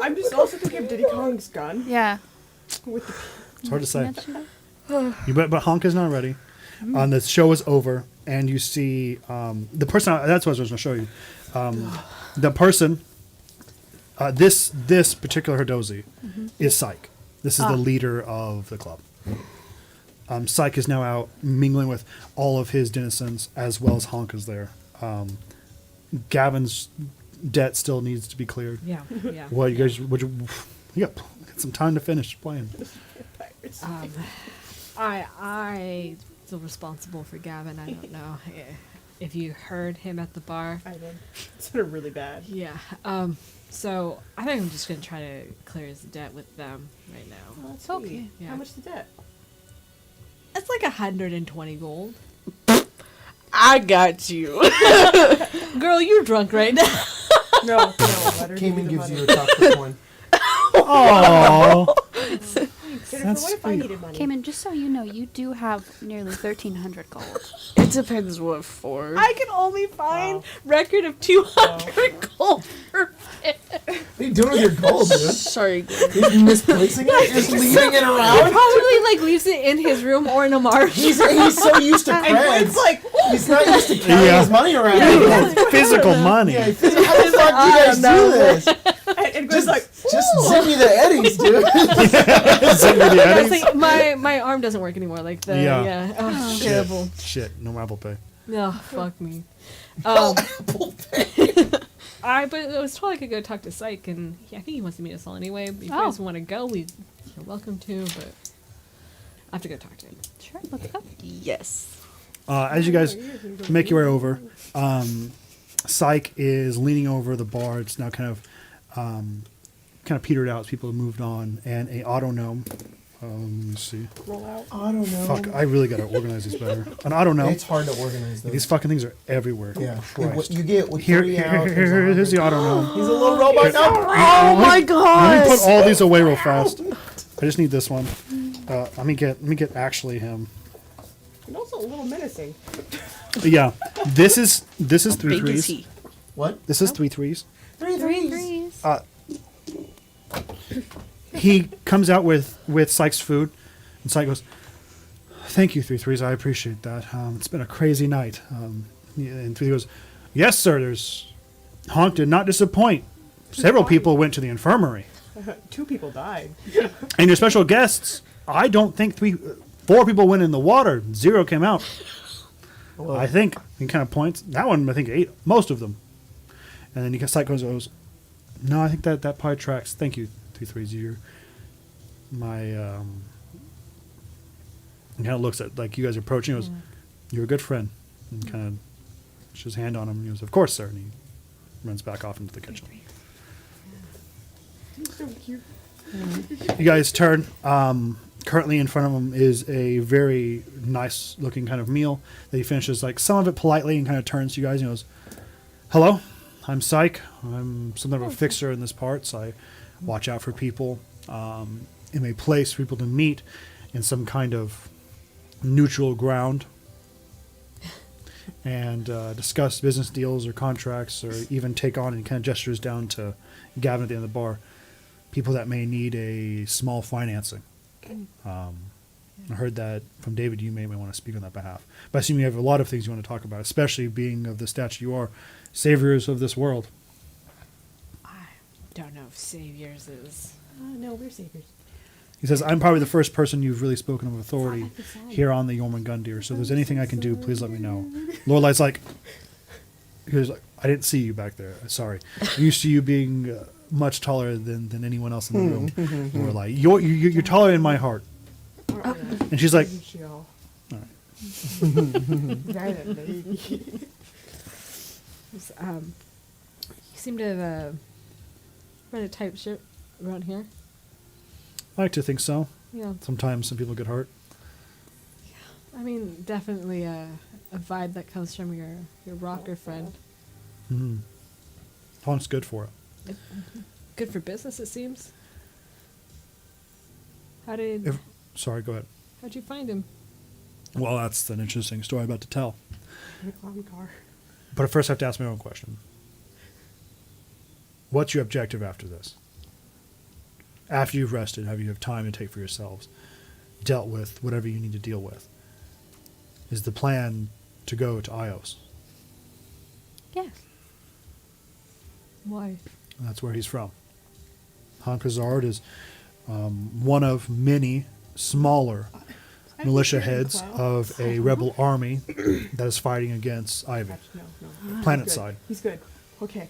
I'm just also thinking of Diddy Kong's gun. Yeah. With the It's hard to say. But Honk is not ready. The show is over, and you see the person. That's what I was going to show you. The person. This particular Herdozi is Psych. This is the leader of the club. Psych is now out mingling with all of his denizens, as well as Honk is there. Gavin's debt still needs to be cleared. Yeah. Well, you guys, you got some time to finish playing. I feel responsible for Gavin. I don't know if you heard him at the bar. I did. It's been really bad. Yeah. So I think I'm just gonna try to clear his debt with them right now. Oh, that's Okay. sweet. Yeah. How much the debt? It's like 120 gold. I got you. Girl, you're drunk right now. No, let her give me Cayman the gives money. you a chocolate coin. Oh, Jennifer, what if I needed money? Cayman, just so you know, you do have nearly 1,300 gold. It depends what for. I can only find Wow. record of 200 gold per fit. What are you doing with your gold, dude? Sorry. You're misplacing it? You're just leaving it He around? probably like leaves it in his room or in a marsh. He's so used to creds. It's like, He's not used to carrying Yeah. his money around. physical money. Yeah, how the fuck do you guys do this? and goes like, Just zip me the eddies, dude. Send me the I was eddies. like, my arm doesn't work anymore. Like the Yeah. Oh, terrible. Shit, no Apple Pay. No, fuck me. But I was told I could go talk to Psych, and I think he wants to meet us all anyway. If you guys want to go, you're welcome to, but I have to go talk to him. Sure, let's go. Yes. As you guys make your way over, Psych is leaning over the bar. It's now kind of petered out as people have moved on, and a auto gnome. Let me see. roll out. I don't know. Fuck, I really gotta organize these better. An auto gnome. It's hard to organize those. These fucking things are everywhere. Yeah. Christ. You get with Here, 3 here, out. here's the auto gnome. He's a little robot now. Oh my Let me god. put all these away real fast. I just need this one. Let me get actually him. And also a little menacing. Yeah, this is 3 Big is threes. he? What? This is 3 threes. 3 Three threes. threes. He comes out with Psych's food, and Psych goes, "Thank you, 3 threes. I appreciate that. It's been a crazy night." And 3 goes, "Yes, sir. Honk did not disappoint. Several people went to the infirmary, 2 people died. and your special guests. I don't think 4 people went in the water. 0 came out. Well, I think." He kind of points. That one, I think, ate most of them. And then Psych goes, "No, I think that probably tracks. Thank you, 3 threes. You're my." And kind of looks at like you guys are approaching. He goes, "You're a good friend." And kind of puts his hand on him. He goes, "Of course, sir." And he runs back off into the kitchen. So cute. You guys turn. Currently in front of him is a very nice looking kind of meal that he finishes, like some of it politely, and kind of turns to you guys and goes, "Hello, I'm Psych. I'm something of a fixer in this parts. I watch out for people in a place for people to meet in some kind of neutral ground and discuss business deals or contracts or even take on," and kind of gestures down to Gavin at the end of the bar, people that may need a small financing. I heard that from David. You may want to speak on that behalf. But I assume you have a lot of things you want to talk about, especially being of the stature you are, saviors of this world. I don't know if saviors is. No, we're saviors. He says, I'm probably the first person you've really spoken of authority here on the Jormungandr. So if there's anything I can do, please let me know. Lorelai's like, he was like, I didn't see you back there. Sorry. I'm used to you being much taller than anyone else in the room. Lorelai, you're taller in my heart. And she's like, all right. You seem to have run a tight ship around here. I like to think so. Yeah. Sometimes some people get hurt. I mean, definitely a vibe that comes from your rocker friend. Mm-hmm. Punk's good for it. Good for business, it seems. Sorry, go ahead. How'd you find him? Well, that's an interesting story I'm about to tell. Car. But first I have to ask my own question. What's your objective after this? After you've rested, have you have time to take for yourselves, dealt with whatever you need to deal with? Is the plan to go to Ios? Yes. Why? That's where he's from. Hankazard is one of many smaller militia heads of a rebel army that is fighting against Ivy. No. Planet He's good. side. He's good. Okay.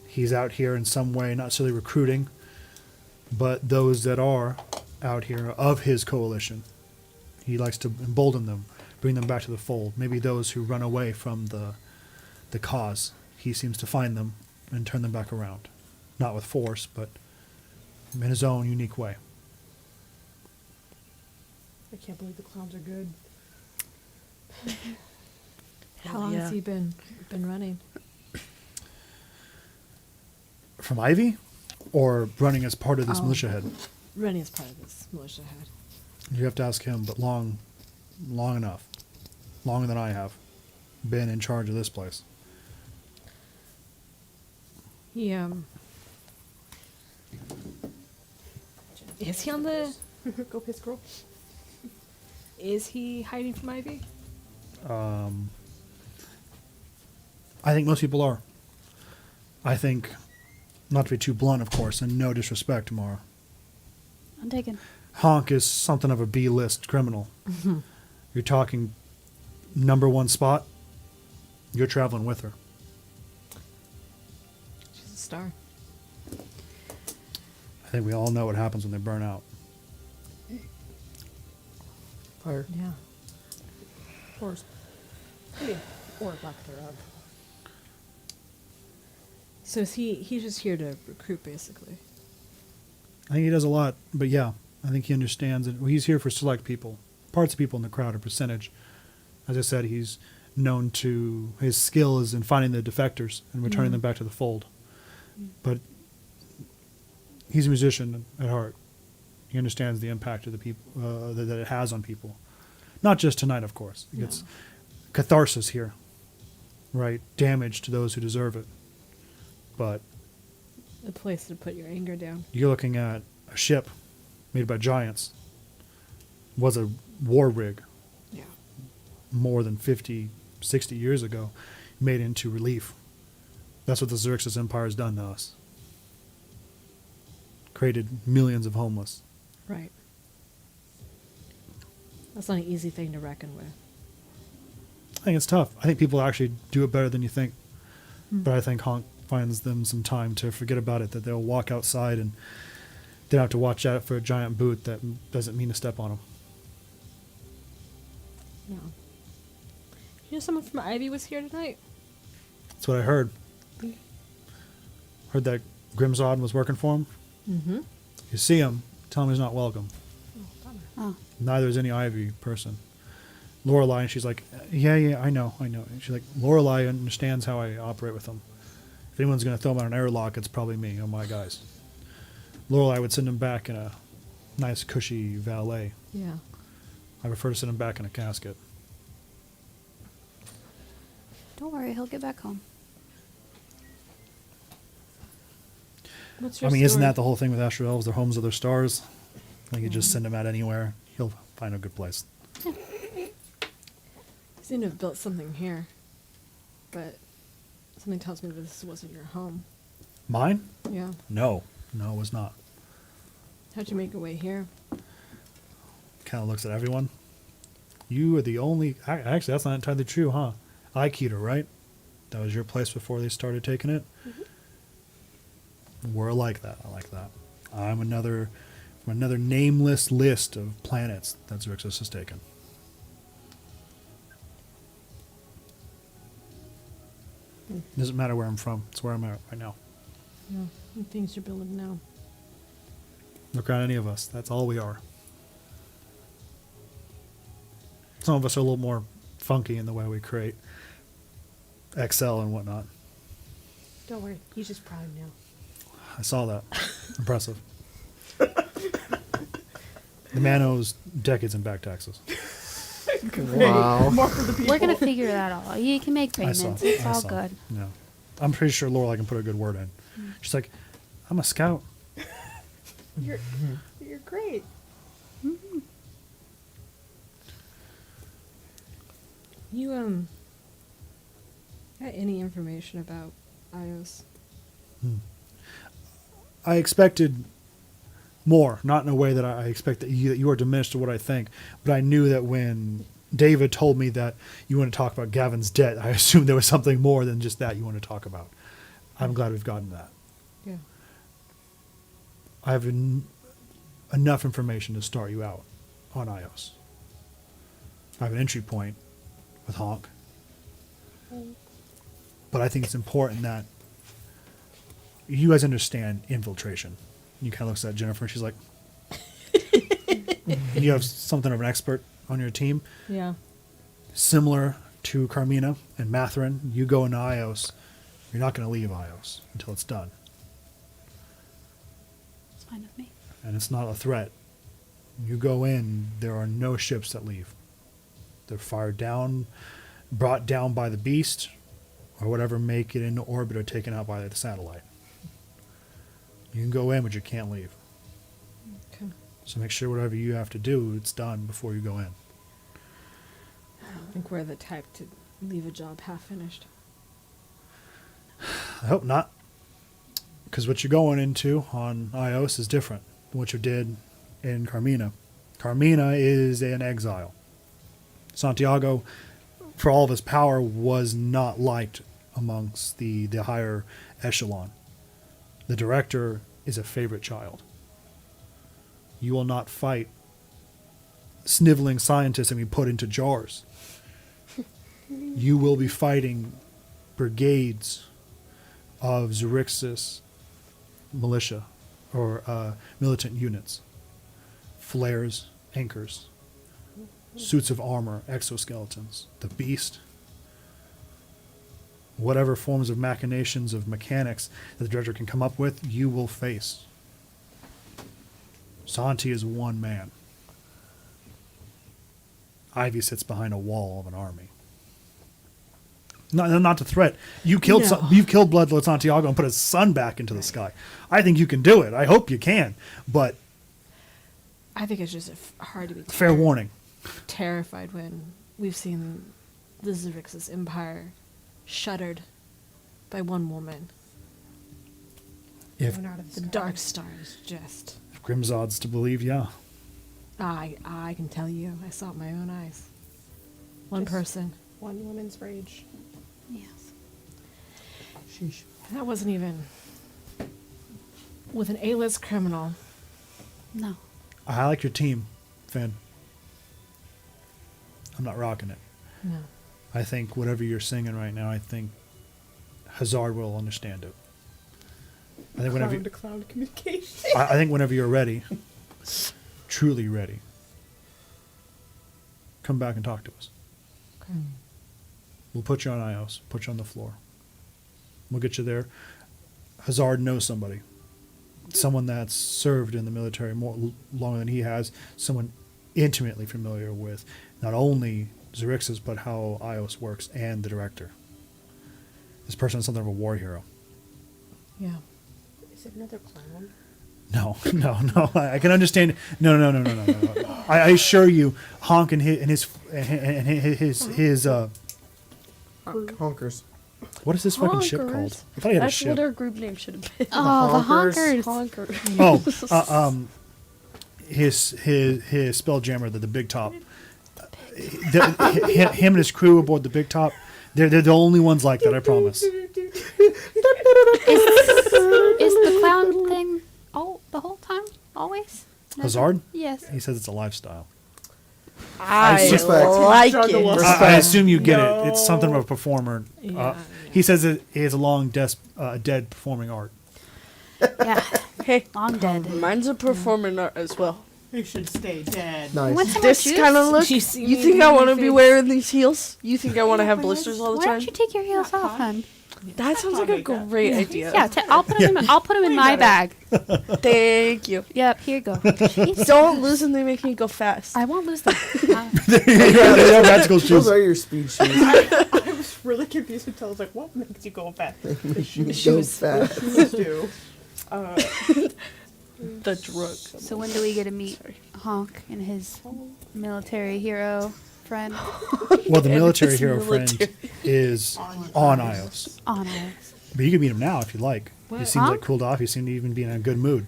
He's out here in some way, not necessarily recruiting, but those that are out here of his coalition. He likes to embolden them, bring them back to the fold. Maybe those who run away from the cause. He seems to find them and turn them back around. Not with force, but in his own unique way. I can't believe the clowns are good. How long has he been running? From Ivy? Or running as part of this Oh. militia head? Running as part of this militia head. You have to ask him, but long enough. Longer than I have been in charge of this place. He, is he on the... Go piss, girl. Is he hiding from Ivy? I think most people are. I think, not to be too blunt, of course, and no disrespect, Mara, I'm taken. Honk is something of a B-list criminal. You're talking #1 spot, you're traveling with her. She's a star. I think we all know what happens when they burn out. Fire. Yeah. Or lack thereof. So is he's just here to recruit, basically. I think he does a lot, but yeah, I think he understands it. Well, he's here for select people. Parts of people in the crowd, a percentage. As I said, he's known to, his skill is in finding the defectors and returning them back to the fold. But he's a musician at heart. He understands the impact of the people that it has on people. Not just tonight, of course. It gets catharsis here, right? Damage to those who deserve it. But A place to put your anger down. you're looking at a ship made by giants. Was a war rig Yeah. more than 50, 60 years ago, made into relief. That's what the Xerxes Empire has done to us. Created millions of homeless. Right. That's not an easy thing to reckon with. I think it's tough. I think people actually do it better than you think. But I think Honk finds them some time to forget about it, that they'll walk outside and they don't have to watch out for a giant boot that doesn't mean to step on them. Yeah. You know someone from Ivy was here tonight? That's what I heard. Heard that Grimzod was working for him. Mm-hmm. You see him, tell him he's not welcome. Oh. Neither is any Ivy person. Lorelai, and she's like, yeah, I know. And she's like, Lorelai understands how I operate with them. If anyone's going to throw them on an airlock, it's probably me or my guys. Lorelai would send him back in a nice, cushy valet. Yeah. I prefer to send him back in a casket. Don't worry, he'll get back home. What's I your mean, isn't story? that the whole thing with Astral Elves? They're homes of their stars. Like you just send him out anywhere, he'll find a good place. You seem to have built something here, but something tells me that this wasn't your home. Mine? Yeah. No, it was not. How'd you make your way here? Kind of looks at everyone. You are the only. Actually, that's not entirely true, huh? Aikido, right? That was your place before they started taking it. We're like that. I like that. I'm another nameless list of planets that Xerxes has taken. Doesn't matter where I'm from. It's where I'm at right now. Yeah. The things you're building now. Look around any of us. That's all we are. Some of us are a little more funky in the way we create. Excel and whatnot. Don't worry. He's just proud now. I saw that. Impressive. The man owes decades in back taxes. Wow. More for the people. We're gonna figure that out. You can make I payments. saw. It's I all saw. good. Yeah. I'm pretty sure Laurel can put a good word in. She's like, I'm a scout. You're great. You got any information about Ios? I expected more, not in a way that I expect that you are diminished to what I think, but I knew that when David told me that you want to talk about Gavin's debt, I assumed there was something more than just that you want to talk about. I'm glad we've gotten that. Yeah. I have enough information to start you out on Ios. I have an entry point with Honk. But I think it's important that you guys understand infiltration. You kind of looks at Jennifer and she's like, you have something of an expert on your team. Yeah. Similar to Carmina and Matherin, you go into Ios, you're not going to leave Ios until it's done. It's fine with me. And it's not a threat. You go in, there are no ships that leave. They're fired down, brought down by the beast, or whatever, make it into orbit or taken out by the satellite. You can go in, but you can't leave. Okay. So make sure whatever you have to do, it's done before you go in. I don't think we're the type to leave a job half finished. I hope not. Because what you're going into on Ios is different than what you did in Carmina. Carmina is an exile. Santiago, for all of his power, was not liked amongst the higher echelon. The director is a favorite child. You will not fight sniveling scientists and be put into jars. You will be fighting brigades of Xerxes militia or militant units, flares, anchors, suits of armor, exoskeletons, the beast, whatever forms of machinations of mechanics that the director can come up with, you will face. Santi is one man. Ivy sits behind a wall of an army. Not to threat. You killed you've killed Bloodlord Santiago and put his son back into the sky. I think you can do it. I hope you can. But I think it's just hard to be fair warning. terrified when we've seen the Xerxes Empire shuttered by one woman. If Going out of The sky. Dark Star is just... Grimzod's to believe, yeah. I can tell you, I saw it with my own eyes. One Just- person. One woman's rage. Yes. Sheesh. And that wasn't even with an A-list criminal. No. I like your team, Finn. I'm not rocking it. No. I think whatever you're singing right now, I think Hazard will understand it. I think whenever Cloud to cloud communication. I think whenever you're ready, truly ready, come back and talk to us. Okay. We'll put you on Ios, put you on the floor. We'll get you there. Hazard knows somebody. Someone that's served in the military longer than he has. Someone intimately familiar with not only Xerxes, but how Ios works and the director. This person is something of a war hero. Yeah. Is it another clown? No. I can understand. No. I assure you, Honk and his Honkers. what is this fucking ship Honkers. called? I thought he had a That's ship. what our group name should have been. Oh, the honkers. honkers. Oh, his Spelljammer, the big top. Him and his crew aboard the big top. They're the only ones like that. I promise. Is the clown thing the whole time? Always? Never? Hazard? Yes. He says it's a lifestyle. I suspect. like Juggle it. us. I assume you get it. It's something of a performer. Yeah. He says it is a long dead performing art. Yeah. Hey, Long dead. mine's a performing art as well. You should stay dead. Nice. Want some more This juice? kind of look. You see You me think I doing want my to be face? wearing these heels? You think I want to have blisters all the Why time? don't you take your heels off, hun? That sounds like a great idea. Yeah, I'll put them. I'll put them in my bag. Thank you. Yep, here you go. Jeez. Don't lose them. They make me go fast. I won't lose them. Magical Those shoes. are your speed shoes. I was really confused until I was like, what makes you go fast? The shoes go fast. Shoes do. The drug. So when do we get to meet Honk and his military hero friend Well, the military It's hero military. friend is on Ios. on us? But you can meet him now if you like. He What? seems Huh? like cooled off. He seemed to even be in a good mood.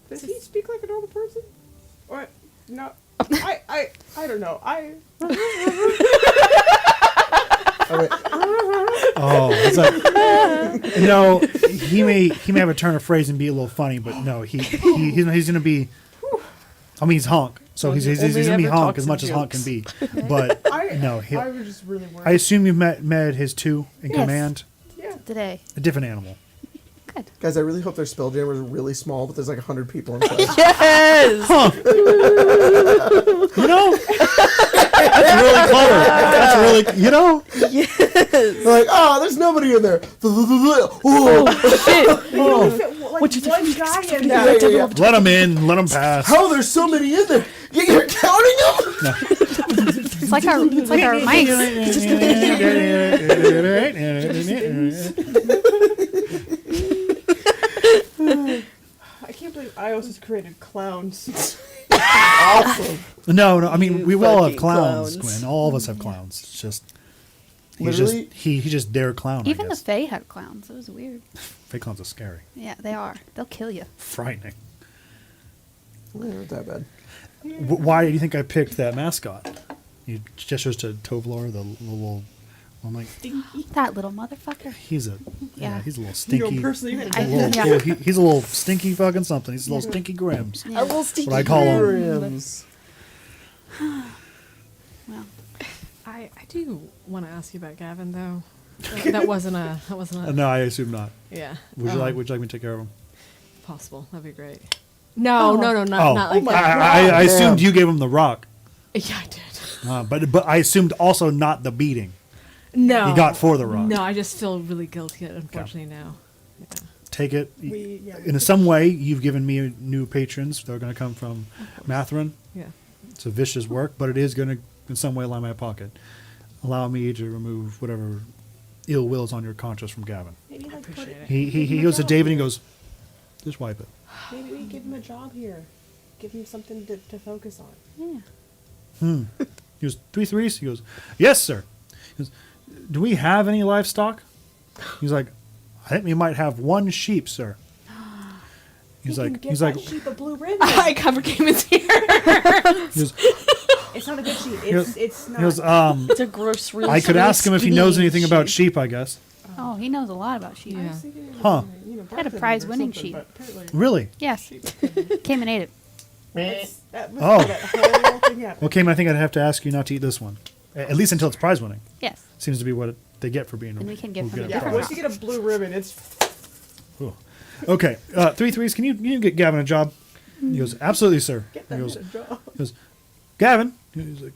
Does he speak like a normal person? Or no? I don't know. All right. Oh, it's like he may have a turn of phrase and be a little funny, but no, he's gonna be. I mean, he's Honk, so he's Only gonna be ever Honk talks as in much as Honk can jokes. be. But no, I was just really worried. I assume you've met his two in Yes. command. yeah. Today. A different animal. Good. Guys, I really hope their Spelljammer is really small, but there's like 100 people inside. Yes. You know, that's really clever. That's really, you know. They're like, oh, there's nobody in there. Oh, What you one guy in there? yeah. Let him in. Let him pass. How there's so many in there? You're counting them? It's like our mice. I can't believe Ios has created clowns. Awesome. No. I mean, You we all have fucking clowns, clowns. Gwen. All of us have clowns. It's just he's Literally? just he's just their clown. Even I the guess. Fae had clowns. It was weird. Fake clowns are scary, Yeah, they are. They'll kill you. frightening. They're not that bad. Why do you think I picked that mascot? He gestures to Tovlar, the little. I'm like, That little motherfucker. he's a Yeah. he's a little You stinky. know, personally, you had I- to Little, he's a little stinky fucking something. He's a little stinky Grims. Yeah. A little stinky. What I call him. Rims. Well, I do want to ask you about Gavin though. That wasn't a. No, I assume not. Yeah. Would you like me to take care of him? Possible? That'd be great. No, not like I, that. I assumed Damn. you gave him the rock, Yeah, I did. but I assumed also not the beating. No. You got for the rock. No, I just feel really guilty, unfortunately, now. Yeah. Take it. yeah, In some way, you've given me new patrons. They're going to come from Matherin. Yeah. It's a vicious work, but it is going to, in some way, line my pocket. Allow me to remove whatever ill will is on your conscience from Gavin. Maybe like put it, He goes to David and he goes, just wipe it. maybe we give him a job here. Give him something to focus on. yeah. He goes, 3 threes? He goes, yes, sir. He goes, do we have any livestock? He's like, I think we might have 1 sheep, sir. He's like, sheep a blue ribbon. I cover game is here. he goes, It's not a good sheep. goes- It's not. he goes, It's a gross, really I could sweet, ask him if he knows skinny anything about sheep, I guess. Oh, he knows a lot about sheep. Yeah. Huh. Had a prize-winning sheep. Really? Yes. Came and ate it. That was Oh. that whole thing happened. Well, Cayman, I think I'd have to ask you not to eat this one. At least until it's prize winning. Yes. Seems to be what they get for being And we can give who him a get Yeah, different prize. once you get a blue ribbon, it's Ooh. Okay, 3 threes. Can you get Gavin a job? He goes, absolutely, sir. get He that goes, a job. he goes, Gavin. He's like,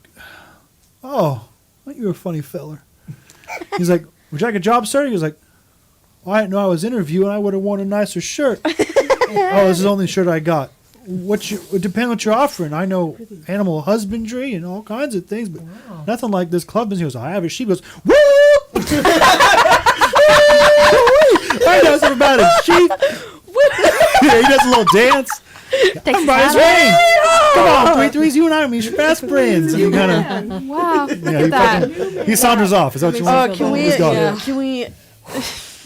oh, aren't you a funny feller? He's like, would you like a job, sir? He was like, well, I didn't know I was interviewing. I would have worn a nicer shirt. Oh, this is the only shirt I got. It depends what you're offering. I know animal husbandry and all kinds of things, but nothing like this club business. He goes, I have a sheep. He goes, woo! I know something about a sheep. he does a little dance. Takes his Everybody's hat ready. Come on, 3 threes, you and I, we should fast friends. And he kind of, off. Wow. yeah, he saunters off. Is that what you want? Can we? He's gone. Can we?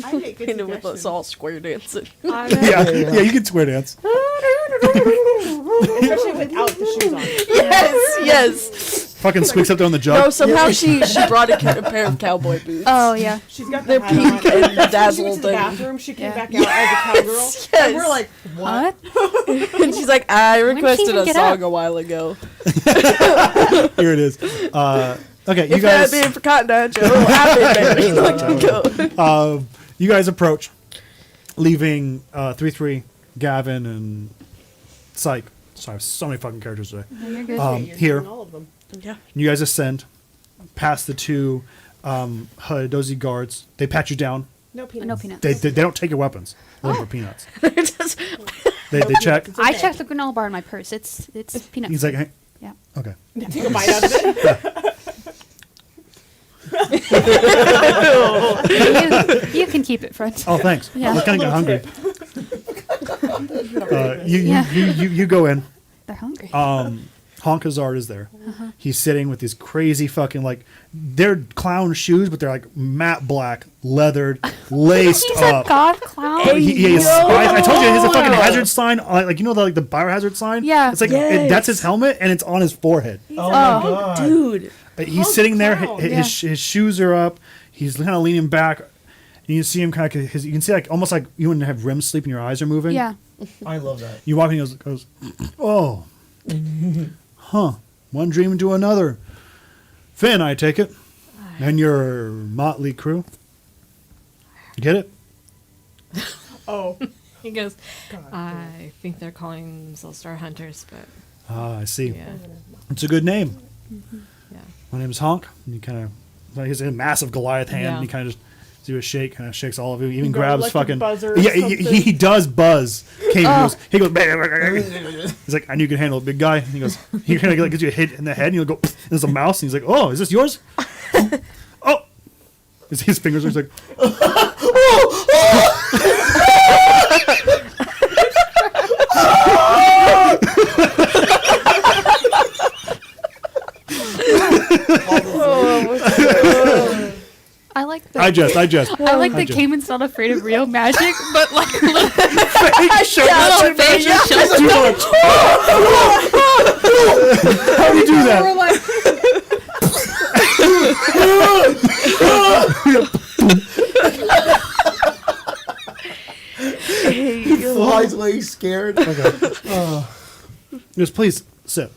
I make good Kind of with us suggestions. all square dancing. Yeah, you can square dance. Especially without the shoes on. Yes. Fucking squeaks up there on the No, jug. somehow she brought a pair of cowboy boots. Oh yeah. She's got They're the hat pink on. and She went dazzled to the and bathroom. She came Yeah. back out as a cowgirl. Yes. And we're like, what? What? and she's like, I When did she requested even a get song up? a while ago. Here it is. Okay, you If that guys. being for Cotton Eye Joe, I've been married. Look, go. You guys approach, leaving 3-3, Gavin, and Psych. Sorry, so many fucking characters today. No, you're good. You're Here, doing all of them. Yeah. you guys ascend past the two dozy guards. They pat you down. No peanuts. No peanuts. They don't take your weapons. They're looking for peanuts. Just- They check. I checked the granola bar in my purse. It's peanuts. He's like, hey, Yeah. okay. Take a bite out of it. you can keep it, friend. Oh, thanks. Yeah. I kind of got hungry. You go in. They're hungry. Honkazard is there. He's sitting with these crazy fucking they're clown shoes, but they're like matte black, leathered, laced He's up. a goth clown. I told you, he has a fucking hazard sign, like you know the biohazard sign. Yeah. it's like Yes. that's his helmet, and it's on his forehead. Oh my god. Dude. He's sitting there. clown. His shoes are up. He's kind of leaning back. And you see him kind of. You can see almost like you wouldn't have REM sleep and your eyes are moving. Yeah. I love that. You walk in, he goes, oh, huh, one dream into another. Finn, I take it, and your motley crew. Get it? Oh. He goes, God. I think they're calling themselves Star Hunters, but Ah, I see. yeah. It's a good name. Yeah. My name is Honk. And he kind of, he has a massive Goliath hand. Yeah. And he kind of just do a shake, kind of shakes all of you. Even Go grabs electric fucking. buzzer or Yeah, something. he does buzz. He goes. He's like, I knew you could handle it, big guy. And he goes. He kind of gives you a hit in the head, and you'll go. And there's a mouse, and he's like, oh, is this yours? Oh. His fingers are just like. I like the. I just. I like I that just- Cayman's not afraid of real magic, but like little Shut fake That's shows. too much. How do you do that? We're like, Flies away scared. Just please sit.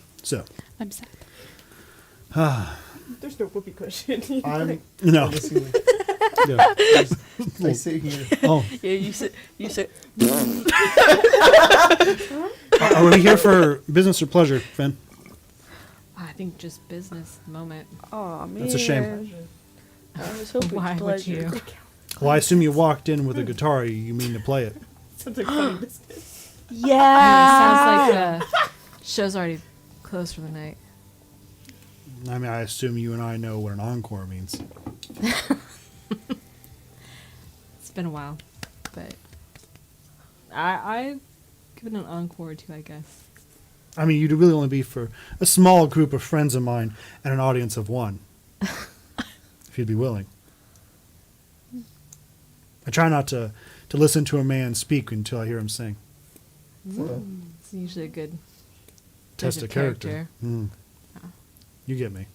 I'm sad. There's no whoopee cushion. I'm No. on the ceiling. Yeah. I sit here. Oh, Yeah, you sit. are we here for business or pleasure, Finn? I think just business moment. Oh man. That's a shame. I was hoping Why would pleasure. you? Well, I assume you walked in with a guitar. You mean to play it? Sounds like funny business. Sounds like the show's already closed for the night. I mean, I assume you and I know what an encore means. It's been a while, but I give it an encore too, I guess. I mean, you'd really only be for a small group of friends of mine and an audience of one. If you'd be willing. I try not to listen to a man speak until I hear him sing. It's usually a good Test judge of of character. Mm. You get me.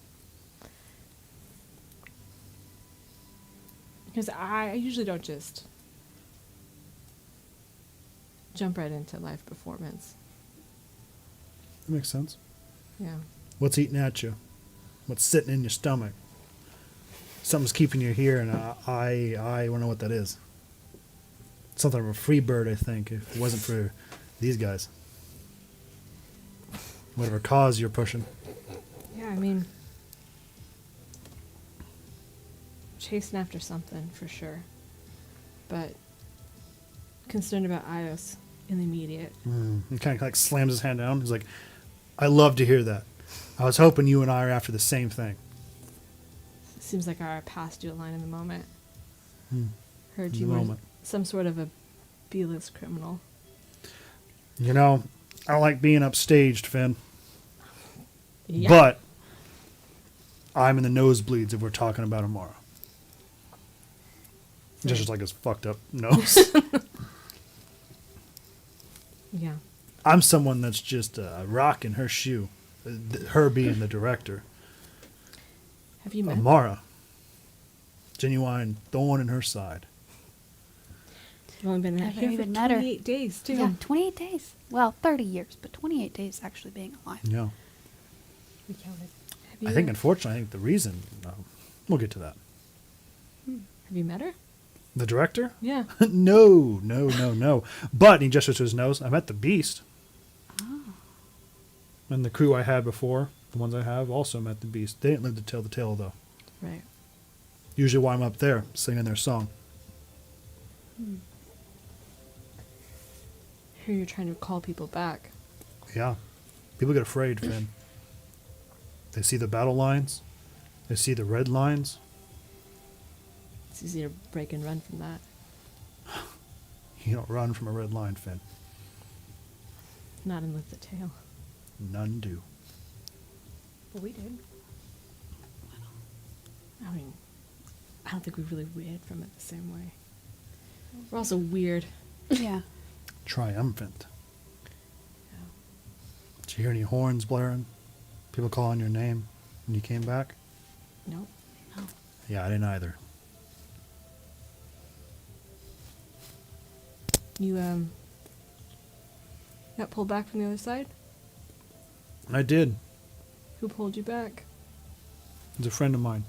Because I usually don't just jump right into live performance. That makes sense. Yeah. What's eating at you? What's sitting in your stomach? Something's keeping you here, and I want to know what that is. Something of a free bird, I think, if it wasn't for these guys. Whatever cause you're pushing. Yeah, I mean, chasing after something for sure, but concerned about Ios in the immediate. He kind of like slams his hand down. He's like, I love to hear that. I was hoping you and I are after the same thing. Seems like our paths do align in the moment. Heard In you the were moment. some sort of a B-list criminal. You know, I don't like being upstaged, Finn. Yeah. But I'm in the nosebleeds if we're talking about tomorrow. Just like his fucked up nose. Yeah. I'm someone that's just a rock in her shoe. Her being the director. Have you met? Amara. Genuine thorn in her side. You've only been I've here only for been met her. 28 days, too. Yeah, 28 days. Well, 30 years, but 28 days actually being alive. Yeah. We counted. I think, unfortunately, I think the reason... we'll get to that. Have you met her? The director? Yeah. No. But he gestures to his nose. I met the Beast. Oh. And the crew I had before, the ones I have, also met the Beast. They didn't live to tell the tale, though. Right. Usually why I'm up there, singing their song. Here you're trying to call people back. Yeah. People get afraid, Finn. They see the battle lines. They see the red lines. It's easy to break and run from that. You don't run from a red line, Finn. Not in Lift the Tail. None do. But we did. I mean, I don't think we really ran from it the same way. We're also weird. Yeah. Triumphant. Did you hear any horns blaring? People calling your name when you came back? Nope. Yeah, I didn't either. You, got pulled back from the other side? I did. Who pulled you back? He's a friend of mine.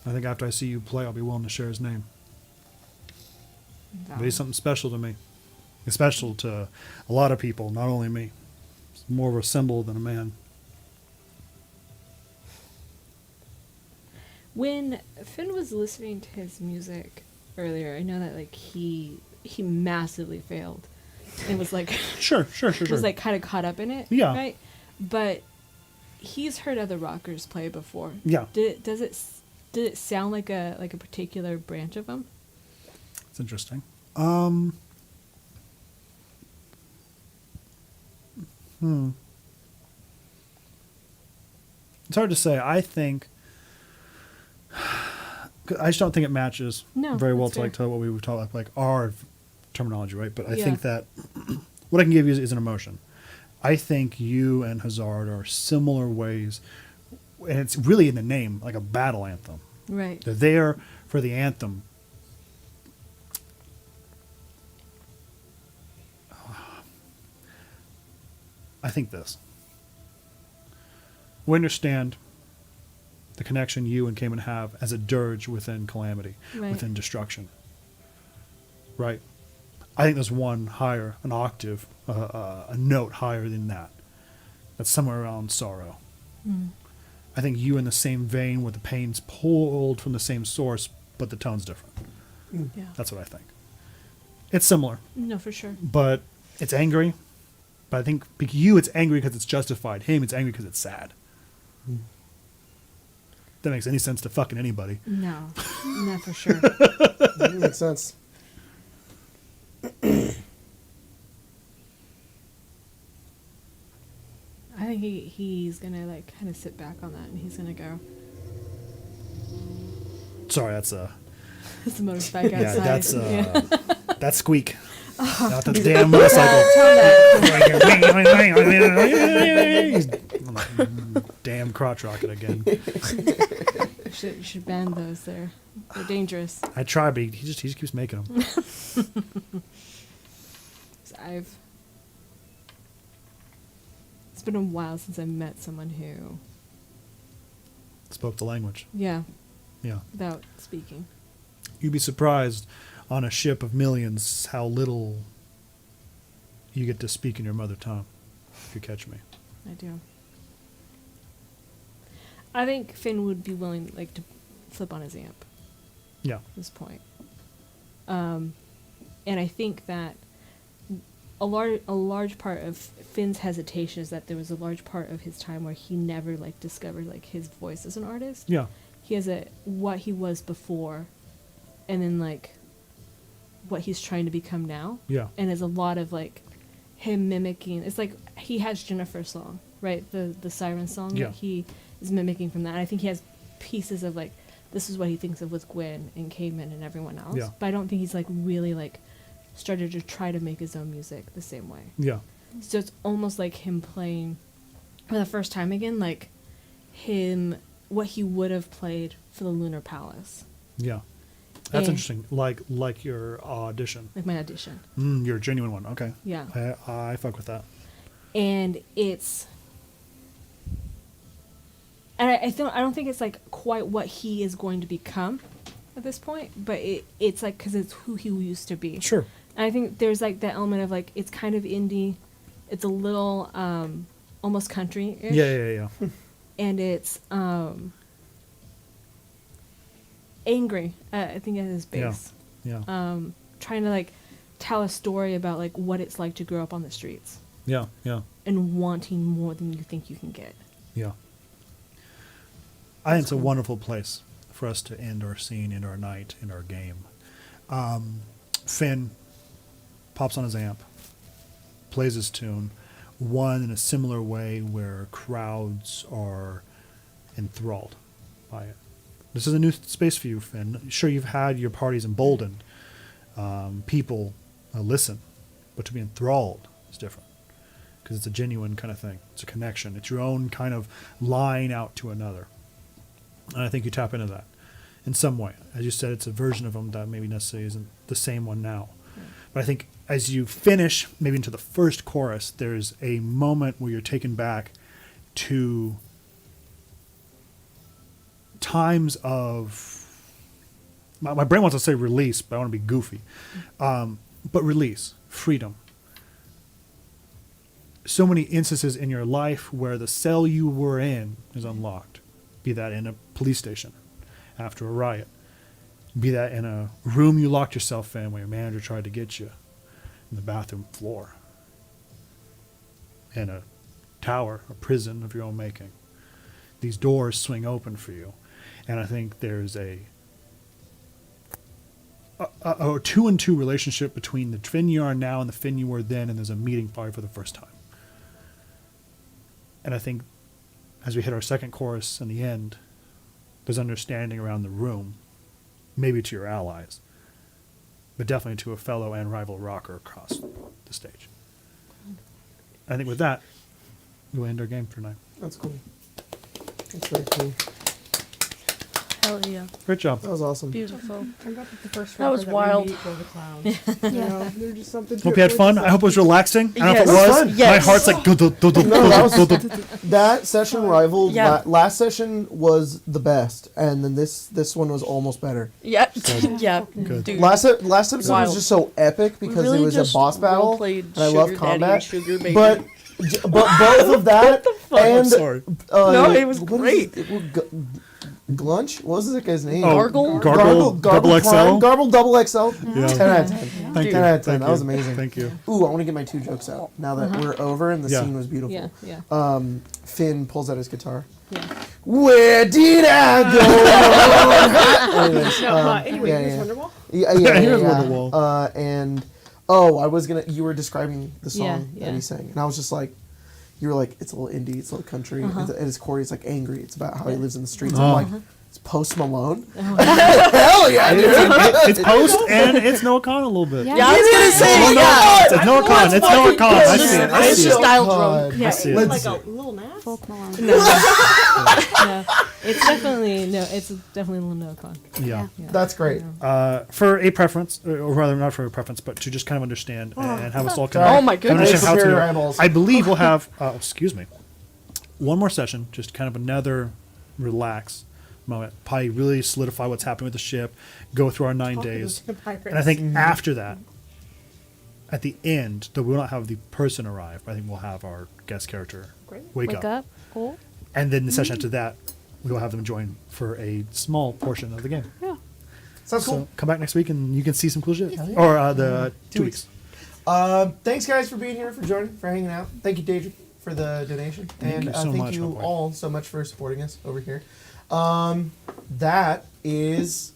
I think after I see you play, I'll be willing to share his name. But he's something special to me. He's special to a lot of people, not only me. He's more of a symbol than a man. When Finn was listening to his music earlier, I know that like he massively failed, and was like Sure. was like kind of caught up in it. Yeah. Right. But he's heard other rockers play before. Yeah. Did it sound like a particular branch of them? It's interesting. It's hard to say. I think... I just don't think it matches very well that's to like fair. to what we would talk like our terminology, right? But I Yeah. think that what I can give you is an emotion. I think you and Hazard are similar ways, and it's really in the name, like a battle anthem. Right. They're there for the anthem. I think this. We understand the connection you and Cayman have as a dirge within calamity, Right. within destruction. Right? I think there's one higher, an octave, a note higher than that. That's somewhere around sorrow. I think you in the same vein where the pain's pulled from the same source, but the tone's different. Yeah. That's what I think. It's similar, No, for sure. but it's angry. But I think you, it's angry because it's justified. Him, it's angry because it's sad. That makes any sense to fucking anybody. No, not for sure. That makes sense. I think he's gonna like kind of sit back on that, and he's gonna go. Sorry, that's It's a motorbike yeah, outside. that's Squeak. Not the damn motorcycle. Damn crotch rocket again. You should ban those. They're dangerous. I try, but he just keeps making them. 'Cause it's been a while since I met someone who, Spoke the language. yeah, Yeah. without speaking. You'd be surprised on a ship of millions how little you get to speak in your mother tongue, if you catch me. I do. I think Finn would be willing, like, to flip on his amp Yeah. at this point. And I think that a large part of Finn's hesitation is that there was a large part of his time where he never like discovered like his voice as an artist. Yeah. He has what he was before, and then like what he's trying to become now. Yeah. And there's a lot of like him mimicking. It's like he has Jennifer's song, right? The siren song Yeah. that he is mimicking from that. And I think he has pieces of like this is what he thinks of with Gwen and Cayman and everyone else. Yeah. But I don't think he's like really like started to try to make his own music the same way. Yeah. So it's almost like him playing for the first time again, like him what he would have played for the Lunar Palace. Yeah. That's And- interesting. Like your audition. Like my audition. Your genuine one. Okay. Yeah. I fuck with that. And it's and I don't think it's like quite what he is going to become at this point, but it's like because it's who he used to be. Sure. And I think there's like that element of like it's kind of indie, it's a little almost country-ish. Yeah. And it's angry. I think at his base. Yeah. Trying to like tell a story about like what it's like to grow up on the streets Yeah. and wanting more than you think you can get. Yeah. I think it's a wonderful place for us to end our scene, end our night, end our game. Finn pops on his amp, plays his tune, one in a similar way where crowds are enthralled by it. This is a new space for you, Finn. Sure, you've had your parties emboldened. People listen, but to be enthralled is different because it's a genuine kind of thing. It's a connection. It's your own kind of line out to another. And I think you tap into that in some way. As you said, it's a version of them that maybe necessarily isn't the same one now. But I think as you finish, maybe into the first chorus, there's a moment where you're taken back to times of... My brain wants to say release, but I want to be goofy. But release, freedom. So many instances in your life where the cell you were in is unlocked. Be that in a police station after a riot. Be that in a room you locked yourself in where your manager tried to get you. In the bathroom floor. In a tower, a prison of your own making. These doors swing open for you. And I think there's a 2-and-2 relationship between the Finn you are now and the Finn you were then, and there's a meeting probably for the first time. And I think as we hit our second chorus in the end, there's understanding around the room, maybe to your allies, but definitely to a fellow and rival rocker across the stage. I think with that, we'll end our game for tonight. That's cool. That's very cool. Hell yeah. Great job. That was awesome. Beautiful. I got the first That was record wild. we meet were the clowns. You know, they're just something. Hope you had fun. I hope it was relaxing. I don't know if it Yes. was. Fun. My Yes. heart's like... No, that session rivaled. Yeah. Last session was the best, and then this one was almost better. Yeah. Yeah. Good. Dude. Last episode Wild. was just so epic We because really it was a just boss battle, role-played and I love Sugar Daddy and combat. Sugar Baby. But both of that fuck? and I'm sorry. No, it was what great. is it? Glunch? What was this guy's name? Oh, Gargle? Gargle Double XL. Prime, Garble Double XL. Yeah. 10 out of 10. Thank 10 you. out of 10. Thank That you. was amazing. Thank you. Ooh, I want to get my 2 jokes out now that we're over and the Yeah. scene was beautiful. Yeah. Finn pulls out his guitar. Yeah. Where did I go? Anyways, Anyway, yeah, here's yeah. Wonderwall. Yeah, Here's Wonderwall. And you were describing the song Yeah, that yeah. he sang, and I was just like, you were like, it's a little indie, it's a little country, and it's chordy, it's like angry, it's about how he lives in the streets. I'm like, it's Post Malone. Hell yeah, dude! It's Post and it's Noah Khan a little bit. Yeah. Yeah, I was gonna say, Oh, no, yeah. it's Noah Khan. It's Noah Khan. I see it. I It's see just it. style God. drone. Yeah, see it's it. Like a little mask. Folk Malone. No, it's definitely a little no-con. Yeah. That's great. For a preference, or rather not for a preference, but to just kind of understand and have us all kind Oh of my kind of goodness. understand how Prepare your to. eyeballs. I believe we'll have. Excuse me. One more session, just kind of another relax moment. Probably really solidify what's happening with the ship. Go through our 9 days, and I think after that, at the end, though we will not have the person arrive, but I think we'll have our guest character wake up. Cool. And then the session after that, we will have them join for a small portion of the game. Yeah. Sounds So cool. come back next week and you can see some cool shit. Or the 2 weeks. Thanks, guys, for being here, for joining, for hanging out. Thank you, Deidre, for the donation. Thank you so thank much, my you boy. all so much for supporting us over here. That is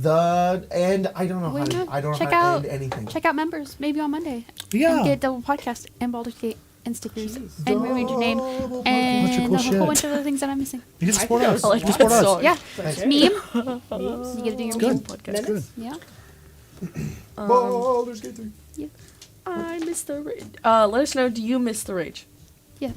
And I don't know Wait, how no. to. I don't know Check how out- to end anything. Check out members, maybe on Monday. Yeah. And get double podcast and Baldur's Gate and stickers and rearrange your name Double and Bunch of cool a whole shit. bunch of other things that I'm missing. You can support think us. that was You support us. song. Yeah, Thanks. meme. You get to do your Good. meme. It's good. Yeah. Baldur's Gate 3. I miss the rage. Let us know. Do you miss the rage? Yeah.